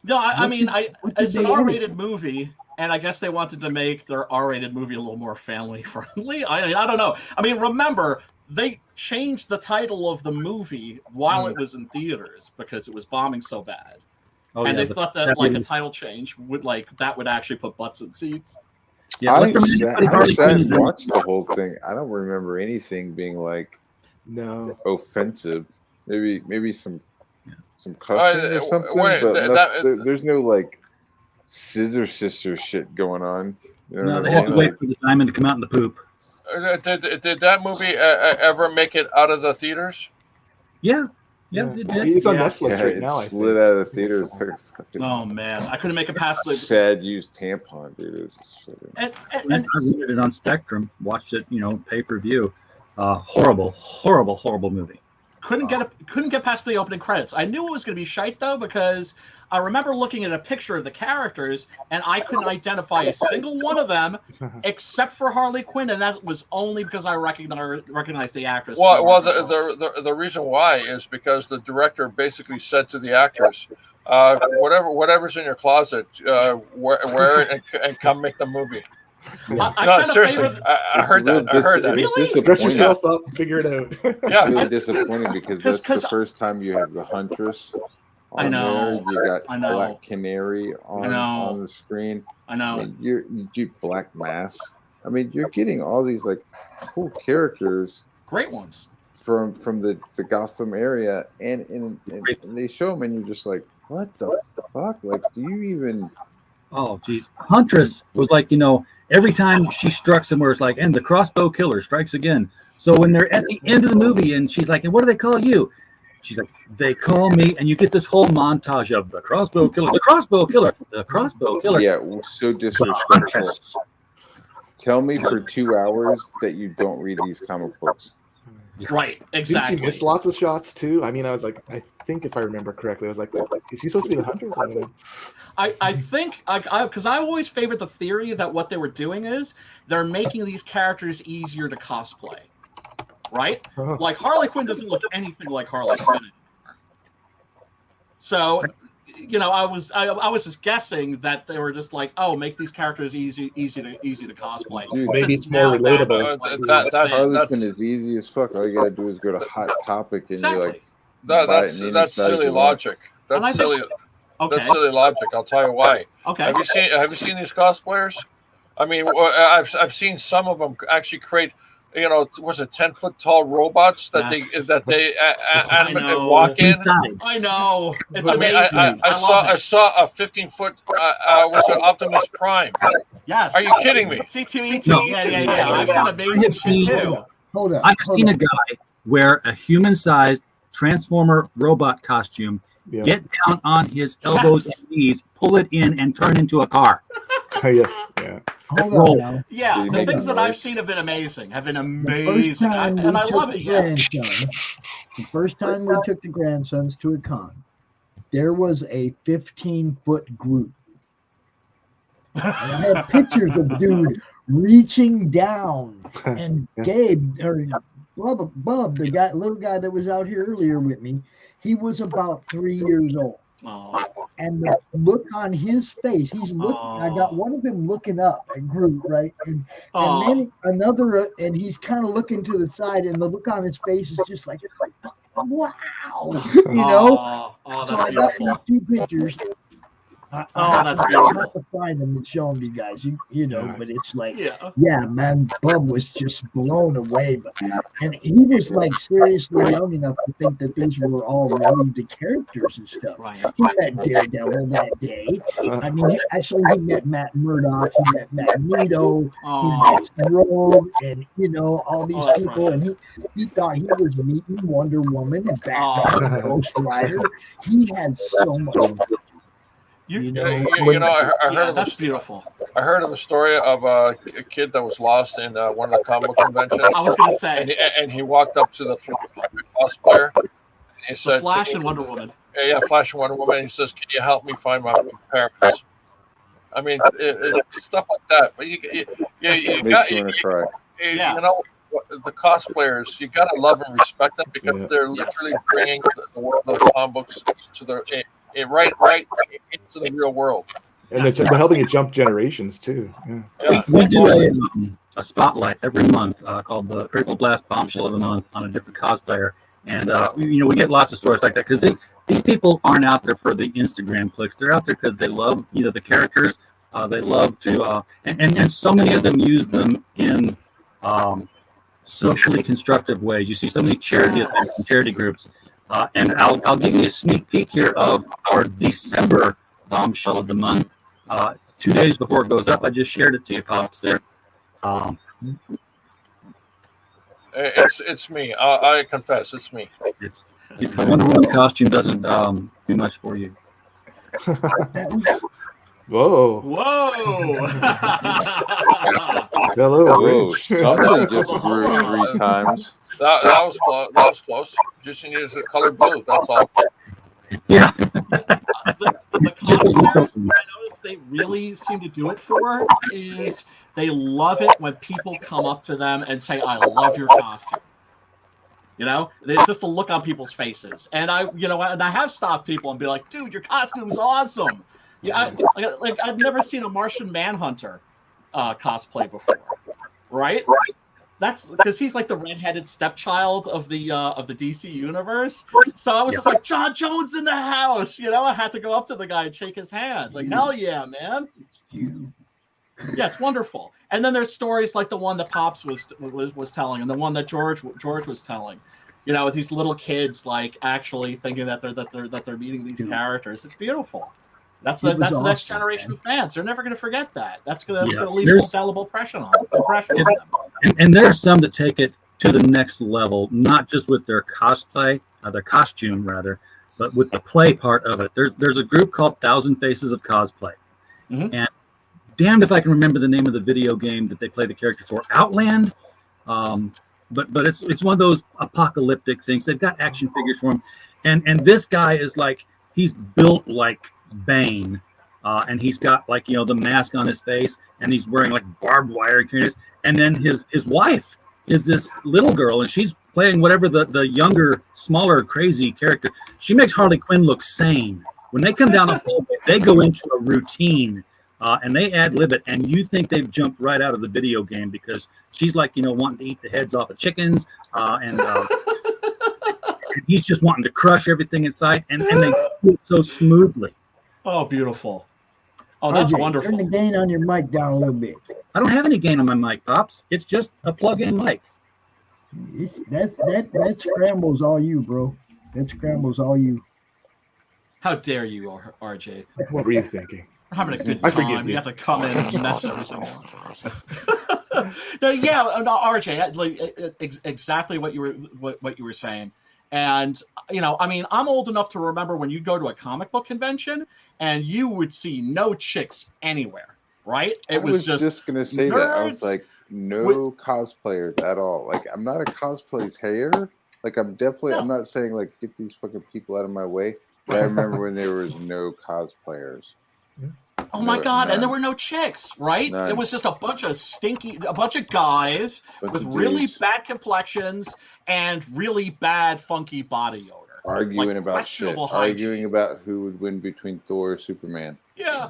No, I mean, what did it's they an edit? R-rated movie, and I guess they wanted to make their R-rated movie a little more family friendly. I don't know. I mean, remember they changed the title of the movie while it was in theaters because it was bombing so bad, Oh, and yeah, they but thought that like a was- title change would actually put butts in seats. Yeah, I electromagnetic sat Harley Quinn and is- watched the whole thing. I don't remember anything being like No. offensive. Maybe some cussing or something, wait, but that- there's no like Scissor Sister shit going on. You know No, what they I had to mean? wait for the diamond to come out in the poop. Did that movie ever make it out of the theaters? Yeah, Yeah, it did. It's on Yeah. Netflix Yeah, right it now. I slid think. out of the theaters. Oh man, I couldn't make it past the. Sad used tampon, dude. It was just fucking- And, I rented it on Spectrum. Watched it, pay per view. Horrible movie. couldn't get past the opening credits. I knew it was going to be shite though, because I remember looking at a picture of the characters and I couldn't identify a single one of them except for Harley Quinn, and that was only because I recognized the actress. Well, the reason why is because the director basically said to the actors, whatever's in your closet, wear it and come make the movie. Yeah. No, seriously, I heard that. I heard that. Really? Dress yourself up, figure it out. Yeah, it's really disappointing because that's the first time you have the Huntress on I know. there. You got I know. Black Canary on the screen. I know. I mean, you do Black Mass. I mean, you're getting all these like cool characters, great ones from the Gotham area, and they show them, and you're just like, what the fuck? Like, do you even? Oh, geez. Huntress was like, every time she struck somewhere, it's like, and the crossbow killer strikes again. So when they're at the end of the movie and she's like, and what do they call you? She's like, they call me, and you get this whole montage of the crossbow killer, the crossbow killer, the crossbow killer. Yeah, so disrespectful. Tell me for 2 hours that you don't read these comic books. Right, exactly. Didn't she miss lots of shots too? I mean, I was like, I think if I remember correctly, I was like, is he supposed to be the Huntress? I don't know. I think because I always favored the theory that what they were doing is they're making these characters easier to cosplay, right? Like Harley Quinn doesn't look anything like Harley Quinn anymore. So, I was just guessing that they were just like, oh, make these characters easy to cosplay. Dude, maybe it's more relatable. Harley Quinn is easy as fuck. All you gotta do is go to Hot Topic and you're like, that's silly logic. That's silly. Okay. That's silly logic. I'll tell you why. Okay. Have you seen these cosplayers? I mean, I've seen some of them actually create, was it 10-foot tall robots that they walk in? I know. It's I mean, amazing. I saw a 15-foot was it Optimus Prime? Yes. Are you kidding me? C2E2. No. Yeah. I've seen amazing shit too. Hold on. I've seen a guy wear a human-sized Transformer robot costume, get down on his elbows and knees, pull it in, and turn into a car. Yes. Yeah. Hold on now. Yeah, the things that I've seen have been amazing. And I love it. Yeah. The first time we took the grandsons to a con, there was a 15-foot group. And I had pictures of dude reaching down, and Gabe or Bub, the little guy that was out here earlier with me, he was about 3 years old. Oh. And the look on his face, he's looking. I got one of him looking up at Groot, right, and then another, and he's kind of looking to the side, and the look on his face is just like, wow, Oh, so that's I got beautiful. these 2 pictures. That's I beautiful. have to find them and show them to you guys. But it's like, Yeah. man, Bub was just blown away. And he was like seriously young enough to think that these were all really the characters and stuff. Right. He met Daredevil that day. I mean, he met Matt Murdock, he met Magneto, he met Rogue, and all these people. And he thought he was meeting Wonder Woman and Batman and Ghost Rider. He had so much. I heard of that's beautiful. I heard of a story of a kid that was lost in one of the comic book conventions. I was gonna say, and he walked up to the cosplayer. And he said, Flash and Wonder Woman. Yeah, Flash and Wonder Woman. And he says, "Can you help me find my parents?" I mean, it's stuff like that. But you got the cosplayers. You got to love and respect them because they're literally bringing the world of comic books to their right into the real world. And they're helping it jump generations too. Yeah. We do a spotlight every month called the Critical Blast Bombshell of the Month on a different cosplayer, and we get lots of stories like that because these people aren't out there for the Instagram clicks. They're out there because they love the characters. They love to and so many of them use them in socially constructive ways. You see so many charity events and charity groups. And I'll give you a sneak peek here of our December bombshell of the month. 2 days before it goes up, I just shared it to you, Pops. There. It's me. I confess, it's me. The Wonder Woman costume doesn't do much for you. Whoa. Whoa. Hello, Whoa, Rich. something just grew 3 times. That was close. That was close. Just needed a color blue. That's all. Yeah. The cosplayers, I noticed they really seem to do it for is they love it when people come up to them and say, "I love your costume." You know, it's just the look on people's faces. And I have stopped people and be like, "Dude, your costume's awesome." Yeah, like I've never seen a Martian Manhunter cosplay before, right? That's because he's like the redheaded stepchild of the DC universe. So I was just like, John Jones in the house, I had to go up to the guy and shake his hand. Like, hell yeah, man. It's you. Yeah, it's wonderful. And then there's stories like the one that Pops was telling, and the one that George was telling. With these little kids like actually thinking that they're meeting these characters. It's beautiful. That's the next generation of fans. They're never going to forget that. That's going to leave an indelible impression on them. And there are some that take it to the next level, not just with their cosplay, their costume rather, but with the play part of it. There's a group called Thousand Faces of Cosplay, and damned if I can remember the name of the video game that they play the characters for. Outland, but it's one of those apocalyptic things. They've got action figures for him, and this guy is like he's built like Bane, and he's got like the mask on his face, and he's wearing like barbed wire characters. And then his wife is this little girl, and she's playing whatever the younger, smaller, crazy character. She makes Harley Quinn look sane. When they come down the hallway, they go into a routine, and they ad-lib it, and you think they've jumped right out of the video game because she's like wanting to eat the heads off of chickens, and he's just wanting to crush everything in sight, and they do it so smoothly. Oh, beautiful. Oh, that's wonderful. Turn the gain on your mic down a little bit. I don't have any gain on my mic, Pops. It's just a plug-in mic. That scrambles all you, bro. That scrambles all you. How dare you, RJ? What were you thinking? We're having a good I time. forgive You you. have to come in and mess everything up. No, RJ, exactly what you were saying. And I'm old enough to remember when you go to a comic book convention and you would see no chicks anywhere, right? I was just gonna say that. I was nerds like, no cosplayers at all. Like, I'm not a cosplay hater. Like, I'm not saying like get these fucking people out of my way. But I remember when there was no cosplayers. Oh my God! And there were no chicks, right? None. It was just a bunch of guys with really bad complexions and really bad funky body odor. Arguing about shit. questionable hygiene. Arguing about who would win between Thor or Superman. Yeah.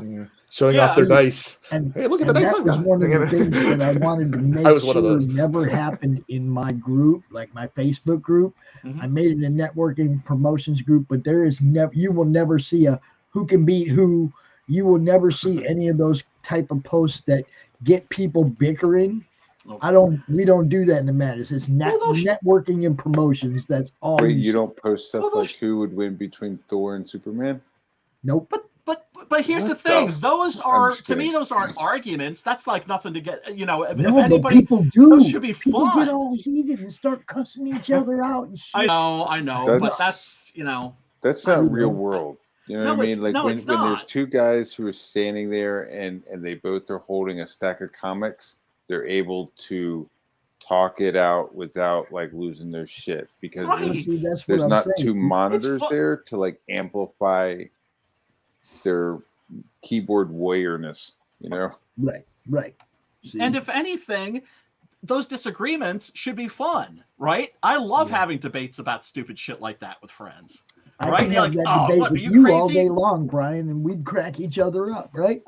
Showing off their dice. And, Hey, look at the and dice that I've was got. one of the things that I wanted to make I was one of sure those. never happened in my group, like my Facebook group. I made it a networking promotions group, but there is you will never see a who can beat who. You will never see any of those type of posts that get people bickering. We don't do that in the Madness. It's networking and promotions. That's all. Wait, you don't post stuff like who would win between Thor and Superman? Nope. But here's the thing: those aren't arguments. That's like nothing to get. If No, anybody, but people do. those should be People fun. get all heated and start cussing each other out and shit. I know, but that's That's not real world. You know No, what I it's- mean? Like no, when it's there's not. two guys who are standing there and they both are holding a stack of comics, they're able to talk it out without like losing their shit because there's not two monitors there to like amplify their keyboard warriorness, Right. And if anything, those disagreements should be fun, right? I love having debates about stupid shit like that with friends. I Right? can You're have like, that debate what, are with you you all crazy? day long, Brian, and we'd crack each other up, right?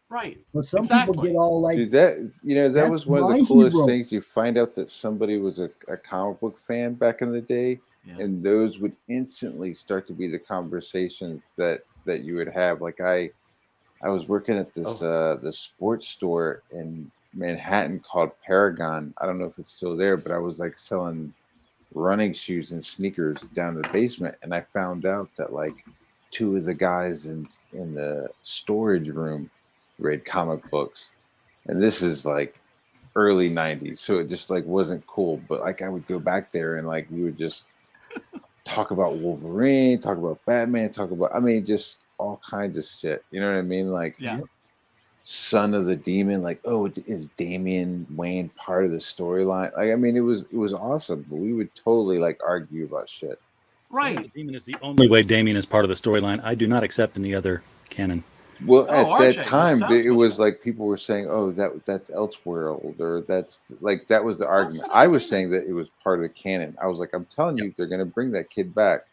Right. But some people get all like, Dude, that "That's was one of my the coolest hero." things. You find out that somebody was a comic book fan back in the day, and those would instantly start to be the conversations that you would have. Like I was working at this the sports store in Manhattan called Paragon. I don't know if it's still there, but I was like selling running shoes and sneakers down in the basement, and I found out that like two of the guys in the storage room read comic books, and this is like early 90s, so it just like wasn't cool, but like I would go back there and like we would just talk about Wolverine, talk about Batman, talk about, I mean, just all kinds of shit. You know what I mean? Like, Son of the Demon, like, oh, is Damian Wayne part of the storyline? Like, I mean, it was awesome, but we would totally like argue about shit. Son of the Demon is the only way Damian is part of the storyline. I do not accept any other canon. Well, at RJ, that time, sounds it was like people were saying, "Oh, that's Elseworld," or that's like that was the argument. I was saying that it was part of the canon. I was like, "I'm telling you, they're going to bring that kid back,"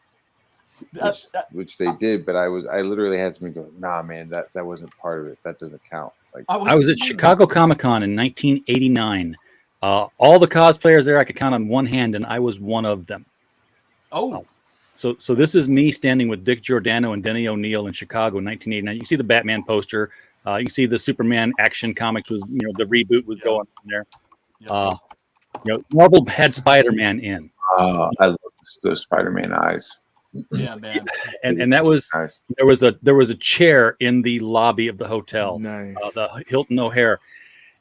which they did. But I literally had to go, "Nah, man, that wasn't part of it. That doesn't count." Like I was at Chicago Comic Con in 1989. All the cosplayers there I could count on one hand, and I was one of them. Oh. So this is me standing with Dick Giordano and Denny O'Neil in Chicago in 1989. You can see the Batman poster. You can see the Superman Action Comics was, the reboot was going on there. Marvel had Spider-Man in. I love those Spider-Man eyes. Yeah, man. And that was nice. There was a chair in the lobby of the hotel, the Hilton O'Hare,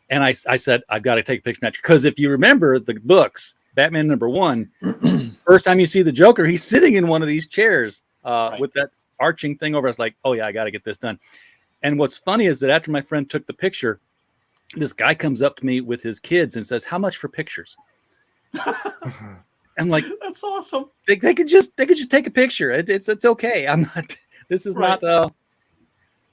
and I said, I've got to take a picture because if you remember the books, Batman #1, first time you see the Joker, he's sitting in one of these chairs with that arching thing over. I was like, oh yeah, I got to get this done. And what's funny is that after my friend took the picture, this guy comes up to me with his kids and says, "How much for pictures?" I'm like, that's awesome. They could just take a picture. It's okay. I'm not. This is not. This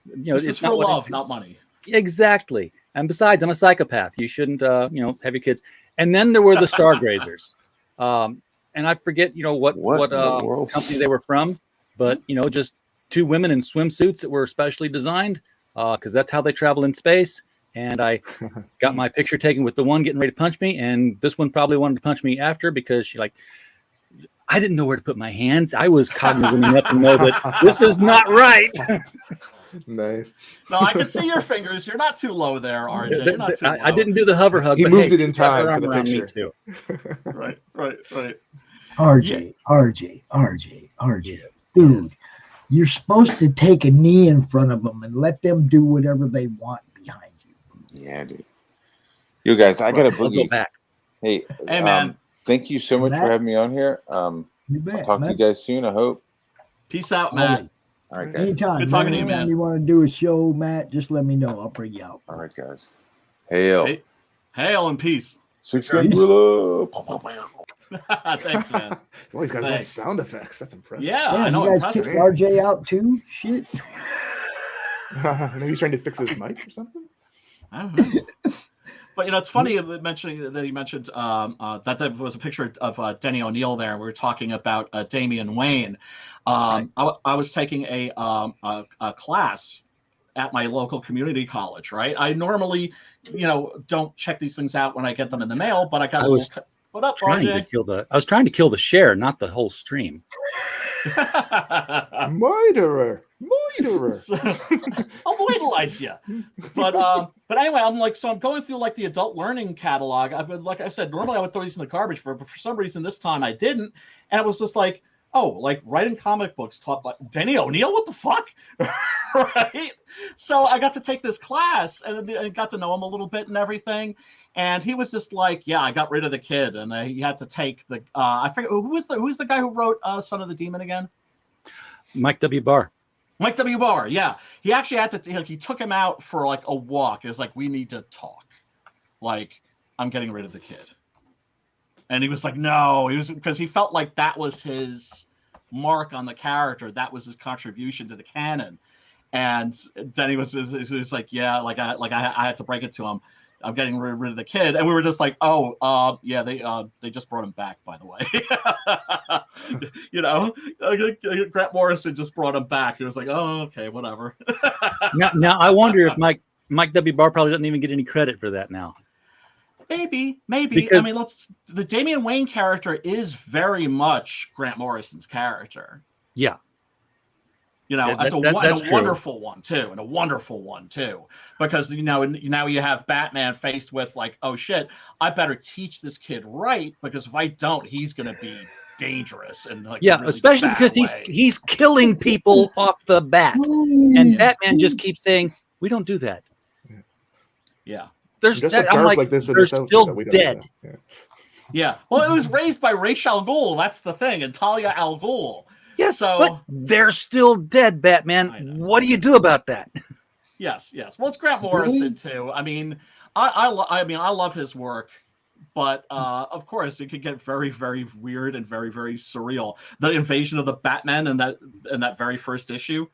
it's is not for what love, not money. Exactly. And besides, I'm a psychopath. You shouldn't, have your kids. And then there were the Stargrazers, and I forget, what company they were from, but just two women in swimsuits that were specially designed, because that's how they travel in space. And I got my picture taken with the one getting ready to punch me, and this one probably wanted to punch me after because I didn't know where to put my hands. I was cognizant enough to know that this is not right. Nice. No, I can see your fingers. You're not too low there, RJ. You're not too low. I didn't do the hover hug. He but moved hey, it in time for the around me picture. too. Right. RJ. Dude, you're supposed to take a knee in front of them and let them do whatever they want behind you. Yeah, dude. You guys, I got to I'll go back. Hey, man. Thank you so much for having me on here. You bet, I'll talk to you guys soon, I hope. Peace out, Matt. All right, guys. Anytime. Good talking to you, Anytime man. you want to do a show, Matt, just let me know. I'll bring you out. All right, guys. Hail. Hail and peace. Six gun gorilla. Thanks, man. Oh, he's got his own sound effects. That's impressive. Yeah, I know. You guys kicked RJ out too? Shit. Maybe he's trying to fix his mic or something. I don't know. But it's funny mentioning that he mentioned that there was a picture of Denny O'Neil there, and we were talking about Damian Wayne. I was taking a class at my local community college. Right, I normally don't check these things out when I get them in the mail, but I got what up, RJ? I was trying to kill the share, not the whole stream. Murderer. I'll idolize you. But anyway, I'm going through the adult learning catalog. I've been, like I said, normally I would throw these in the garbage, but for some reason this time I didn't, and it was just writing comic books taught by Denny O'Neil. What the fuck, right? So I got to take this class and got to know him a little bit and everything. And he was just I got rid of the kid, and he had to take the. I forget who's the guy who wrote Son of the Demon again. Mike W. Barr. Mike W. Barr, yeah. He actually had to. He took him out for a walk. It was we need to talk. I'm getting rid of the kid. And he was no. He was because he felt that was his mark on the character. That was his contribution to the canon. And then he was yeah, I had to break it to him. I'm getting rid of the kid, and we were just yeah, they just brought him back, by the way. Grant Morrison just brought him back. It was oh, okay, whatever. now I wonder if Mike W. Barr probably doesn't even get any credit for that now. Maybe. Because, The Damian Wayne character is very much Grant Morrison's character. Yeah. That's a wonderful one too, because now you have Batman faced with oh shit, I better teach this kid right, because if I don't, he's gonna be dangerous and really especially because he's killing people off the bat, and Batman just keeps saying we don't do that. Yeah, they're still dead. Yeah. Well, it was raised by Ra's al Ghul. That's the thing, and Talia al Ghul. Yes, so but they're still dead, Batman. What do you do about that? yes. Well, it's Grant Morrison too. I mean, I love his work, but of course, it could get very, very weird and very, very surreal. The invasion of the Batman in that very first issue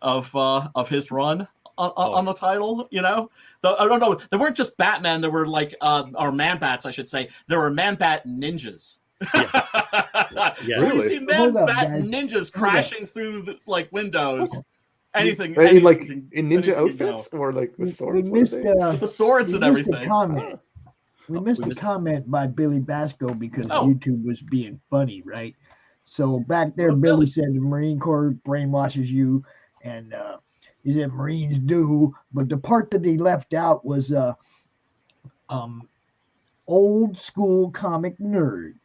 of his run on the title, you know. I don't know. There weren't just Batman. There were like or Man-Bats, I should say. There were Man-Bat ninjas. Yes. Yes. So you see Man-Bat ninjas crashing through like windows. Anything, in ninja outfits or like with swords. We missed with the swords and everything. We missed a comment by Billy Basco because YouTube was being funny, right? So back there, Billy said the Marine Corps brainwashes you, and he said Marines do, but the part that they left out was old school comic nerd.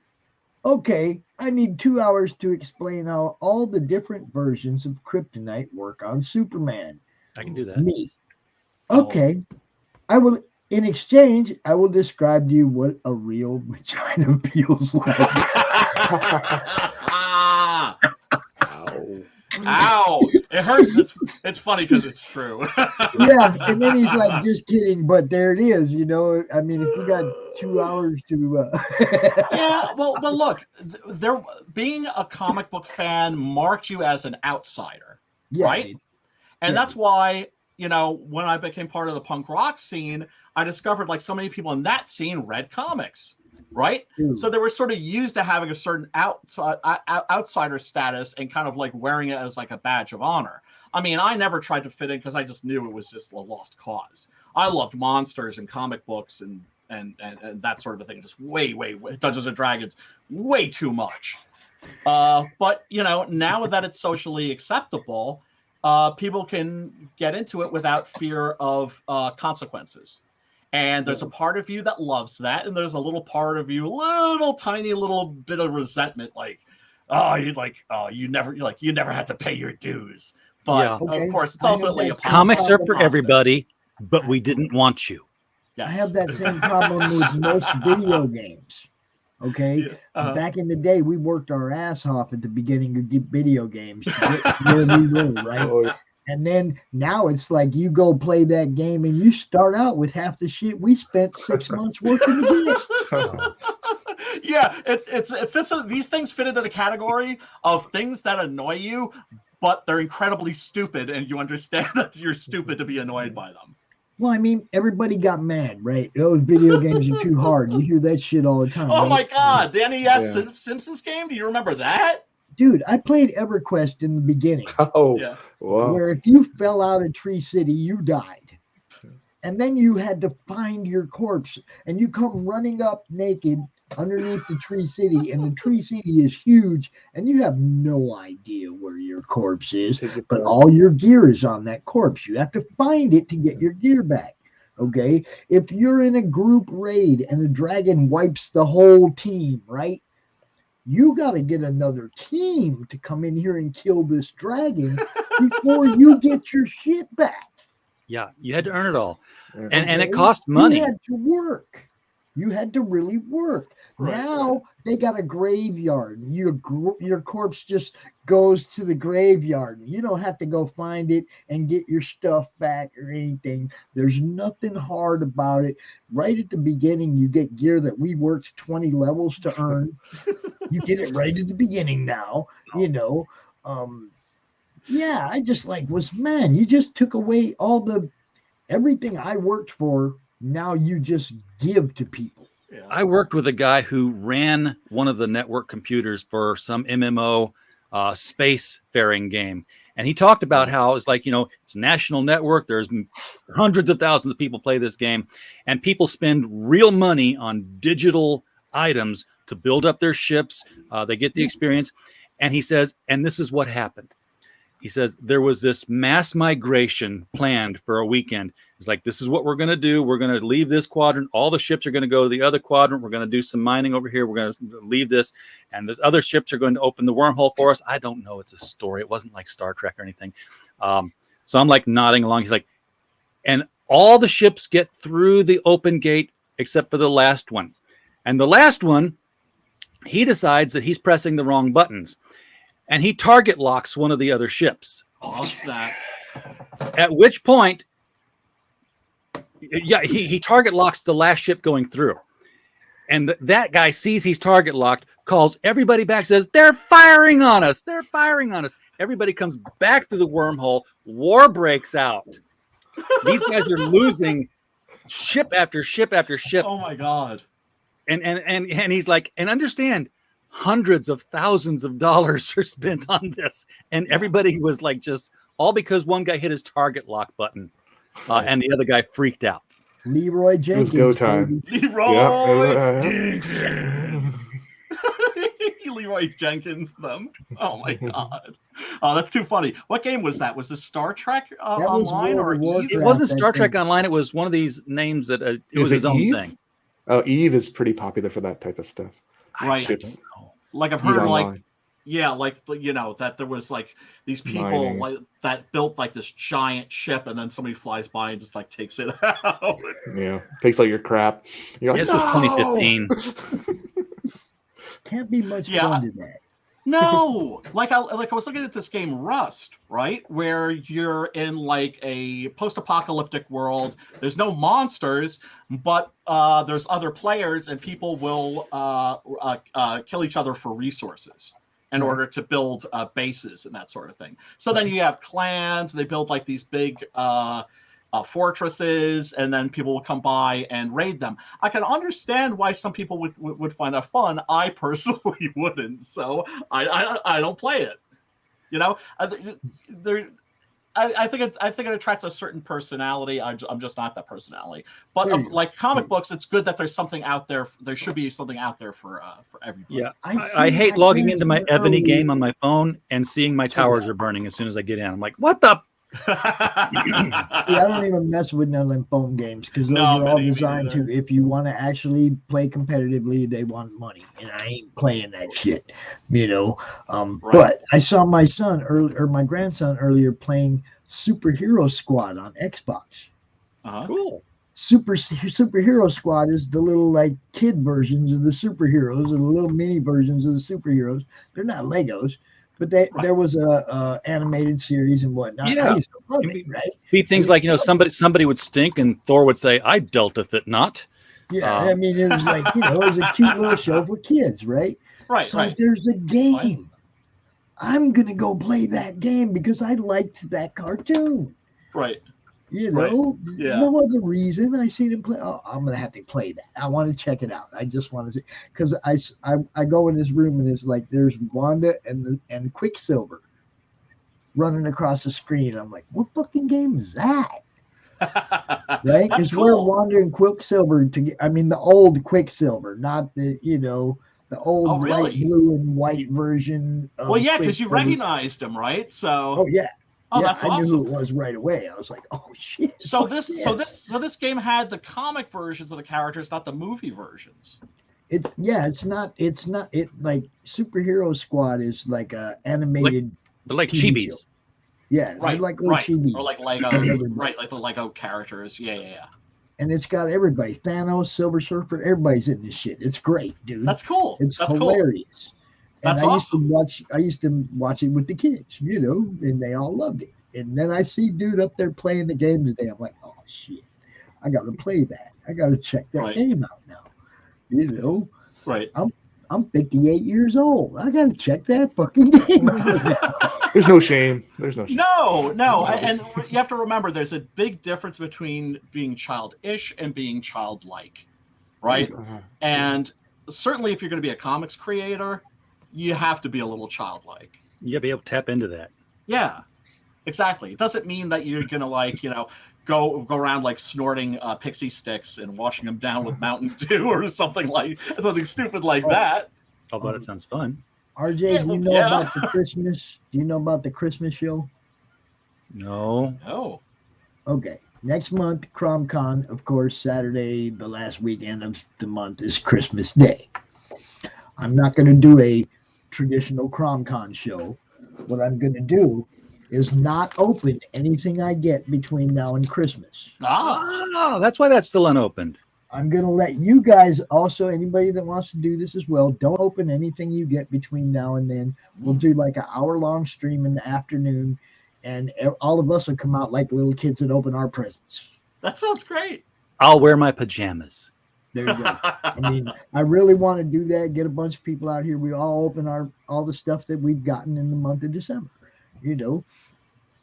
Okay, I need 2 hours to explain how all the different versions of kryptonite work on Superman. I can do that. Me. Okay. I will, in exchange, I will describe to you what a real vagina feels like. Ow! It hurts. It's funny because it's true. Yeah, and then he's like, just kidding, but there it is, you know. I mean, if you got 2 hours to Yeah, well, look, there being a comic book fan marked you as an outsider, right? And that's why, you know, when I became part of the punk rock scene, I discovered like so many people in that scene read comics, right? So they were sort of used to having a certain outsider status and kind of like wearing it as like a badge of honor. I mean, I never tried to fit in because I just knew it was just a lost cause. I loved monsters and comic books and that sort of a thing. Just way Dungeons and Dragons, way too much. But you know, now that it's socially acceptable, people can get into it without fear of consequences. And there's a part of you that loves that, and there's a little part of you, tiny little bit of resentment, like, you never had to pay your dues. But of course, it's ultimately a comics are for everybody, but we didn't want you. I have that same problem with most video games. Okay, back in the day, we worked our ass off at the beginning of video games to get where we were, right? And then now it's like you go play that game and you start out with half the shit we spent 6 months working to get. Yeah, it fits. These things fit into the category of things that annoy you, but they're incredibly stupid, and you understand that you're stupid to be annoyed by them. Well, I mean, everybody got mad, right? Those video games are too hard. You hear that shit all the time. Oh right? my God, the NES Simpsons game. Do you remember that? Dude, I played EverQuest in the beginning. Oh, yeah. Wow. Where if you fell out of Tree City, you died. And then you had to find your corpse. And you come running up naked underneath the Tree City. And the Tree City is huge. And you have no idea where your corpse is. But all your gear is on that corpse. You have to find it to get your gear back. Okay? If you're in a group raid and a dragon wipes the whole team, right? You got to get another team to come in here and kill this dragon before you get your shit back. Yeah, you had to earn it all. And it cost money. You had to work. You had to really work. Now they got a graveyard. Your corpse just goes to the graveyard. You don't have to go find it and get your stuff back or anything. There's nothing hard about it. Right at the beginning, you get gear that we worked 20 levels to earn. You get it right at the beginning now, you know. Yeah, I just you just took away everything I worked for. Now you just give to people. I worked with a guy who ran one of the network computers for some MMO spacefaring game. And he talked about how it's like, you know, it's a national network. There's hundreds of thousands of people play this game. And people spend real money on digital items to build up their ships. They get the experience. And he says, and this is what happened. He says, there was this mass migration planned for a weekend. It's like, this is what we're going to do. We're going to leave this quadrant. All the ships are going to go to the other quadrant. We're going to do some mining over here. We're going to leave this. And the other ships are going to open the wormhole for us. I don't know. It's a story. It wasn't like Star Trek or anything. So I'm like nodding along. He's like, and all the ships get through the open gate except for the last one. And the last one, he decides that he's pressing the wrong buttons, and he target locks one of the other ships. Oh, snap. At which point, he target locks the last ship going through. And that guy sees he's target locked, calls everybody back, says, they're firing on us. They're firing on us. Everybody comes back through the wormhole. War breaks out. These guys are losing ship after ship after ship. Oh, my God. And he's like, and understand, hundreds of thousands of dollars are spent on this. And everybody was like, just all because one guy hit his target lock button and the other guy freaked out. Leroy Jenkins. It was go time. Leroy Leroy Jenkins them. Oh my God. Oh, that's too funny. What game was that? Was this Star Trek Online or Eve? It wasn't Star Trek Online. It was one of these names that it was his own thing. Oh, Eve is pretty popular for that type of stuff. Right. Like I've heard like that there was like these people like that built like this giant ship, and then somebody flies by and just like takes it out. Yeah, takes all your crap. You're like, this was 2015. Can't be much fun to that. No, like I was looking at this game Rust, right, where you're in like a post-apocalyptic world. There's no monsters, but there's other players, and people will kill each other for resources in order to build bases and that sort of thing. So then you have clans. They build like these big fortresses, and then people will come by and raid them. I can understand why some people would find that fun. I personally wouldn't, so I don't play it. You know, I think it attracts a certain personality. I'm just not that personality. But like comic books, it's good that there's something out there. There should be something out there for everybody. Yeah, I hate logging into my Ebony game on my phone and seeing my towers are burning as soon as I get in. I'm like, what the? I don't even mess with none of them phone games because those are all designed to, if you want to actually play competitively, they want money, and I ain't playing that shit, you know. But I saw my son or my grandson earlier playing Superhero Squad on Xbox. Cool. Superhero Squad is the little like kid versions of the superheroes, or the little mini versions of the superheroes. They're not Legos. But there was a animated series and whatnot. Yeah. I used to love it, right? Be things like, you know, somebody would stink and Thor would say, I dealteth it not. Yeah, I mean, it was like, you know, it was a cute little show for kids, right? Right, so there's a game. I'm going to go play that game because I liked that cartoon. Right. You know, Yeah. no other reason. I seen him play. Oh, I'm gonna have to play that. I want to check it out. I just want to see, because I go in this room and it's like there's Wanda and Quicksilver running across the screen. I'm like, what fucking game is that? Right? It's where Wanda and Quicksilver the old Quicksilver, not the the old light blue and white version. Well, yeah, because you recognized him, right? So. Oh yeah. Oh, yeah, that's I awesome. knew who it was right away. I was like, "Oh shit!" So this game had the comic versions of the characters, not the movie versions. It's not like Superhero Squad is like a animated. They're like TV chibis. show. Yeah, Right, they're like little chibis. or like Lego, Everybody. right? Like the Lego characters. Yeah. And it's got everybody: Thanos, Silver Surfer, everybody's in this shit. It's great, dude. That's cool. It's That's hilarious. That's and I used to watch it with the kids, you know, and they all loved it. And then I see dude up there playing the game today. I'm like, oh shit, I got to play that. I got to check that game out now. You know, right? I'm 58 years old. I got to check that fucking game out now. There's no shame. There's no shame. No. And you have to remember, there's a big difference between being childish and being childlike, right? And certainly, if you're going to be a comics creator, you have to be a little childlike. You gotta be able to tap into that. Yeah, exactly. It doesn't mean that you're gonna go around like snorting pixie sticks and washing them down with Mountain Dew or something stupid like that. Although that sounds fun. RJ, do you know about the Christmas? Do you know about the Christmas show? No. No. Okay. Next month, CRoM CoN, of course, Saturday, the last weekend of the month is Christmas Day. I'm not going to do a traditional CRoM CoN show. What I'm going to do is not open anything I get between now and Christmas. Oh, that's why that's still unopened. I'm going to let you guys also, anybody that wants to do this as well, don't open anything you get between now and then. We'll do like an hour-long stream in the afternoon, and all of us will come out like little kids and open our presents. That sounds great. I'll wear my pajamas. There you go. I mean, I really want to do that, get a bunch of people out here. We all open all the stuff that we've gotten in the month of December,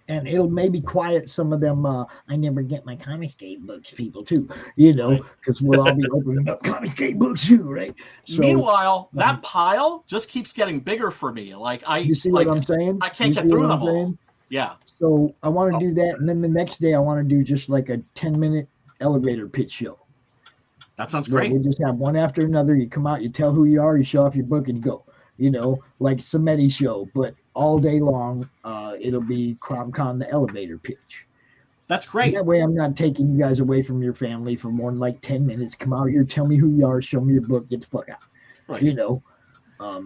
and it'll maybe quiet some of them I never get my Comicsgate books people too, because we'll all be opening up Comicsgate books too, right? So, meanwhile, that pile just keeps getting bigger for me. You see what I'm saying? I can't get through them all. Yeah. So I want to do that, and then the next day I want to do just like a 10-minute elevator pitch show. That sounds great. We just have one after another. You come out, you tell who you are, you show off your book, and you go. Like Samedi show, but all day long, it'll be CRoM CoN, the elevator pitch. That's great. And that way I'm not taking you guys away from your family for more than like 10 minutes. Come out here, tell me who you are, show me your book, get the fuck out. Right.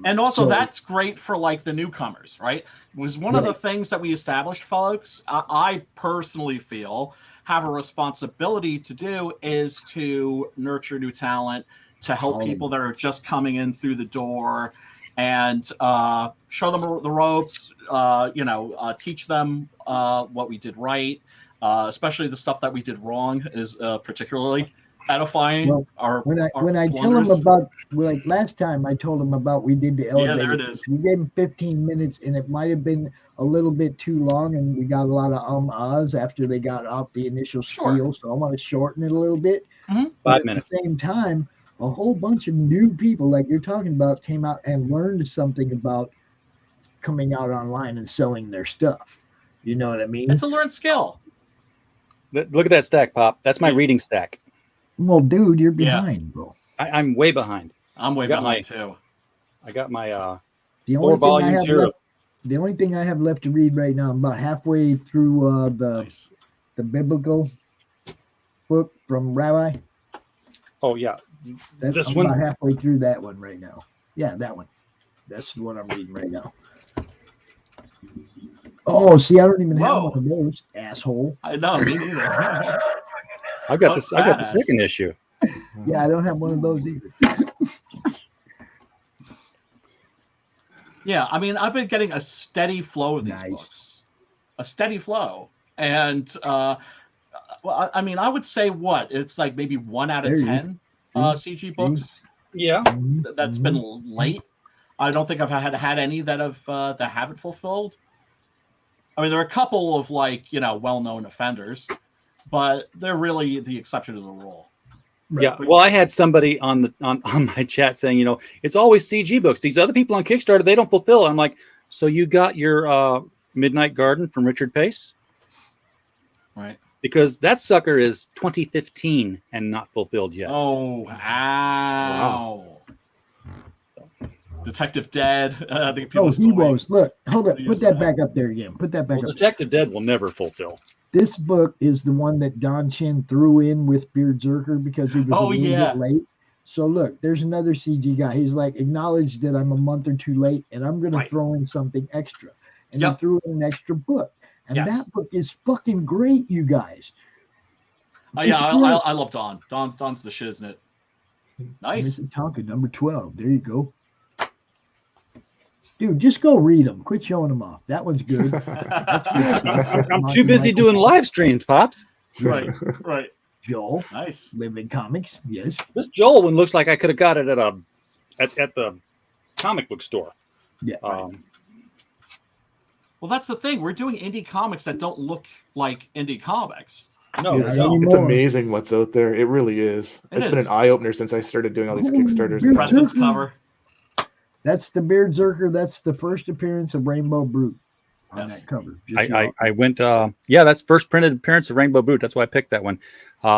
And also that's great for like the newcomers, right? It was one of the things that we established, folks. I personally feel have a responsibility to do is to nurture new talent, to help people that are just coming in through the door, and show them the ropes, teach them what we did right, especially the stuff that we did wrong is particularly edifying. Well, when I tell them about, like last time I told them about we did the elevator. Yeah, there it is. We gave them 15 minutes, and it might have been a little bit too long, and we got a lot of ahs after they got off the initial spiel, so I want to shorten it a little bit. 5 minutes. At the same time, a whole bunch of new people, like you're talking about, came out and learned something about coming out online and selling their stuff. You know what I mean? It's a learned skill. Look at that stack, Pop. That's my reading stack. Well, dude, you're behind, bro. I'm way behind. I'm way behind too. I got my the 4 volumes here. The only thing I have left to read right now, I'm about halfway through the biblical book from Rabbi. Oh yeah, this one. About halfway through that one right now. Yeah, that one. That's the one I'm reading right now. Oh, see, I don't even have one of those, asshole. I know, me neither. I got this. I got the second issue. Yeah, I don't have one of those either. Yeah, I mean, I've been getting a steady flow of these books, a steady flow, and well, I mean, I would say it's like maybe 1 out of 10 CG books. Yeah, that's been late. I don't think I've had any that haven't fulfilled. I mean, there are a couple of well-known offenders, but they're really the exception to the rule. Yeah, well, I had somebody on my chat saying, it's always CG books. These other people on Kickstarter, they don't fulfill. I'm like, so you got your Midnight Garden from Richard Pace? Right. Because that sucker is 2015 and not fulfilled yet. Oh, wow. Detective Dead. I think people Heroes. Look, hold up. Put that back up there again. Put that back up. Detective Dead will never fulfill. This book is the one that Don Chin threw in with Beard Zerker because he was a little bit late. So look, there's another CG guy. He's like, acknowledge that I'm a month or two late, and I'm going to throw in something extra. And he threw in an extra book. And that book is fucking great, you guys. Yeah, I love Don. Don's the shiznit. Nice. Mr. Tonka, number 12. There you go. Dude, just go read them. Quit showing them off. That one's good. That's good. I'm too busy doing live streams, Pops. Right. Joel. Nice. Living Comics. Yes. This Joel one looks like I could have got it at the comic book store. Yeah. Well, that's the thing. We're doing indie comics that don't look like indie comics. No, it's amazing what's out there. It really is. It's been an eye opener since I started doing all these Kickstarters. President's cover. That's the Beard Zerker. That's the first appearance of Rainbow Brute on that cover. I went, that's first printed appearance of Rainbow Brute. That's why I picked that one.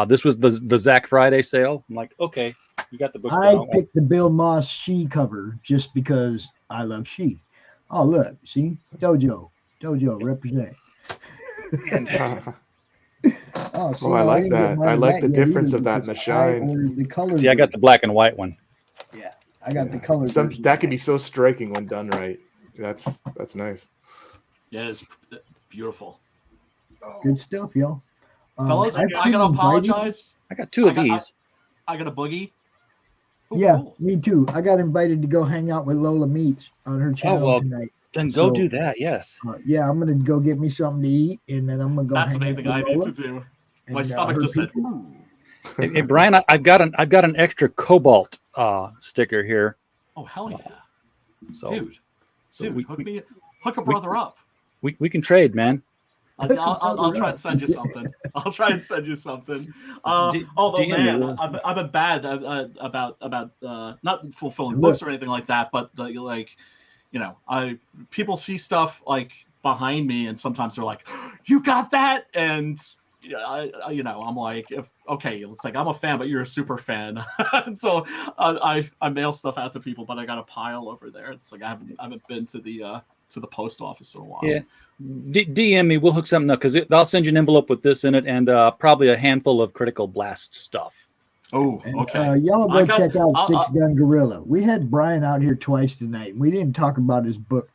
This was the Zach Friday sale. I'm like, okay, you got the book. I picked the Bill Moss She cover just because I love She. Oh, look, see? Dojo represent. Oh, I like that. I like the difference of that and the shine. See, I got the black and white one. Yeah, I got the color. That can be so striking when done right. That's nice. Yeah, it's beautiful. Good stuff, y'all. Fellas, I gotta apologize. I got two of these. I got a boogie. Yeah, me too. I got invited to go hang out with Lola Meats on her channel tonight. Then go do that. Yes. Yeah, I'm gonna go get me something to eat, and then I'm gonna go. That's the hang main out thing with I need Lola. to do. And, My stomach her just said, people- ooh. Hey, Brian, I've got an extra cobalt sticker here. Oh hell yeah, So, dude, hook a brother up. We can trade, man. I'll try and send you something. I'll try and send you something. Although, DM me, man, I've been bad about not fulfilling Look. books or anything like that, but like, you know, people see stuff like behind me, and sometimes they're like, "You got that?" And you know, I'm like, okay, it's like I'm a fan, but you're a super fan. And so I mail stuff out to people, but I got a pile over there. It's like I haven't been to the post office in a while. Yeah. DM me. We'll hook something up because I'll send you an envelope with this in it and probably a handful of Critical Blast stuff. Oh, okay. Y'all go check out Six Gun Gorilla. We had Brian out here twice tonight. We didn't talk about his book.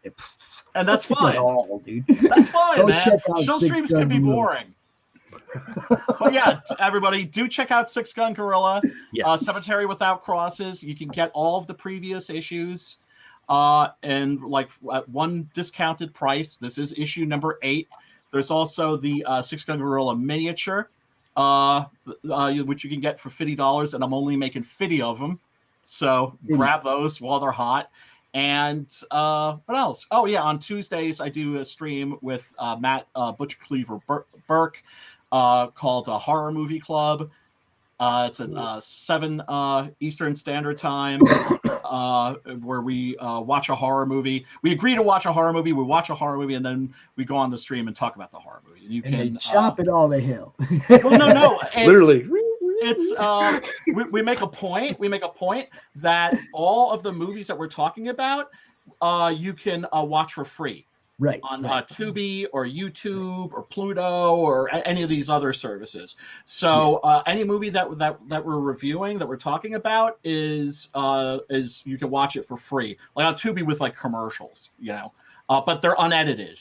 And that's fine. At all, dude. That's fine, Go man. check out Show Six streams Gun can be Gorilla. boring. But yeah, everybody, do check out Six Gun Gorilla. Yes. Cemetery Without Crosses. You can get all of the previous issues and like at one discounted price. This is issue number 8. There's also the Six Gun Gorilla miniature, which you can get for $50, and I'm only making 50 of them. So grab those while they're hot. And what else? Oh yeah, on Tuesdays I do a stream with Matt Butcher Cleaver Burke called Horror Movie Club. It's at 7 Eastern Standard Time, where we watch a horror movie. We agree to watch a horror movie. We watch a horror movie, and then we go on the stream and talk about the horror movie. You And can they chop it all to hell. well, no, Literally. It's we make a point. We make a point that all of the movies that we're talking about, you can watch for free. Right. On Tubi or YouTube or Pluto or any of these other services. So any movie that we're reviewing, that we're talking about, is you can watch it for free, like on Tubi with like commercials, you know, but they're unedited,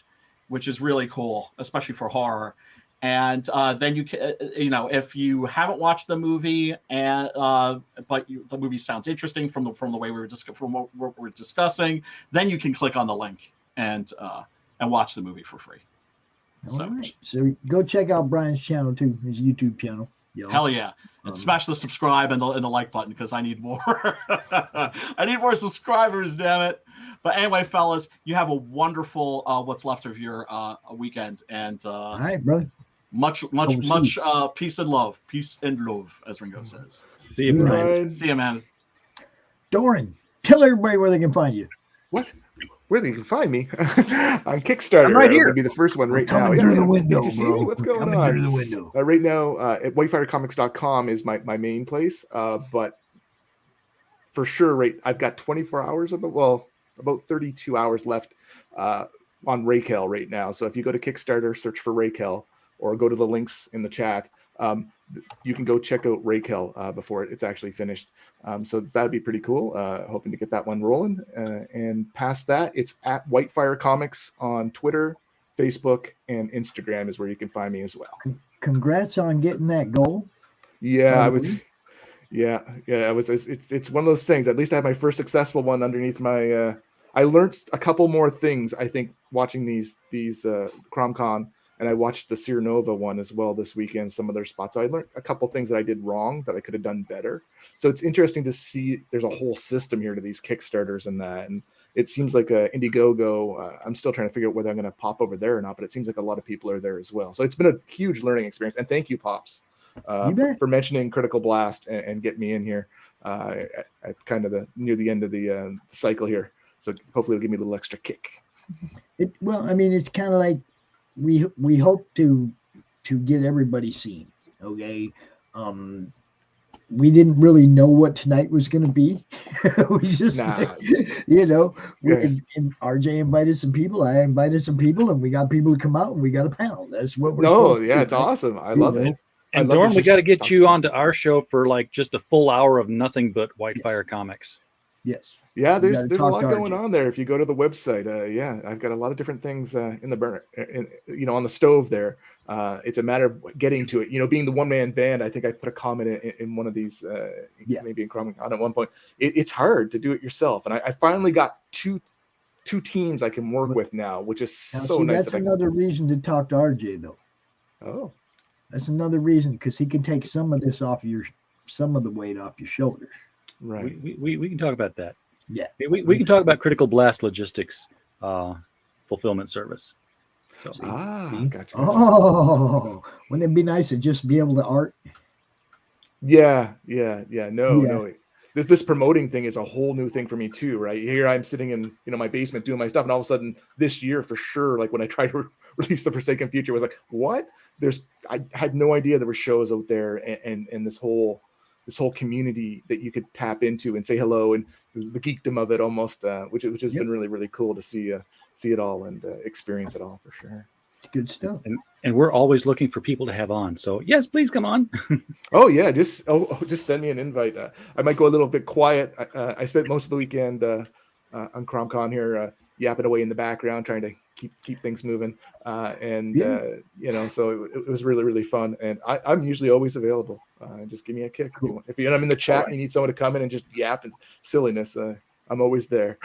which is really cool, especially for horror. And then you can, you know, if you haven't watched the movie and but the movie sounds interesting from the way from what we're discussing, then you can click on the link and watch the movie for free. All right. So go check out Brian's channel too, his YouTube channel. Yo. Hell yeah. And smash the subscribe and the like button because I need more. I need more subscribers, damn it. But anyway, fellas, you have a wonderful what's left of your weekend. And all right, brother. Much peace and love. Peace and love, as Ringo says. See you, Brian. See you, man. Doran, tell everybody where they can find you. What? Where they can find me? On Kickstarter. I'm right here. Would be the first one right Coming now. through the window, Did you see bro. me? What's going Coming on? through the window. Right now, at whitefirecomics.com is my main place. But for sure, I've got 24 hours about 32 hours left on Raquel right now. So if you go to Kickstarter, search for Raquel, or go to the links in the chat, you can go check out Raquel before it's actually finished. So that'd be pretty cool. Hoping to get that one rolling. And past that, it's at Whitefire Comics on Twitter, Facebook, and Instagram is where you can find me as well. Congrats on getting that goal. Yeah, I was. Yeah, it was. It's one of those things. At least I had my first successful one underneath my. I learned a couple more things, I think, watching these CRoM CoN. And I watched the Sierra Nova one as well this weekend, some of their spots. So I learned a couple things that I did wrong that I could have done better. So it's interesting to see there's a whole system here to these Kickstarters and that. And it seems like Indiegogo, I'm still trying to figure out whether I'm going to pop over there or not, but it seems like a lot of people are there as well. So it's been a huge learning experience. And thank you, Pops, for mentioning Critical Blast and getting me in here at kind of near the end of the cycle here. So hopefully it'll give me a little extra kick. Well, I mean, it's kind of like, we hope to get everybody seen. Okay. We didn't really know what tonight was going to be. We just, you know, and RJ invited some people. I invited some people, and we got people to come out, and we got a panel. That's what we're. Oh yeah, it's awesome. I love it. And Dorn, we got to get you onto our show for like just a full hour of nothing but Whitefire Comics. Yes. Yeah, You there's gotta a talk lot to going RJ. on there. If you go to the website, yeah, I've got a lot of different things in the burner, on the stove there. It's a matter of getting to it. Being the one-man band, I think I put a comment in one of these, maybe in CRoM CoN at one point. It's hard to do it yourself, and I finally got two teams I can work with now, which is Now, so see, nice. that's another reason to talk to RJ, though. Oh, that's another reason, because he can take some of the weight off your shoulders. Right. We can talk about that. Yeah. We can talk about Critical Blast Logistics fulfillment service. So gotcha. Oh, wouldn't it be nice to just be able to art? Yeah. No. This promoting thing is a whole new thing for me too, right? Here I'm sitting in my basement doing my stuff, and all of a sudden this year, for sure, like when I tried to release The Forsaken Future, I was like, what? I had no idea there were shows out there, and this whole community that you could tap into and say hello, and the geekdom of it almost, which has been really, really cool to see it all and experience it all for sure. Good stuff. And we're always looking for people to have on. So yes, please come on. Oh yeah, just send me an invite. I might go a little bit quiet. I spent most of the weekend on CRoM CoN here, yapping away in the background, trying to keep things moving. So it was really, really fun. And I'm usually always available. Just give me a kick. Cool. If I'm in the chat and you need someone to come in and just yap and silliness, I'm always there.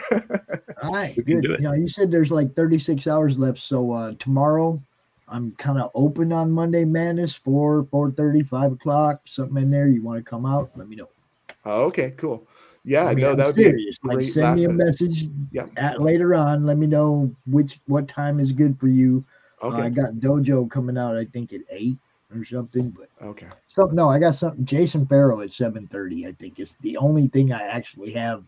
All right, good. You said there's like 36 hours left. So tomorrow I'm kind of open on Monday Madness, 4:30, 5 o'clock, something in there. You want to come out? Let me know. Oh, okay, cool. Yeah, that would serious. be a great send me a message later on. Let me know what time is good for you. Okay. I got Dojo coming out, I think at 8 or something. But okay. So no, I got something. Jason Farrell at 7:30. I think is the only thing I actually have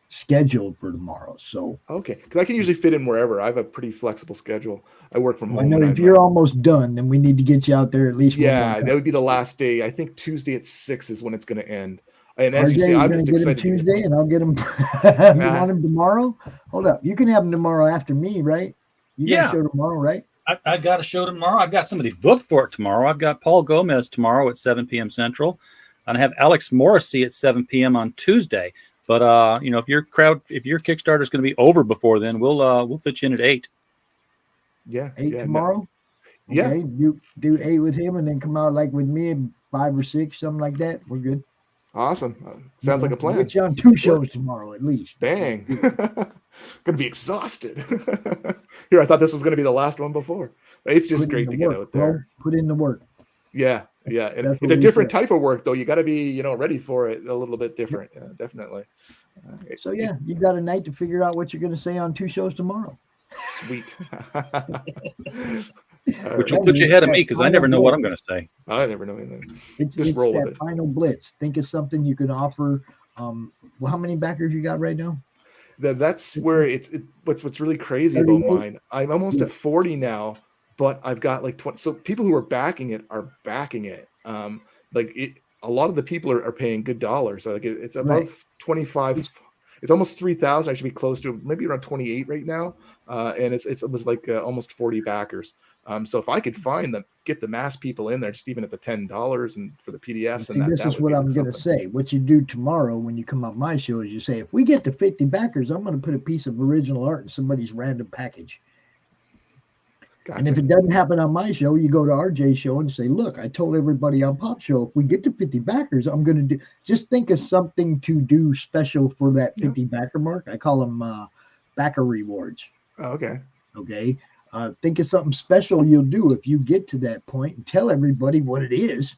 scheduled for tomorrow. So okay, because I can usually fit in wherever. I have a pretty flexible schedule. I work from home. I know if you're almost done, then we need to get you out there at least. Yeah, that would be the last day. I think Tuesday at 6 is when it's going to end. And as RJ, you say, I'm going to just get him excited. Tuesday, and I'll get him. You want him tomorrow? Hold up, you can have him tomorrow after me, right? You got a show tomorrow, right? I got a show tomorrow. I've got somebody booked for it tomorrow. I've got Paul Gomez tomorrow at 7 p.m. Central, and I have Alex Morrissey at 7 p.m. on Tuesday. But if your Kickstarter is going to be over before then, we'll fit you in at 8. Yeah, 8 tomorrow. Yeah, okay. You do 8 with him, and then come out like with me at 5 or 6, something like that. We're good. Awesome. Sounds like a plan. We'll get you on 2 shows tomorrow at least. Dang. Gonna be exhausted. Here, I thought this was gonna be the last one before. It's just great to get out there. Bro. Put in the work. Yeah. And it's a different type of work, though. You got to be, ready for it. A little bit different. Yeah, definitely. So yeah, you got a night to figure out what you're going to say on 2 shows tomorrow. Sweet. Which will put you ahead of me because I never know what I'm going to say. I never know anything. It's roll that with it. final blitz. Think of something you can offer. Well, how many backers you got right now? That's where what's really crazy about mine. I'm almost at 40 now. But I've got like 20. So people who are backing it are backing it. A lot of the people are paying good dollars. So it's above 25. It's almost 3,000. I should be close to maybe around 28 right now. And it was like almost 40 backers. So if I could find them, get the mass people in there, just even at the $10 and for the PDFs and this is what I'm going to say. What you do tomorrow when you come on my show is you say, if we get to 50 backers, I'm going to put a piece of original art in somebody's random package. Gotcha. And if it doesn't happen on my show, you go to RJ's show and say, look, I told everybody on Pop Show, if we get to 50 backers, I'm going to do, just think of something to do special for that 50 backer mark. I call them backer rewards. Oh, okay. Okay. Think of something special you'll do if you get to that point and tell everybody what it is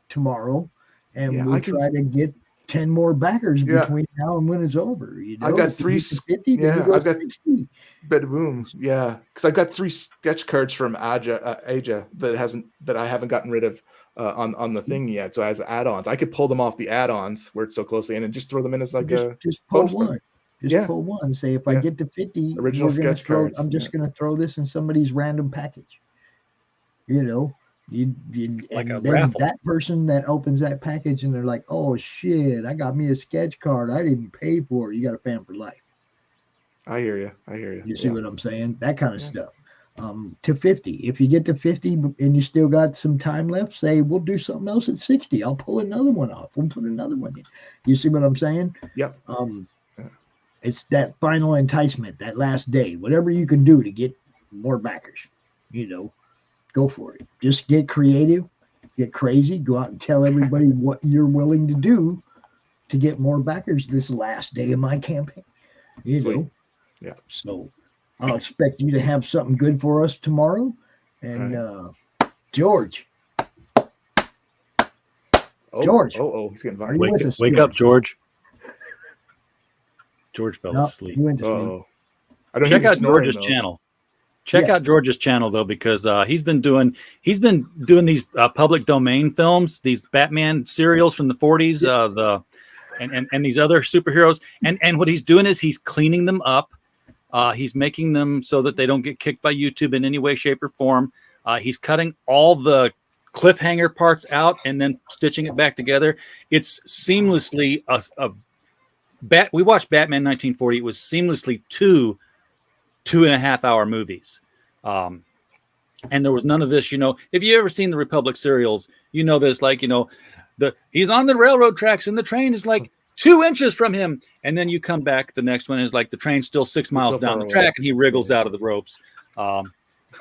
tomorrow. And we'll try to get 10 more backers between now and when it's over. I've got 3 50, I've got 60. Boom. Yeah. Because I've got 3 sketch cards from Aja that I haven't gotten rid of on the thing yet. So as add-ons, I could pull them off the add-ons where it's so closely in and just throw them in as like just pull one. Pull one. Say if I get to 50 original sketch cards, I'm just gonna throw this in somebody's random package. Like a then raffle. That person that opens that package and they're like, oh shit, I got me a sketch card. I didn't pay for it. You got a fan for life. I hear you. You see what I'm saying? That kind of stuff. To 50. If you get to 50 and you still got some time left, say we'll do something else at 60. I'll pull another one off. We'll put another one in. You see what I'm saying? Yep. It's that final enticement, that last day, whatever you can do to get more backers, go for it. Just get creative, get crazy, go out and tell everybody what you're willing to do to get more backers this last day of my campaign. Sweet. Yeah. So I'll expect you to have something good for us tomorrow. And George. George. He's getting Are you with us? Wake up, George. George fell No, asleep. he went to sleep. I don't Check hear out him snoring, George's though. channel. Check out George's channel though, because he's been doing these public domain films, these Batman serials from the 40s, and these other superheroes. And what he's doing is he's cleaning them up. He's making them so that they don't get kicked by YouTube in any way, shape, or form. He's cutting all the cliffhanger parts out and then stitching it back together. It's seamlessly we watched Batman 1940. It was seamlessly two 2.5 hour movies. And there was none of this, if you ever seen the Republic serials, there's like, he's on the railroad tracks and the train is like 2 inches from him. And then you come back, the next one is like the train's still 6 miles down the track and he wriggles out of the ropes. All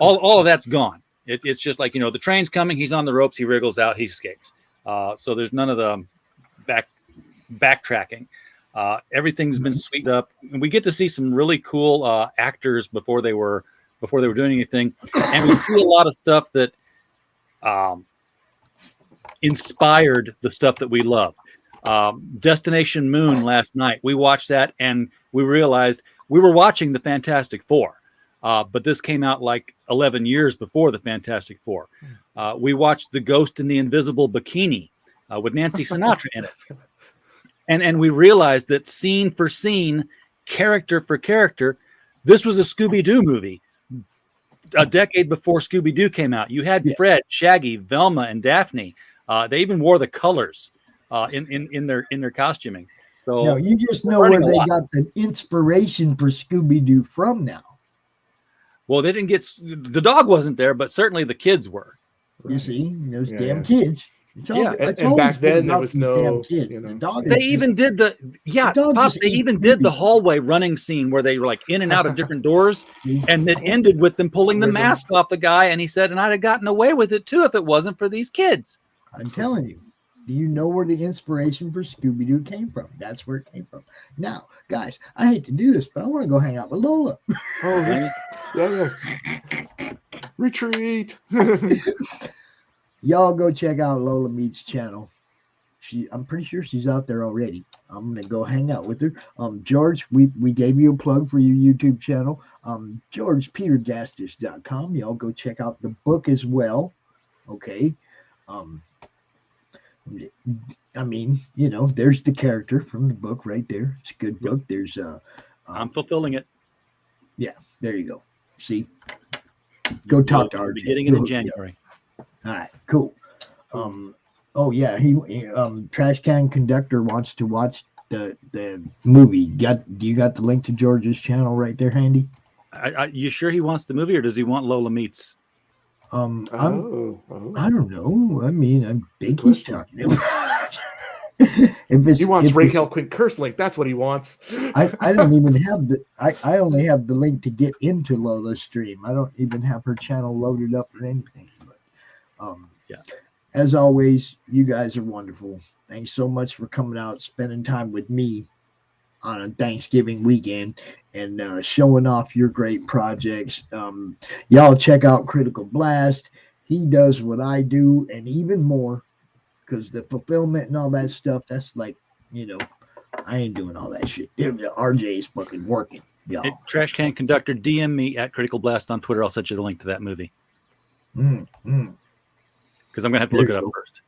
of that's gone. It's just like, the train's coming, he's on the ropes, he wriggles out, he escapes. So there's none of the backtracking. Everything's been sweetened up, and we get to see some really cool actors before they were doing anything, and we see a lot of stuff that inspired the stuff that we love. Destination Moon last night, we watched that, and we realized we were watching the Fantastic Four, but this came out like 11 years before the Fantastic Four. We watched The Ghost in the Invisible Bikini with Nancy Sinatra in it. And we realized that scene for scene, character for character, this was a Scooby-Doo movie. A decade before Scooby-Doo came out, you had Fred, Shaggy, Velma, and Daphne. They even wore the colors in their costuming. So no, you just know where they got the inspiration for Scooby-Doo from now. Well, they didn't get the dog wasn't there, but certainly the kids were. You see, those damn kids. And back then there was no, they even did they even did the hallway running scene where they were like in and out of different doors, and it ended with them pulling the mask off the guy, and he said, and I'd have gotten away with it too if it wasn't for these kids. I'm telling you. Do you know where the inspiration for Scooby-Doo came from? That's where it came from. Now, guys, I hate to do this, but I want to go hang out with Lola. Oh, yeah. Retreat. Y'all go check out Lola Meets channel. I'm pretty sure she's out there already. I'm gonna go hang out with her. George, we gave you a plug for your YouTube channel. GeorgePeterGastis.com. Y'all go check out the book as well. Okay. I mean, there's the character from the book right there. It's a good book. There's I'm fulfilling it. Yeah, there you go. See, go talk to RJ. Be getting it in January. All right, cool. Oh yeah, he Trash Can Conductor wants to watch the movie. Do you got the link to George's channel right there handy? You sure he wants the movie, or does he want Lola Meets? I don't know. I mean, I think he's talking about. He wants Raquel Quick Curse link. That's what he wants. I don't even have I only have the link to get into Lola's stream. I don't even have her channel loaded up or anything. But as always, you guys are wonderful. Thanks so much for coming out, spending time with me on a Thanksgiving weekend, and showing off your great projects. Y'all check out Critical Blast. He does what I do and even more, because the fulfillment and all that stuff, that's like, I ain't doing all that shit. RJ is fucking working, y'all. Hey, Trash Can Conductor, DM me at Critical Blast on Twitter. I'll send you the link to that movie. Because I'm going to have to look it up first.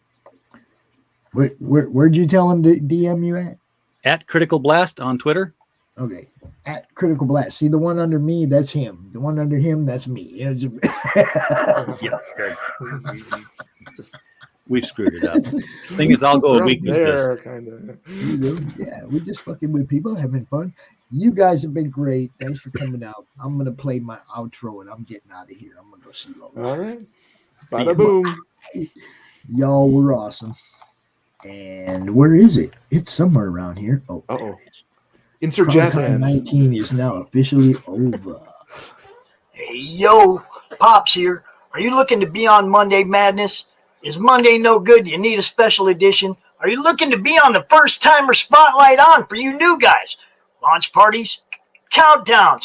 Where'd you tell him to DM you at? At Critical Blast on Twitter. Okay. At Critical Blast. See, the one under me, that's him. The one under him, that's me. Yeah, good. We've screwed it up. Thing is, I'll go a week with this. Yeah, we're just fucking with people, having fun. You guys have been great. Thanks for coming out. I'm going to play my outro, and I'm getting out of here. I'm going to go see Lola. All right. Bada boom. Y'all were awesome. And where is it? It's somewhere around here. Oh, Insert jazz CRoM CoN hands. 19 is now officially over. Hey, yo, Pops here. Are you looking to be on Monday Madness? Is Monday no good? Do you need a special edition? Are you looking to be on the first timer spotlight on for you new guys? Launch parties, countdowns,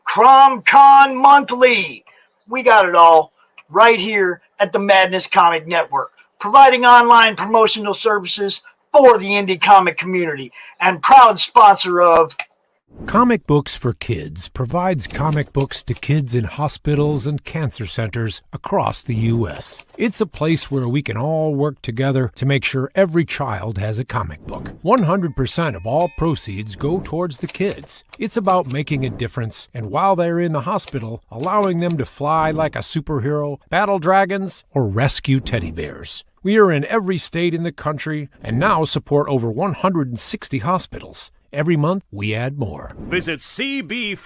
CRoM CoN monthly. We got it all right here at the Madness Comic Network, providing online promotional services for the indie comic community and proud sponsor of Comic Books for Kids provides comic books to kids in hospitals and cancer centers across the U.S. It's a place where we can all work together to make sure every child has a comic book. 100% of all proceeds go towards the kids. It's about making a difference, and while they're in the hospital, allowing them to fly like a superhero, battle dragons, or rescue teddy bears. We are in every state in the country and now support over 160 hospitals. Every month, we add more. Visit CB